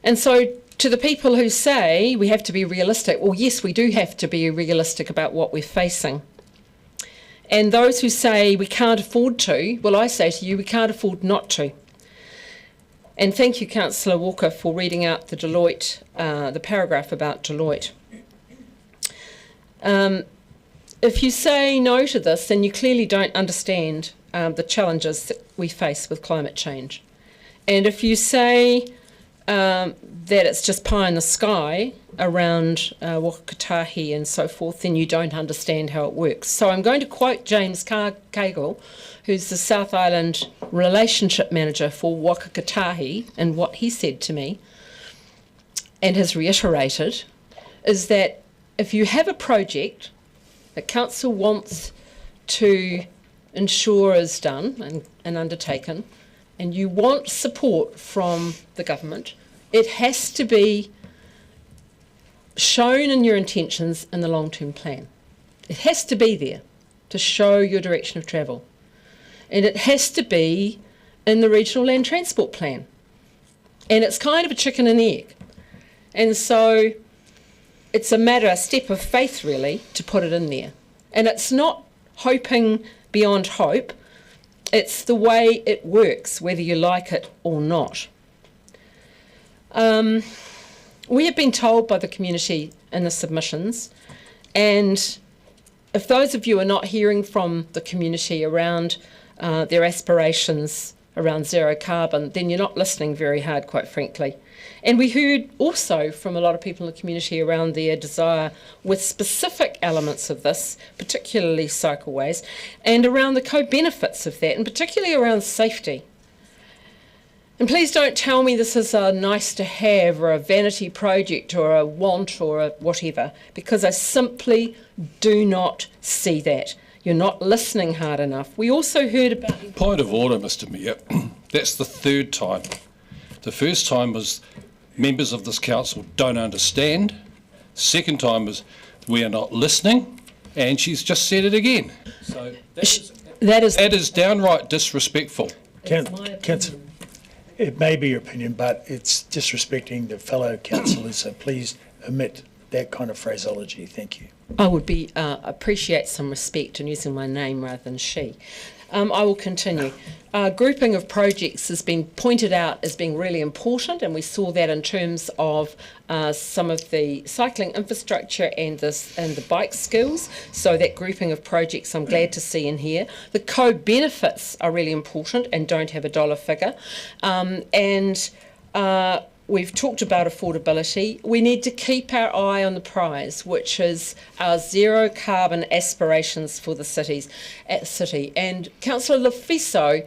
And so to the people who say we have to be realistic, well, yes, we do have to be realistic about what we're facing. And those who say we can't afford to, well, I say to you, we can't afford not to. And thank you, Councillor Walker, for reading out the Deloitte, the paragraph about Deloitte. If you say no to this, then you clearly don't understand the challenges that we face with climate change. And if you say that it's just pie in the sky around Wakatahi and so forth, then you don't understand how it works. So I'm going to quote James Cagle, who's the South Island Relationship Manager for Wakatahi, and what he said to me and has reiterated is that if you have a project that council wants to ensure is done and undertaken, and you want support from the government, it has to be shown in your intentions in the long-term plan. It has to be there to show your direction of travel. And it has to be in the regional land transport plan. And it's kind of a chicken and egg. And so it's a step of faith, really, to put it in there. And it's not hoping beyond hope. It's the way it works, whether you like it or not. We have been told by the community in the submissions, and if those of you are not hearing from the community around their aspirations around zero carbon, then you're not listening very hard, quite frankly. And we heard also from a lot of people in the community around their desire with specific elements of this, particularly cycleways, and around the co-benefits of that, and particularly around safety. And please don't tell me this is a nice to have or a vanity project or a want or a whatever, because I simply do not see that. You're not listening hard enough. We also heard about... Point of order, Mr Mayor. That's the third time. The first time was members of this council don't understand. Second time was we are not listening, and she's just said it again. So that is downright disrespectful. Councillor, it may be your opinion, but it's disrespecting the fellow councillors, so please omit that kind of phraseology. Thank you. I would appreciate some respect in using my name rather than she. I will continue. Grouping of projects has been pointed out as being really important, and we saw that in terms of some of the cycling infrastructure and the bike skills. So that grouping of projects I'm glad to see in here. The co-benefits are really important and don't have a dollar figure. We've talked about affordability. We need to keep our eye on the prize, which is our zero carbon aspirations for the city. And Councillor Lefiso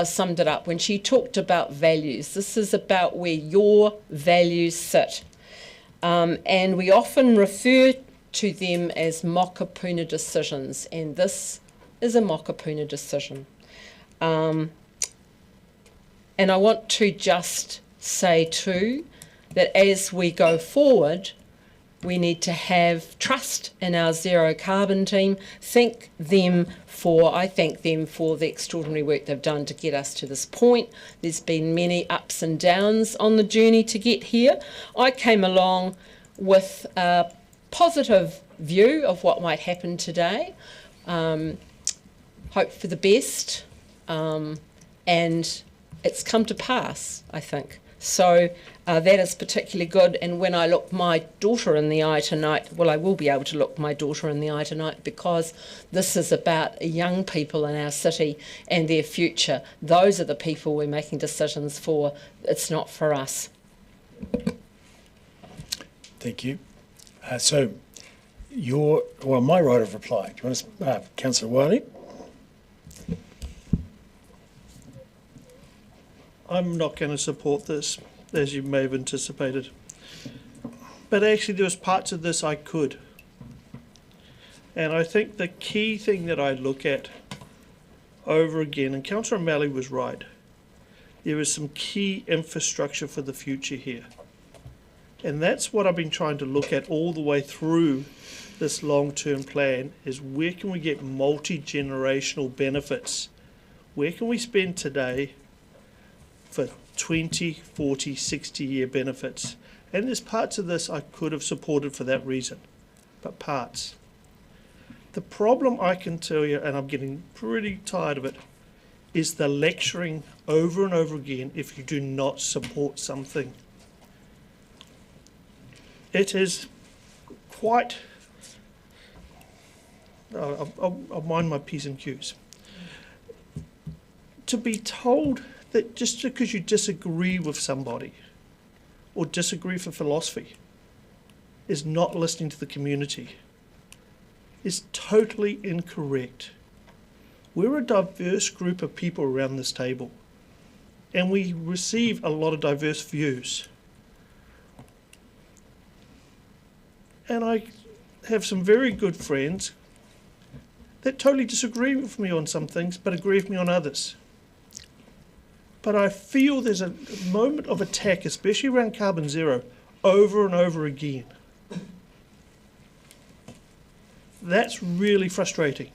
summed it up when she talked about values. This is about where your values sit. And we often refer to them as mokapuna decisions, and this is a mokapuna decision. And I want to just say too that as we go forward, we need to have trust in our zero carbon team. I thank them for the extraordinary work they've done to get us to this point. There's been many ups and downs on the journey to get here. I came along with a positive view of what might happen today. Hope for the best, and it's come to pass, I think. So that is particularly good. And when I look my daughter in the eye tonight, well, I will be able to look my daughter in the eye tonight, because this is about young people in our city and their future. Those are the people we're making decisions for. It's not for us. Thank you. So, my right of reply. Do you want to, Councillor Wiley? I'm not going to support this, as you may have anticipated. But actually there was parts of this I could. And I think the key thing that I look at over again, and Councillor O'Malley was right, there is some key infrastructure for the future here. And that's what I've been trying to look at all the way through this long-term plan, is where can we get multi-generational benefits? Where can we spend today for 20, 40, 60-year benefits? And there's parts of this I could have supported for that reason, but parts. The problem I can tell you, and I'm getting pretty tired of it, is the lecturing over and over again if you do not support something. It is quite... I'll mind my P's and Q's. To be told that just because you disagree with somebody or disagree for philosophy is not listening to the community is totally incorrect. We're a diverse group of people around this table, and we receive a lot of diverse views. And I have some very good friends that totally disagree with me on some things but agree with me on others. But I feel there's a moment of attack, especially around carbon zero, over and over again. That's really frustrating.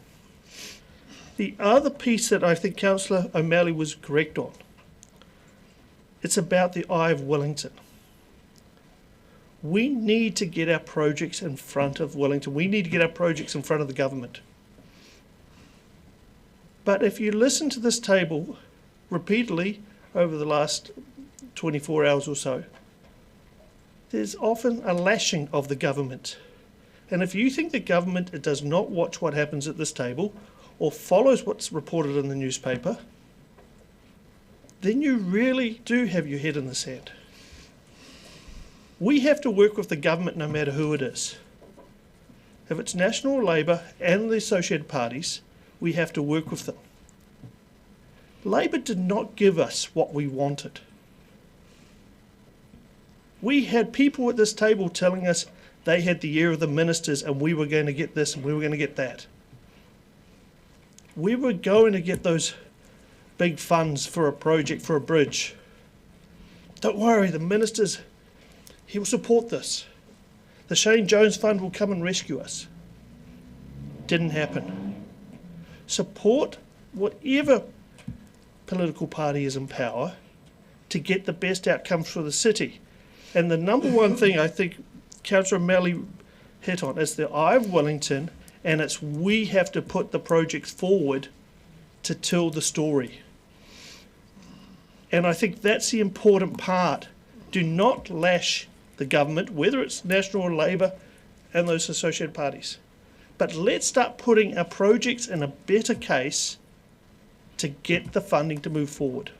The other piece that I think Councillor O'Malley was correct on, it's about the Eye of Wellington. We need to get our projects in front of Wellington. We need to get our projects in front of the government. But if you listen to this table repeatedly over the last 24 hours or so, there's often a lashing of the government. And if you think the government does not watch what happens at this table or follows what's reported in the newspaper, then you really do have your head in the sand. We have to work with the government no matter who it is. If it's National Labour and the associated parties, we have to work with them. Labour did not give us what we wanted. We had people at this table telling us they had the ear of the ministers and we were going to get this and we were going to get that. We were going to get those big funds for a project, for a bridge. Don't worry, the ministers, he will support this. The Shane Jones Fund will come and rescue us. Didn't happen. Support whatever political party is in power to get the best outcomes for the city. And the number one thing I think Councillor O'Malley hit on is the Eye of Wellington, and it's we have to put the projects forward to tell the story. And I think that's the important part. Do not lash the government, whether it's National or Labour and those associated parties. But let's start putting our projects in a better case to get the funding to move forward.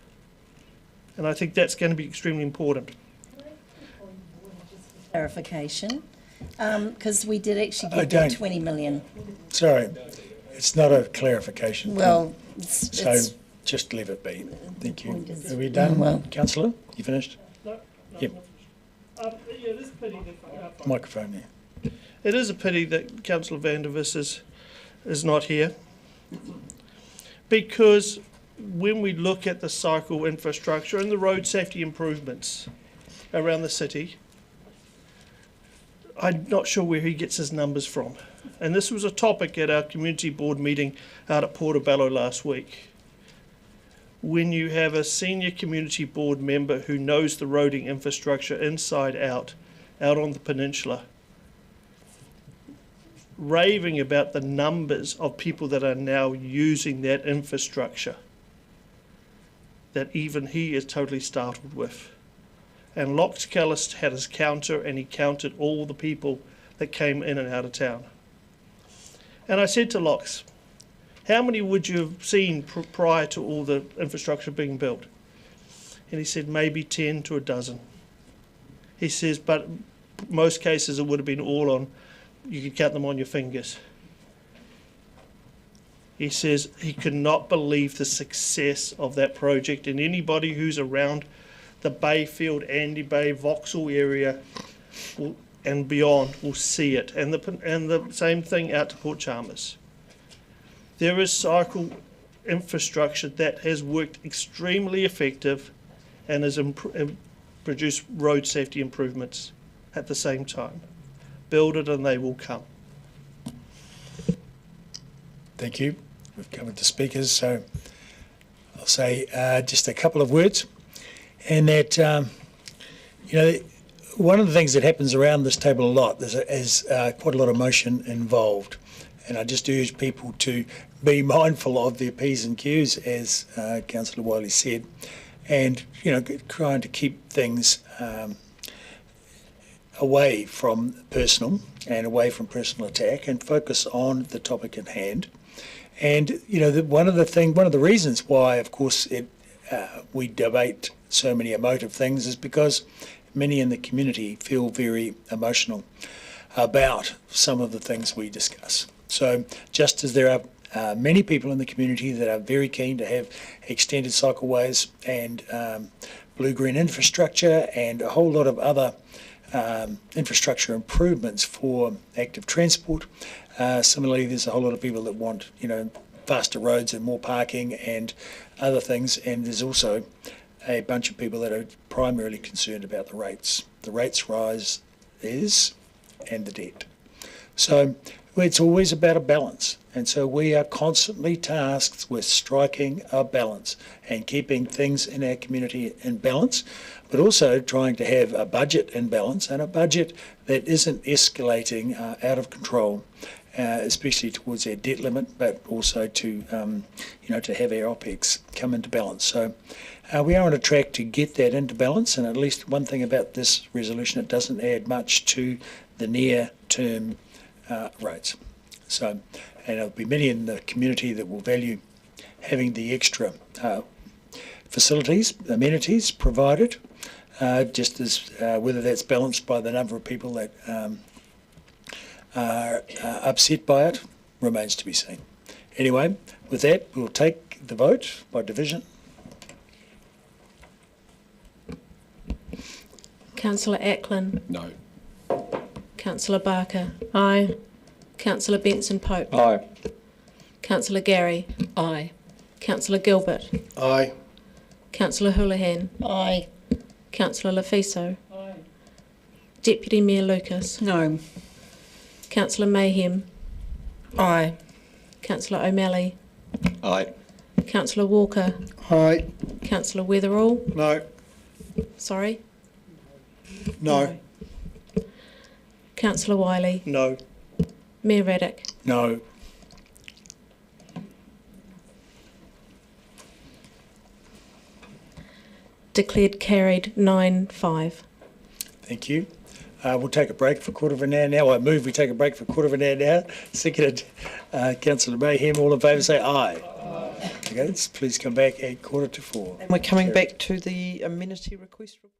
And I think that's going to be extremely important. Clarification, because we did actually get that 20 million. Sorry, it's not a clarification. Well, just leave it be. Thank you. Are we done, Councillor? You finished? No. Yep. It is a pity that, Microphone there. It is a pity that Councillor Van der Vis is not here, because when we look at the cycle infrastructure and the road safety improvements around the city, I'm not sure where he gets his numbers from. And this was a topic at our community board meeting out at Portobello last week. When you have a senior community board member who knows the roading infrastructure inside out on the peninsula, raving about the numbers of people that are now using that infrastructure, that even he is totally startled with. And Locks Callis had his counter, and he counted all the people that came in and out of town. And I said to Locks, how many would you have seen prior to all the infrastructure being built? And he said, maybe 10 to a dozen. He says, but most cases it would have been all on, you could count them on your fingers. He says he could not believe the success of that project, and anybody who's around the Bayfield, Andy Bay, Vauxhall area and beyond will see it. And the same thing out to Port Chalmers. There is cycle infrastructure that has worked extremely effective and has produced road safety improvements at the same time. Build it and they will come. Thank you. We've covered the speakers, so I'll say just a couple of words. And that, one of the things that happens around this table a lot is quite a lot of motion involved. And I just urge people to be mindful of their P's and Q's, as Councillor Wiley said, and, trying to keep things away from personal and away from personal attack and focus on the topic at hand. And, one of the reasons why, of course, we debate so many emotive things is because many in the community feel very emotional about some of the things we discuss. So just as there are many people in the community that are very keen to have extended cycleways and blue-green infrastructure and a whole lot of other infrastructure improvements for active transport. Similarly, there's a whole lot of people that want, faster roads and more parking and other things. And there's also a bunch of people that are primarily concerned about the rates. The rates rise and the debt. So it's always about a balance. And so we are constantly tasked with striking a balance and keeping things in our community in balance, but also trying to have a budget in balance and a budget that isn't escalating out of control, especially towards our debt limit, but also to have our OPEX come into balance. So we are on a track to get that into balance, and at least one thing about this resolution, it doesn't add much to the near-term rates. So, and there'll be many in the community that will value having the extra facilities, amenities provided, just as whether that's balanced by the number of people that are upset by it remains to be seen. Anyway, with that, we'll take the vote by division. Councillor Ackland. No. Councillor Barker. Aye. Councillor Benson Pope. Aye. Councillor Gary. Aye. Councillor Gilbert. Aye. Councillor Houlihan. Aye. Councillor Lefiso. Deputy Mayor Lucas. No. Councillor Mayhem. Aye. Councillor O'Malley. Aye. Councillor Walker. Aye. Councillor Weatherall. No. Sorry. No. Councillor Wiley. No. Mayor Raddick. No. Declared carried 9-5. Thank you. We'll take a break for a quarter of an hour now. I move we take a break for a quarter of an hour now. Seconded, Councillor Mayhem. All in favour say aye. Aye. Okay, please come back at 3:45. And we're coming back to the amenity request report.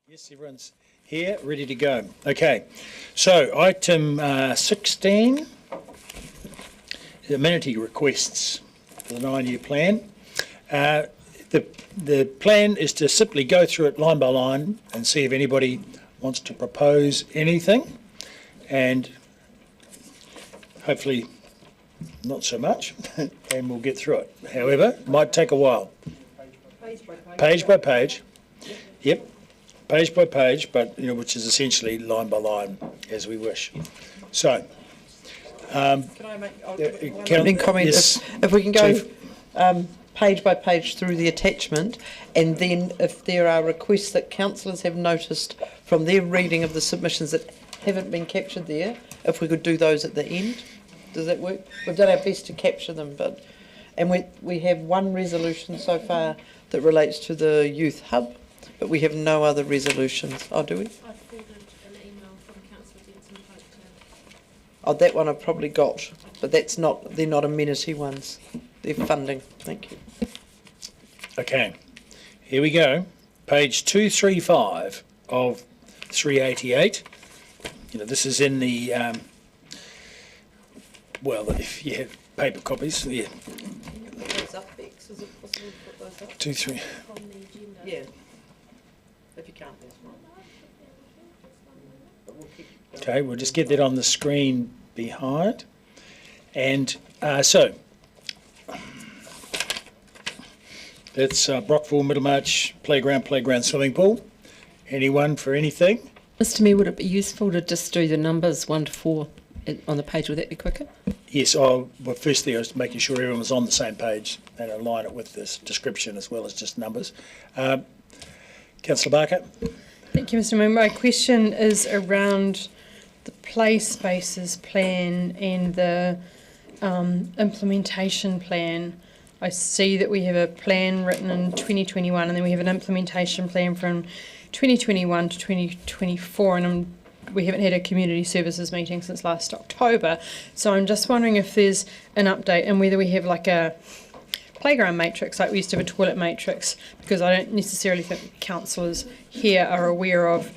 Yes, everyone's here, ready to go. Okay, so item 16, amenity requests for the 9-year plan. The plan is to simply go through it line by line and see if anybody wants to propose anything, and hopefully not so much, and we'll get through it. However, it might take a while. Page by page. Yep, page by page, but which is essentially line by line as we wish. So, Can I make one comment? Yes, if we can go Chief. page by page through the attachment, and then if there are requests that councillors have noticed from their reading of the submissions that haven't been captured there, if we could do those at the end. Does that work? We've done our best to capture them, and we have one resolution so far that relates to the youth hub, but we have no other resolutions. Oh, do we? I forwarded an email from Councillor Denson Pope to... Oh, that one I've probably got, but they're not amenity ones. They're funding. Thank you. Okay, here we go. Page 235 of 388. This is in the, well, if you have paper copies, yeah. Those up, Bex? Is it possible to put those up? 2, 3. From the agenda. Yeah. If you can't, that's fine. But we'll keep going. Okay, we'll just get that on the screen behind. And so, that's Brockville, Middlemarch, playground, swimming pool. Anyone for anything? Mr Mayor, would it be useful to just do the numbers 1 to 4 on the page? Would that be quicker? Yes, well, firstly, I was making sure everyone was on the same page and align it with this description as well as just numbers. Councillor Barker? Thank you, Mr Mayor. My question is around the play spaces plan and the implementation plan. I see that we have a plan written in 2021 and then we have an implementation plan from 2021 to 2024, and we haven't had a community services meeting since last October. So I'm just wondering if there's an update and whether we have like a playground matrix like we used to have a toilet matrix, because I don't necessarily think councillors here are aware of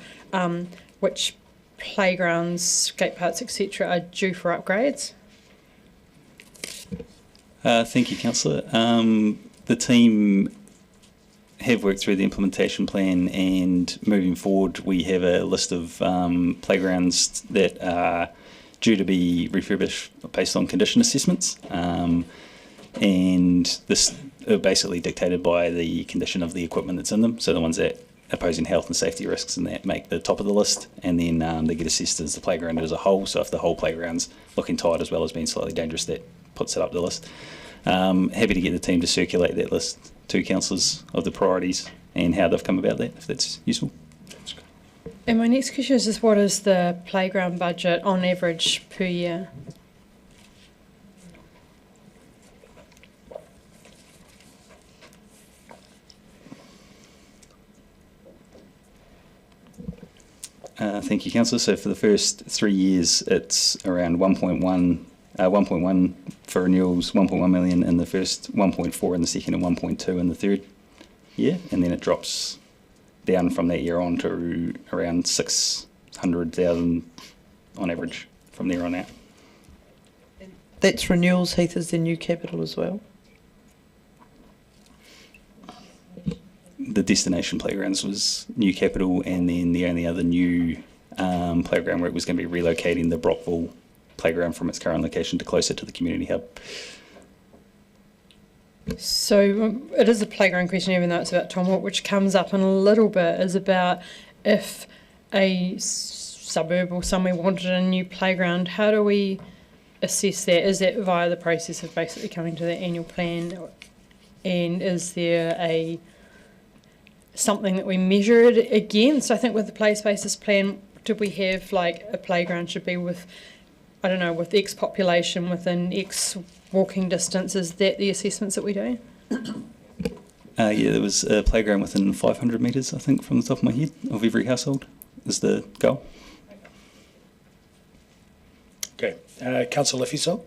which playgrounds, skate parks, etc. are due for upgrades. Thank you, Councillor. The team have worked through the implementation plan, and moving forward we have a list of playgrounds that are due to be refurbished based on condition assessments, and this are basically dictated by the condition of the equipment that's in them, so the ones that are posing health and safety risks and that make the top of the list, and then they get assessed as the playground as a whole. So if the whole playground's looking tight as well as being slightly dangerous, that puts it up the list. Happy to get the team to circulate that list to councillors of the priorities and how they've come about that, if that's useful. And my next question is just what is the playground budget on average per year? Thank you, Councillor. So for the first 3 years, it's around 1.1 for renewals, 1.1 million in the first, 1.4 in the second, and 1.2 in the third year, and then it drops down from that year on to around 600,000 on average from there on out. That's renewals, Heath, is the new capital as well? The destination playgrounds was new capital, and then the only other new playground where it was going to be relocating the Brockville playground from its current location to closer to the community hub. So it is a playground question, even though it's about Tom Hawke, which comes up in a little bit, is about if a suburb or somewhere wanted a new playground, how do we assess that? Is that via the process of basically coming to the annual plan, and is there something that we measure it against? I think with the play spaces plan, did we have like a playground should be with, I don't know, with X population within X walking distance? Is that the assessments that we do? Yeah, there was a playground within 500 metres, I think, from the top of my head, of every household is the goal. Okay, Councillor Fiso.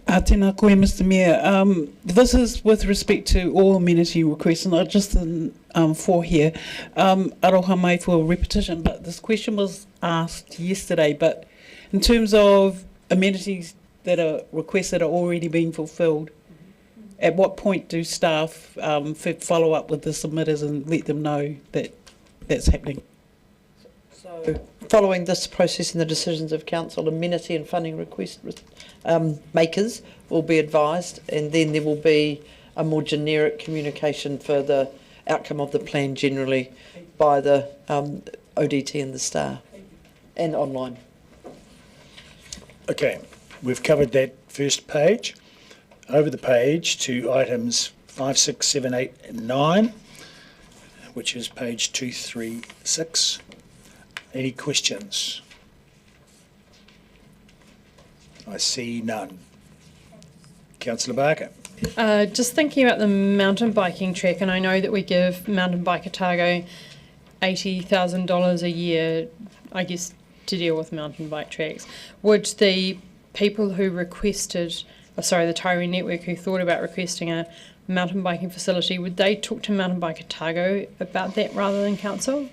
Tēnā koe, Mr Mayor. This is with respect to all amenity requests, not just for here. Aroha mai for repetition, but this question was asked yesterday. But in terms of amenities that are requests that are already being fulfilled, at what point do staff follow up with the submitters and let them know that that's happening? So, following this process and the decisions of council, amenity and funding request makers will be advised, and then there will be a more generic communication for the outcome of the plan generally by the ODT and the STAR and online. Okay, we've covered that first page. Over the page to items 5, 6, 7, 8 and 9, which is page 236. Any questions? I see none. Councillor Barker. Just thinking about the mountain biking track, and I know that we give Mountain Bike Otago $80,000 a year, I guess, to deal with mountain bike tracks. Would the people who requested, the Tauri Network who thought about requesting a mountain biking facility, would they talk to Mountain Bike Otago about that rather than council?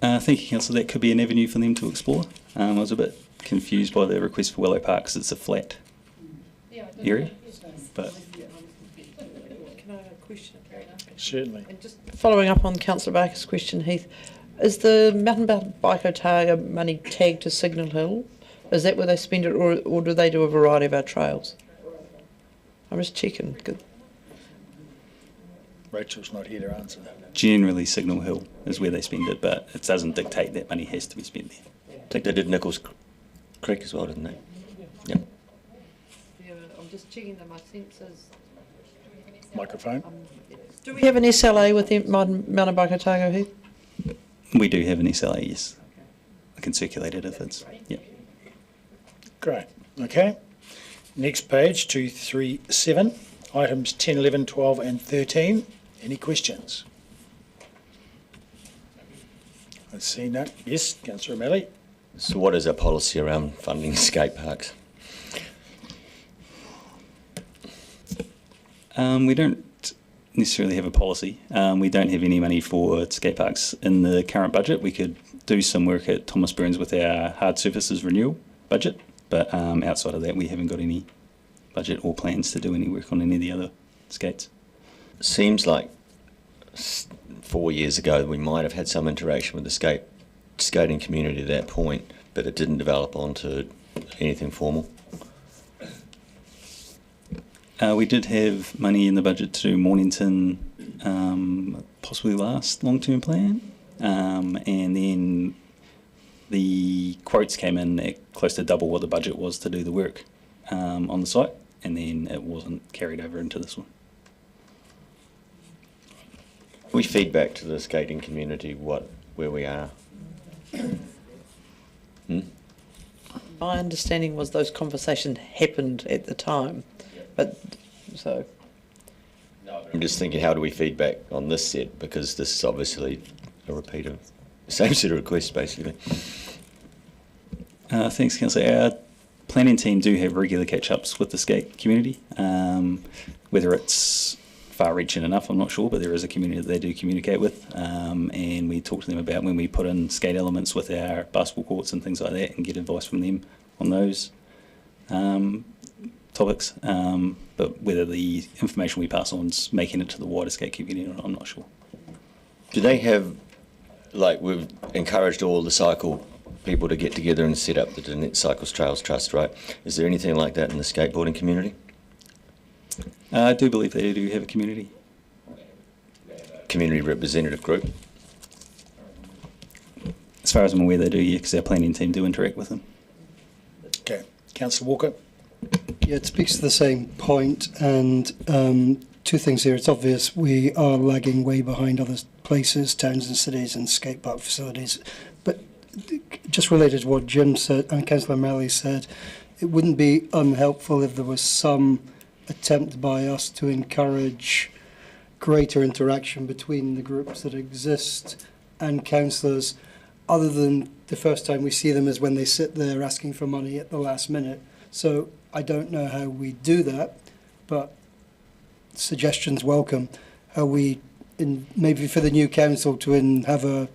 Thank you, Councillor. That could be an avenue for them to explore. I was a bit confused by the request for Willow Park because it's a flat area. But Can I have a question? Certainly. And just following up on Councillor Barker's question, Heath, is the Mountain Bike Otago money tagged to Signal Hill? Is that where they spend it, or do they do a variety of our trails? I'm just checking. Good. Rachel's not here to answer. generally Signal Hill is where they spend it, but it doesn't dictate that money has to be spent there. I think they did Nichols Creek as well, didn't they? Yeah. Yeah, I'm just checking that my senses. Microphone. Do we have an SLA with the Mountain Bike Otago, Heath? We do have an SLA, yes. I can circulate it if it's, yeah. Great. Okay. Next page, 237, items 10, 11, 12 and 13. Any questions? I see none. Yes, Councillor O'Malley. So what is our policy around funding skate parks? We don't necessarily have a policy. We don't have any money for skate parks in the current budget. We could do some work at Thomas Burns with our hard surfaces renewal budget, but outside of that we haven't got any budget or plans to do any work on any of the other skates. Seems like 4 years ago we might have had some interaction with the skating community at that point, but it didn't develop onto anything formal. We did have money in the budget to do Mornington, possibly last long-term plan, and then the quotes came in at close to double what the budget was to do the work on the site, and then it wasn't carried over into this one. We feed back to the skating community where we are. My understanding was those conversations happened at the time, but so. I'm just thinking, how do we feed back on this set? Because this is obviously a repeat of the same set of requests, basically. Thanks, Councillor. Our planning team do have regular catch-ups with the skate community. Whether it's far-reaching enough, I'm not sure, but there is a community that they do communicate with, and we talk to them about when we put in skate elements with our basketball courts and things like that, and get advice from them on those topics. But whether the information we pass on is making it to the wider skate community or not, I'm not sure. Do they have, like, we've encouraged all the cycle people to get together and set up the Dunedin Cycles Trails Trust, right? Is there anything like that in the skateboarding community? I do believe they do have a community. Community representative group? As far as I'm aware, they do, yeah, because our planning team do interact with them. Okay. Councillor Walker. Yeah, it speaks to the same point, and two things here. It's obvious we are lagging way behind other places, towns and cities and skate park facilities. But just related to what Jim said and Councillor O'Malley said, it wouldn't be unhelpful if there was some attempt by us to encourage greater interaction between the groups that exist and councillors. other than the first time we see them is when they sit there asking for money at the last minute. So I don't know how we do that, but suggestions welcome. How we, maybe for the new council, to have an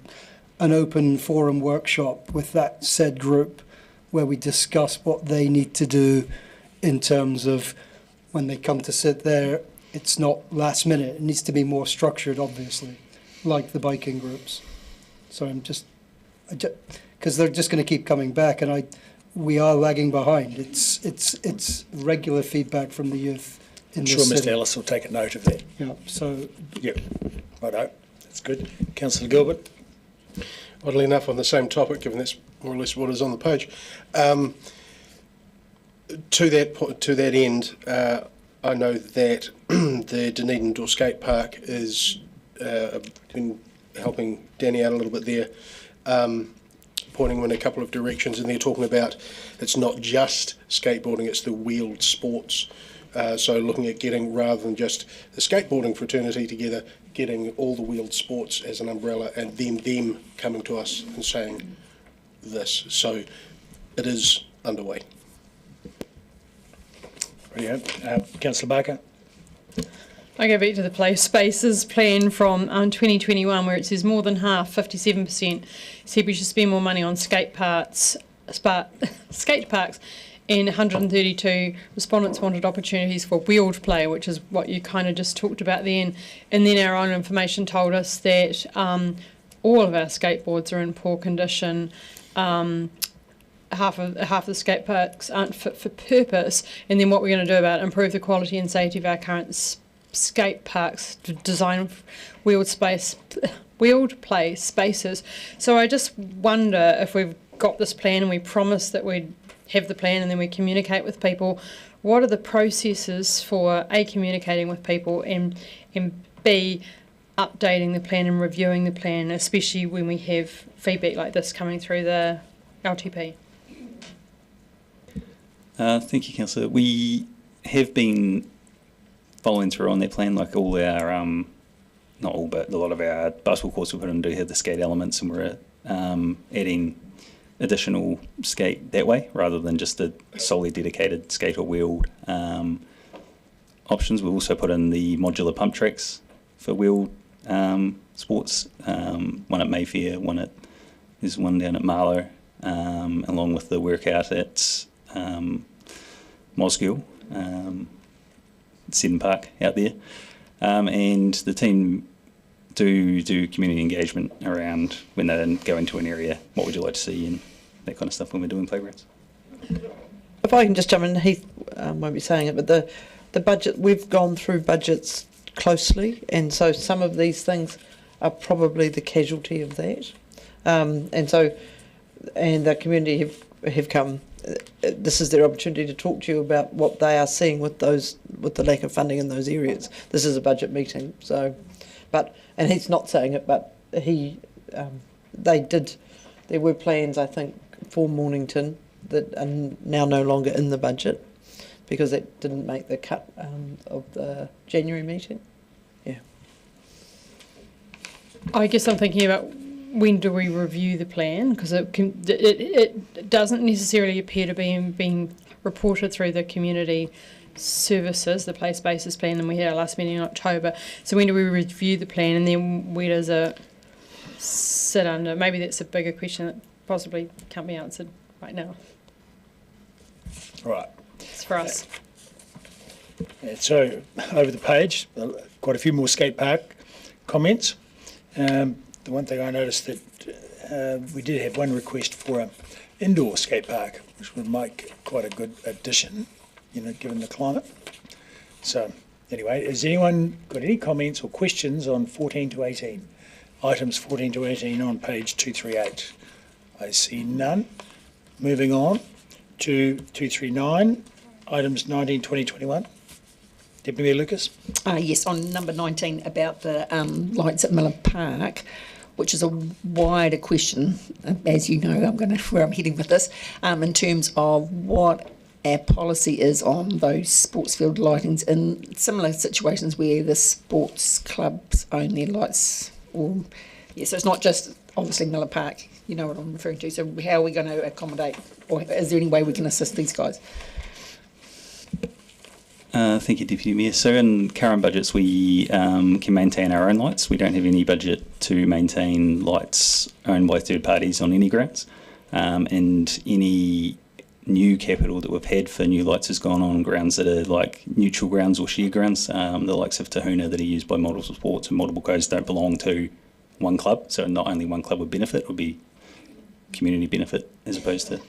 open forum workshop with that said group where we discuss what they need to do in terms of when they come to sit there. It's not last minute. It needs to be more structured, obviously, like the biking groups. So because they're just going to keep coming back, and we are lagging behind. It's regular feedback from the youth in I'm this sure city. Mr Ellis will take a note of that. Yeah. So. Yeah. Righto. That's good. Councillor Gilbert. Oddly enough, on the same topic, given that's more or less what is on the page, to that end, I know that the Dunedin Indoor Skate Park is been helping Danny out a little bit there, pointing him in a couple of directions, and they're talking about it's not just skateboarding, it's the wheeled sports. So looking at getting, rather than just the skateboarding fraternity together, getting all the wheeled sports as an umbrella, and them coming to us and saying this. So it is underway. Brilliant. Councillor Barker. I go back to the play spaces plan from 2021, where it says more than half, 57%, said we should spend more money on skate parks, and 132 respondents wanted opportunities for wheeled play, which is what you kind of just talksked about then. And then our own information told us that all of our skateboards are in poor condition. Half of the skate parks aren't fit for purpose. And then what we're going to do about it, improve the quality and safety of our current skate parks, to design wheeled play spaces. So I just wonder, if we've got this plan and we promise that we'd have the plan and then we communicate with people, what are the processes for A, communicating with people, and B, updating the plan and reviewing the plan, especially when we have feedback like this coming through the LTP? Thank you, Councillor. We have been following through on that plan, like all our, not all, but a lot of our basketball courts we put in do have the skate elements, and we're adding additional skate that way, rather than just the solely dedicated skate or wheeled options. We've also put in the modular pump tracks for wheeled sports, one at Mayfair, there's one down at Marlow, along with the workout at Mosgiel, Seddon Park out there, and the team do community engagement around when they go into an area, what would you like to see, and that kind of stuff when we're doing playgrounds. If I can just jump in, Heath won't be saying it, but the budget, we've gone through budgets closely, and so some of these things are probably the casualty of that. And the community have come. This is their opportunity to talk to you about what they are seeing with the lack of funding in those areas. This is a budget meeting, so, and he's not saying it, but there were plans, I think, for Mornington that are now no longer in the budget because it didn't make the cut of the January meeting. Yeah. I guess I'm thinking about, when do we review the plan? Because it doesn't necessarily appear to be being reported through the community services, the play spaces plan, and we had our last meeting in October. So when do we review the plan, and then where does it sit under? Maybe that's a bigger question that possibly can't be answered right now. Right. It's for us. And so over the page, quite a few more skate park comments. The one thing I noticed that we did have one request for an indoor skate park, which would make quite a good addition, given the climate. So anyway, has anyone got any comments or questions on 14 to 18? Items 14 to 18 on page 238. I see none. Moving on to 239, items 19, 20, 21. Deputy Mayor Lucas. Yes, on number 19 about the lights at Miller Park, which is a wider question, as you know, where I'm heading with this, in terms of what our policy is on those sports field lightings in similar situations where the sports clubs own their lights. So it's not just obviously Miller Park, you know what I'm referring to. So how are we going to accommodate, or is there any way we can assist these guys? Thank you, Deputy Mayor. So in current budgets, we can maintain our own lights. We don't have any budget to maintain lights owned by third parties on any grounds. And any new capital that we've had for new lights has gone on grounds that are like neutral grounds or shared grounds. The likes of Tahuna that are used by multiple sports and multiple codes don't belong to one club. So not only one club would benefit, it would be community benefit as opposed to...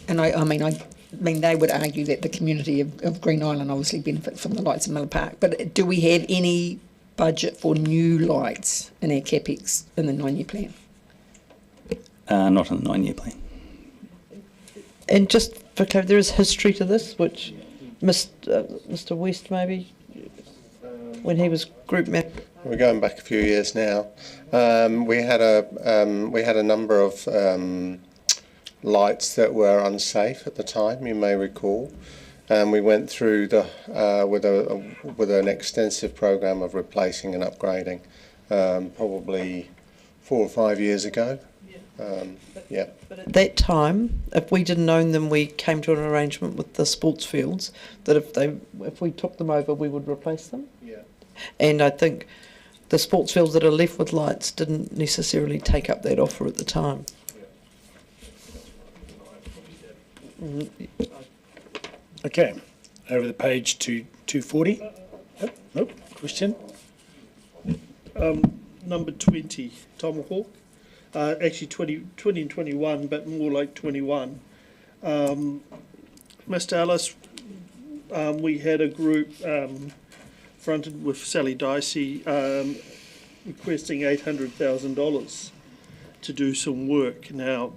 And I mean, they would argue that the community of Green Island obviously benefit from the lights in Miller Park, but do we have any budget for new lights in our CapEx in the 9-year plan? Not in the 9-year plan. And just for clarity, there is history to this, which Mr. West maybe, when he was group map. We're going back a few years now. We had a number of lights that were unsafe at the time, you may recall, and we went through with an extensive program of replacing and upgrading, probably 4 or 5 years ago. Yeah. But at that time, if we didn't own them, we came to an arrangement with the sports fields that if we took them over, we would replace them. Yeah. And I think the sports fields that are left with lights didn't necessarily take up that offer at the time. Okay, over the page to 240. Nope, question. Number 20, Tomahawk. Actually 20 and 21, but more like 21. Mr. Ellis, we had a group fronted with Sally Dicey requesting $800,000 to do some work. Now,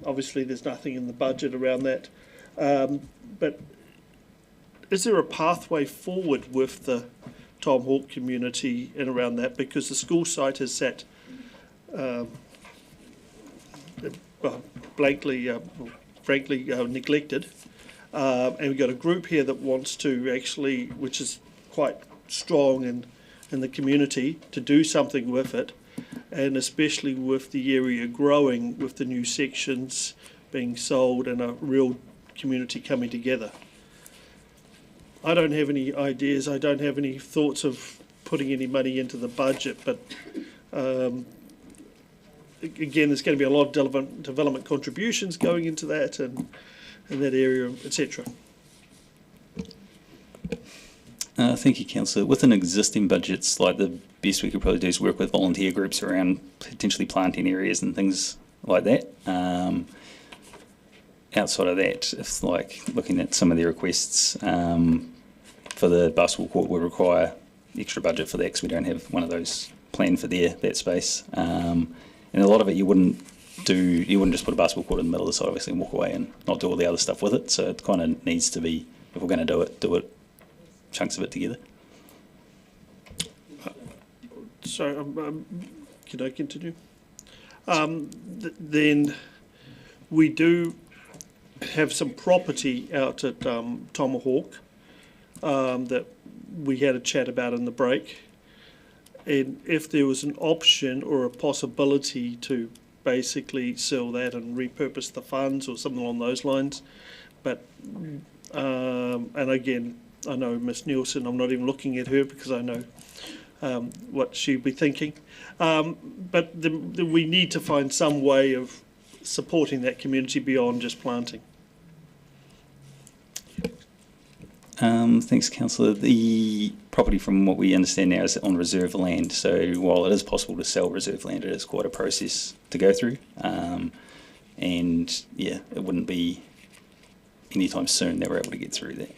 obviously there's nothing in the budget around that, but is there a pathway forward with the Tom Hawke community and around that? Because the school site is sat frankly neglected, and we've got a group here that wants to actually, which is quite strong in the community, to do something with it, and especially with the area growing, with the new sections being sold and a real community coming together. I don't have any ideas, I don't have any thoughts of putting any money into the budget, but again, there's going to be a lot of development contributions going into that and in that area, etc. Thank you, Councillor. Within existing budgets, like the best we could probably do is work with volunteer groups around potentially planting areas and things like that. Outside of that, if like looking at some of the requests for the basketball court would require extra budget for that because we don't have one of those planned for that space. And a lot of it you wouldn't just put a basketball court in the middle of the site obviously and walk away and not do all the other stuff with it. So it kind of needs to be, if we're going to do it, chunks of it together. So, can I continue? Then we do have some property out at Tomahawk that we had a chat about in the break. And if there was an option or a possibility to basically sell that and repurpose the funds or something along those lines. But, and again, I know Miss Nielsen, I'm not even looking at her because I know what she'd be thinking. But we need to find some way of supporting that community beyond just planting. Thanks, Councillor. The property, from what we understand now, is on reserve land. So while it is possible to sell reserve land, it is quite a process to go through. And yeah, it wouldn't be anytime soon that we're able to get through that.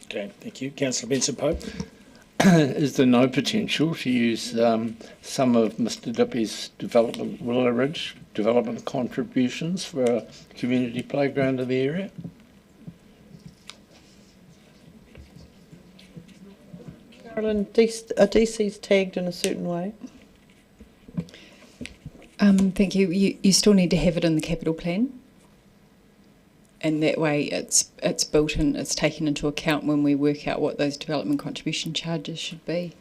Okay, thank you. Councillor Benson-Pope. Is there no potential to use some of Mr. Dippy's development contributions for a community playground in the area? Carolyn, are DCs tagged in a certain way? Thank you. You still need to have it in the capital plan, and that way it's built in, it's taken into account when we work out what those development contribution charges should be.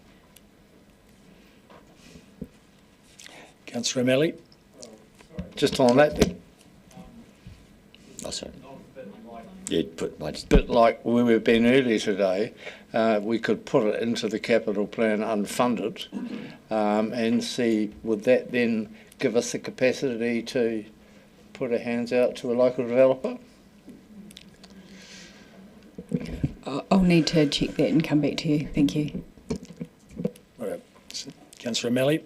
Councillor O'Malley. Just on that, then. Oh, sorry. Yeah, put my... Bit like where we've been earlier today, we could put it into the capital plan unfunded and see, would that then give us the capacity to put our hands out to a local developer? I'll need to check that and come back to you. Thank you. All right. Councillor O'Malley.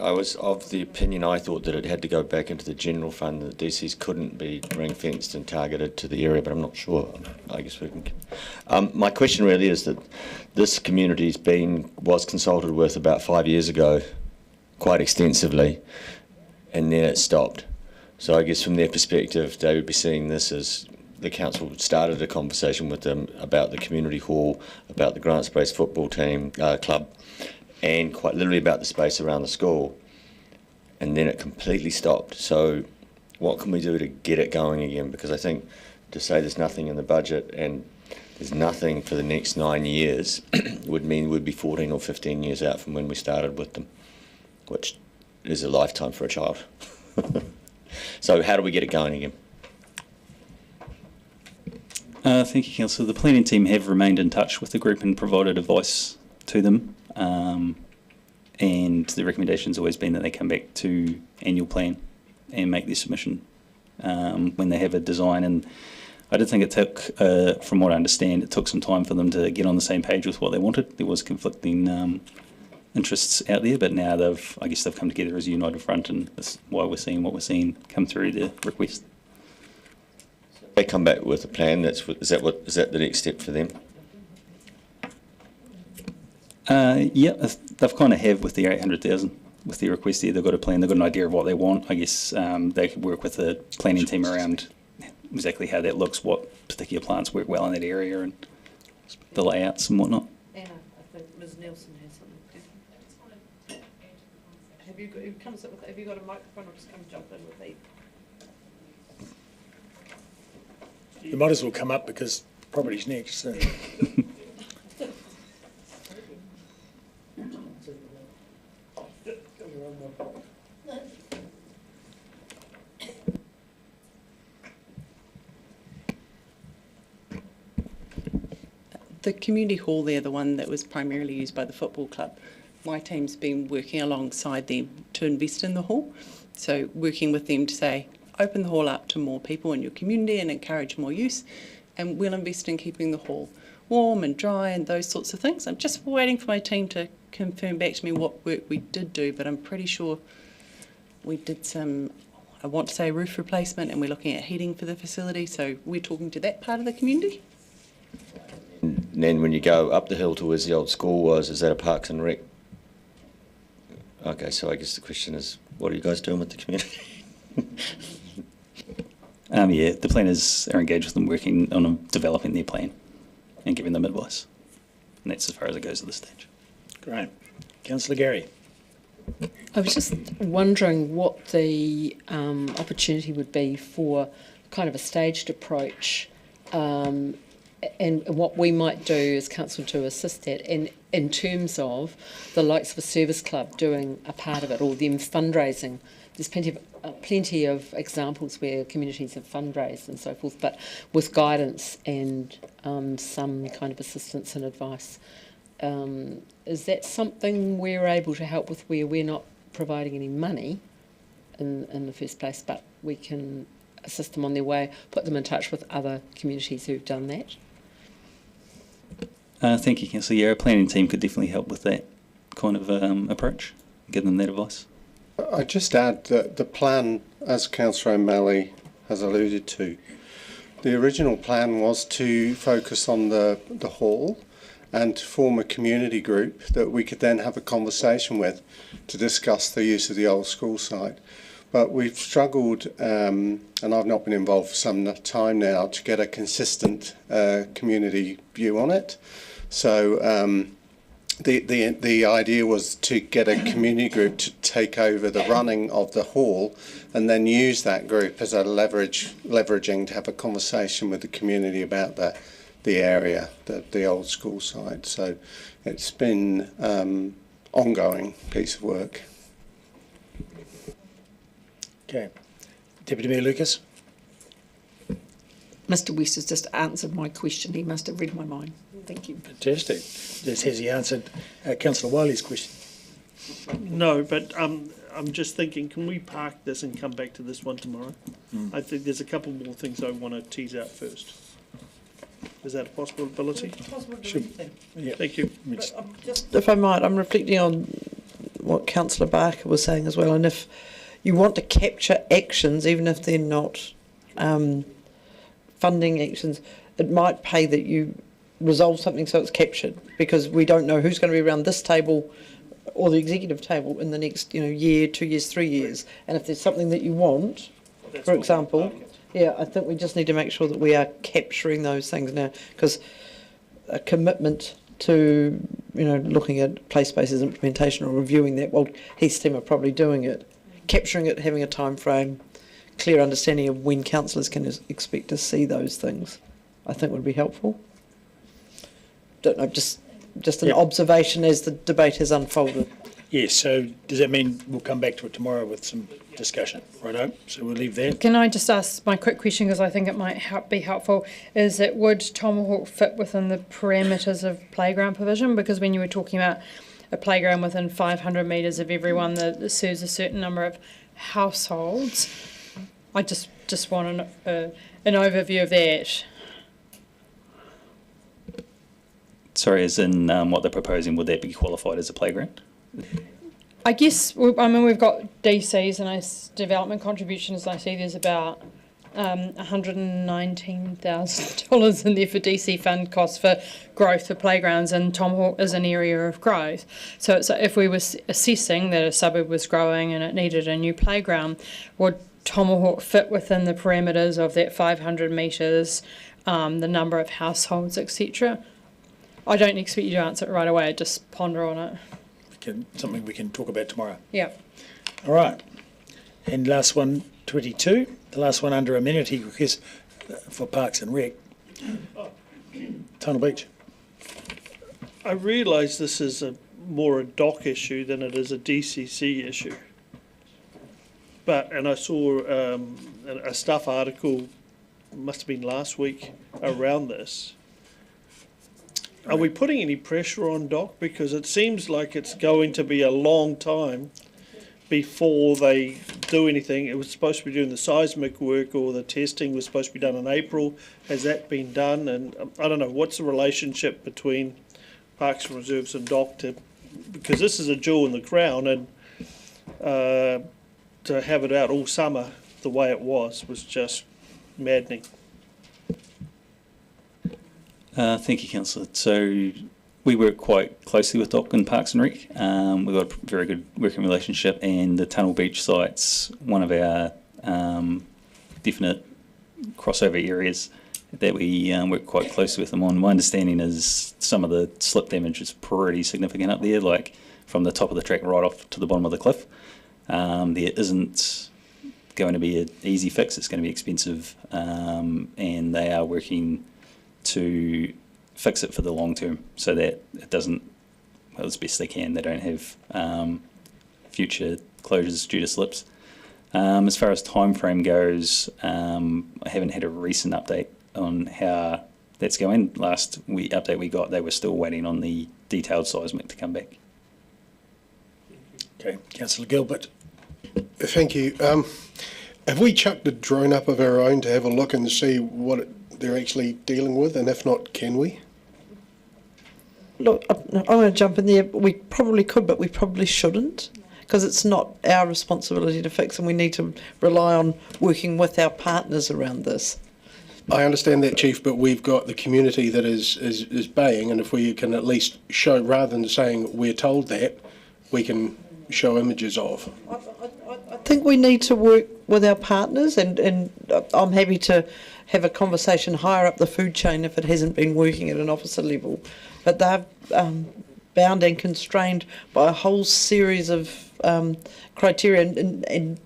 I was of the opinion, I thought that it had to go back into the general fund, that DCs couldn't be ring-fenced and targeted to the area, but I'm not sure. I guess we can... my question really is that this community's was consulted with about 5 years ago, quite extensively, and then it stopped. So I guess from their perspective, they would be seeing this as the council started a conversation with them about the community hall, about the Grants Brace football team club, and quite literally about the space around the school, and then it completely stopped. So what can we do to get it going again? Because I think to say there's nothing in the budget and there's nothing for the next 9 years would mean we'd be 14 or 15 years out from when we started with them, which is a lifetime for a child. So how do we get it going again? Thank you, Councillor. The planning team have remained in touch with the group and provided advice to them. And the recommendation's always been that they come back to annual plan and make their submission when they have a design. And I did think it took, from what I understand, it took some time for them to get on the same page with what they wanted. There was conflicting interests out there, but now I guess they've come together as a united front, and that's why we're seeing what we're seeing come through the request. They come back with a plan. Is that the next step for them? Yeah, they've kind of have with the 800,000 with their request there. They've got a plan. They've got an idea of what they want. I guess they could work with the planning team around exactly how that looks, what particular plants work well in that area, and the layouts and whatnot. Anna, I think Ms Nelson has something. Have you got a microphone, or just come jump in with me? You might as well come up because property's next. So. The community hall there, the one that was primarily used by the football club, my team's been working alongside them to invest in the hall. So working with them to say, open the hall up to more people in your community and encourage more use, and we'll invest in keeping the hall warm and dry and those sorts of things. I'm just waiting for my team to confirm back to me what work we did do, but I'm pretty sure we did some, I want to say, roof replacement, and we're looking at heating for the facility, so we're talking to that part of the community. And then when you go up the hill to where the old school was, is that a Parks and Rec? Okay, so I guess the question is, what are you guys doing with the community? Yeah, the planners are engaged with them, working on developing their plan and giving them advice. And that's as far as it goes at this stage. Great. Councillor Gary. I was just wondering what the opportunity would be for kind of a staged approach, and what we might do as council to assist that, in terms of the likes of a service club doing a part of it, or them fundraising. There's plenty of examples where communities have fundraised and so forth, but with guidance and some kind of assistance and advice. Is that something we're able to help with, where we're not providing any money in the first place, but we can assist them on their way, put them in touch with other communities who've done that? Thank you, Councillor. Yeah, our planning team could definitely help with that kind of approach, give them that advice. I'd just add that the plan, as Councillor O'Malley has alluded to, the original plan was to focus on the hall and to form a community group that we could then have a conversation with to discuss the use of the old school site. But we've struggled, and I've not been involved for some time now, to get a consistent community view on it. So the idea was to get a community group to take over the running of the hall, and then use that group as a leveraging to have a conversation with the community about the area, the old school site. So it's been ongoing piece of work. Okay. Deputy Mayor Lucas? Mr West has just answered my question. He must have read my mind. Thank you. Fantastic. Has he answered Councillor Wiley's question? No, but I'm just thinking, can we park this and come back to this one tomorrow? I think there's a couple more things I want to tease out first. Is that a possibility? Yeah. Thank you. If I might, I'm reflecting on what Councillor Barker was saying as well, and if you want to capture actions, even if they're not funding actions, it might pay that you resolve something so it's captured, because we don't know who's going to be around this table or the executive table in the next year, 2 years, 3 years. And if there's something that you want, for example, I think we just need to make sure that we are capturing those things now, because a commitment to looking at place spaces implementation or reviewing that, well, Heath's team are probably doing it, capturing it, having a time frame, clear understanding of when councillors can expect to see those things, I think would be helpful. Don't know, just an observation as the debate has unfolded. Yes, so does that mean we'll come back to it tomorrow with some discussion? Righto, so we'll leave that. Can I just ask my quick question, because I think it might be helpful, is that would Tomahawk fit within the parameters of playground provision? Because when you were talking about a playground within 500 metres of everyone that serves a certain number of households, I just want an overview of that. Sorry, as in what they're proposing, would that be qualified as a playground? I guess, we've got DCs and development contributions, and I see there's about $119,000 in there for DC fund costs for growth for playgrounds, and Tomahawk is an area of growth. So if we were assessing that a suburb was growing and it needed a new playground, would Tomahawk fit within the parameters of that 500 metres, the number of households, etc.? I don't expect you to answer it right away, just ponder on it. Something we can talk about tomorrow. Yeah. All right. And last one, 22, the last one under amenity request for Parks and Rec. Tunnel Beach. I realise this is more a dock issue than it is a DCC issue. And I saw a Stuff article, must have been last week, around this. Are we putting any pressure on DOC? Because it seems like it's going to be a long time before they do anything. It was supposed to be doing the seismic work, or the testing was supposed to be done in April. Has that been done? And I don't know, what's the relationship between Parks and Reserves and DOC? Because this is a jewel in the crown, and to have it out all summer the way it was just maddening. Thank you, Councillor. So we work quite closely with DOC and Parks and Rec. We've got a very good working relationship, and the Tunnel Beach site's one of our definite crossover areas that we work quite closely with them on. My understanding is some of the slip damage is pretty significant up there, like from the top of the track right off to the bottom of the cliff. There isn't going to be an easy fix. It's going to be expensive, and they are working to fix it for the long term so that it doesn't, well, as best they can, they don't have future closures due to slips. As far as time frame goes, I haven't had a recent update on how that's going. Last update we got, they were still waiting on the detailed seismic to come back. Okay, Councillor Gilbert. Thank you. Have we chucked a drone up of our own to have a look and see what they're actually dealing with, and if not, can we? Look, I'm going to jump in there. We probably could, but we probably shouldn't, because it's not our responsibility to fix, and we need to rely on working with our partners around this. I understand that, Chief, but we've got the community that is baying, and if we can at least show, rather than saying we're told that, we can show images of. I think we need to work with our partners, and I'm happy to have a conversation higher up the food chain if it hasn't been working at an officer level. But they're bound and constrained by a whole series of criteria, and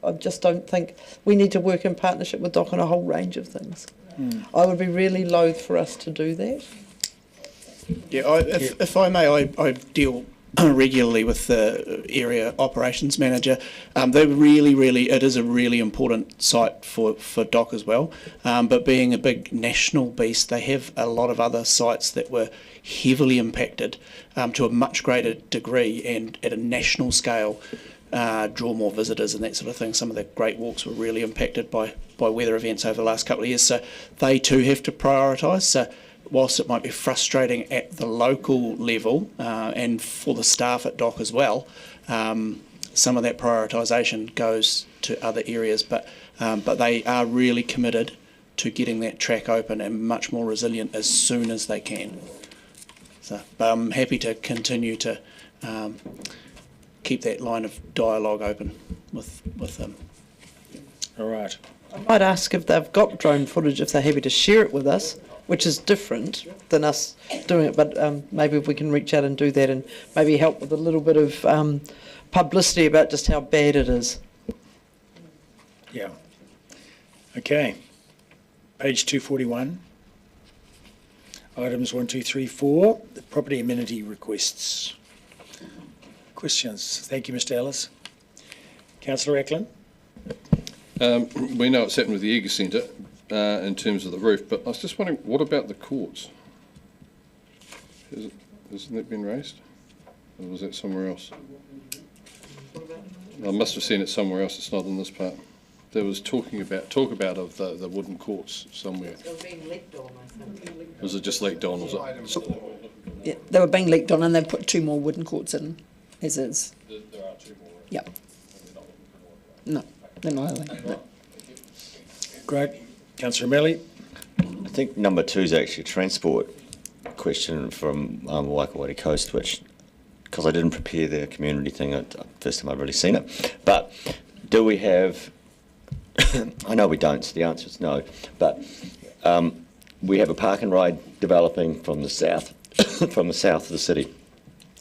I just don't think we need to work in partnership with DOC on a whole range of things. I would be really loath for us to do that. Yeah, if I may, I deal regularly with the area operations manager. It is a really important site for DOC as well. But being a big national beast, they have a lot of other sites that were heavily impacted to a much greater degree and at a national scale, draw more visitors and that sort of thing. Some of the Great Walks were really impacted by weather events over the last couple of years. So they too have to prioritise. So whilst it might be frustrating at the local level and for the staff at DOC as well, some of that prioritisation goes to other areas. But they are really committed to getting that track open and much more resilient as soon as they can. So, but I'm happy to continue to keep that line of dialogue open with them. All right. I might ask if they've got drone footage, if they're happy to share it with us, which is different than us doing it, but maybe if we can reach out and do that and maybe help with a little bit of publicity about just how bad it is. Yeah. Okay. Page 241. Items 1, 2, 3, 4. The property amenity requests. Questions? Thank you, Mr. Ellis. Councillor Ackland. We know what's happened with the Eager Centre in terms of the roof, but I was just wondering, what about the courts? Hasn't that been raised? Or was that somewhere else? I must have seen it somewhere else, it's not in this part. There was talk about of the wooden courts somewhere. They were being leaked on, I think. Was it just leaked on? Was it? Yeah, they were being leaked on and they put 2 more wooden courts in, as is. There are 2 more. Yeah. No, they're not allowed. No. Great. Councillor Melly. I think number 2 is actually a transport question from Waikawati Coast, which, because I didn't prepare the community thing, first time I've really seen it. But do we have, I know we don't, so the answer is no, but we have a park and ride developing from the south, from the south of the city.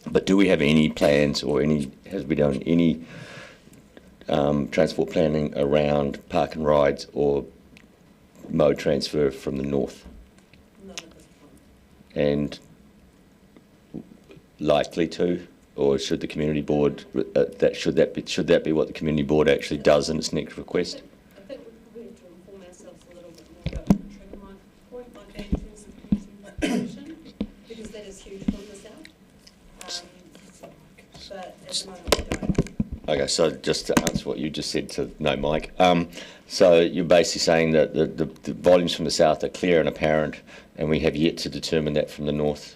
But do we have any plans or has we done any transport planning around park and rides or mode transfer from the north? And likely to, or should the community board should that be what the community board actually does in its next request? I think we probably have to inform ourselves a little bit more about what the trigger point might be in terms of community because that is huge from the south. But at the moment we don't. Okay, so just to answer what you just said to no, Mike. So you're basically saying that the volumes from the south are clear and apparent, and we have yet to determine that from the north.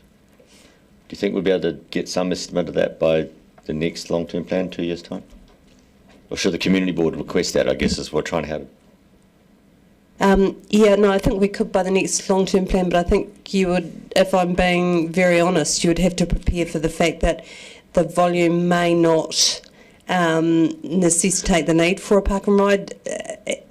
Do you think we'll be able to get some estimate of that by the next long-term plan, 2 years' time? Or should the community board request that, I guess, is what we're trying to have? Yeah, no, I think we could by the next long-term plan, but I think you would, if I'm being very honest, you would have to prepare for the fact that the volume may not necessitate the need for a park and ride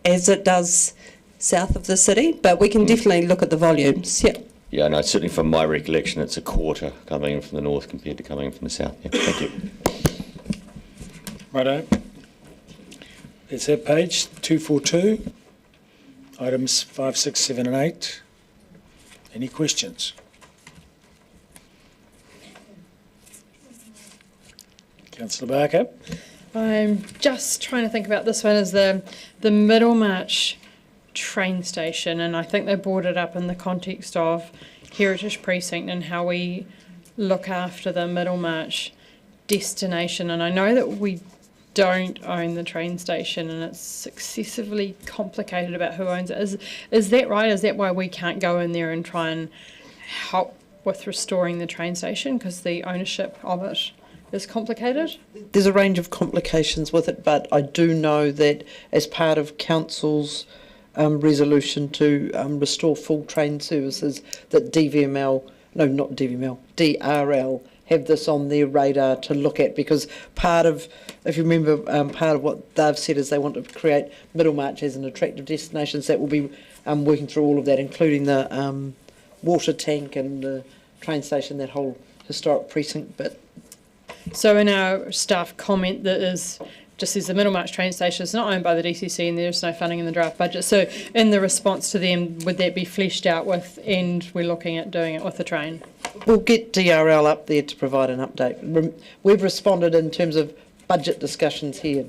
as it does south of the city, but we can definitely look at the volumes. Yeah. Yeah, no, certainly from my recollection, it's a quarter coming in from the north compared to coming in from the south. Yeah, thank you. Righto. That's that page 242. Items 5, 6, 7 and 8. Any questions? Councillor Barker. I'm just trying to think about this one as the Middlemarch train station, and I think they brought it up in the context of Heritage Precinct and how we look after the Middlemarch destination. And I know that we don't own the train station and it's excessively complicated about who owns it. Is that right? Is that why we can't go in there and try and help with restoring the train station because the ownership of it is complicated? There's a range of complications with it, but I do know that as part of Council's resolution to restore full train services, that DRL have this on their radar to look at, because part of, if you remember, part of what they've said is they want to create Middlemarch as an attractive destination, so that will be working through all of that, including the water tank and the train station, that whole historic precinct bit. So in our staff comment that is just as the Middlemarch train station is not owned by the DCC and there's no funding in the draft budget. So in the response to them, would that be fleshed out with, and we're looking at doing it with the train? We'll get DRL up there to provide an update. We've responded in terms of budget discussions here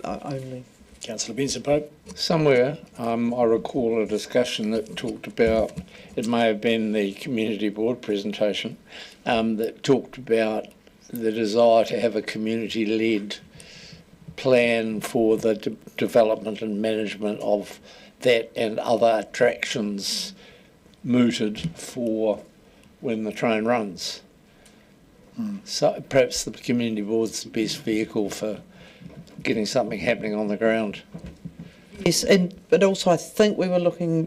only. Councillor Benson Pope. Somewhere I recall a discussion that talked about, it may have been the community board presentation, that talked about the desire to have a community-led plan for the development and management of that and other attractions mooted for when the train runs. So perhaps the community board's the best vehicle for getting something happening on the ground. Yes, but also I think we were looking,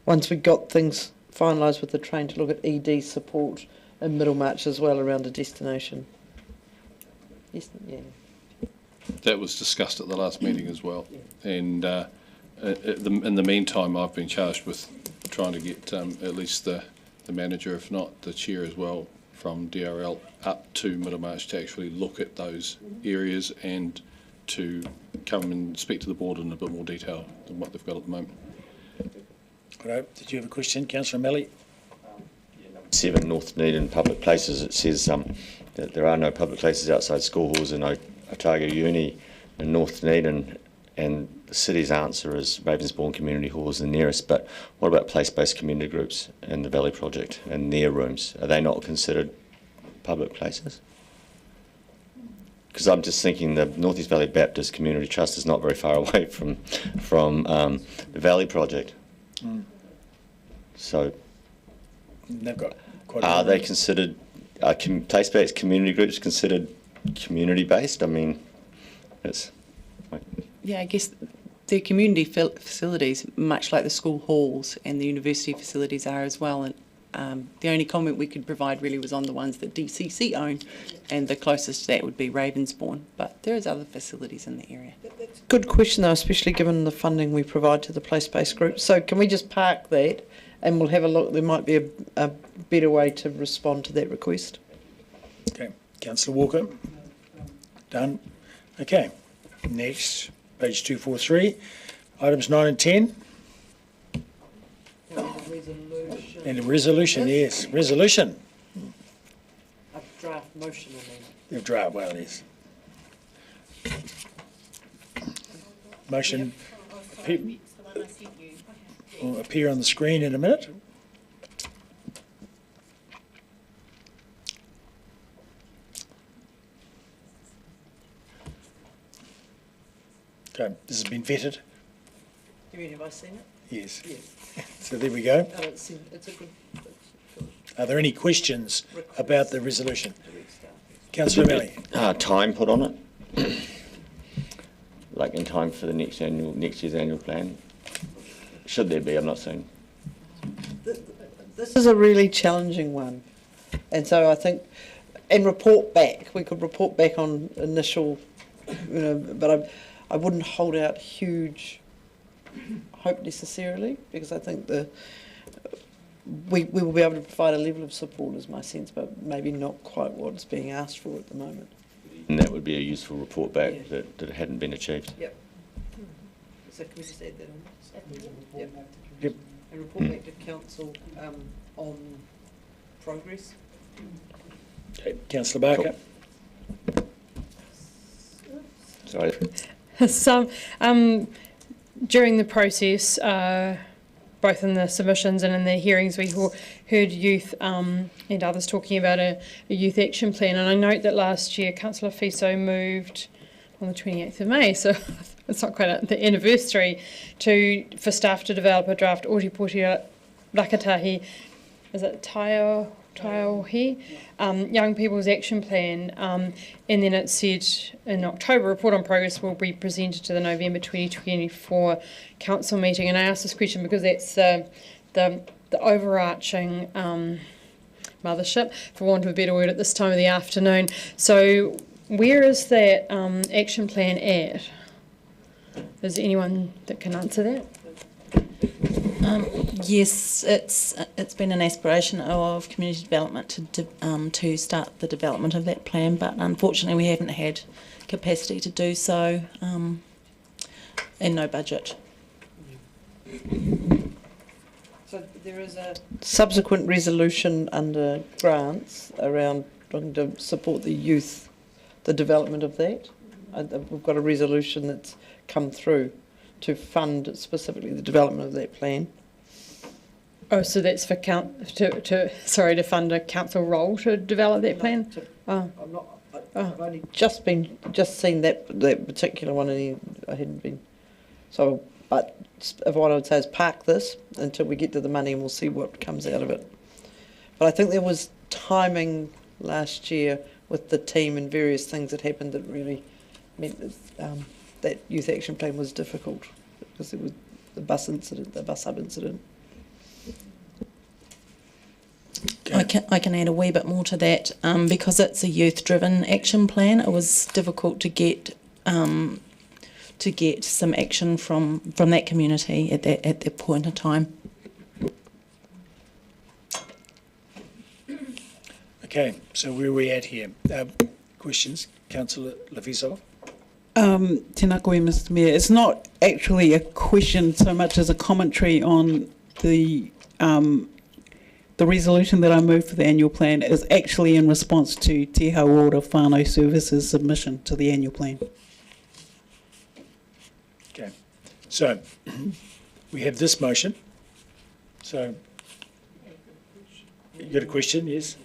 once we got things finalised with the train, to look at ED support in Middlemarch as well around a destination. Yes, yeah. That was discussed at the last meeting as well. And in the meantime, I've been charged with trying to get at least the manager, if not the chair as well, from DRL up to Middlemarch to actually look at those areas and to come and speak to the board in a bit more detail than what they've got at the moment. Right. Did you have a question, Councillor Malley? 7 North Dunedin public places. It says that there are no public places outside school halls in Otago Uni in North Dunedin, and the city's answer is Ravensbourne Community Hall is the nearest. But what about place-based community groups in the Valley Project and their rooms? Are they not considered public places? Because I'm just thinking the North East Valley Baptist Community Trust is not very far away from the Valley Project. So they've got quite are they considered, are place-based community groups considered community-based? I mean, it's... Yeah, I guess the community facilities, much like the school halls and the university facilities are as well. And the only comment we could provide really was on the ones that DCC own, and the closest to that would be Ravensbourne. But there is other facilities in the area. Good question though, especially given the funding we provide to the place-based groups. So can we just park that and we'll have a look? There might be a better way to respond to that request. Okay. Councillor Walker. Done. Okay. Next, page 243, items 9 and 10. And a resolution, yes, resolution. A draft motion, I mean. The draft, well, yes. Motion will appear on the screen in a minute. Okay, this has been vetted. You mean, have I seen it? Yes. Yes. So there we go. It's a good... Are there any questions about the resolution? Councillor Malley. Time put on it? Like in time for the next year's annual plan? Should there be? I'm not saying. This is a really challenging one. And so I think, and report back, we could report back on initial, but I wouldn't hold out huge hope necessarily, because I think we will be able to provide a level of support, is my sense, but maybe not quite what's being asked for at the moment. And that would be a useful report back that it hadn't been achieved. Yep. So can we just add that on? Yep. Yep. And report back to council on progress. Okay, Councillor Barker. Cool. Sorry. During the process, both in the submissions and in the hearings, we heard youth and others talking about a youth action plan. And I note that last year, Councillor Fiso moved on the 28th of May, so it's not quite the anniversary, for staff to develop a draft Ōtepoti Rakatahi, is it Taiohi? Young People's Action Plan, and then it said in October, report on progress will be presented to the November 2024 council meeting. And I asked this question because that's the overarching mothership, for want of a better word, at this time of the afternoon. So where is that action plan at? Is there anyone that can answer that? Yes, it's been an aspiration of community development to start the development of that plan, but unfortunately we haven't had capacity to do so, and no budget. So there is a subsequent resolution under grants around trying to support the youth, the development of that. We've got a resolution that's come through to fund specifically the development of that plan. Oh, so that's for to fund a council role to develop that plan? I've only just seen that particular one, and I hadn't been. So, but what I would say is park this until we get to the money, and we'll see what comes out of it. But I think there was timing last year with the team and various things that happened that really meant that that youth action plan was difficult because it was the bus hub incident. I can add a wee bit more to that. Because it's a youth-driven action plan, it was difficult to get some action from that community at that point in time. Okay, so where are we at here? Questions, Councillor Levisov? Tēnā koe, Mr Mayor. It's not actually a question so much as a commentary on the resolution that I moved for the annual plan is actually in response to Te Hauora Whānau Services submission to the annual plan. Okay, so we have this motion. So you got a question, yes?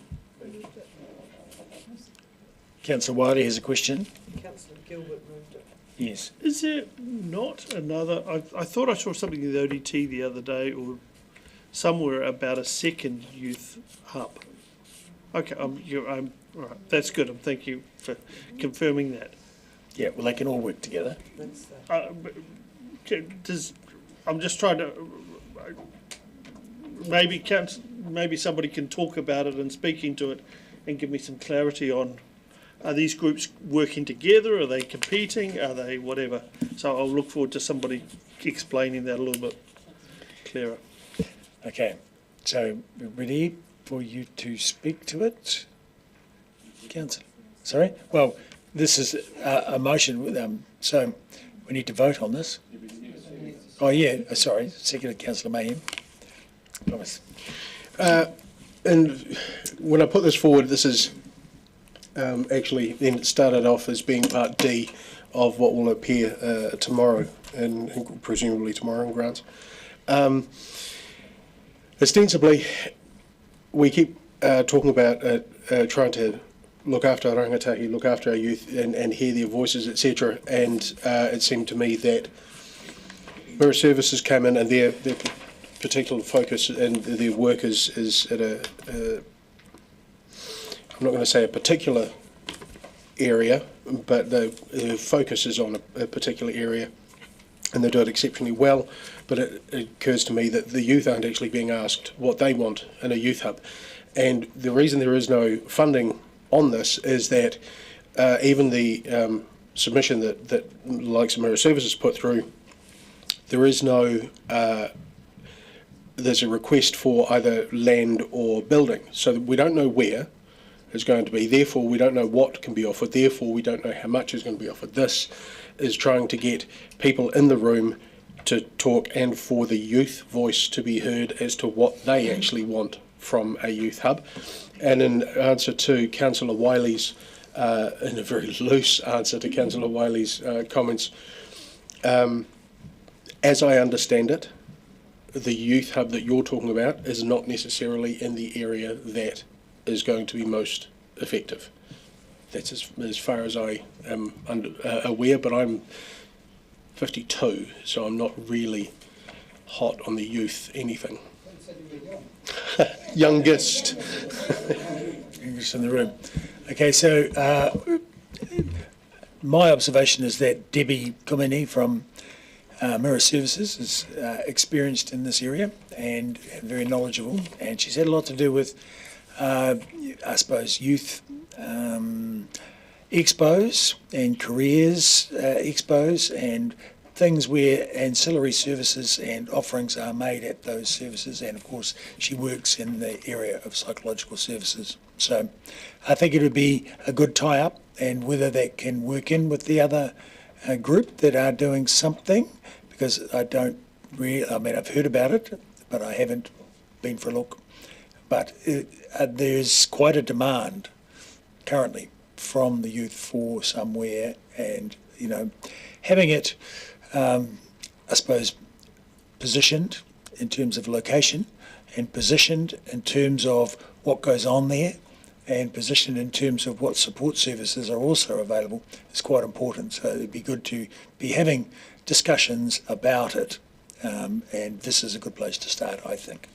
Councillor Wiley has a question. Councillor Gilbert moved it. Yes. Is there not another? I thought I saw something in the ODT the other day or somewhere about a second youth hub. Okay, I'm all right. That's good. Thank you for confirming that. Yeah, well, they can all work together. I'm just trying to. Maybe somebody can talk about it and speak into it, and give me some clarity on. Are these groups working together? Are they competing? Are they whatever? So I'll look forward to somebody explaining that a little bit clearer. Okay, so we're ready for you to speak to it, Councillor. Sorry? Well, this is a motion with so we need to vote on this. Oh yeah, sorry, second Councillor Mayhem. Promise. And when I put this forward, this is actually then it started off as being part D of what will appear tomorrow, and presumably tomorrow in grants. Ostensibly, we keep talking about trying to look after our rangatahi, look after our youth and hear their voices, etc. And it seemed to me that Mirror Services came in and their particular focus and their work is at I'm not going to say a particular area, but the focus is on a particular area, and they do it exceptionally well. But it occurs to me that the youth aren't actually being asked what they want in a youth hub. And the reason there is no funding on this is that even the submission that likes of Mirror Services put through, there is no, there's a request for either land or building. So we don't know where it's going to be, therefore we don't know what can be offered, therefore we don't know how much is going to be offered. This is trying to get people in the room to talk and for the youth voice to be heard as to what they actually want from a youth hub. And in answer to Councillor Wiley's, in a very loose answer to Councillor Wiley's comments, as I understand it, the youth hub that you're talking about is not necessarily in the area that is going to be most effective. That's as far as I am aware, but I'm 52, so I'm not really hot on the youth anything. Youngest. Youngest in the room. Okay, so my observation is that Debbie Kumini from Mirror Services is experienced in this area and very knowledgeable, and she's had a lot to do with I suppose youth expos and careers expos and things where ancillary services and offerings are made at those services, and of course she works in the area of psychological services. So I think it would be a good tie-up, and whether that can work in with the other group that are doing something, because I don't really, I mean I've heard about it, but I haven't been for a look. But there's quite a demand currently from the youth for somewhere, and having it, I suppose, positioned in terms of location, and positioned in terms of what goes on there, and positioned in terms of what support services are also available is quite important. So it'd be good to be having discussions about it, and this is a good place to start, I think.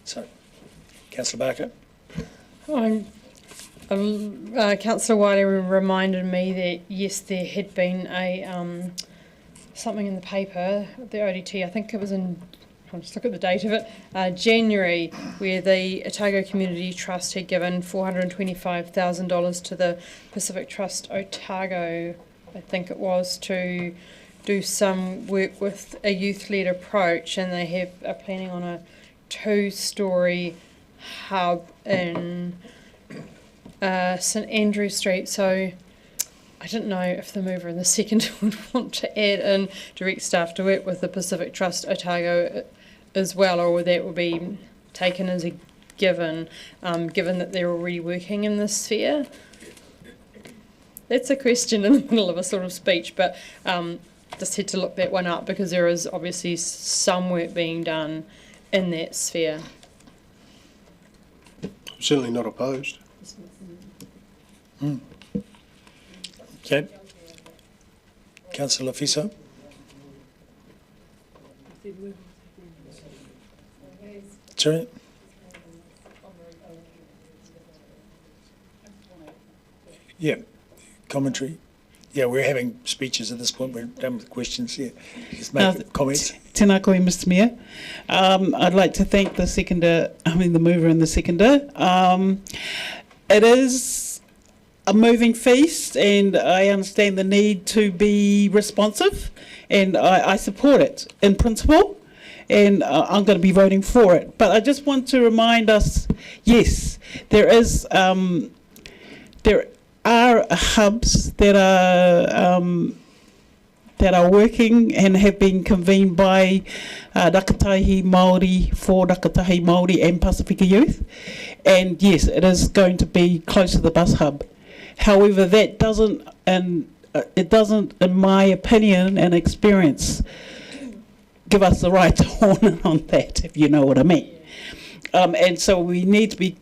So, Councillor Barker. Councillor Wiley reminded me that yes, there had been a something in the paper, the ODT. I think it was in. I'll just look at the date of it. January, where the Otago Community Trust had given $425,000 to the Pacific Trust Otago, I think it was, to do some work with a youth-led approach, and they are planning on a 2-storey hub in St Andrew Street. So I didn't know if the mover and the second would want to add in direct staff to work with the Pacific Trust Otago as well, or that will be taken as a given, given that they're already working in this sphere. That's a question in the middle of a sort of speech, but just had to look that one up because there is obviously some work being done in that sphere. Certainly not opposed. Okay. Councillor Fiso. Sorry. Yeah, commentary. Yeah, we're having speeches at this point. We're done with questions. Yeah, just make comments. Tēnā koe, Mr Mayor. I'd like to thank the mover and the seconder. It is a moving feast, and I understand the need to be responsive, and I support it in principle. And I'm going to be voting for it. But I just want to remind us, yes, there are hubs that are working and have been convened by Rakatahi Māori, for Rakatahi Māori and Pasifika Youth. And yes, it is going to be close to the bus hub. However, that doesn't, in my opinion and experience, give us the right to horn in on that, if you know what I mean. And so we need to be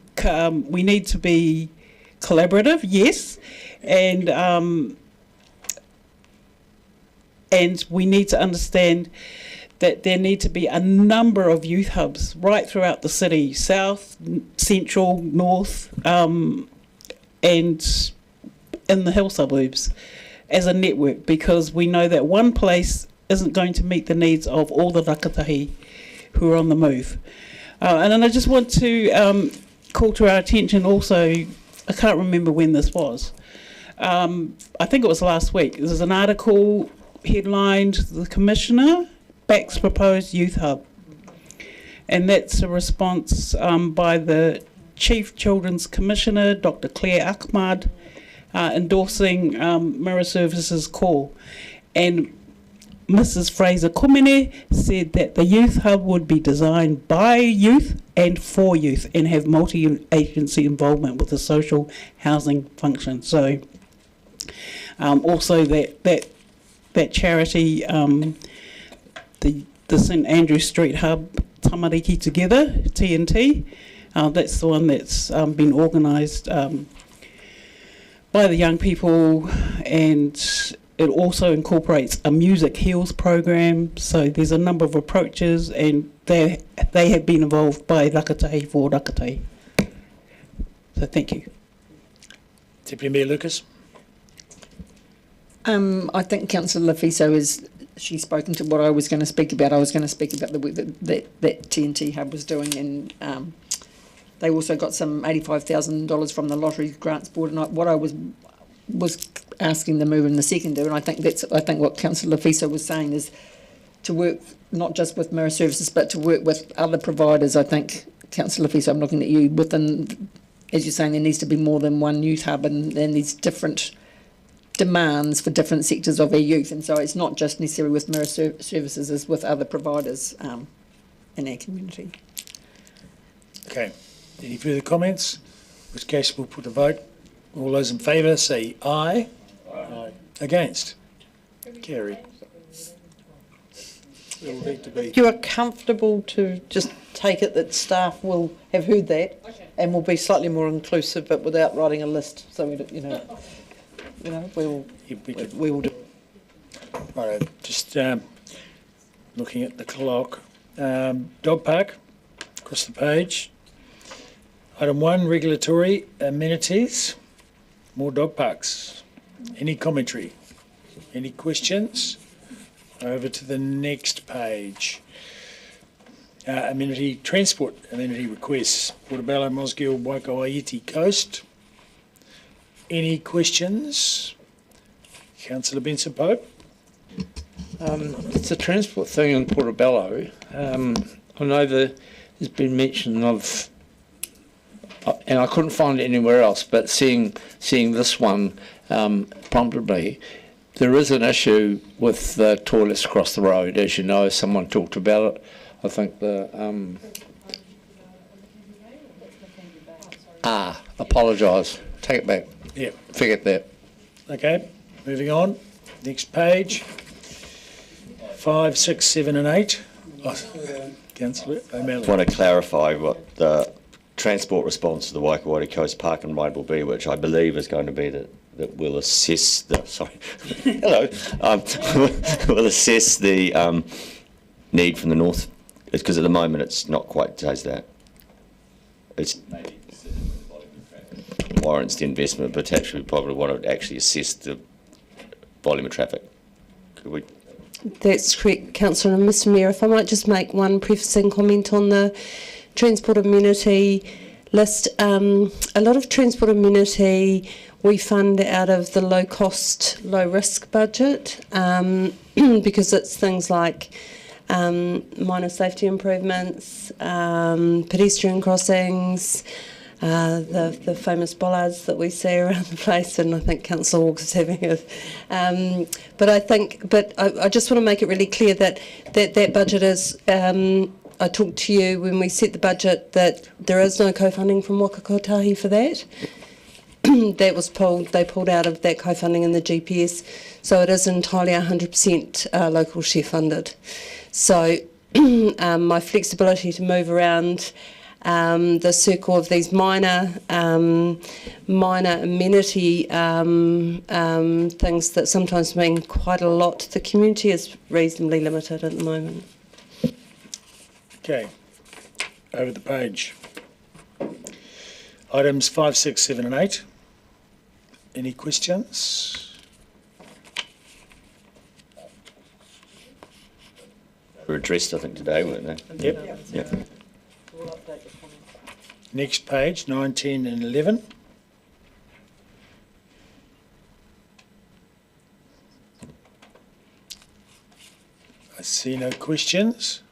collaborative, yes, and we need to understand that there need to be a number of youth hubs right throughout the city, south, central, north, and in the hill suburbs as a network, because we know that one place isn't going to meet the needs of all the rakatahi who are on the move. And then I just want to call to our attention also, I can't remember when this was, I think it was last week. There's an article headlined, "The Commissioner Backs Proposed Youth Hub." And that's a response by the Chief Children's Commissioner, Dr. Claire Ahmad, endorsing Mirror Services' call. And Mrs. Fraser Kumene said that the youth hub would be designed by youth and for youth and have multi-agency involvement with the social housing function. So also that charity, the St Andrew Street Hub, Tamariki Together, TNT, that's the one that's been organised by the young people, and it also incorporates a music heals program. So there's a number of approaches, and they have been involved by Rakatahi for Rakatahi. So thank you. Deputy Mayor Lucas. I think Councillor Lafiso she's spoken to what I was going to speak about. I was going to speak about the work that TNT Hub was doing, and they also got some $85,000 from the Lottery Grants Board. And what I was asking the mover and the seconder, and I think what Councillor Lafiso was saying is to work not just with Mirror Services, but to work with other providers. I think, Councillor Lafiso, I'm looking at you, within, as you're saying, there needs to be more than one youth hub, and these different demands for different sectors of our youth, and so it's not just necessarily with Mirror Services, it's with other providers. in our community. Okay. Any further comments? In which case we'll put the vote. All those in favour say aye. Aye. Against? Carried. It'll need to be. You are comfortable to just take it that staff will have heard that and will be slightly more inclusive, but without writing a list. So we, we will do. Right. Just looking at the clock. Dog park across the page. Item 1, regulatory amenities. More dog parks. Any commentary? Any questions? Over to the next page. Amenity transport, amenity requests. Portobello, Mosgiel, Waikouaiti Coast. Any questions? Councillor Benson Pope. It's a transport thing in Portobello. I know there's been mention of, and I couldn't find it anywhere else, but seeing this one prompted me. There is an issue with the toilets across the road, as you know. Someone talked about it. I think apologise. Take it back. Yeah. Forget that. Okay, moving on. Next page. 5, 6, 7 and 8. Councillor O'Malley. I want to clarify what the transport response to the Waikouaiti Coast Park and Ride will be, which I believe is going to be that we'll assess the we'll assess the need from the north, because at the moment it's not quite as that. It's warrants the investment, but actually we probably want to actually assess the volume of traffic. Could we? That's correct, Councillor. And Mr Mayor, if I might just make one prefacing comment on the transport amenity list. A lot of transport amenity we fund out of the low cost, low risk budget, because it's things like minor safety improvements, pedestrian crossings, the famous bollards that we see around the place, and I think Councillor Walker is having a. But I just want to make it really clear that budget is. I talked to you when we set the budget that there is no co-funding from Waka Kotahi for that. That was pulled. They pulled out of that co-funding in the GPS, so it is entirely 100% local share funded. So my flexibility to move around the circle of these minor amenity things that sometimes mean quite a lot to the community is reasonably limited at the moment. Okay, over the page. Items 5, 6, 7 and 8. Any questions? Were addressed, I think, today, weren't they? Yep. Next page, 9, 10 and 11. I see no questions.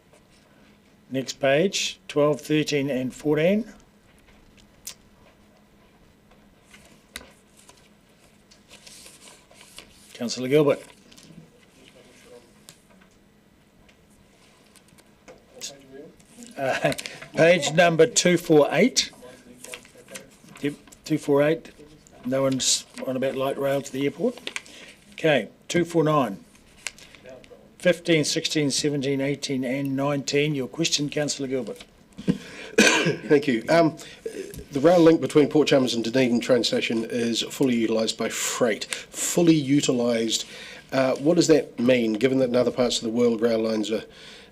Next page, 12, 13 and 14. Councillor Gilbert. Page number 248. Yep, 248. No one's on about light rail to the airport. Okay, 249. 15, 16, 17, 18 and 19. Your question, Councillor Gilbert. Thank you. The rail link between Port Chalmers and Dunedin train station is fully utilised by freight. Fully utilised. What does that mean, given that in other parts of the world rail lines are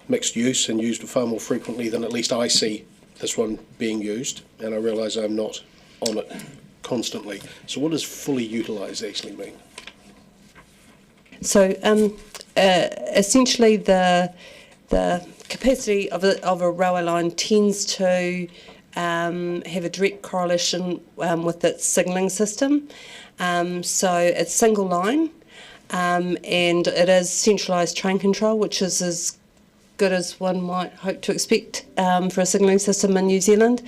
mixed use and used far more frequently than at least I see this one being used, and I realise I'm not on it constantly. So what does fully utilised actually mean? So essentially the capacity of a railway line tends to have a direct correlation with its signalling system. So it's single line and it is centralised train control, which is as good as one might hope to expect for a signalling system in New Zealand.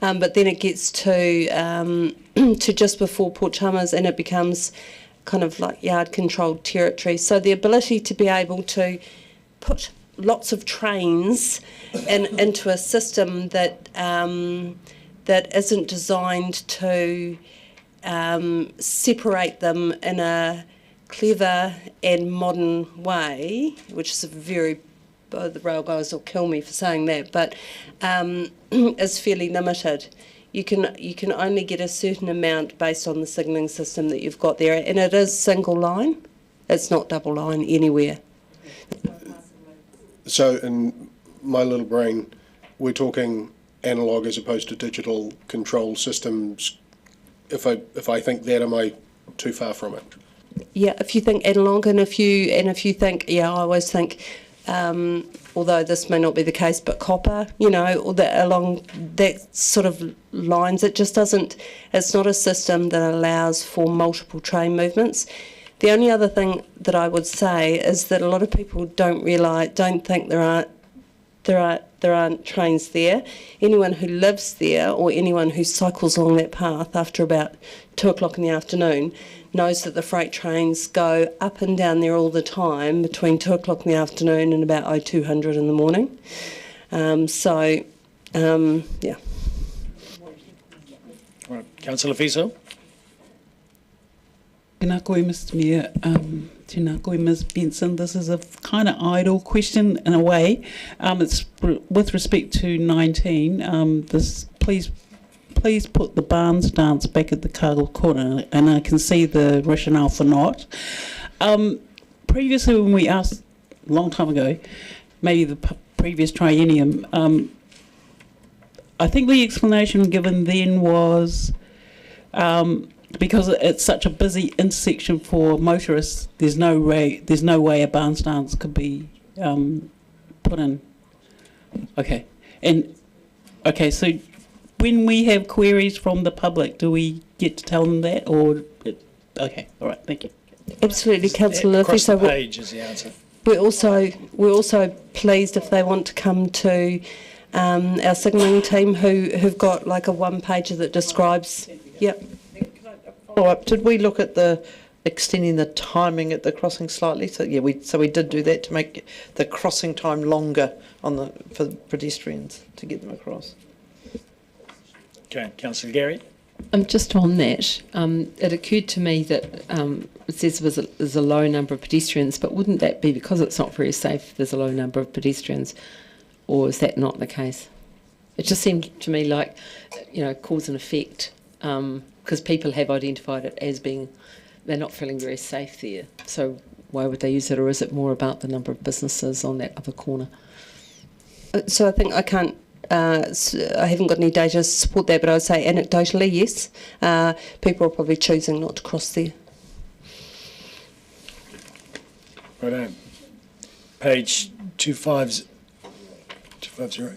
But then it gets to just before Port Chalmers and it becomes kind of like yard controlled territory. So the ability to be able to put lots of trains and into a system that that isn't designed to separate them in a clever and modern way, which is a very, the rail guys will kill me for saying that, but is fairly limited. You can only get a certain amount based on the signalling system that you've got there, and it is single line. It's not double line anywhere. So in my little brain, we're talking analog as opposed to digital control systems. If I think that, am I too far from it? Yeah, if you think analog, and if you think, I always think, although this may not be the case, but copper, or that along that sort of lines, it just doesn't. It's not a system that allows for multiple train movements. The only other thing that I would say is that a lot of people don't think there aren't trains there. Anyone who lives there or anyone who cycles along that path after about 2 o'clock in the afternoon knows that the freight trains go up and down there all the time between 2 o'clock in the afternoon and about 0200 in the morning. Yeah. All right, Councillor Fiesel. Tēnā koe, Mr Mayor. Tēnā koe, Ms Benson. This is a kind of idle question in a way. It's with respect to 19. Please put the barn stance back at the cargo corner, and I can see the rationale for not. Previously, when we asked a long time ago, maybe the previous triennium, I think the explanation given then was because it's such a busy intersection for motorists, there's no way a barn stance could be put in. Okay, so when we have queries from the public, do we get to tell them that, or okay, all right, thank you. Absolutely, Councillor Murphy. Across the page is the answer. We're also pleased if they want to come to our signalling team who've got like a one-pager that describes. Yep. Follow up. Did we look at the extending the timing at the crossing slightly? So yeah, we did do that to make the crossing time longer for pedestrians to get them across. Okay, Councillor Gary. Just on that, it occurred to me that it says there's a low number of pedestrians, but wouldn't that be because it's not very safe if there's a low number of pedestrians, or is that not the case? It just seemed to me like, cause and effect, because people have identified it as being, they're not feeling very safe there. So why would they use it, or is it more about the number of businesses on that other corner? So I think I haven't got any data to support that, but I would say anecdotally, yes. People are probably choosing not to cross there. Right. Page 250.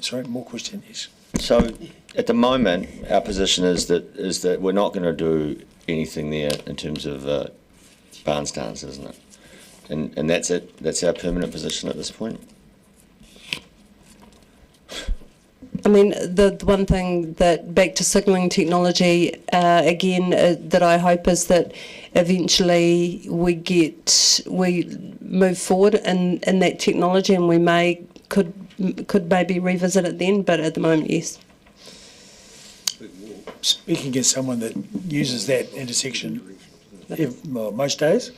Sorry, more question, yes. So at the moment, our position is that we're not going to do anything there in terms of barn stance, isn't it? And that's it. That's our permanent position at this point. I mean, the one thing that, back to signalling technology, again, that I hope is that eventually we move forward in that technology, and we could maybe revisit it then, but at the moment, yes. Speaking as someone that uses that intersection most days,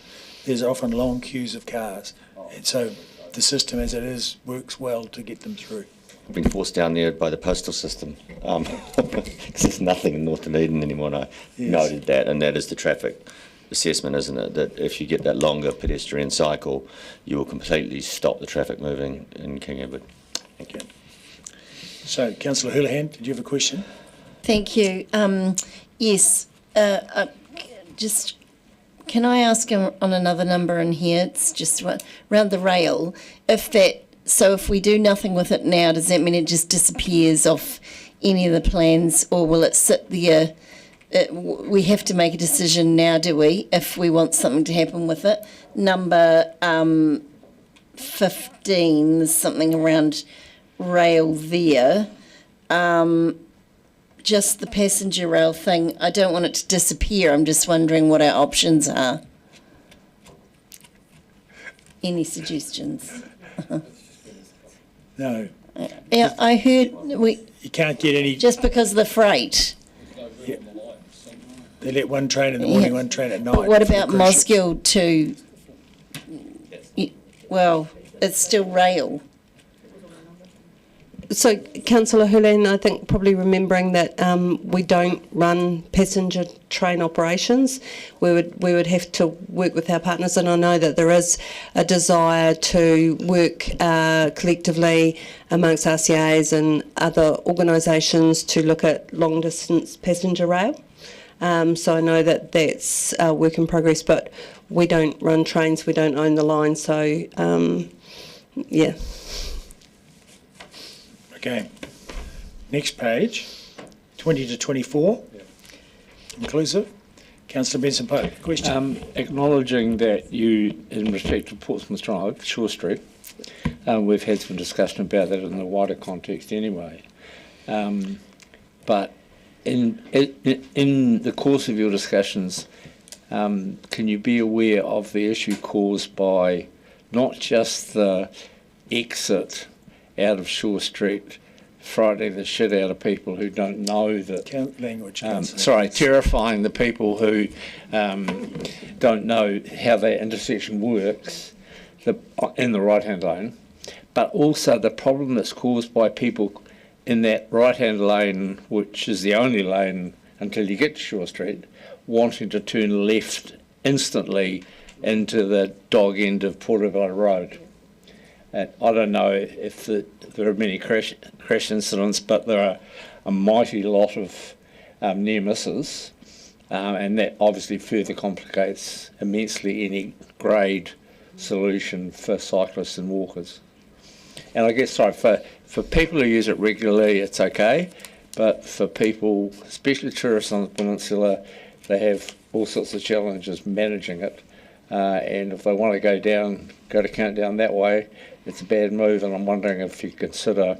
there's often long queues of cars, and so the system as it is works well to get them through. I've been forced down there by the postal system because there's nothing in North Dunedin anymore. And I noted that, and that is the traffic assessment, isn't it? That if you get that longer pedestrian cycle, you will completely stop the traffic moving in King Edward. Thank you. So, Councillor Houlihan, did you have a question? Thank you. Yes, just can I ask on another number in here? It's just around the rail. If we do nothing with it now, does that mean it just disappears off any of the plans, or will it sit there? We have to make a decision now, do we, if we want something to happen with it? Number 15, there's something around rail there. Just the passenger rail thing, I don't want it to disappear. I'm just wondering what our options are. Any suggestions? No. Yeah, I heard You can't get any. just because of the freight. They let one train in the morning, one train at night. But what for the about cruise ships. Mosgiel to? Well, it's still rail. So, Councillor Hulan, I think probably remembering that we don't run passenger train operations, we would have to work with our partners, and I know that there is a desire to work collectively amongst RCAs and other organisations to look at long distance passenger rail. So I know that that's a work in progress, but we don't run trains, we don't own the line, so yeah. Okay. Next page, 20 to 24. Inclusive. Councillor Benson Pope, question. Acknowledging that you, in respect to Portsmouth Drive, Shore Street, we've had some discussion about that in the wider context anyway. But in the course of your discussions, can you be aware of the issue caused by not just the exit out of Shore Street, frightening the shit out of people who don't know that... Language. Terrifying the people who don't know how that intersection works in the right-hand lane, but also the problem that's caused by people in that right-hand lane, which is the only lane until you get to Shore Street, wanting to turn left instantly into the dog end of Portobello Road. And I don't know if there are many crash incidents, but there are a mighty lot of near misses, and that obviously further complicates immensely any grade solution for cyclists and walkers. And I guess, for people who use it regularly, it's okay, but for people, especially tourists on the peninsula, they have all sorts of challenges managing it. And if they want to go to Countdown that way, it's a bad move, and I'm wondering if you consider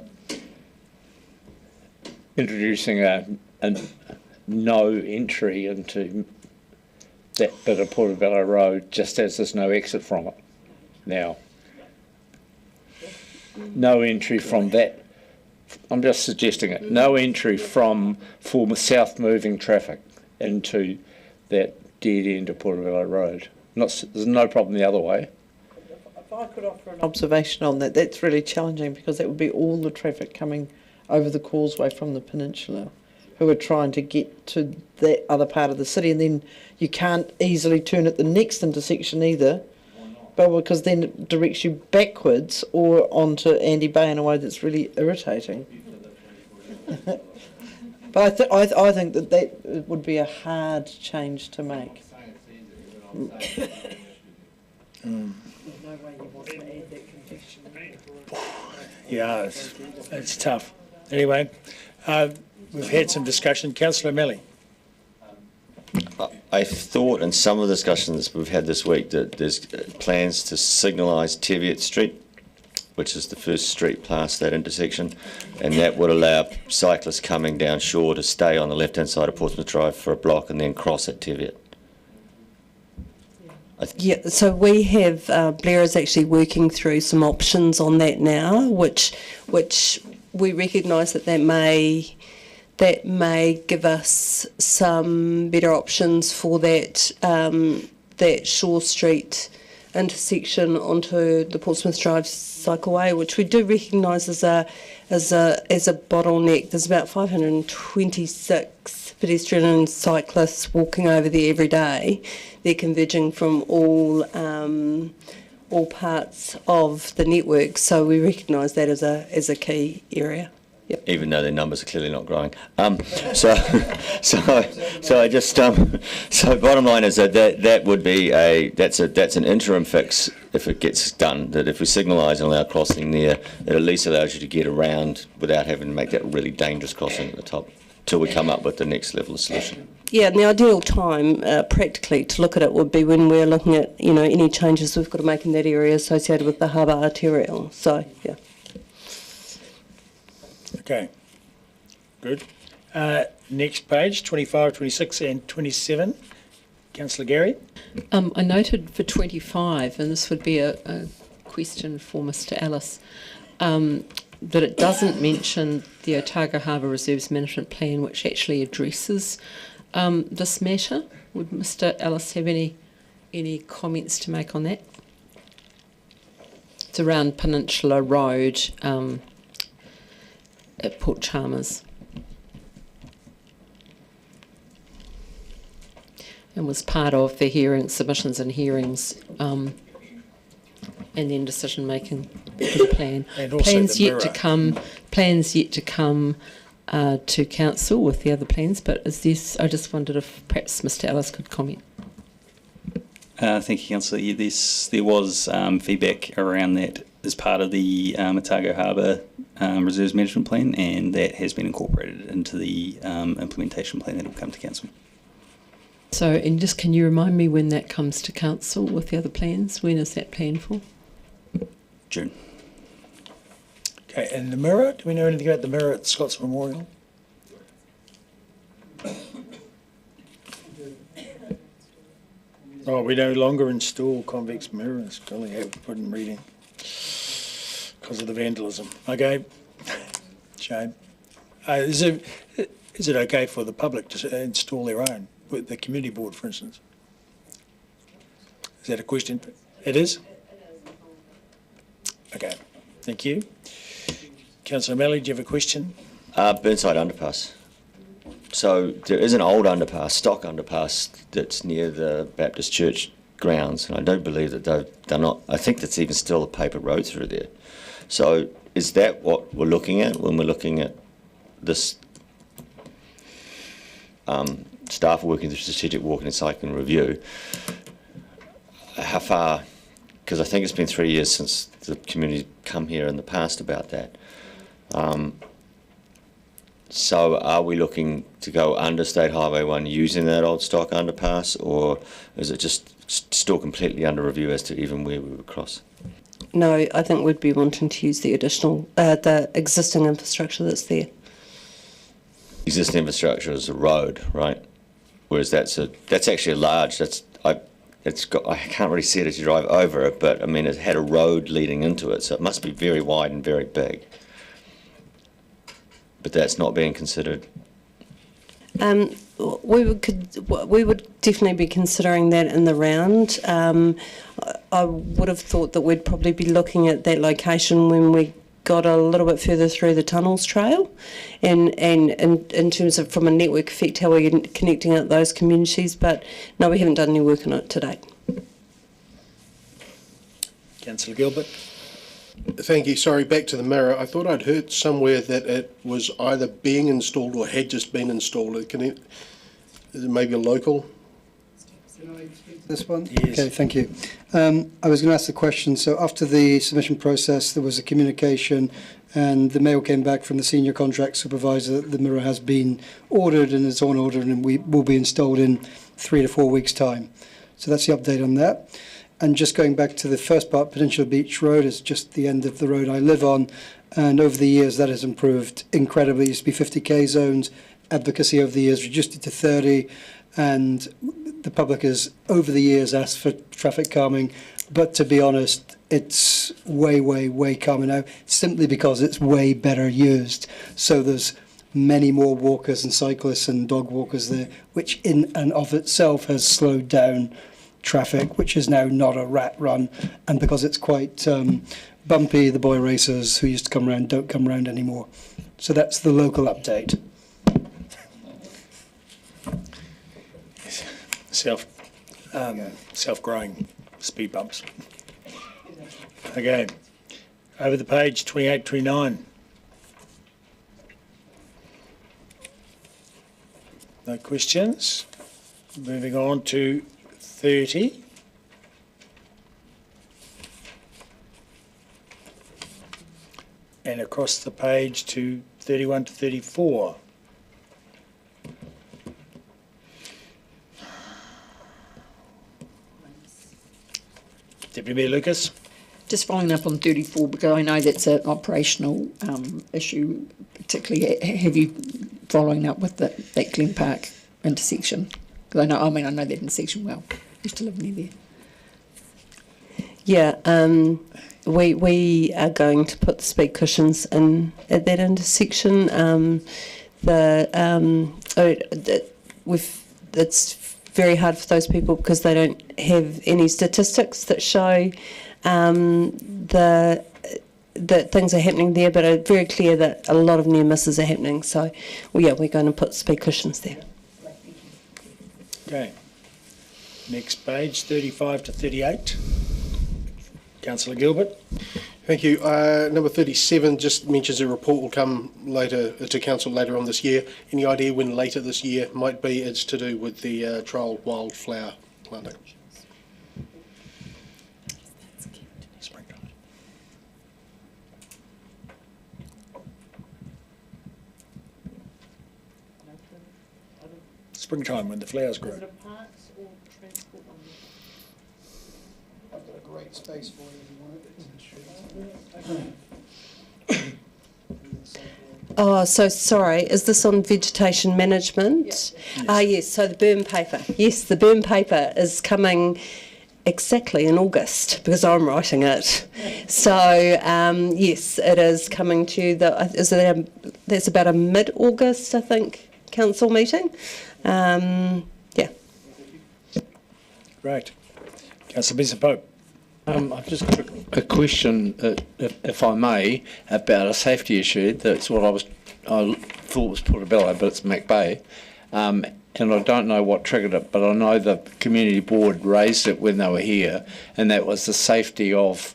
introducing a no entry into that bit of Portobello Road, just as there's no exit from it now. No entry from that. I'm just suggesting it. No entry for south moving traffic into that dead end of Portobello Road. There's no problem the other way. If I could offer an observation on that, that's really challenging, because that would be all the traffic coming over the causeway from the peninsula who are trying to get to that other part of the city, and then you can't easily turn at the next intersection either, but because then it directs you backwards or onto Andy Bay in a way that's really irritating. But I think that would be a hard change to make. Yeah, it's tough. Anyway, we've had some discussion. Councillor Melly. I thought in some of the discussions we've had this week that there's plans to signalise Teviot Street, which is the first street past that intersection, and that would allow cyclists coming down shore to stay on the left-hand side of Portsmouth Drive for a block and then cross at Teviot. Yeah, so we have, Blair is actually working through some options on that now, which we recognise that may give us some better options for that Shore Street intersection onto the Portsmouth Drive cycleway, which we do recognise as a bottleneck. There's about 526 pedestrian and cyclists walking over there every day. They're converging from all parts of the network, so we recognise that as a key area. Yep. Even though their numbers are clearly not growing. So bottom line is that would be that's an interim fix if it gets done. That if we signalise and allow crossing there, it at least allows you to get around without having to make that really dangerous crossing at the top till we come up with the next level of solution. Yeah, and the ideal time, practically, to look at it would be when we're looking at any changes we've got to make in that area associated with the harbour arterial. So yeah. Okay, good. Next page, 25, 26 and 27. Councillor Gary. I noted for 25, and this would be a question for Mr. Ellis, that it doesn't mention the Otago Harbour Reserves Management Plan, which actually addresses this matter. Would Mr Ellis have any comments to make on that? It's around Peninsula Road at Port Chalmers. And was part of the submissions and hearings, and then decision making for the plan. And also plans the yet mirror. to come. Plans yet to come to council with the other plans. But is this? I just wondered if perhaps Mr Ellis could comment. Thank you, Councillor. Yeah, there was feedback around that as part of the Otago Harbour Reserves Management Plan, and that has been incorporated into the implementation plan that will come to council. So, and just can you remind me when that comes to council with the other plans? When is that planned for? June. Okay, and the mirror, do we know anything about the mirror at Scots Memorial? Oh, we no longer install convex mirrors. Golly, I put in reading because of the vandalism. Okay, shame. Is it okay for the public to install their own, with the community board, for instance? Is that a question? It is? Okay, thank you. Councillor O'Malley, do you have a question? Burnside Underpass. So there is an old underpass, stock underpass, that's near the Baptist Church grounds, and I don't believe that they're not. I think that's even still a paper road through there. So is that what we're looking at when we're looking at this staff working through strategic walking and cycling review? How far? Because I think it's been 3 years since the community come here in the past about that. So are we looking to go under State Highway 1 using that old stock underpass, or is it just still completely under review as to even where we would cross? No, I think we'd be wanting to use the the existing infrastructure that's there. Existing infrastructure is a road, right? Whereas that's actually a large. I can't really see it as you drive over it, but I mean it had a road leading into it, so it must be very wide and very big. But that's not being considered. We would definitely be considering that in the round. I would have thought that we'd probably be looking at that location when we got a little bit further through the tunnels trail, and in terms of from a network effect, how we're connecting out those communities. But no, we haven't done any work on it to date. Councillor Gilbert. Thank you. Sorry, back to the mirror. I thought I'd heard somewhere that it was either being installed or had just been installed. Is it maybe a local? This one? Yes. Okay, thank you. I was going to ask the question. So after the submission process, there was a communication and the mail came back from the senior contract supervisor that the mirror has been ordered and is on order and we will be installed in 3 to 4 weeks' time. So that's the update on that. And just going back to the first part, Peninsula Beach Road is just the end of the road I live on. And over the years, that has improved incredibly. It used to be 50k zones. Advocacy over the years reduced it to 30. And the public has, over the years, asked for traffic calming. But to be honest, it's way, way, way calmer now, simply because it's way better used. So there's many more walkers and cyclists and dog walkers there, which in and of itself has slowed down traffic, which is now not a rat run, and because it's quite bumpy, the boy racers who used to come round don't come round anymore. So that's the local update. Self-growing speed bumps. Okay, over the page, 28, 29. No questions. Moving on to 30. And across the page to 31 to 34. Deputy Mayor Lucas. Just following up on 34, because I know that's an operational issue, particularly have you following up with that Glen Park intersection? Because I know that intersection well. I used to live near there. Yeah, we are going to put the speed cushions in at that intersection. It's very hard for those people because they don't have any statistics that show that things are happening there, but it's very clear that a lot of near misses are happening. So, we're going to put speed cushions there. Okay. Next page, 35 to 38. Councillor Gilbert. Thank you. Number 37 just mentions a report will come later to council later on this year. Any idea when later this year might be? It's to do with the trial wildflower planting. Springtime when the flowers grow. Is it a parks or transport one? I've got a great space for you if you want it. Oh, so sorry. Is this on vegetation management? Yes. So the burn paper. Yes, the burn paper is coming exactly in August because I'm writing it. So yes, it is coming to that's about a mid-August, I think, council meeting. Yeah. Great. Councillor Bishop-Pope. I've just got a question, if I may, about a safety issue. That's what I thought was Portobello, but it's McBay. And I don't know what triggered it, but I know the community board raised it when they were here, and that was the safety of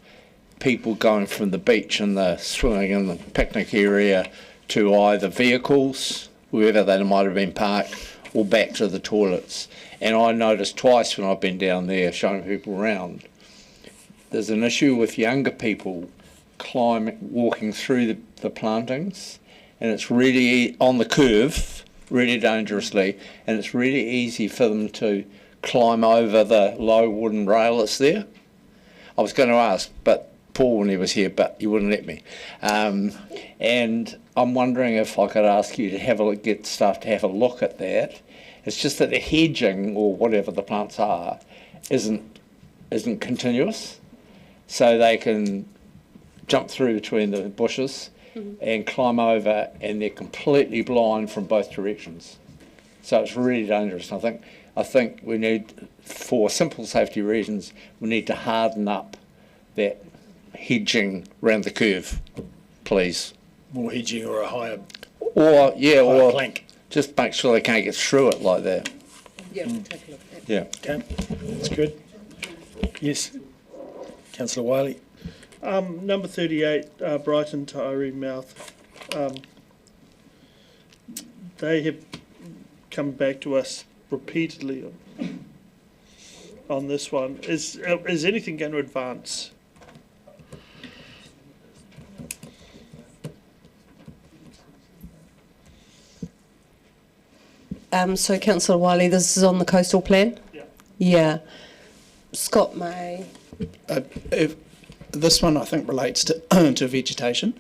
people going from the beach and the swimming and the picnic area to either vehicles, wherever they might have been parked, or back to the toilets. And I noticed twice when I've been down there showing people around, there's an issue with younger people walking through the plantings, and it's really on the curve, really dangerously, and it's really easy for them to climb over the low wooden rail that's there. I was going to ask, but Paul when he was here, but he wouldn't let me. And I'm wondering if I could ask you to get staff to have a look at that. It's just that the hedging, or whatever the plants are, isn't continuous. So they can jump through between the bushes and climb over, and they're completely blind from both directions. So it's really dangerous. I think we need, for simple safety reasons, we need to harden up that hedging round the curve, please. More hedging or a higher plank. Just make sure they can't get through it like that. Yeah, we'll take a look at that. Yeah. Okay, that's good. Yes. Councillor Wiley. Number 38, Brighton to Irene Mouth. They have come back to us repeatedly on this one. Is anything going to advance? So Councillor Wiley, this is on the coastal plan? Yeah. Scott May. This one I think relates to to vegetation.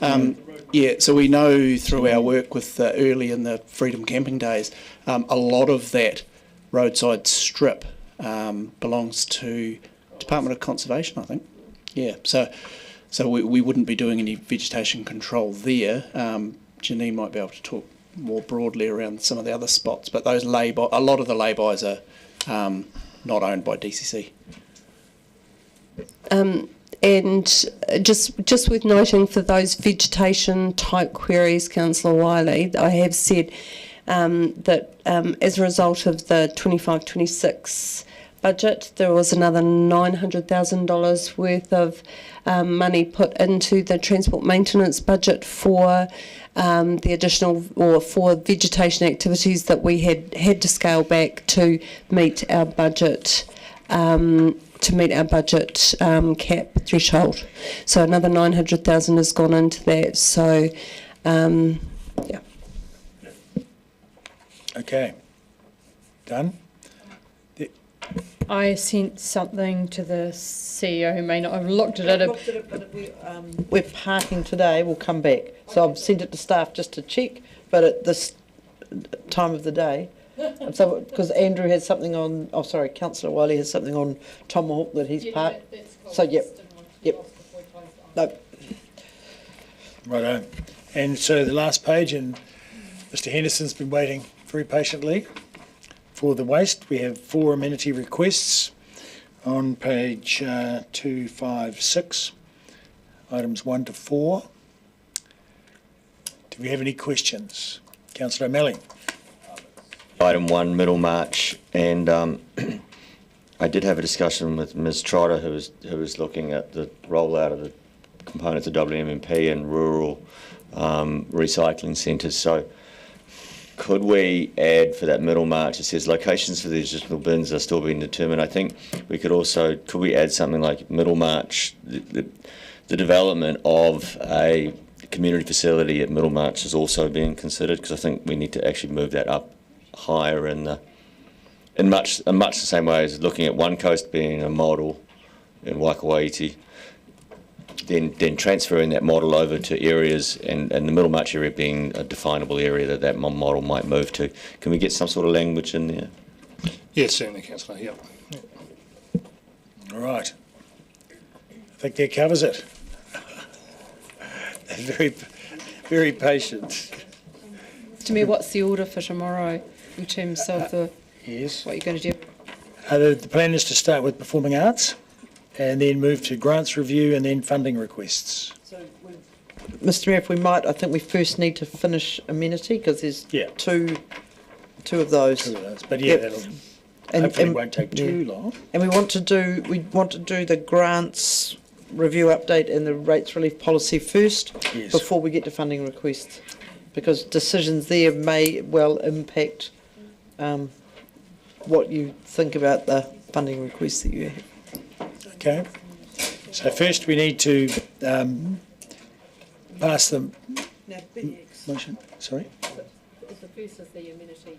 So we know through our work with early in the Freedom Camping days, a lot of that roadside strip belongs to Department of Conservation, I think. Yeah, so we wouldn't be doing any vegetation control there. Janine might be able to talk more broadly around some of the other spots, but those a lot of the lay-bys are not owned by DCC. And just with noting for those vegetation type queries, Councillor Wiley, I have said that as a result of the 25-26 budget, there was another $900,000 worth of money put into the transport maintenance budget for the additional, or for vegetation activities that we had to scale back to meet our budget. Cap threshold. So another 900,000 has gone into that. So, yeah. Okay. Done? I sent something to the CEO who may not have looked at it. But we're parking today. We'll come back. So I've sent it to staff just to check. But at this time of the day, so because Andrew has something on. Oh, sorry, Councillor Wiley has something on Tomahawk that he's parked. So yep. No. Righto. And so the last page, and Mr Henderson's been waiting very patiently for the waste. We have 4 amenity requests on page 256, items 1 to 4. Do we have any questions? Councillor O'Malley. Item 1, Middlemarch, and I did have a discussion with Ms Trotter, who was looking at the rollout of the components of WMMP and rural recycling centres. So could we add for that Middlemarch, it says locations for the additional bins are still being determined. I think we could also, could we add something like Middlemarch, the development of a community facility at Middlemarch is also being considered, because I think we need to actually move that up higher in much the same way as looking at One Coast being a model in Waikawaiti, then transferring that model over to areas and the Middlemarch area being a definable area that model might move to. Can we get some sort of language in there? Yes, certainly, Councillor. Yep. All right. I think that covers it. Very, very patient. Mr Mayor, what's the order for tomorrow in terms of what you're going to do? The plan is to start with performing arts and then move to grants review and then funding requests. So, Mr Mayor, if we might, I think we first need to finish amenity, because there's two of those. But yeah, that'll hopefully won't take too long. And we want to do the grants review update and the rates relief policy first before we get to funding requests, because decisions there may well impact what you think about the funding requests that you have. Okay. So first we need to pass the motion. Sorry? The first is the amenity.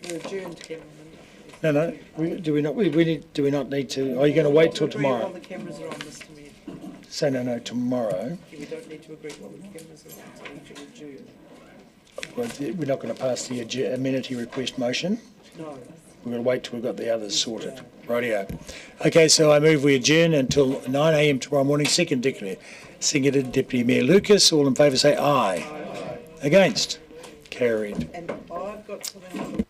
We're adjourned, No. Do we not need to? Are you going to wait till tomorrow? The cameras are on, Mr Mayor. Say no, tomorrow. We don't need to agree while the cameras are on, so we should adjourn. Well, we're not going to pass the amenity request motion. No. We're going to wait till we've got the others sorted. Rightio. Okay, so I move we adjourn until 9 a.m. tomorrow morning. Seconded Deputy Mayor Lucas. All in favour say aye. Against? Carried. And I've got to